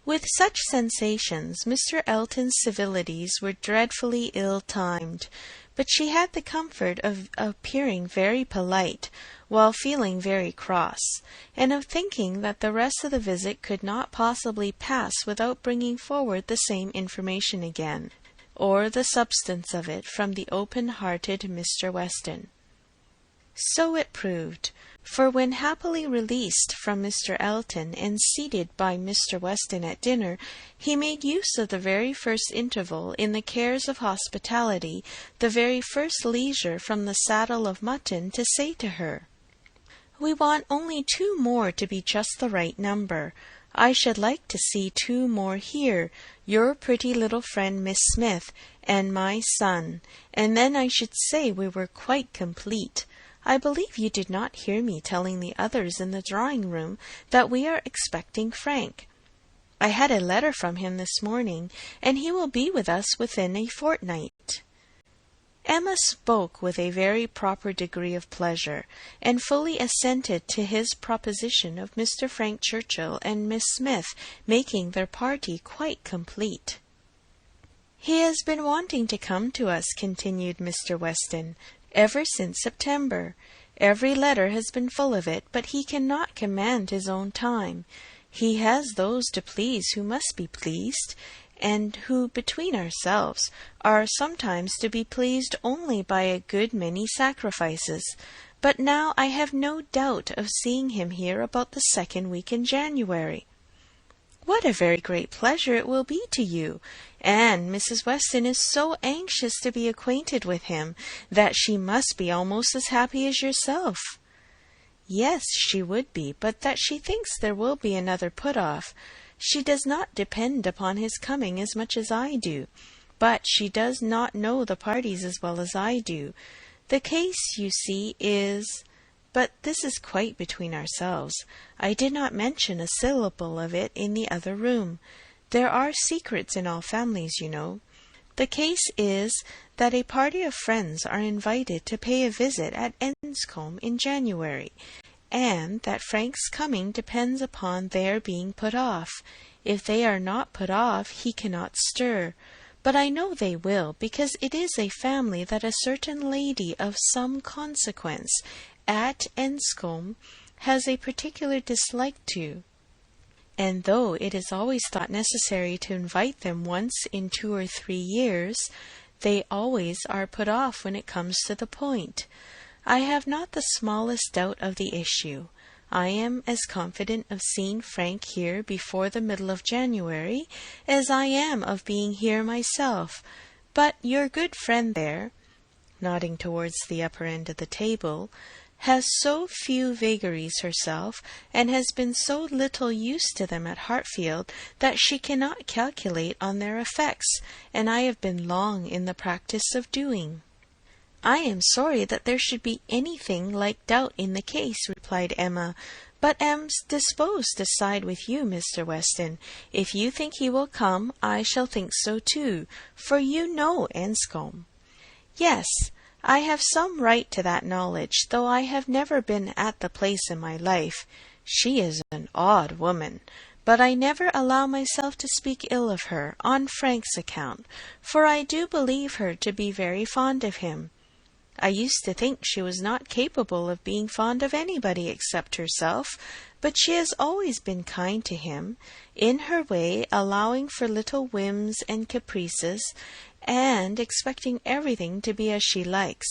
With such sensations, Mr. Elton's civilities were dreadfully ill-timed, but she had the comfort of appearing very polite, while feeling very cross, and of thinking that the rest of the visit could not possibly pass without bringing forward the same information again, or the substance of it, from the open-hearted Mr. Weston. So it proved, for when happily released from Mr. Elton and seated by Mr. Weston at dinner, he made use of the very first interval in the cares of hospitality, the very first leisure from the saddle of mutton, to say to her, "We want only 2 more to be just the right number. I should like to see 2 more here, your pretty little friend Miss Smith, and my son, and then I should say we were quite complete. I believe you did not hear me telling the others in the drawing-room that we are expecting Frank. I had a letter from him this morning, and he will be with us within a fortnight." Emma spoke with a very proper degree of pleasure, and fully assented to his proposition of Mr. Frank Churchill and Miss Smith making their party quite complete. "He has been wanting to come to us," continued Mr. Weston, "ever since September. Every letter has been full of it, but he cannot command his own time. He has those to please who must be pleased, and who, between ourselves, are sometimes to be pleased only by a good many sacrifices. But now I have no doubt of seeing him here about the 2nd week in January." "What a very great pleasure it will be to you! And Mrs. Weston is so anxious to be acquainted with him that she must be almost as happy as yourself." "Yes, she would be, but that she thinks there will be another put-off. She does not depend upon his coming as much as I do, but she does not know the parties as well as I do. The case, you see, is... But this is quite between ourselves. I did not mention a syllable of it in the other room. There are secrets in all families, you know. The case is that a party of friends are invited to pay a visit at Enscombe in January, and that Frank's coming depends upon their being put off. If they are not put off, he cannot stir. But I know they will, because it is a family that a certain lady of some consequence at Enscombe has a particular dislike to, and though it is always thought necessary to invite them once in 2 or 3 years, they always are put off when it comes to the point. I have not the smallest doubt of the issue. I am as confident of seeing Frank here before the middle of January as I am of being here myself. But your good friend there," nodding towards the upper end of the table, "has so few vagaries herself, and has been so little used to them at Hartfield, that she cannot calculate on their effects, and I have been long in the practice of doing." "I am sorry that there should be anything like doubt in the case," replied Emma, "but am disposed to side with you, Mr. Weston. If you think he will come, I shall think so too, for you know Enscombe." "Yes, I have some right to that knowledge, though I have never been at the place in my life. She is an odd woman, but I never allow myself to speak ill of her, on Frank's account, for I do believe her to be very fond of him. I used to think she was not capable of being fond of anybody except herself, but she has always been kind to him, in her way allowing for little whims and caprices, and expecting everything to be as she likes.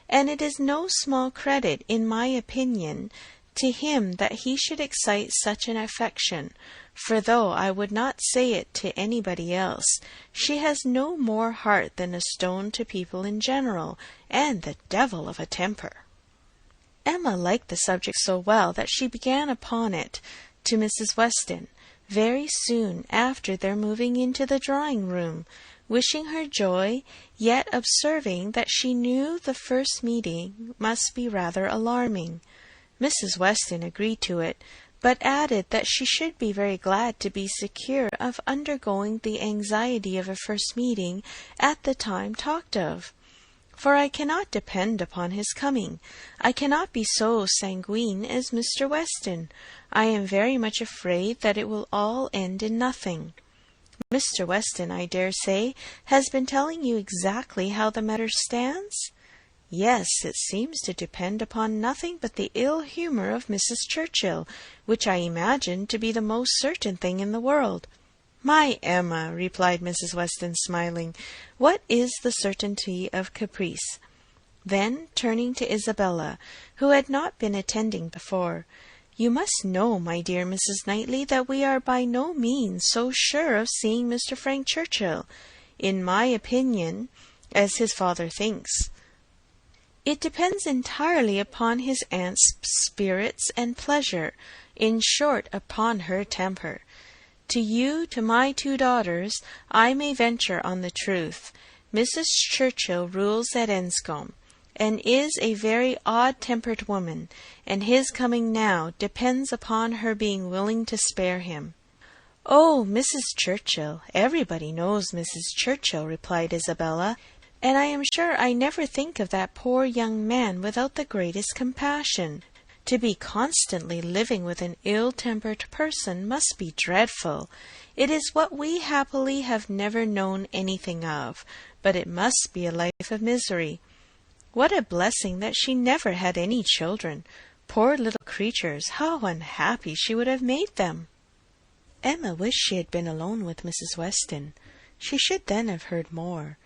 And it is no small credit, in my opinion, to him that he should excite such an affection, for though I would not say it to anybody else, she has no more heart than a stone to people in general, and the devil of a temper." Emma liked the subject so well that she began upon it to Mrs. Weston very soon after their moving into the drawing-room, wishing her joy, yet observing that she knew the first meeting must be rather alarming. Mrs. Weston agreed to it, but added that she should be very glad to be secure of undergoing the anxiety of a first meeting at the time talked of. "For I cannot depend upon his coming. I cannot be so sanguine as Mr. Weston. I am very much afraid that it will all end in nothing. Mr. Weston, I dare say, has been telling you exactly how the matter stands?" "Yes, it seems to depend upon nothing but the ill humour of Mrs. Churchill, which I imagine to be the most certain thing in the world." "My Emma," replied Mrs. Weston, smiling, "what is the certainty of caprice?" Then, turning to Isabella, who had not been attending before, "You must know, my dear Mrs. Knightley, that we are by no means so sure of seeing Mr. Frank Churchill, in my opinion, as his father thinks. It depends entirely upon his aunt's spirits and pleasure, in short, upon her temper. To you, to my 2 daughters, I may venture on the truth. Mrs. Churchill rules at Enscombe, and is a very odd-tempered woman, and his coming now depends upon her being willing to spare him." "Oh, Mrs. Churchill! Everybody knows Mrs. Churchill," replied Isabella, "and I am sure I never think of that poor young man without the greatest compassion. To be constantly living with an ill-tempered person must be dreadful. It is what we happily have never known anything of, but it must be a life of misery. What a blessing that she never had any children! Poor little creatures, how unhappy she would have made them!" Emma wished she had been alone with Mrs. Weston. She should then have heard more.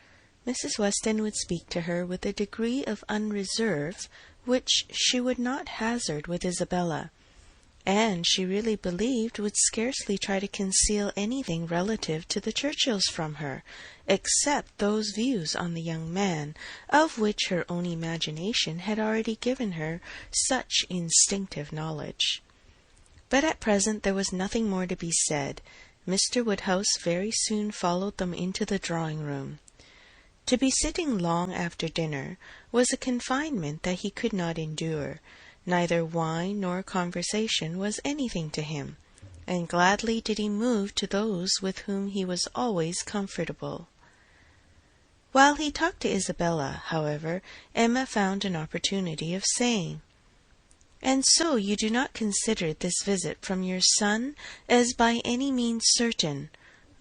Mrs. Weston would speak to her with a degree of unreserve which she would not hazard with Isabella, and she really believed would scarcely try to conceal anything relative to the Churchills from her, except those views on the young man, of which her own imagination had already given her such instinctive knowledge. But at present there was nothing more to be said. Mr. Woodhouse very soon followed them into the drawing-room. To be sitting long after dinner was a confinement that he could not endure. Neither wine nor conversation was anything to him, and gladly did he move to those with whom he was always comfortable. While he talked to Isabella, however, Emma found an opportunity of saying, "And so you do not consider this visit from your son as by any means certain?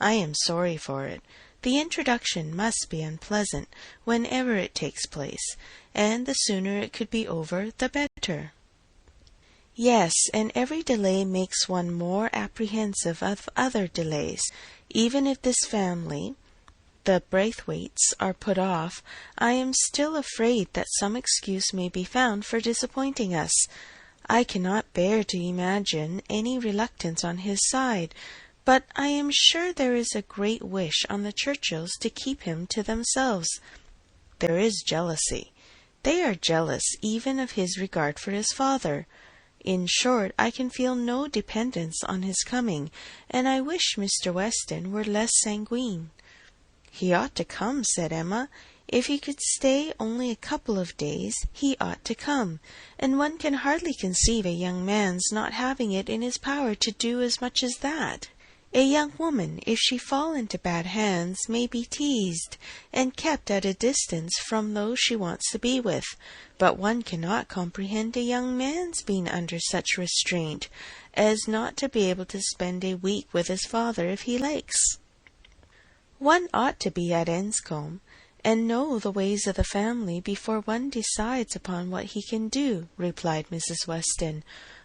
I am sorry for it. The introduction must be unpleasant whenever it takes place, and the sooner it could be over, the better." "Yes, and every delay makes one more apprehensive of other delays. Even if this family, the Braithwaites, are put off, I am still afraid that some excuse may be found for disappointing us. I cannot bear to imagine any reluctance on his side, but I am sure there is a great wish on the Churchills to keep him to themselves. There is jealousy. They are jealous even of his regard for his father. In short, I can feel no dependence on his coming, and I wish Mr. Weston were less sanguine." "He ought to come," said Emma. "If he could stay only a couple of days, he ought to come, and one can hardly conceive a young man's not having it in his power to do as much as that. A young woman, if she fall into bad hands, may be teased, and kept at a distance from those she wants to be with, but one cannot comprehend a young man's being under such restraint as not to be able to spend a week with his father if he likes." "One ought to be at Enscombe, and know the ways of the family before one decides upon what he can do," replied Mrs. Weston.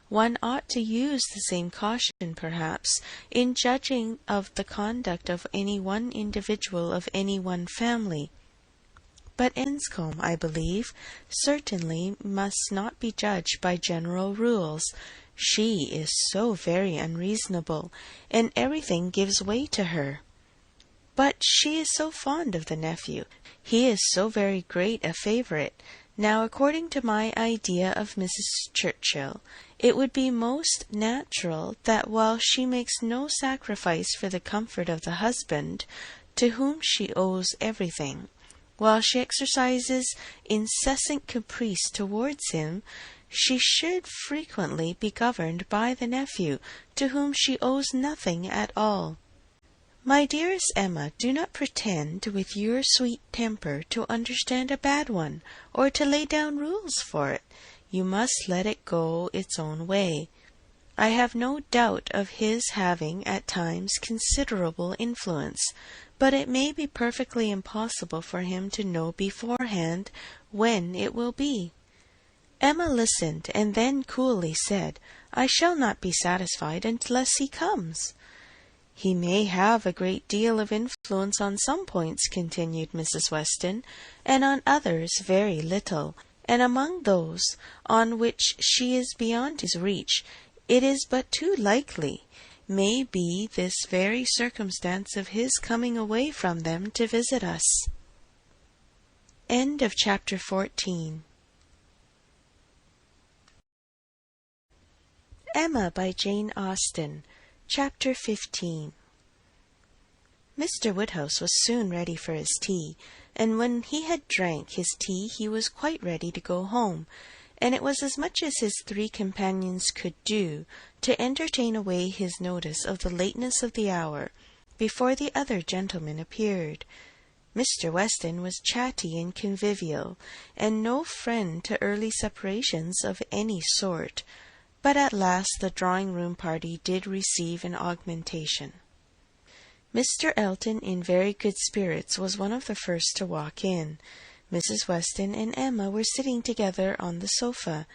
"One ought to use the same caution, perhaps, in judging of the conduct of any one individual of any one family. But Enscombe, I believe, certainly must not be judged by general rules. She is so very unreasonable, and everything gives way to her. But she is so fond of the nephew. He is so very great a favourite. Now, according to my idea of Mrs. Churchill, it would be most natural that while she makes no sacrifice for the comfort of the husband, to whom she owes everything, while she exercises incessant caprice towards him, she should frequently be governed by the nephew, to whom she owes nothing at all. My dearest Emma, do not pretend with your sweet temper to understand a bad one, or to lay down rules for it. You must let it go its own way. I have no doubt of his having at times considerable influence, but it may be perfectly impossible for him to know beforehand when it will be. Emma listened, and then coolly said, I shall not be satisfied unless he comes. He may have a great deal of influence on some points, continued Mrs. Weston, and on others very little, and among those on which she is beyond his reach, it is but too likely may be this very circumstance of his coming away from them to visit us. End of chapter 14. Emma by Jane Austen. Chapter 15. Mr. Woodhouse was soon ready for his tea, and when he had drank his tea he was quite ready to go home, and it was as much as his 3 companions could do to entertain away his notice of the lateness of the hour before the other gentlemen appeared. Mr. Weston was chatty and convivial, and no friend to early separations of any sort, but at last the drawing-room party did receive an augmentation. Mr. Elton, in very good spirits, was one of the first to walk in. Mrs. Weston and Emma were sitting together on the sofa.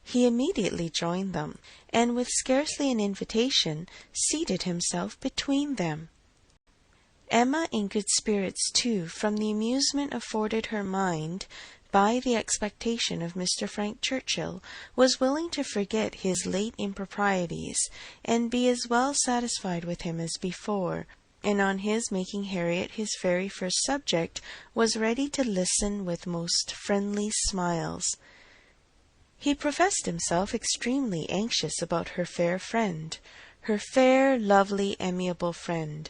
He immediately joined them, and with scarcely an invitation, seated himself between them. Emma, in good spirits too, from the amusement afforded her mind by the expectation of Mr. Frank Churchill, was willing to forget his late improprieties, and be as well satisfied with him as before, and on his making Harriet his very first subject, was ready to listen with most friendly smiles. He professed himself extremely anxious about her fair friend, her fair, lovely, amiable friend.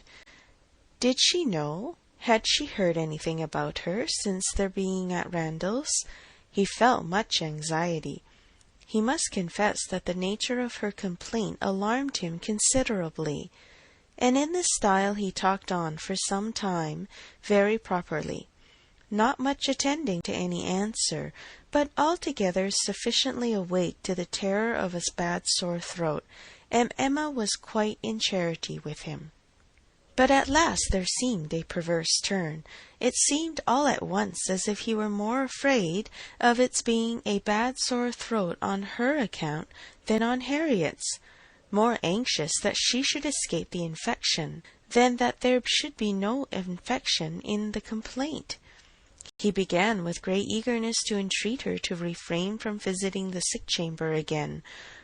Did she know? Had she heard anything about her since their being at Randalls? He felt much anxiety. He must confess that the nature of her complaint alarmed him considerably, and in this style he talked on for some time very properly, not much attending to any answer, but altogether sufficiently awake to the terror of a bad sore throat, and Emma was quite in charity with him. But at last there seemed a perverse turn. It seemed all at once as if he were more afraid of its being a bad sore throat on her account than on Harriet's, more anxious that she should escape the infection than that there should be no infection in the complaint. He began with great eagerness to entreat her to refrain from visiting the sick chamber again,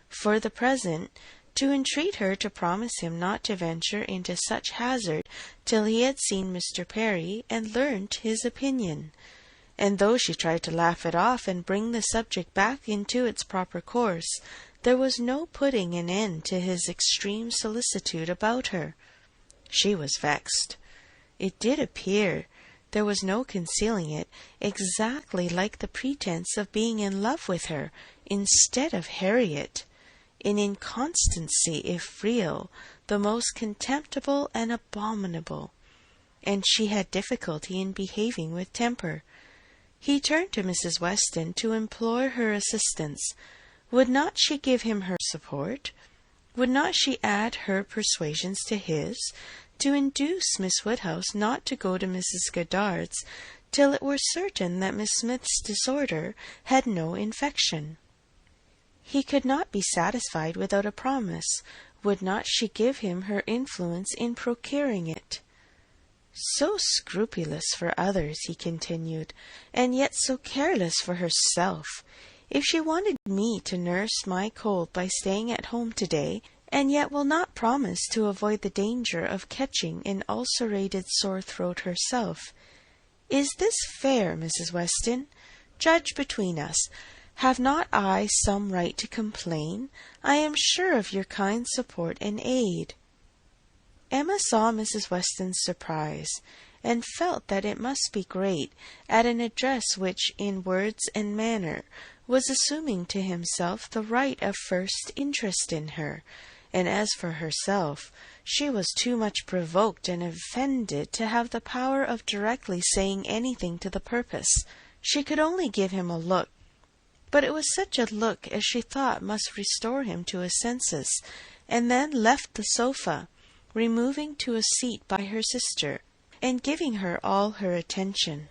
for the present, to entreat her to promise him not to venture into such hazard till he had seen Mr. Perry and learnt his opinion. And though she tried to laugh it off and bring the subject back into its proper course, there was no putting an end to his extreme solicitude about her. She was vexed. It did appear, there was no concealing it, exactly like the pretence of being in love with her, instead of Harriet. An inconstancy, if real, the most contemptible and abominable, and she had difficulty in behaving with temper. He turned to Mrs. Weston to implore her assistance. Would not she give him her support? Would not she add her persuasions to his, to induce Miss Woodhouse not to go to Mrs. Goddard's till it were certain that Miss Smith's disorder had no infection? He could not be satisfied without a promise. Would not she give him her influence in procuring it? So scrupulous for others, he continued, and yet so careless for herself. If she wanted me to nurse my cold by staying at home today, and yet will not promise to avoid the danger of catching an ulcerated sore throat herself. Is this fair, Mrs. Weston? Judge between us. Have not I some right to complain? I am sure of your kind support and aid. Emma saw Mrs. Weston's surprise, and felt that it must be great at an address which, in words and manner, was assuming to himself the right of first interest in her, and as for herself, she was too much provoked and offended to have the power of directly saying anything to the purpose. She could only give him a look, but it was such a look as she thought must restore him to his senses, and then left the sofa, removing to a seat by her sister, and giving her all her attention.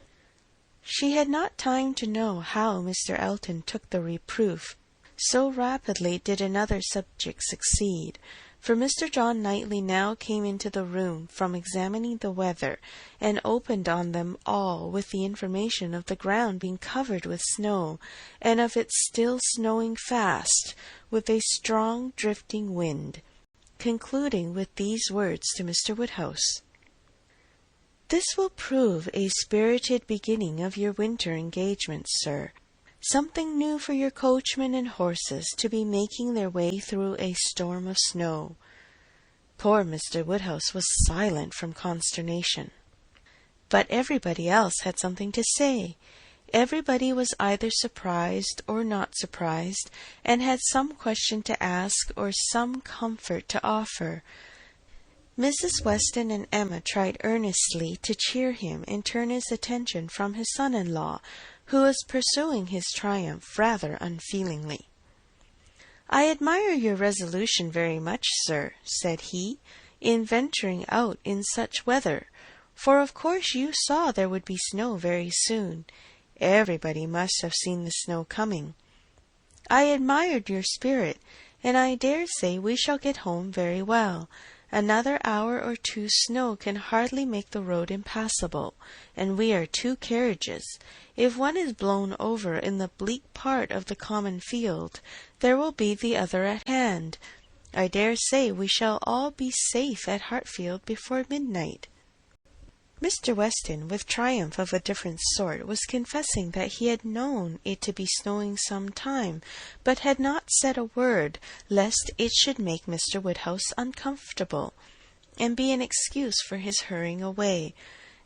She had not time to know how Mr. Elton took the reproof, so rapidly did another subject succeed, for Mr. John Knightley now came into the room from examining the weather, and opened on them all with the information of the ground being covered with snow, and of its still snowing fast, with a strong drifting wind, concluding with these words to Mr. Woodhouse: "This will prove a spirited beginning of your winter engagements, sir. Something new for your coachman and horses to be making their way through a storm of snow." Poor Mr. Woodhouse was silent from consternation. But everybody else had something to say. Everybody was either surprised or not surprised, and had some question to ask or some comfort to offer. Mrs. Weston and Emma tried earnestly to cheer him and turn his attention from his son-in-law, who was pursuing his triumph rather unfeelingly. "I admire your resolution very much, sir," said he, "in venturing out in such weather, for of course you saw there would be snow very soon. Everybody must have seen the snow coming. I admired your spirit, and I dare say we shall get home very well. Another hour or two's snow can hardly make the road impassable, and we are 2 carriages. If one is blown over in the bleak part of the common field, there will be the other at hand. I dare say we shall all be safe at Hartfield before midnight." Mr. Weston, with triumph of a different sort, was confessing that he had known it to be snowing some time, but had not said a word, lest it should make Mr. Woodhouse uncomfortable, and be an excuse for his hurrying away.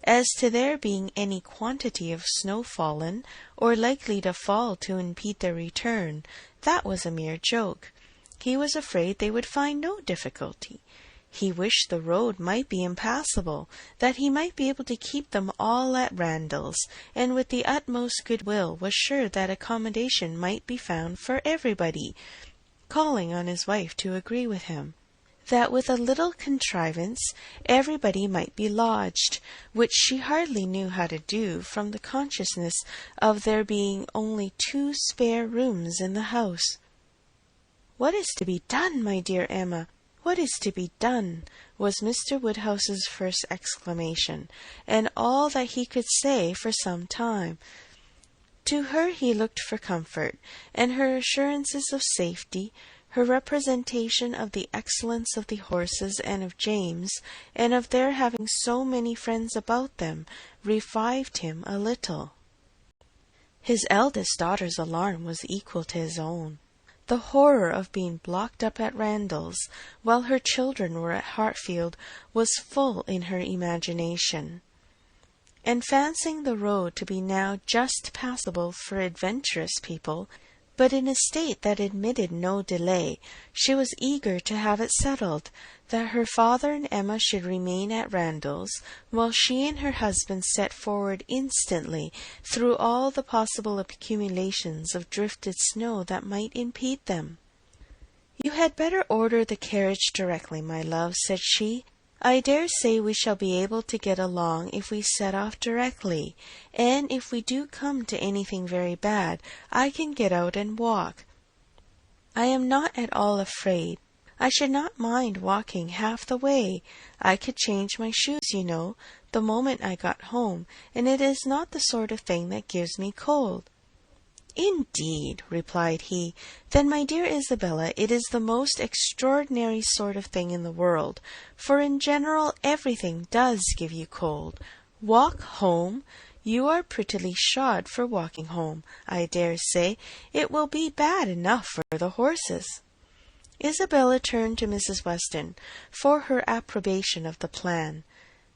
As to there being any quantity of snow fallen, or likely to fall to impede their return, that was a mere joke. He was afraid they would find no difficulty. He wished the road might be impassable, that he might be able to keep them all at Randalls, and with the utmost goodwill was sure that accommodation might be found for everybody, calling on his wife to agree with him, that with a little contrivance everybody might be lodged, which she hardly knew how to do, from the consciousness of there being only 2 spare rooms in the house. "What is to be done, my dear Emma? What is to be done?" was Mr. Woodhouse's first exclamation, and all that he could say for some time. To her he looked for comfort, and her assurances of safety, her representation of the excellence of the horses and of James, and of their having so many friends about them, revived him a little. His eldest daughter's alarm was equal to his own. The horror of being blocked up at Randalls, while her children were at Hartfield, was full in her imagination, and fancying the road to be now just passable for adventurous people, but in a state that admitted no delay, she was eager to have it settled that her father and Emma should remain at Randalls, while she and her husband set forward instantly through all the possible accumulations of drifted snow that might impede them. "You had better order the carriage directly, my love," said she. "I dare say we shall be able to get along if we set off directly, and if we do come to anything very bad, I can get out and walk. I am not at all afraid. I should not mind walking half the way. I could change my shoes, you know, the moment I got home, and it is not the sort of thing that gives me cold." "Indeed," replied he, "then, my dear Isabella, it is the most extraordinary sort of thing in the world, for in general everything does give you cold. Walk home! You are prettily shod for walking home, I dare say. It will be bad enough for the horses." Isabella turned to Mrs. Weston for her approbation of the plan.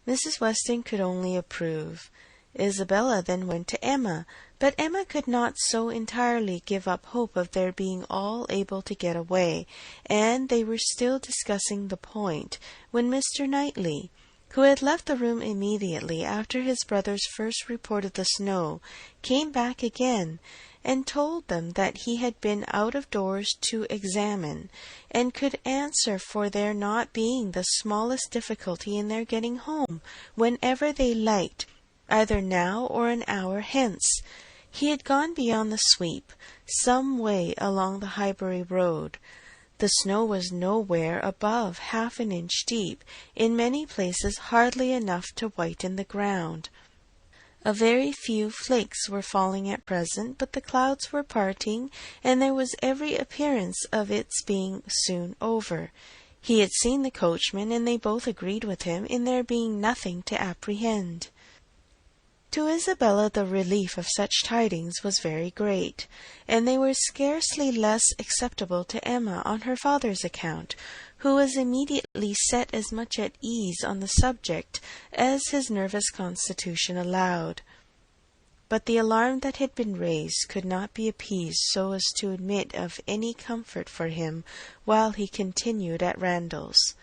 Mrs. Weston could only approve. Isabella then went to Emma, but Emma could not so entirely give up hope of their being all able to get away, and they were still discussing the point when Mr. Knightley, who had left the room immediately after his brother's first report of the snow, came back again, and told them that he had been out of doors to examine, and could answer for there not being the smallest difficulty in their getting home whenever they liked, either now or an hour hence. He had gone beyond the sweep, some way along the Highbury road. The snow was nowhere above half an inch deep, in many places hardly enough to whiten the ground. A very few flakes were falling at present, but the clouds were parting, and there was every appearance of its being soon over. He had seen the coachman, and they both agreed with him in there being nothing to apprehend. To Isabella the relief of such tidings was very great, and they were scarcely less acceptable to Emma on her father's account, who was immediately set as much at ease on the subject as his nervous constitution allowed. But the alarm that had been raised could not be appeased so as to admit of any comfort for him while he continued at Randalls.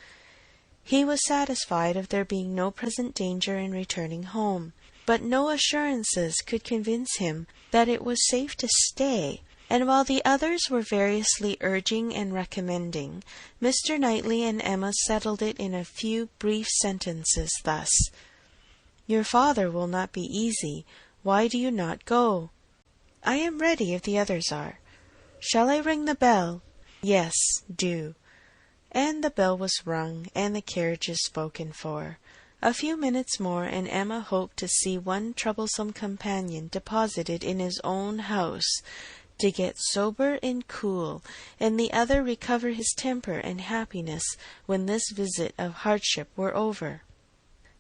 He was satisfied of there being no present danger in returning home, but no assurances could convince him that it was safe to stay, and while the others were variously urging and recommending, Mr. Knightley and Emma settled it in a few brief sentences thus: "Your father will not be easy. Why do you not go?" "I am ready if the others are." "Shall I ring the bell?" "Yes, do." And the bell was rung, and the carriages spoken for. A few minutes more, and Emma hoped to see one troublesome companion deposited in his own house, to get sober and cool, and the other recover his temper and happiness when this visit of hardship were over.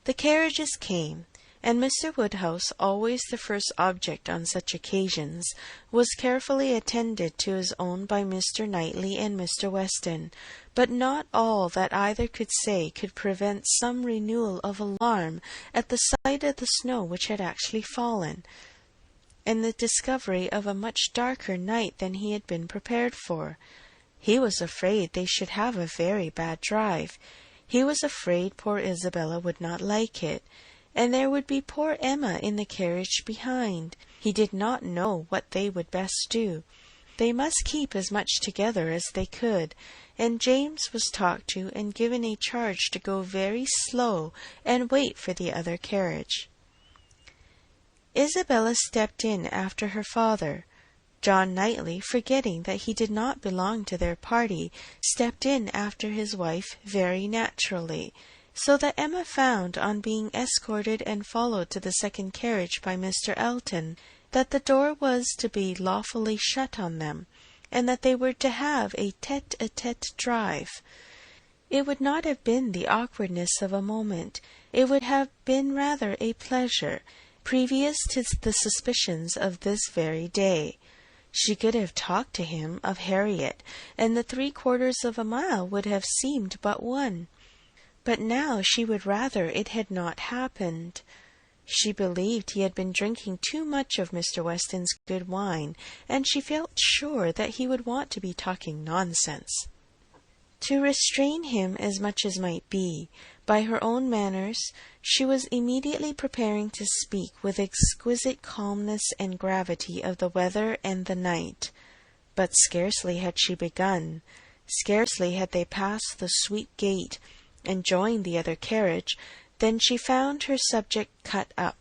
The carriages came, and Mr. Woodhouse, always the first object on such occasions, was carefully attended to his own by Mr. Knightley and Mr. Weston, but not all that either could say could prevent some renewal of alarm at the sight of the snow which had actually fallen, and the discovery of a much darker night than he had been prepared for. He was afraid they should have a very bad drive. He was afraid poor Isabella would not like it, and there would be poor Emma in the carriage behind. He did not know what they would best do. They must keep as much together as they could, and James was talked to and given a charge to go very slow and wait for the other carriage. Isabella stepped in after her father. John Knightley, forgetting that he did not belong to their party, stepped in after his wife very naturally, so that Emma found, on being escorted and followed to the second carriage by Mr. Elton, that the door was to be lawfully shut on them, and that they were to have a tete-a-tete drive. It would not have been the awkwardness of a moment. It would have been rather a pleasure, previous to the suspicions of this very day. She could have talked to him of Harriet, and the 3/4 of a mile would have seemed but one. But now she would rather it had not happened. She believed he had been drinking too much of Mr. Weston's good wine, and she felt sure that he would want to be talking nonsense. To restrain him as much as might be, by her own manners, she was immediately preparing to speak with exquisite calmness and gravity of the weather and the night. But scarcely had she begun, scarcely had they passed the sweep gate and joined the other carriage, than she found her subject cut up,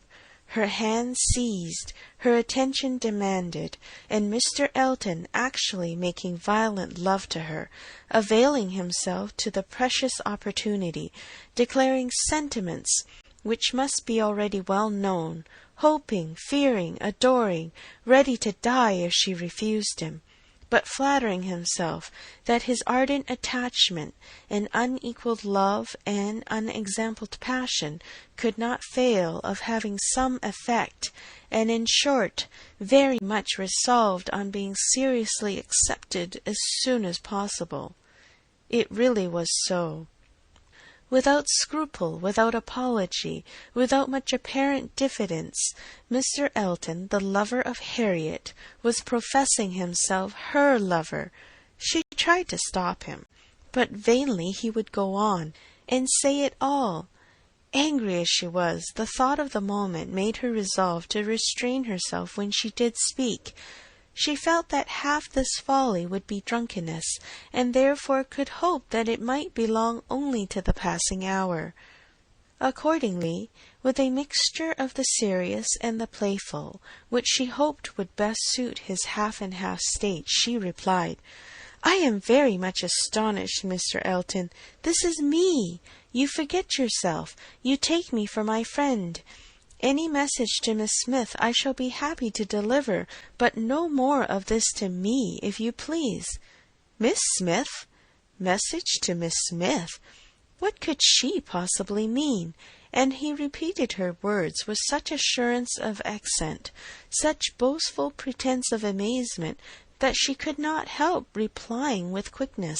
her hand seized, her attention demanded, and Mr. Elton actually making violent love to her, availing himself to the precious opportunity, declaring sentiments which must be already well known, hoping, fearing, adoring, ready to die if she refused him, but flattering himself that his ardent attachment and unequalled love and unexampled passion could not fail of having some effect, and in short, very much resolved on being seriously accepted as soon as possible. It really was so. Without scruple, without apology, without much apparent diffidence, Mr. Elton, the lover of Harriet, was professing himself her lover. She tried to stop him, but vainly he would go on, and say it all. Angry as she was, the thought of the moment made her resolve to restrain herself when she did speak. She felt that half this folly would be drunkenness, and therefore could hope that it might belong only to the passing hour. Accordingly, with a mixture of the serious and the playful, which she hoped would best suit his half-and-half state, she replied, "I am very much astonished, Mr. Elton. This is me. You forget yourself. You take me for my friend. Any message to Miss Smith I shall be happy to deliver, but no more of this to me, if you please." Miss Smith? Message to Miss Smith? What could she possibly mean? And he repeated her words with such assurance of accent, such boastful pretence of amazement, that she could not help replying with quickness,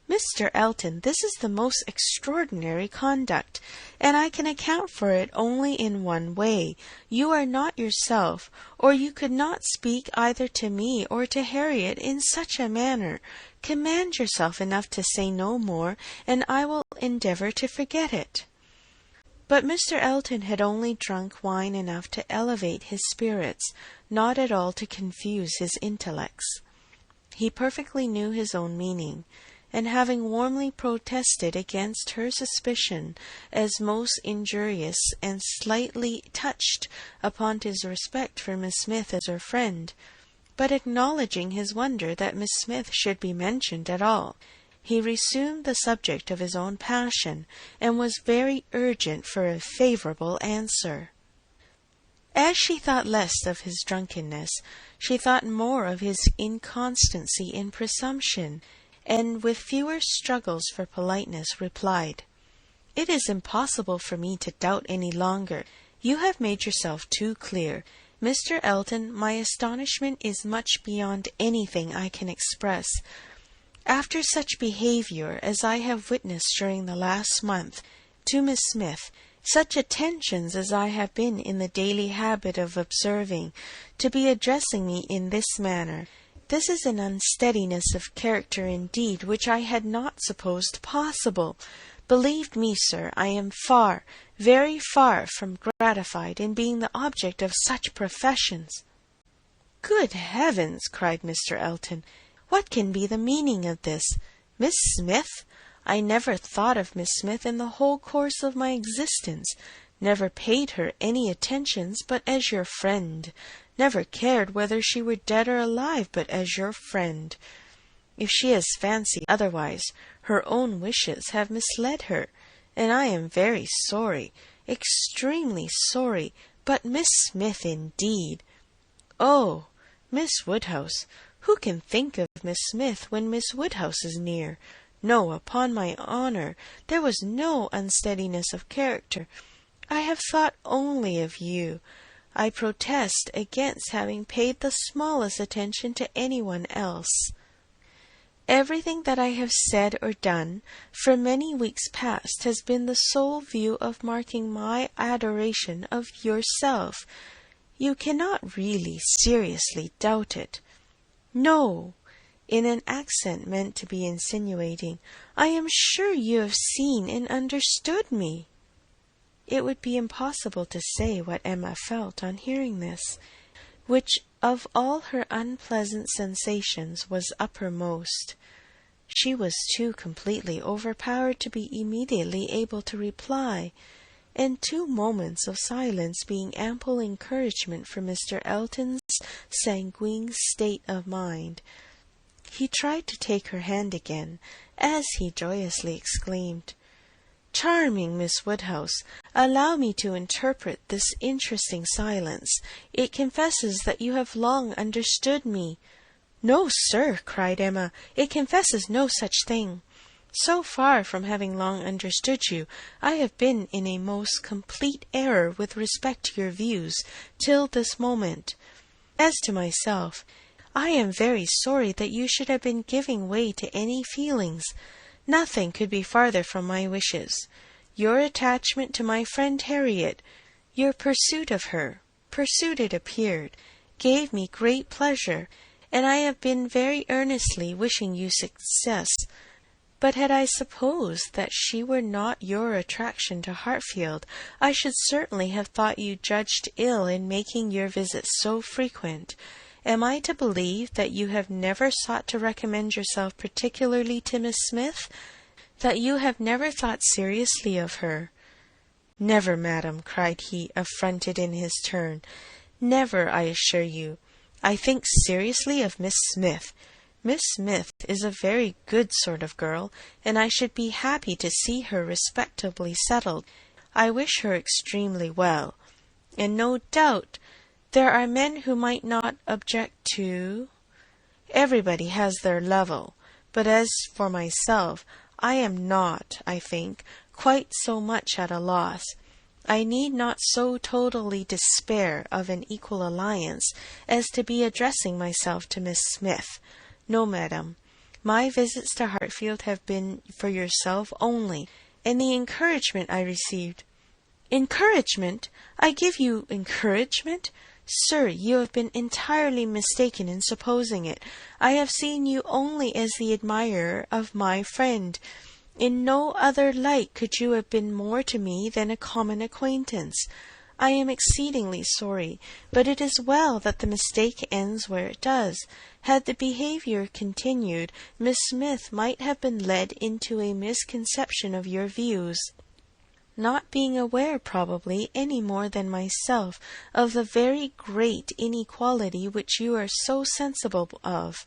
"Mr. Elton, this is the most extraordinary conduct, and I can account for it only in one way. You are not yourself, or you could not speak either to me or to Harriet in such a manner. Command yourself enough to say no more, and I will endeavour to forget it." But Mr. Elton had only drunk wine enough to elevate his spirits, not at all to confuse his intellects. He perfectly knew his own meaning, and having warmly protested against her suspicion as most injurious, and slightly touched upon his respect for Miss Smith as her friend, but acknowledging his wonder that Miss Smith should be mentioned at all, he resumed the subject of his own passion, and was very urgent for a favourable answer. As she thought less of his drunkenness, she thought more of his inconstancy and presumption, and with fewer struggles for politeness replied, "It is impossible for me to doubt any longer. You have made yourself too clear. Mr. Elton, my astonishment is much beyond anything I can express. After such behaviour as I have witnessed during the last month to Miss Smith, such attentions as I have been in the daily habit of observing, to be addressing me in this manner, this is an unsteadiness of character indeed which I had not supposed possible. Believe me, sir, I am far, very far from gratified in being the object of such professions." "Good heavens!" cried Mr. Elton. "What can be the meaning of this? Miss Smith? I never thought of Miss Smith in the whole course of my existence, never paid her any attentions but as your friend, never cared whether she were dead or alive but as your friend. If she has fancied otherwise, her own wishes have misled her, and I am very sorry, extremely sorry, but Miss Smith indeed! Oh, Miss Woodhouse! Who can think of Miss Smith when Miss Woodhouse is near? No, upon my honour, there was no unsteadiness of character. I have thought only of you. I protest against having paid the smallest attention to any one else. Everything that I have said or done for many weeks past has been the sole view of marking my adoration of yourself. You cannot really seriously doubt it." "No," in an accent meant to be insinuating, "I am sure you have seen and understood me." It would be impossible to say what Emma felt on hearing this, which of all her unpleasant sensations was uppermost. She was too completely overpowered to be immediately able to reply, and 2 moments of silence being ample encouragement for Mr. Elton's sanguine state of mind, he tried to take her hand again, as he joyously exclaimed, "Charming Miss Woodhouse, allow me to interpret this interesting silence. It confesses that you have long understood me." "No, sir," cried Emma, "it confesses no such thing. So far from having long understood you, I have been in a most complete error with respect to your views till this moment. As to myself, I am very sorry that you should have been giving way to any feelings. Nothing could be farther from my wishes. Your attachment to my friend Harriet, your pursuit of her, pursuit it appeared, gave me great pleasure, and I have been very earnestly wishing you success. But had I supposed that she were not your attraction to Hartfield, I should certainly have thought you judged ill in making your visits so frequent. Am I to believe that you have never sought to recommend yourself particularly to Miss Smith? That you have never thought seriously of her?" "Never, madam," cried he, affronted in his turn. "Never, I assure you. I think seriously of Miss Smith. Miss Smith is a very good sort of girl, and I should be happy to see her respectably settled. I wish her extremely well, and no doubt there are men who might not object to. Everybody has their level, but as for myself, I am not, I think, quite so much at a loss. I need not so totally despair of an equal alliance as to be addressing myself to Miss Smith. No, madam, my visits to Hartfield have been for yourself only, and the encouragement I received—" "Encouragement! I give you encouragement? Sir, you have been entirely mistaken in supposing it. I have seen you only as the admirer of my friend. In no other light could you have been more to me than a common acquaintance. I am exceedingly sorry, but it is well that the mistake ends where it does. Had the behaviour continued, Miss Smith might have been led into a misconception of your views, not being aware probably any more than myself of the very great inequality which you are so sensible of.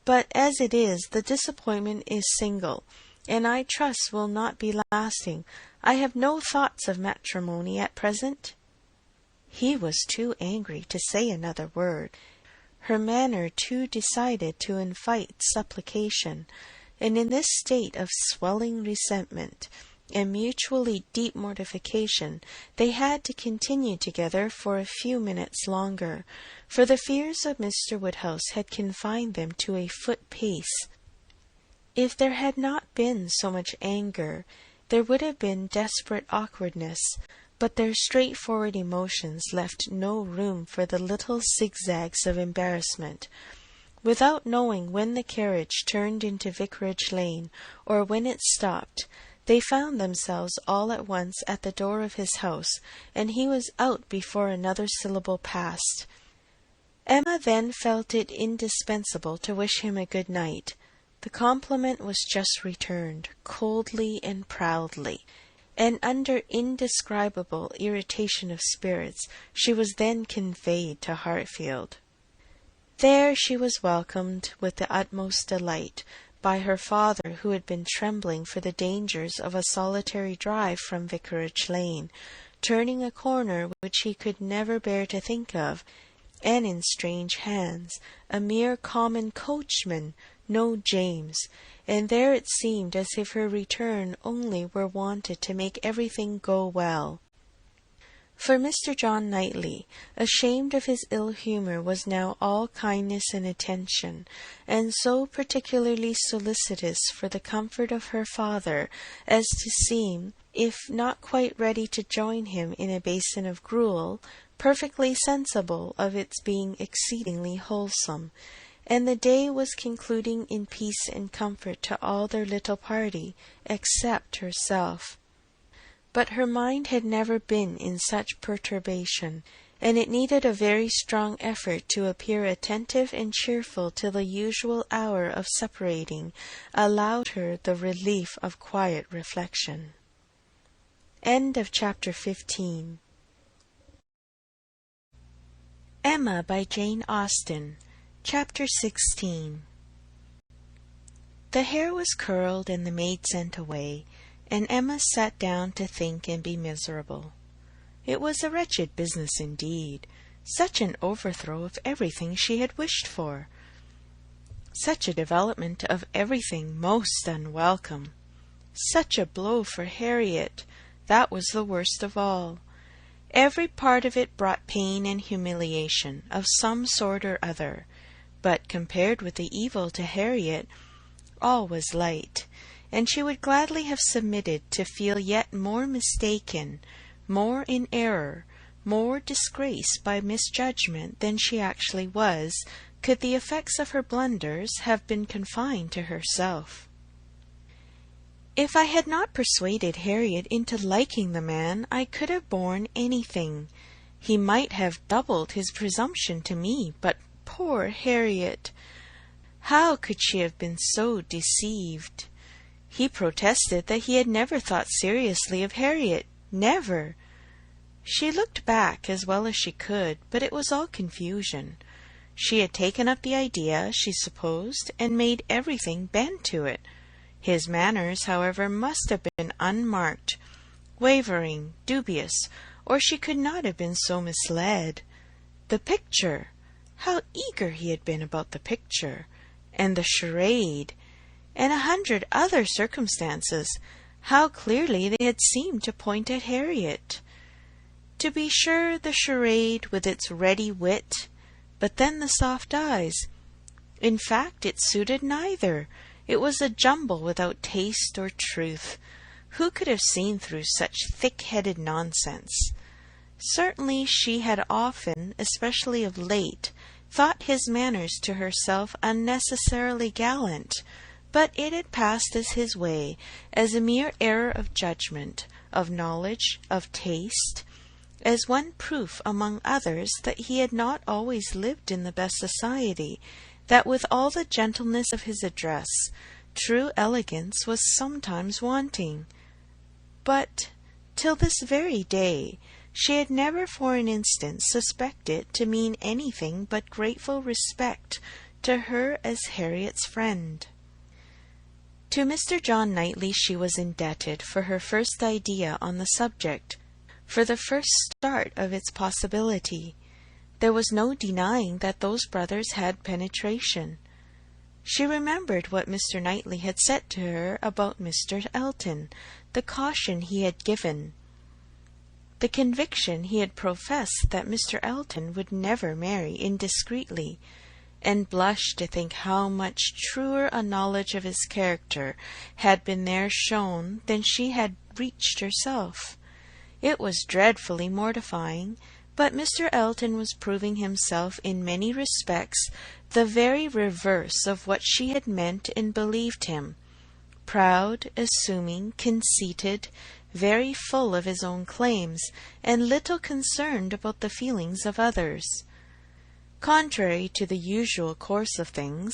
But as it is, the disappointment is single, and I trust will not be lasting. I have no thoughts of matrimony at present." He was too angry to say another word, her manner too decided to invite supplication, and in this state of swelling resentment and mutually deep mortification, they had to continue together for a few minutes longer, for the fears of Mr. Woodhouse had confined them to a foot pace. If there had not been so much anger, there would have been desperate awkwardness, but their straightforward emotions left no room for the little zigzags of embarrassment. Without knowing when the carriage turned into Vicarage Lane, or when it stopped, they found themselves all at once at the door of his house, and he was out before another syllable passed. Emma then felt it indispensable to wish him a good night. The compliment was just returned, coldly and proudly, and under indescribable irritation of spirits she was then conveyed to Hartfield. There she was welcomed with the utmost delight by her father, who had been trembling for the dangers of a solitary drive from Vicarage Lane, turning a corner which he could never bear to think of, and in strange hands, a mere common coachman, no James, and there it seemed as if her return only were wanted to make everything go well. For Mr. John Knightley, ashamed of his ill humour, was now all kindness and attention, and so particularly solicitous for the comfort of her father as to seem, if not quite ready to join him in a basin of gruel, perfectly sensible of its being exceedingly wholesome, and the day was concluding in peace and comfort to all their little party, except herself. But her mind had never been in such perturbation, and it needed a very strong effort to appear attentive and cheerful till the usual hour of separating allowed her the relief of quiet reflection. End of chapter 15. Emma by Jane Austen. Chapter 16. The hair was curled and the maid sent away, and Emma sat down to think and be miserable. It was a wretched business indeed, such an overthrow of everything she had wished for, such a development of everything most unwelcome, such a blow for Harriet. That was the worst of all. Every part of it brought pain and humiliation of some sort or other, but compared with the evil to Harriet, all was light, and she would gladly have submitted to feel yet more mistaken, more in error, more disgraced by misjudgment than she actually was, could the effects of her blunders have been confined to herself. If I had not persuaded Harriet into liking the man, I could have borne anything. He might have doubled his presumption to me, but poor Harriet! How could she have been so deceived? He protested that he had never thought seriously of Harriet, never. She looked back as well as she could, but it was all confusion. She had taken up the idea, she supposed, and made everything bend to it. His manners, however, must have been unmarked, wavering, dubious, or she could not have been so misled. The picture! How eager he had been about the picture! And the charade! And 100 other circumstances! How clearly they had seemed to point at Harriet! To be sure, the charade, with its ready wit, but then the soft eyes. In fact, it suited neither. It was a jumble without taste or truth. Who could have seen through such thick-headed nonsense? Certainly she had often, especially of late, thought his manners to herself unnecessarily gallant, but it had passed as his way, as a mere error of judgment, of knowledge, of taste, as one proof among others that he had not always lived in the best society, that with all the gentleness of his address, true elegance was sometimes wanting. But, till this very day, she had never for an instant suspected it to mean anything but grateful respect to her as Harriet's friend. To Mr. John Knightley she was indebted for her first idea on the subject, for the first start of its possibility. There was no denying that those brothers had penetration. She remembered what Mr. Knightley had said to her about Mr. Elton, the caution he had given, the conviction he had professed that Mr. Elton would never marry indiscreetly, and blushed to think how much truer a knowledge of his character had been there shown than she had reached herself. It was dreadfully mortifying, but Mr. Elton was proving himself in many respects the very reverse of what she had meant and believed him, proud, assuming, conceited, very full of his own claims, and little concerned about the feelings of others. Contrary to the usual course of things,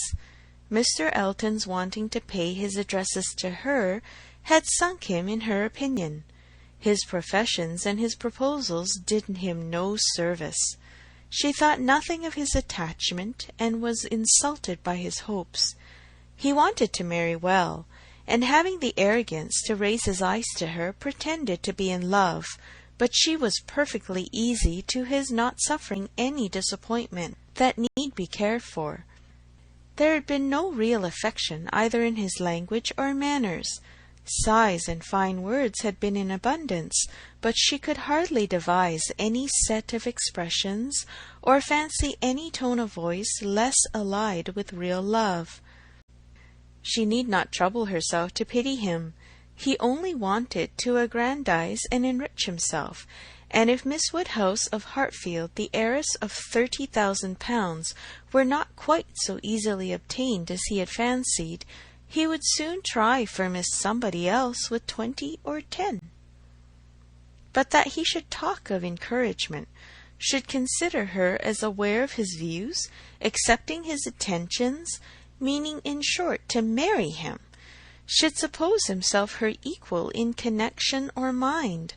Mr. Elton's wanting to pay his addresses to her had sunk him in her opinion. His professions and his proposals did him no service. She thought nothing of his attachment, and was insulted by his hopes. He wanted to marry well, and having the arrogance to raise his eyes to her, pretended to be in love, but she was perfectly easy to his not suffering any disappointment that need be cared for. There had been no real affection either in his language or manners. Sighs and fine words had been in abundance, but she could hardly devise any set of expressions, or fancy any tone of voice less allied with real love. She need not trouble herself to pity him. He only wanted to aggrandize and enrich himself, and if Miss Woodhouse of Hartfield, the heiress of 30,000 pounds, were not quite so easily obtained as he had fancied, he would soon try for Miss Somebody else with 20 or 10. But that he should talk of encouragement, should consider her as aware of his views, accepting his attentions, meaning, in short, to marry him, should suppose himself her equal in connection or mind,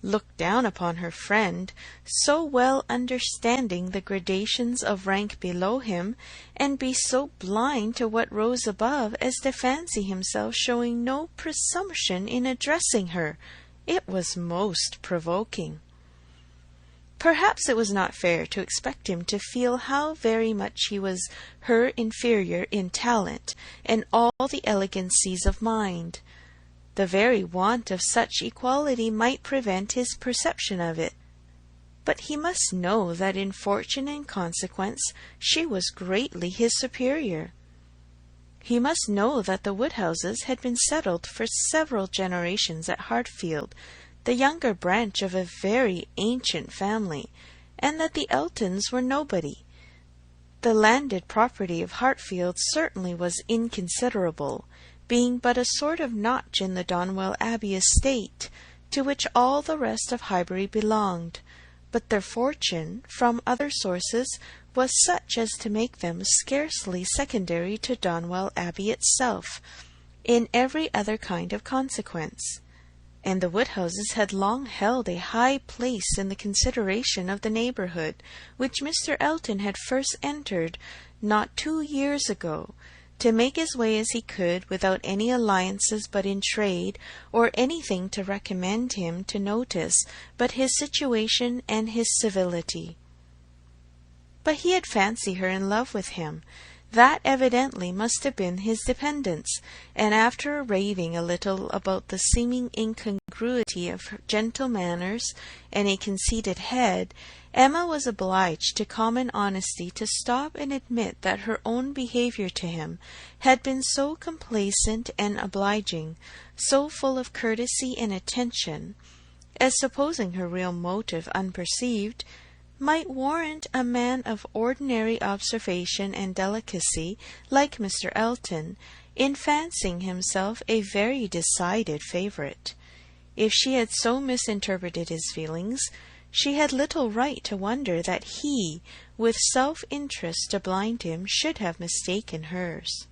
look down upon her friend, so well understanding the gradations of rank below him, and be so blind to what rose above as to fancy himself showing no presumption in addressing her. It was most provoking. Perhaps it was not fair to expect him to feel how very much he was her inferior in talent and all the elegancies of mind. The very want of such equality might prevent his perception of it. But he must know that in fortune and consequence she was greatly his superior. He must know that the Woodhouses had been settled for several generations at Hartfield, the younger branch of a very ancient family, and that the Eltons were nobody. The landed property of Hartfield certainly was inconsiderable, being but a sort of notch in the Donwell Abbey estate, to which all the rest of Highbury belonged, but their fortune, from other sources, was such as to make them scarcely secondary to Donwell Abbey itself, in every other kind of consequence. And the Woodhouses had long held a high place in the consideration of the neighbourhood, which Mr. Elton had first entered not 2 years ago, to make his way as he could, without any alliances but in trade, or anything to recommend him to notice but his situation and his civility. But he had fancied her in love with him. That evidently must have been his dependence, and after raving a little about the seeming incongruity of her gentle manners and a conceited head, Emma was obliged to common honesty to stop and admit that her own behaviour to him had been so complacent and obliging, so full of courtesy and attention, as, supposing her real motive unperceived, might warrant a man of ordinary observation and delicacy like Mr. Elton in fancying himself a very decided favourite. If she had so misinterpreted his feelings, she had little right to wonder that he, with self-interest to blind him, should have mistaken hers.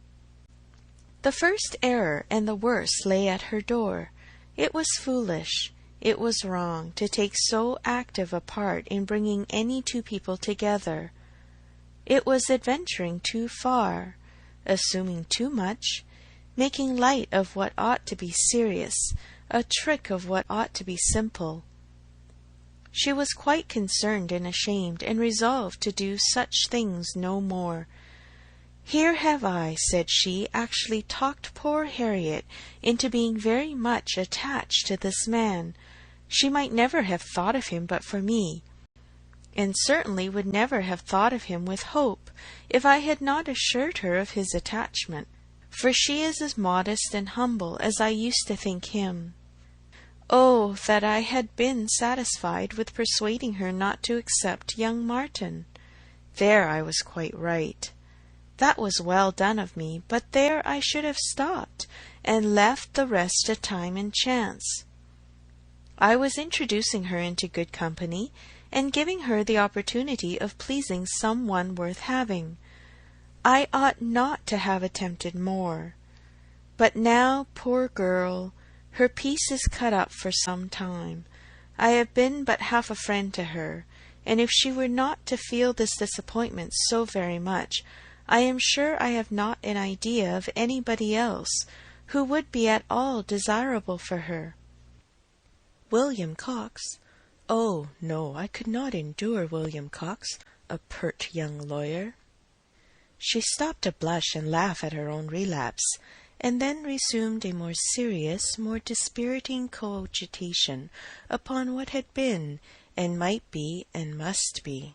The first error and the worst lay at her door. It was foolish, it was wrong, to take so active a part in bringing any two people together. It was adventuring too far, assuming too much, making light of what ought to be serious, a trick of what ought to be simple. She was quite concerned and ashamed, and resolved to do such things no more. "Here have I," said she, "actually talked poor Harriet into being very much attached to this man. She might never have thought of him but for me, and certainly would never have thought of him with hope, if I had not assured her of his attachment, for she is as modest and humble as I used to think him. Oh, that I had been satisfied with persuading her not to accept young Martin! There I was quite right. That was well done of me, but there I should have stopped, and left the rest to time and chance. I was introducing her into good company, and giving her the opportunity of pleasing some one worth having. I ought not to have attempted more. But now, poor girl, her peace is cut up for some time. I have been but half a friend to her, and if she were not to feel this disappointment so very much, I am sure I have not an idea of anybody else who would be at all desirable for her." William Cox? Oh, no, I could not endure William Cox, a pert young lawyer. She stopped to blush and laugh at her own relapse, and then resumed a more serious, more dispiriting cogitation upon what had been, and might be, and must be.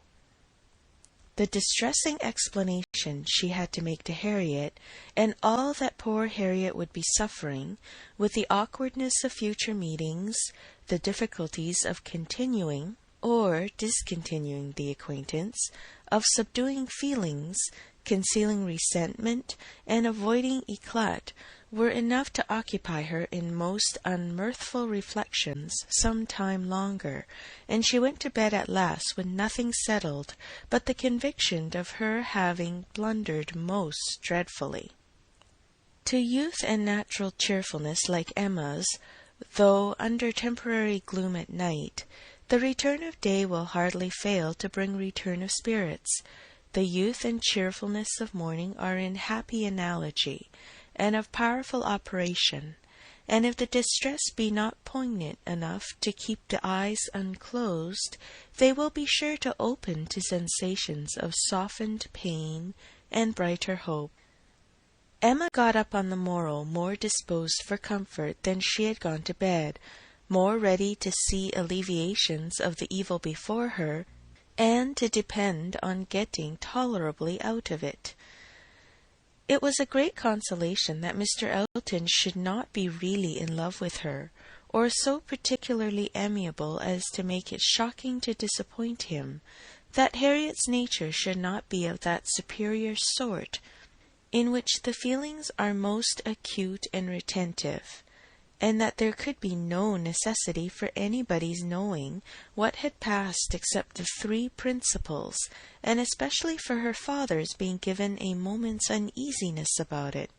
The distressing explanation she had to make to Harriet, and all that poor Harriet would be suffering, with the awkwardness of future meetings, the difficulties of continuing or discontinuing the acquaintance, of subduing feelings, concealing resentment, and avoiding éclat, were enough to occupy her in most unmirthful reflections some time longer, and she went to bed at last with nothing settled but the conviction of her having blundered most dreadfully. To youth and natural cheerfulness like Emma's, though under temporary gloom at night, the return of day will hardly fail to bring return of spirits. The youth and cheerfulness of morning are in happy analogy, and of powerful operation, and if the distress be not poignant enough to keep the eyes unclosed, they will be sure to open to sensations of softened pain and brighter hope. Emma got up on the morrow more disposed for comfort than she had gone to bed, more ready to see alleviations of the evil before her, and to depend on getting tolerably out of it. It was a great consolation that Mr. Elton should not be really in love with her, or so particularly amiable as to make it shocking to disappoint him, that Harriet's nature should not be of that superior sort in which the feelings are most acute and retentive, and that there could be no necessity for anybody's knowing what had passed except the three principals, and especially for her father's being given a moment's uneasiness about it.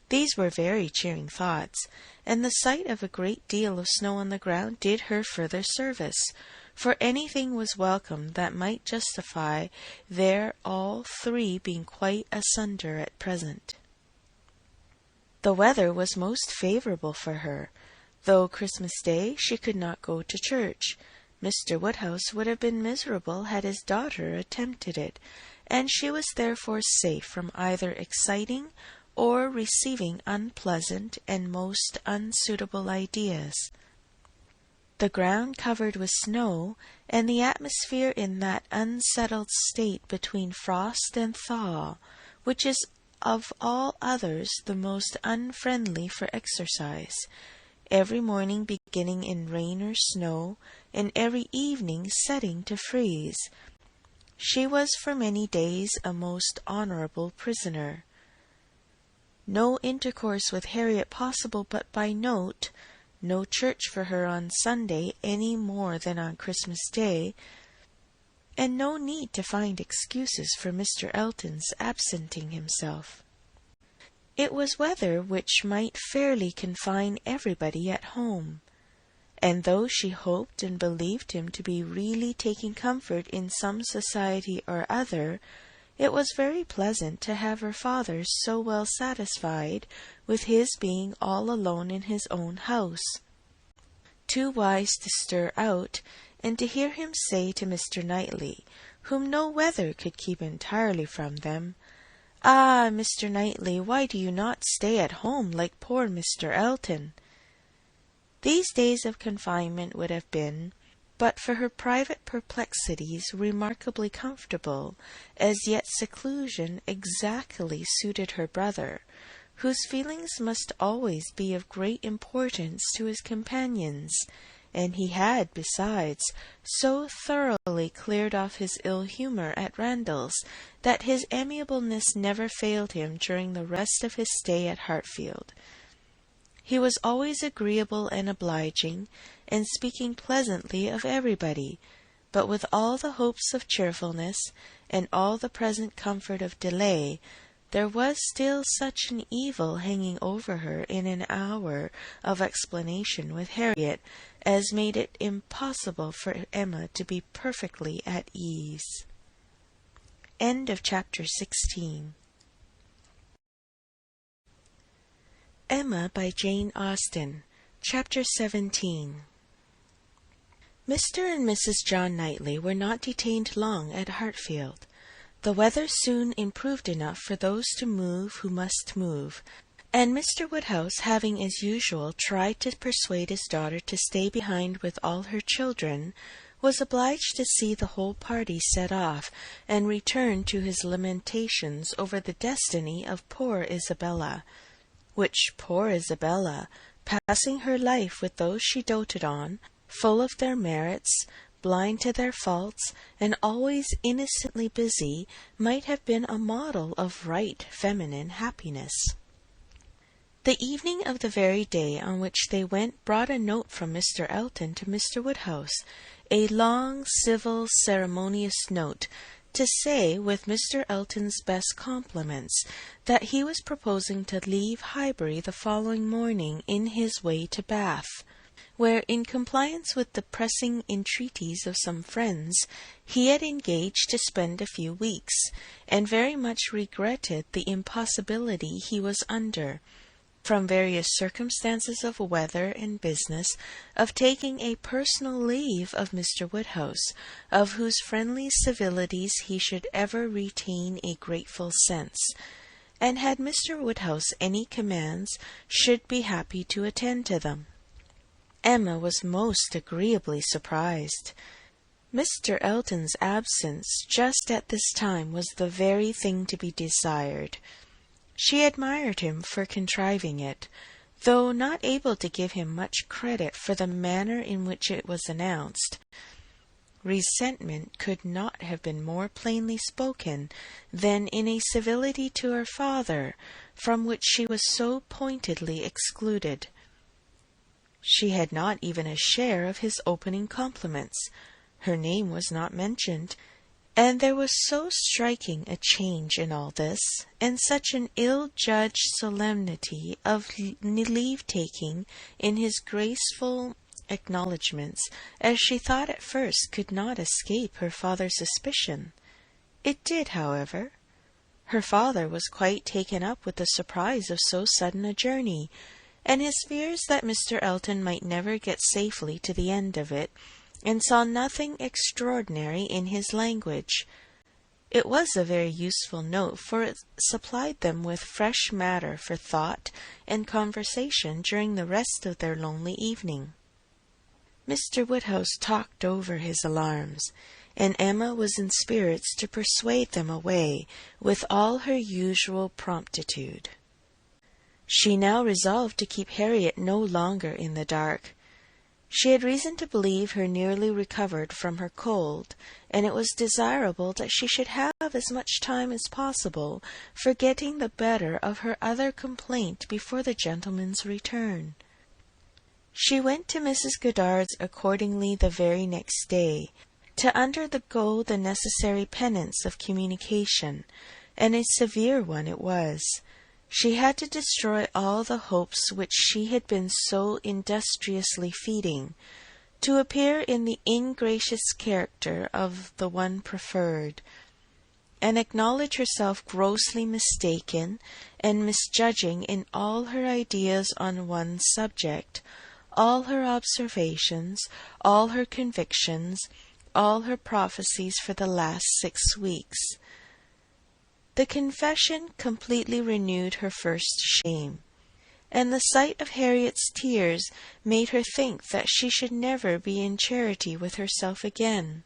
These were very cheering thoughts, and the sight of a great deal of snow on the ground did her further service, for anything was welcome that might justify their all three being quite asunder at present. The weather was most favourable for her. Though Christmas Day she could not go to church. Mr. Woodhouse would have been miserable had his daughter attempted it, and she was therefore safe from either exciting or receiving unpleasant and most unsuitable ideas. The ground covered with snow, and the atmosphere in that unsettled state between frost and thaw, which is of all others the most unfriendly for exercise, every morning beginning in rain or snow, and every evening setting to freeze. She was for many days a most honourable prisoner. No intercourse with Harriet possible but by note, no church for her on Sunday any more than on Christmas Day, and no need to find excuses for Mr. Elton's absenting himself. It was weather which might fairly confine everybody at home, and though she hoped and believed him to be really taking comfort in some society or other, it was very pleasant to have her father so well satisfied with his being all alone in his own house, too wise to stir out, and to hear him say to Mr. Knightley, whom no weather could keep entirely from them, "Ah, Mr. Knightley, why do you not stay at home like poor Mr. Elton?" These days of confinement would have been, but for her private perplexities, remarkably comfortable, as yet seclusion exactly suited her brother, whose feelings must always be of great importance to his companions, and he had, besides, so thoroughly cleared off his ill humour at Randalls that his amiableness never failed him during the rest of his stay at Hartfield. He was always agreeable and obliging, and speaking pleasantly of everybody, but with all the hopes of cheerfulness, and all the present comfort of delay, there was still such an evil hanging over her in an hour of explanation with Harriet as made it impossible for Emma to be perfectly at ease. End of chapter 16. Emma by Jane Austen. Chapter 17. Mr. and Mrs. John Knightley were not detained long at Hartfield. The weather soon improved enough for those to move who must move, and Mr. Woodhouse, having as usual tried to persuade his daughter to stay behind with all her children, was obliged to see the whole party set off, and return to his lamentations over the destiny of poor Isabella, which poor Isabella, passing her life with those she doted on, full of their merits, blind to their faults, and always innocently busy, might have been a model of right feminine happiness. The evening of the very day on which they went brought a note from Mr. Elton to Mr. Woodhouse, a long, civil, ceremonious note, to say, with Mr. Elton's best compliments, that he was proposing to leave Highbury the following morning in his way to Bath, where, in compliance with the pressing entreaties of some friends, he had engaged to spend a few weeks, and very much regretted the impossibility he was under, from various circumstances of weather and business, of taking a personal leave of Mr. Woodhouse, of whose friendly civilities he should ever retain a grateful sense, and had Mr. Woodhouse any commands, should be happy to attend to them. Emma was most agreeably surprised. Mr. Elton's absence just at this time was the very thing to be desired. She admired him for contriving it, though not able to give him much credit for the manner in which it was announced. Resentment could not have been more plainly spoken than in a civility to her father, from which she was so pointedly excluded. She had not even a share of his opening compliments. Her name was not mentioned, and there was so striking a change in all this, and such an ill-judged solemnity of leave-taking in his graceful acknowledgments, as she thought at first could not escape her father's suspicion. It did, however. Her father was quite taken up with the surprise of so sudden a journey, and his fears that Mr. Elton might never get safely to the end of it, and saw nothing extraordinary in his language. It was a very useful note, for it supplied them with fresh matter for thought and conversation during the rest of their lonely evening. Mr. Woodhouse talked over his alarms, and Emma was in spirits to persuade them away with all her usual promptitude. She now resolved to keep Harriet no longer in the dark. She had reason to believe her nearly recovered from her cold, and it was desirable that she should have as much time as possible for getting the better of her other complaint before the gentleman's return. She went to Mrs. Goddard's accordingly the very next day, to undergo the necessary penance of communication, and a severe one it was. She had to destroy all the hopes which she had been so industriously feeding, to appear in the ingracious character of the one preferred, and acknowledge herself grossly mistaken and misjudging in all her ideas on one subject, all her observations, all her convictions, all her prophecies for the last 6 weeks. The confession completely renewed her first shame, and the sight of Harriet's tears made her think that she should never be in charity with herself again.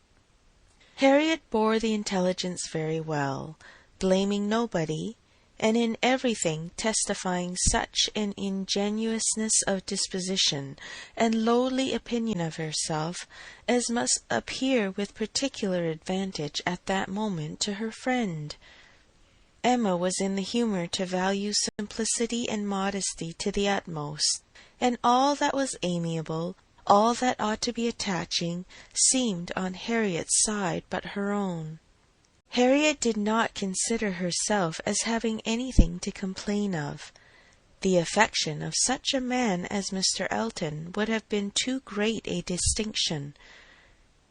Harriet bore the intelligence very well, blaming nobody, and in everything testifying such an ingenuousness of disposition and lowly opinion of herself as must appear with particular advantage at that moment to her friend. Emma was in the humour to value simplicity and modesty to the utmost, and all that was amiable, all that ought to be attaching, seemed on Harriet's side but her own. Harriet did not consider herself as having anything to complain of. The affection of such a man as Mr. Elton would have been too great a distinction.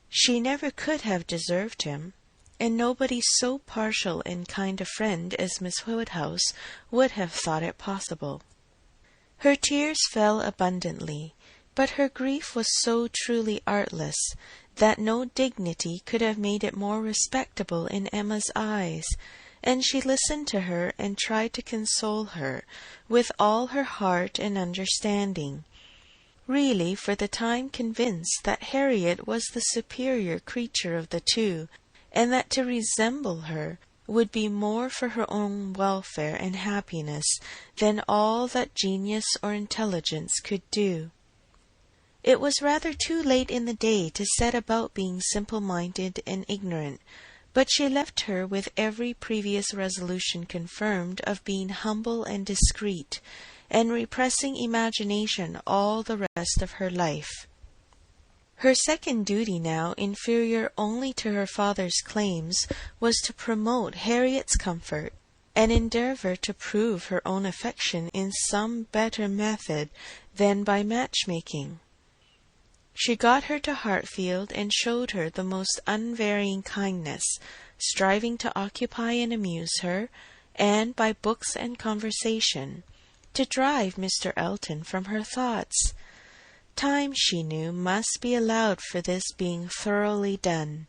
She never could have deserved him, and nobody so partial and kind a friend as Miss Woodhouse would have thought it possible. Her tears fell abundantly, but her grief was so truly artless that no dignity could have made it more respectable in Emma's eyes, and she listened to her and tried to console her with all her heart and understanding, really for the time convinced that Harriet was the superior creature of the two, and that to resemble her would be more for her own welfare and happiness than all that genius or intelligence could do. It was rather too late in the day to set about being simple-minded and ignorant, but she left her with every previous resolution confirmed of being humble and discreet, and repressing imagination all the rest of her life. Her second duty now, inferior only to her father's claims, was to promote Harriet's comfort, and endeavour to prove her own affection in some better method than by match-making. She got her to Hartfield, and showed her the most unvarying kindness, striving to occupy and amuse her, and, by books and conversation, to drive Mr. Elton from her thoughts. Time, she knew, must be allowed for this being thoroughly done,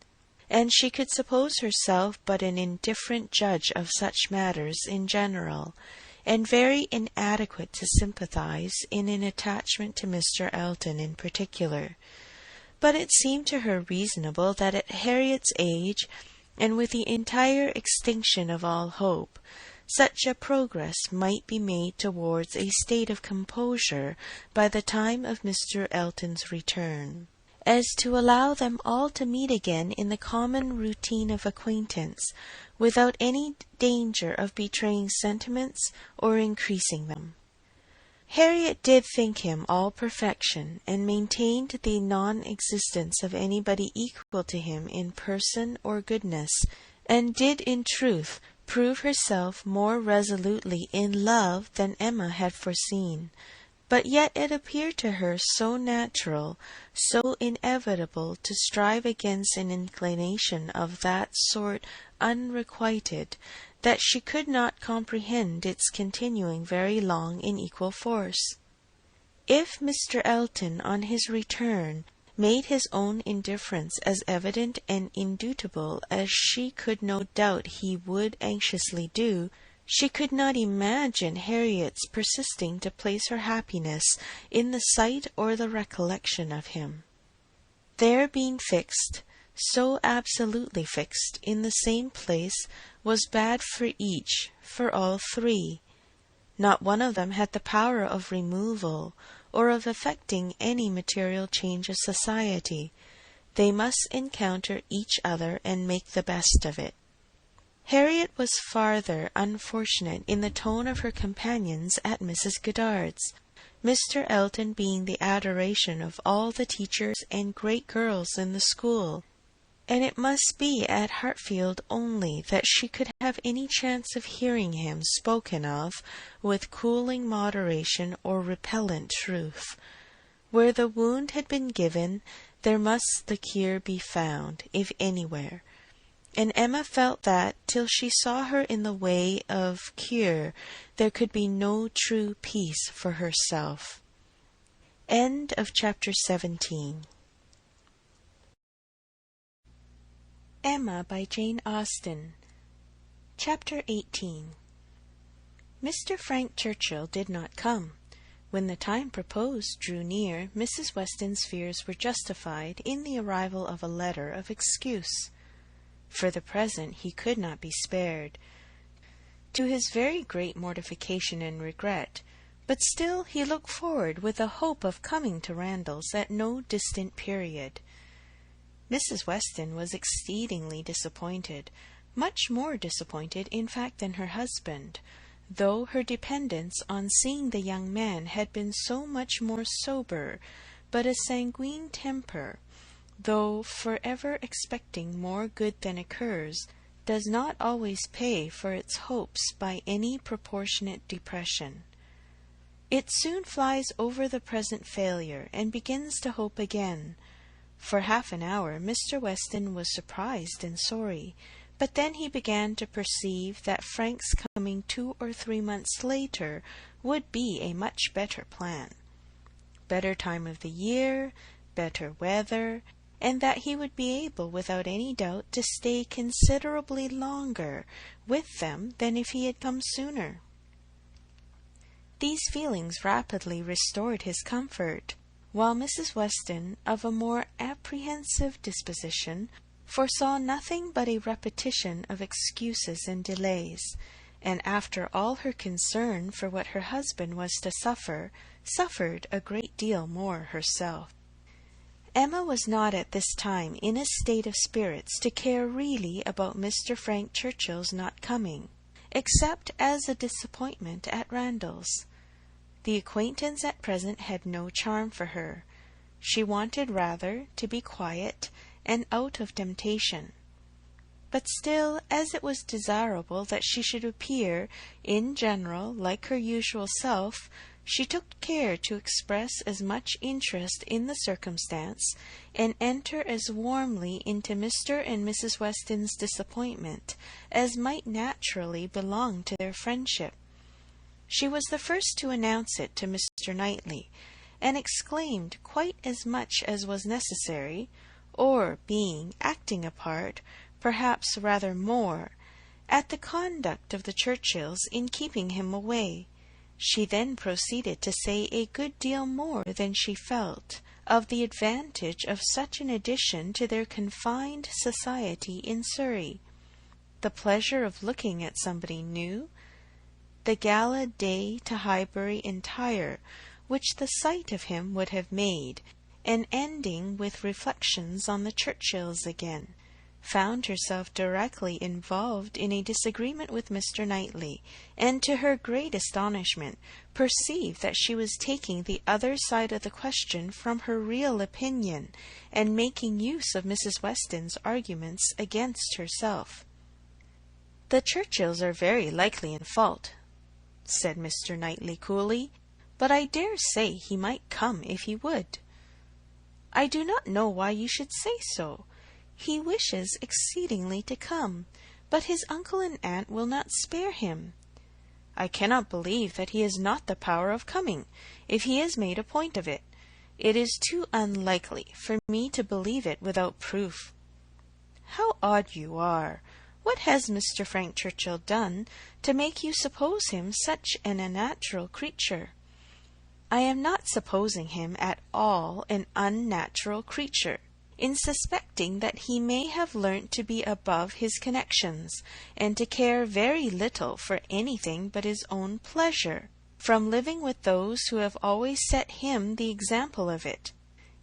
and she could suppose herself but an indifferent judge of such matters in general, and very inadequate to sympathize in an attachment to Mr. Elton in particular. But it seemed to her reasonable that at Harriet's age, and with the entire extinction of all hope, such a progress might be made towards a state of composure by the time of Mr. Elton's return, as to allow them all to meet again in the common routine of acquaintance, without any danger of betraying sentiments or increasing them. Harriet did think him all perfection, and maintained the non-existence of anybody equal to him in person or goodness, and did in truth prove herself more resolutely in love than Emma had foreseen. But yet it appeared to her so natural, so inevitable to strive against an inclination of that sort unrequited, that she could not comprehend its continuing very long in equal force. If Mr. Elton, on his return, made his own indifference as evident and indubitable as she could no doubt he would anxiously do, she could not imagine Harriet's persisting to place her happiness in the sight or the recollection of him. Their being fixed, so absolutely fixed, in the same place, was bad for each, for all three. Not one of them had the power of removal, or of effecting any material change of society. They must encounter each other and make the best of it. Harriet was farther unfortunate in the tone of her companions at Mrs. Goddard's, Mr. Elton being the adoration of all the teachers and great girls in the school, and it must be at Hartfield only that she could have any chance of hearing him spoken of with cooling moderation or repellent truth. Where the wound had been given, there must the cure be found, if anywhere, and Emma felt that, till she saw her in the way of cure, there could be no true peace for herself. End of chapter 17. Emma by Jane Austen. Chapter 18. Mr. Frank Churchill did not come. When the time proposed drew near, Mrs. Weston's fears were justified in the arrival of a letter of excuse. For the present he could not be spared, to his very great mortification and regret, but still he looked forward with a hope of coming to Randalls at no distant period. Mrs. Weston was exceedingly disappointed, much more disappointed, in fact, than her husband, though her dependence on seeing the young man had been so much more sober, but a sanguine temper, though for ever expecting more good than occurs, does not always pay for its hopes by any proportionate depression. It soon flies over the present failure, and begins to hope again. For half an hour Mr. Weston was surprised and sorry, but then he began to perceive that Frank's coming 2 or 3 months later would be a much better plan. Better time of the year, better weather, and that he would be able without any doubt to stay considerably longer with them than if he had come sooner. These feelings rapidly restored his comfort, while Mrs. Weston, of a more apprehensive disposition, foresaw nothing but a repetition of excuses and delays, and after all her concern for what her husband was to suffer, suffered a great deal more herself. Emma was not at this time in a state of spirits to care really about Mr. Frank Churchill's not coming, except as a disappointment at Randalls. The acquaintance at present had no charm for her. She wanted rather to be quiet and out of temptation. But still, as it was desirable that she should appear, in general, like her usual self, she took care to express as much interest in the circumstance, and enter as warmly into Mr. and Mrs. Weston's disappointment, as might naturally belong to their friendship. She was the first to announce it to Mr. Knightley, and exclaimed quite as much as was necessary, or, being acting a part, perhaps rather more, at the conduct of the Churchills in keeping him away. She then proceeded to say a good deal more than she felt of the advantage of such an addition to their confined society in Surrey, the pleasure of looking at somebody new, the gala day to Highbury entire, which the sight of him would have made, and ending with reflections on the Churchills again, found herself directly involved in a disagreement with Mr. Knightley, and to her great astonishment perceived that she was taking the other side of the question from her real opinion, and making use of Mrs. Weston's arguments against herself. "The Churchills are very likely in fault," said Mr. Knightley coolly, "but I dare say he might come if he would." "I do not know why you should say so. He wishes exceedingly to come, but his uncle and aunt will not spare him." "I cannot believe that he has not the power of coming, if he has made a point of it. It is too unlikely for me to believe it without proof." "How odd you are! What has Mr. Frank Churchill done to make you suppose him such an unnatural creature?" "I am not supposing him at all an unnatural creature, in suspecting that he may have learnt to be above his connections, and to care very little for anything but his own pleasure, from living with those who have always set him the example of it.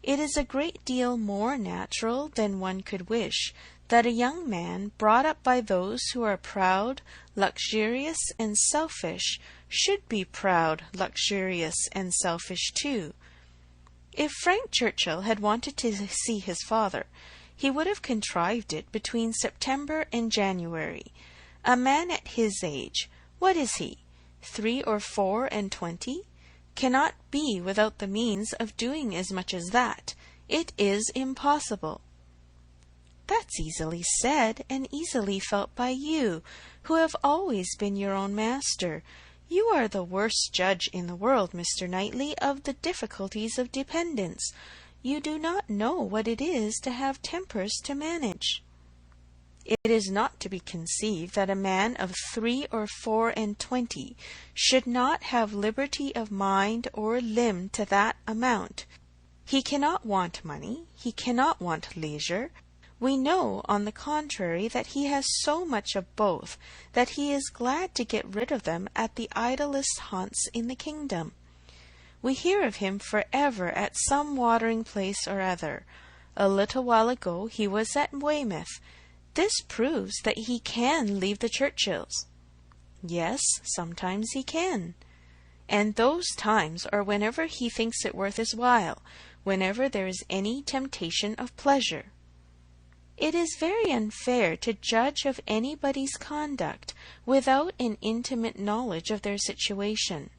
It is a great deal more natural than one could wish that a young man brought up by those who are proud, luxurious, and selfish should be proud, luxurious, and selfish too. If Frank Churchill had wanted to see his father, he would have contrived it between September and January. A man at his age, what is he, 3 or 24, cannot be without the means of doing as much as that. It is impossible." "That's easily said, and easily felt by you, who have always been your own master. You are the worst judge in the world, Mr. Knightley, of the difficulties of dependence. You do not know what it is to have tempers to manage." "It is not to be conceived that a man of 3 or 24 should not have liberty of mind or limb to that amount. He cannot want money, he cannot want leisure. We know, on the contrary, that he has so much of both, that he is glad to get rid of them at the idlest haunts in the kingdom. We hear of him for ever at some watering place or other. A little while ago he was at Weymouth. This proves that he can leave the Churchills." "Yes, sometimes he can." "And those times are whenever he thinks it worth his while, whenever there is any temptation of pleasure." "It is very unfair to judge of anybody's conduct without an intimate knowledge of their situation.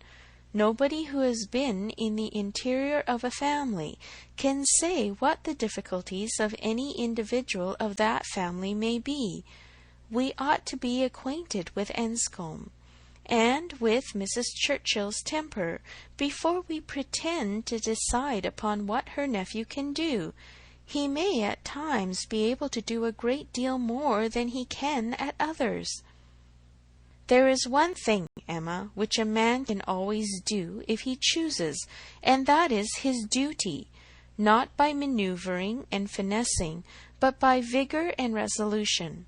Nobody who has been in the interior of a family can say what the difficulties of any individual of that family may be. We ought to be acquainted with Enscombe, and with Mrs. Churchill's temper, before we pretend to decide upon what her nephew can do. He may at times be able to do a great deal more than he can at others." "There is one thing, Emma, which a man can always do if he chooses, and that is his duty, not by manoeuvring and finessing, but by vigour and resolution.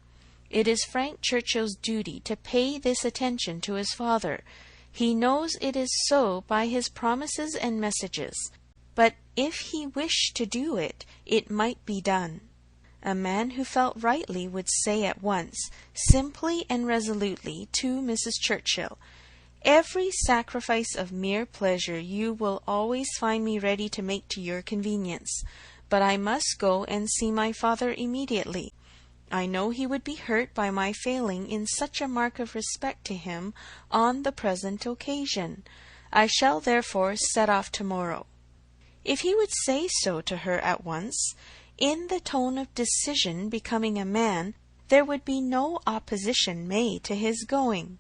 It is Frank Churchill's duty to pay this attention to his father. He knows it is so by his promises and messages. But if he wished to do it, it might be done. A man who felt rightly would say at once, simply and resolutely, to Mrs. Churchill, Every sacrifice of mere pleasure you will always find me ready to make to your convenience, but I must go and see my father immediately. I know he would be hurt by my failing in such a mark of respect to him on the present occasion. I shall therefore set off tomorrow." If he would say so to her at once, in the tone of decision becoming a man, there would be no opposition made to his going.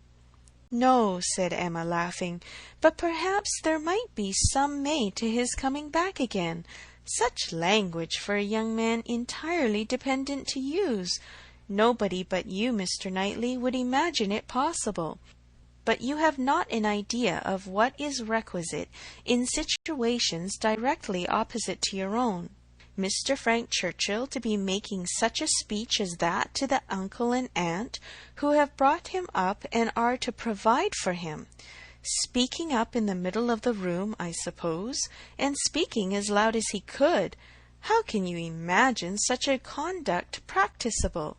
"No," said Emma, laughing, "but perhaps there might be some made to his coming back again. Such language for a young man entirely dependent to use! Nobody but you, Mr. Knightley, would imagine it possible. But you have not an idea of what is requisite in situations directly opposite to your own. Mr. Frank Churchill to be making such a speech as that to the uncle and aunt who have brought him up and are to provide for him, speaking up in the middle of the room, I suppose, and speaking as loud as he could. How can you imagine such a conduct practicable?"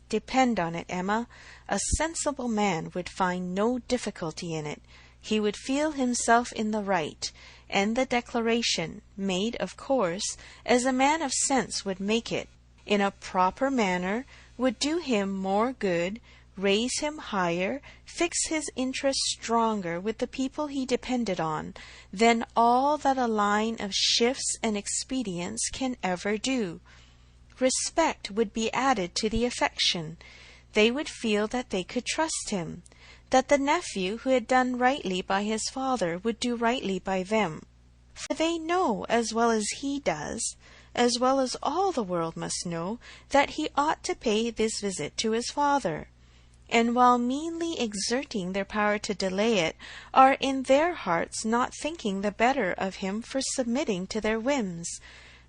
"Depend on it, Emma, a sensible man would find no difficulty in it. He would feel himself in the right, and the declaration, made, of course, as a man of sense would make it, in a proper manner, would do him more good, raise him higher, fix his interest stronger with the people he depended on, than all that a line of shifts and expedients can ever do. Respect would be added to the affection. They would feel that they could trust him, that the nephew who had done rightly by his father would do rightly by them, for they know as well as he does, as well as all the world must know, that he ought to pay this visit to his father, and while meanly exerting their power to delay it, are in their hearts not thinking the better of him for submitting to their whims.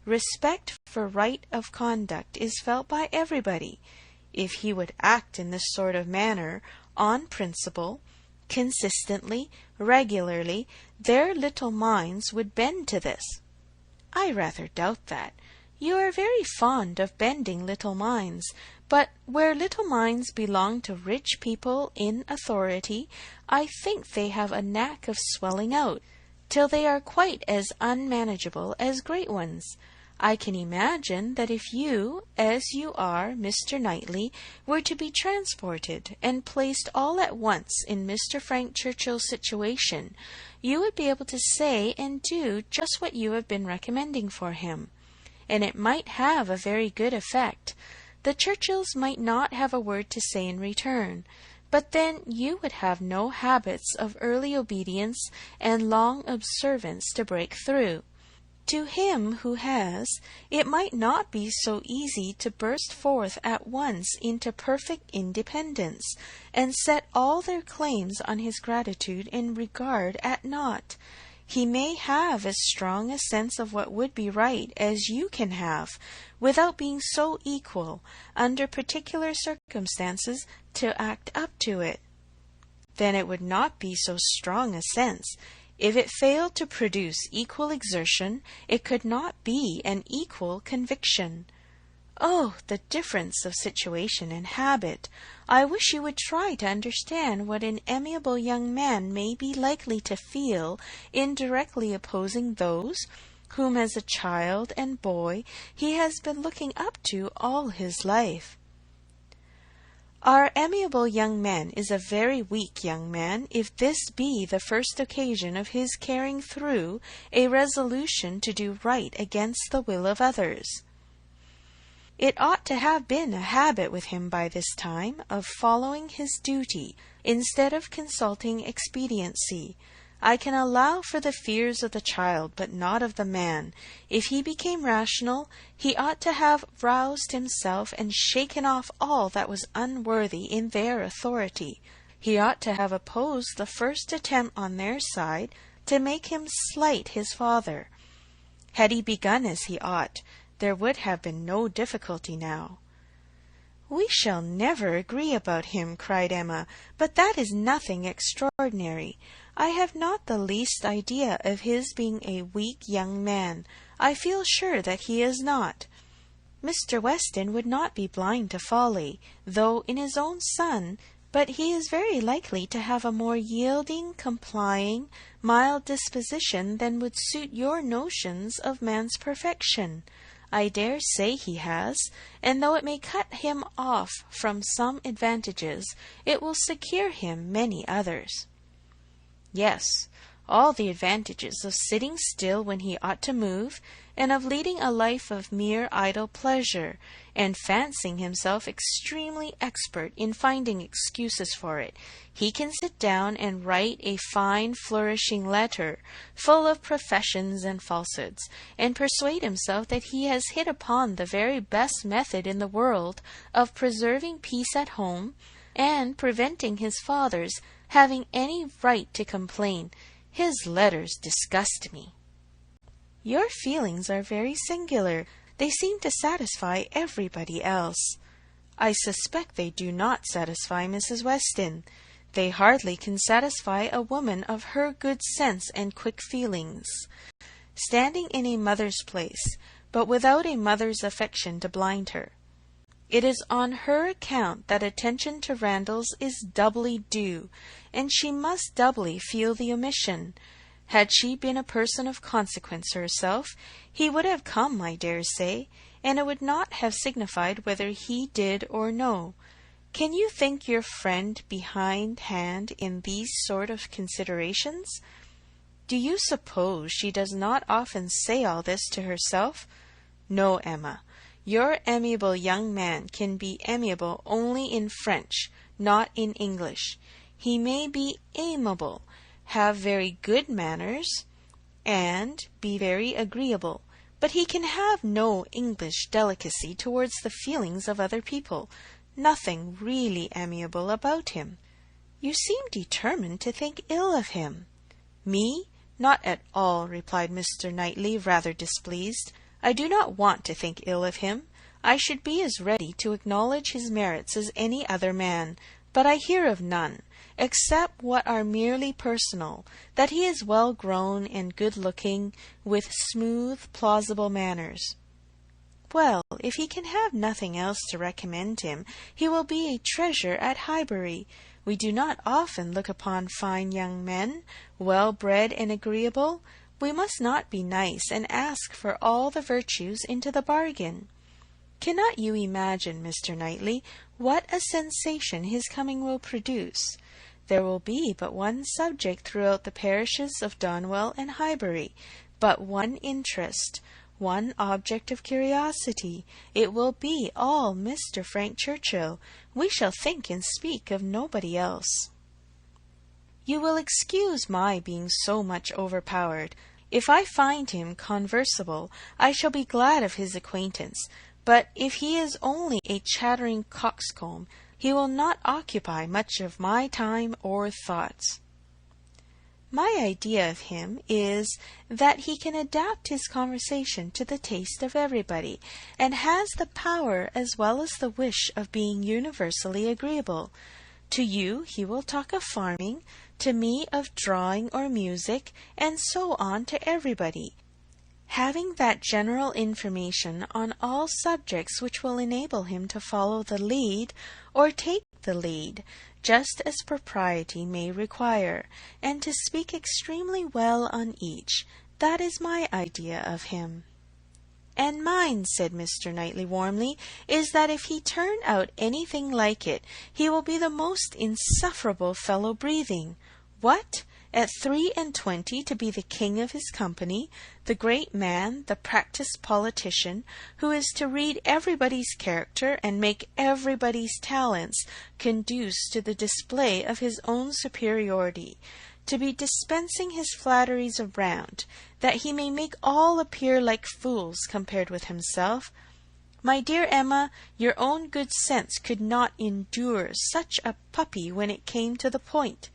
Respect for right of conduct is felt by everybody. If he would act in this sort of manner, on principle, consistently, regularly, their little minds would bend to this." "I rather doubt that. You are very fond of bending little minds, but where little minds belong to rich people in authority, I think they have a knack of swelling out, till they are quite as unmanageable as great ones. I can imagine that if you, as you are, Mr. Knightley, were to be transported and placed all at once in Mr. Frank Churchill's situation, you would be able to say and do just what you have been recommending for him, and it might have a very good effect. The Churchills might not have a word to say in return, but then you would have no habits of early obedience and long observance to break through. To him who has, it might not be so easy to burst forth at once into perfect independence, and set all their claims on his gratitude and regard at naught. He may have as strong a sense of what would be right as you can have, without being so equal, under particular circumstances, to act up to it. Then it would not be so strong a sense. If it failed to produce equal exertion, it could not be an equal conviction. Oh, the difference of situation and habit! I wish you would try to understand what an amiable young man may be likely to feel in directly opposing those whom as a child and boy he has been looking up to all his life. Our amiable young man is a very weak young man, if this be the first occasion of his carrying through a resolution to do right against the will of others. It ought to have been a habit with him by this time of following his duty, instead of consulting expediency. I can allow for the fears of the child, but not of the man. If he became rational, he ought to have roused himself and shaken off all that was unworthy in their authority. He ought to have opposed the first attempt on their side to make him slight his father. Had he begun as he ought, there would have been no difficulty now. "We shall never agree about him," cried Emma, "but that is nothing extraordinary. I have not the least idea of his being a weak young man. I feel sure that he is not. Mr. Weston would not be blind to folly, though in his own son but he is very likely to have a more yielding, complying, mild disposition than would suit your notions of man's perfection. I dare say he has, and though it may cut him off from some advantages, it will secure him many others. Yes, all the advantages of sitting still when he ought to move, and of leading a life of mere idle pleasure, and fancying himself extremely expert in finding excuses for it. He can sit down and write a fine flourishing letter, full of professions and falsehoods, and persuade himself that he has hit upon the very best method in the world of preserving peace at home, and preventing his father's having any right to complain. His letters disgust me. Your feelings are very singular. They seem to satisfy everybody else. I suspect they do not satisfy Mrs. Weston. They hardly can satisfy a woman of her good sense and quick feelings. Standing in a mother's place, but without a mother's affection to blind her. It is on her account that attention to Randalls is doubly due, and she must doubly feel the omission. Had she been a person of consequence herself, he would have come, I dare say, and it would not have signified whether he did or no. Can you think your friend behindhand in these sort of considerations? Do you suppose she does not often say all this to herself? No, Emma. Your amiable young man can be amiable only in French, not in English. He may be amiable, have very good manners, and be very agreeable, but he can have no English delicacy towards the feelings of other people, nothing really amiable about him. You seem determined to think ill of him. Me? Not at all, replied Mr. Knightley, rather displeased. I do not want to think ill of him. I should be as ready to acknowledge his merits as any other man, but I hear of none, except what are merely personal, that he is well grown and good-looking, with smooth, plausible manners. Well, if he can have nothing else to recommend him, he will be a treasure at Highbury. We do not often look upon fine young men, well-bred and agreeable. We must not be nice and ask for all the virtues into the bargain. Cannot you imagine, Mr. Knightley, what a sensation his coming will produce? There will be but one subject throughout the parishes of Donwell and Highbury, but one interest, one object of curiosity. It will be all Mr. Frank Churchill. We shall think and speak of nobody else. You will excuse my being so much overpowered. If I find him conversable, I shall be glad of his acquaintance, but if he is only a chattering coxcomb, he will not occupy much of my time or thoughts. My idea of him is that he can adapt his conversation to the taste of everybody, and has the power as well as the wish of being universally agreeable. To you he will talk of farming, to me of drawing or music, and so on to everybody, having that general information on all subjects which will enable him to follow the lead or take the lead, just as propriety may require, and to speak extremely well on each. That is my idea of him. And mine, said Mr. Knightley warmly, is that if he turn out anything like it, he will be the most insufferable fellow breathing. What? At 23 to be the king of his company, the great man, the practised politician, who is to read everybody's character and make everybody's talents conduce to the display of his own superiority, to be dispensing his flatteries around, that he may make all appear like fools compared with himself. My dear Emma, your own good sense could not endure such a puppy when it came to the point.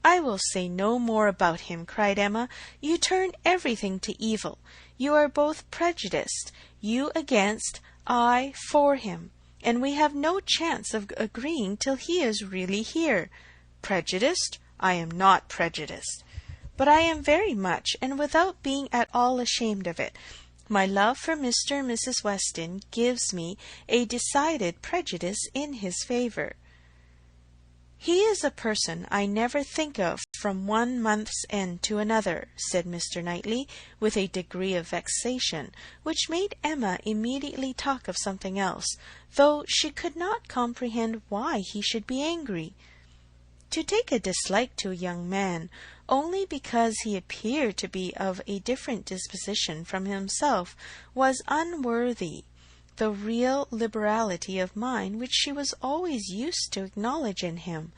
I will say no more about him, cried Emma. You turn everything to evil. You are both prejudiced, you against, I for him, and we have no chance of agreeing till he is really here. Prejudiced? I am not prejudiced. But I am very much, and without being at all ashamed of it. My love for Mr. and Mrs. Weston gives me a decided prejudice in his favour. "He is a person I never think of from one month's end to another," said Mr. Knightley, with a degree of vexation which made Emma immediately talk of something else, though she could not comprehend why he should be angry. To take a dislike to a young man only because he appeared to be of a different disposition from himself was unworthy the real liberality of mind which she was always used to acknowledge in him,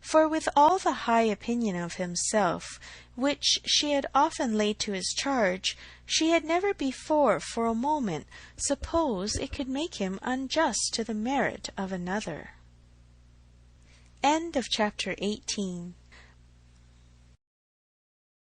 for with all the high opinion of himself which she had often laid to his charge, she had never before for a moment supposed it could make him unjust to the merit of another. Chapter 18.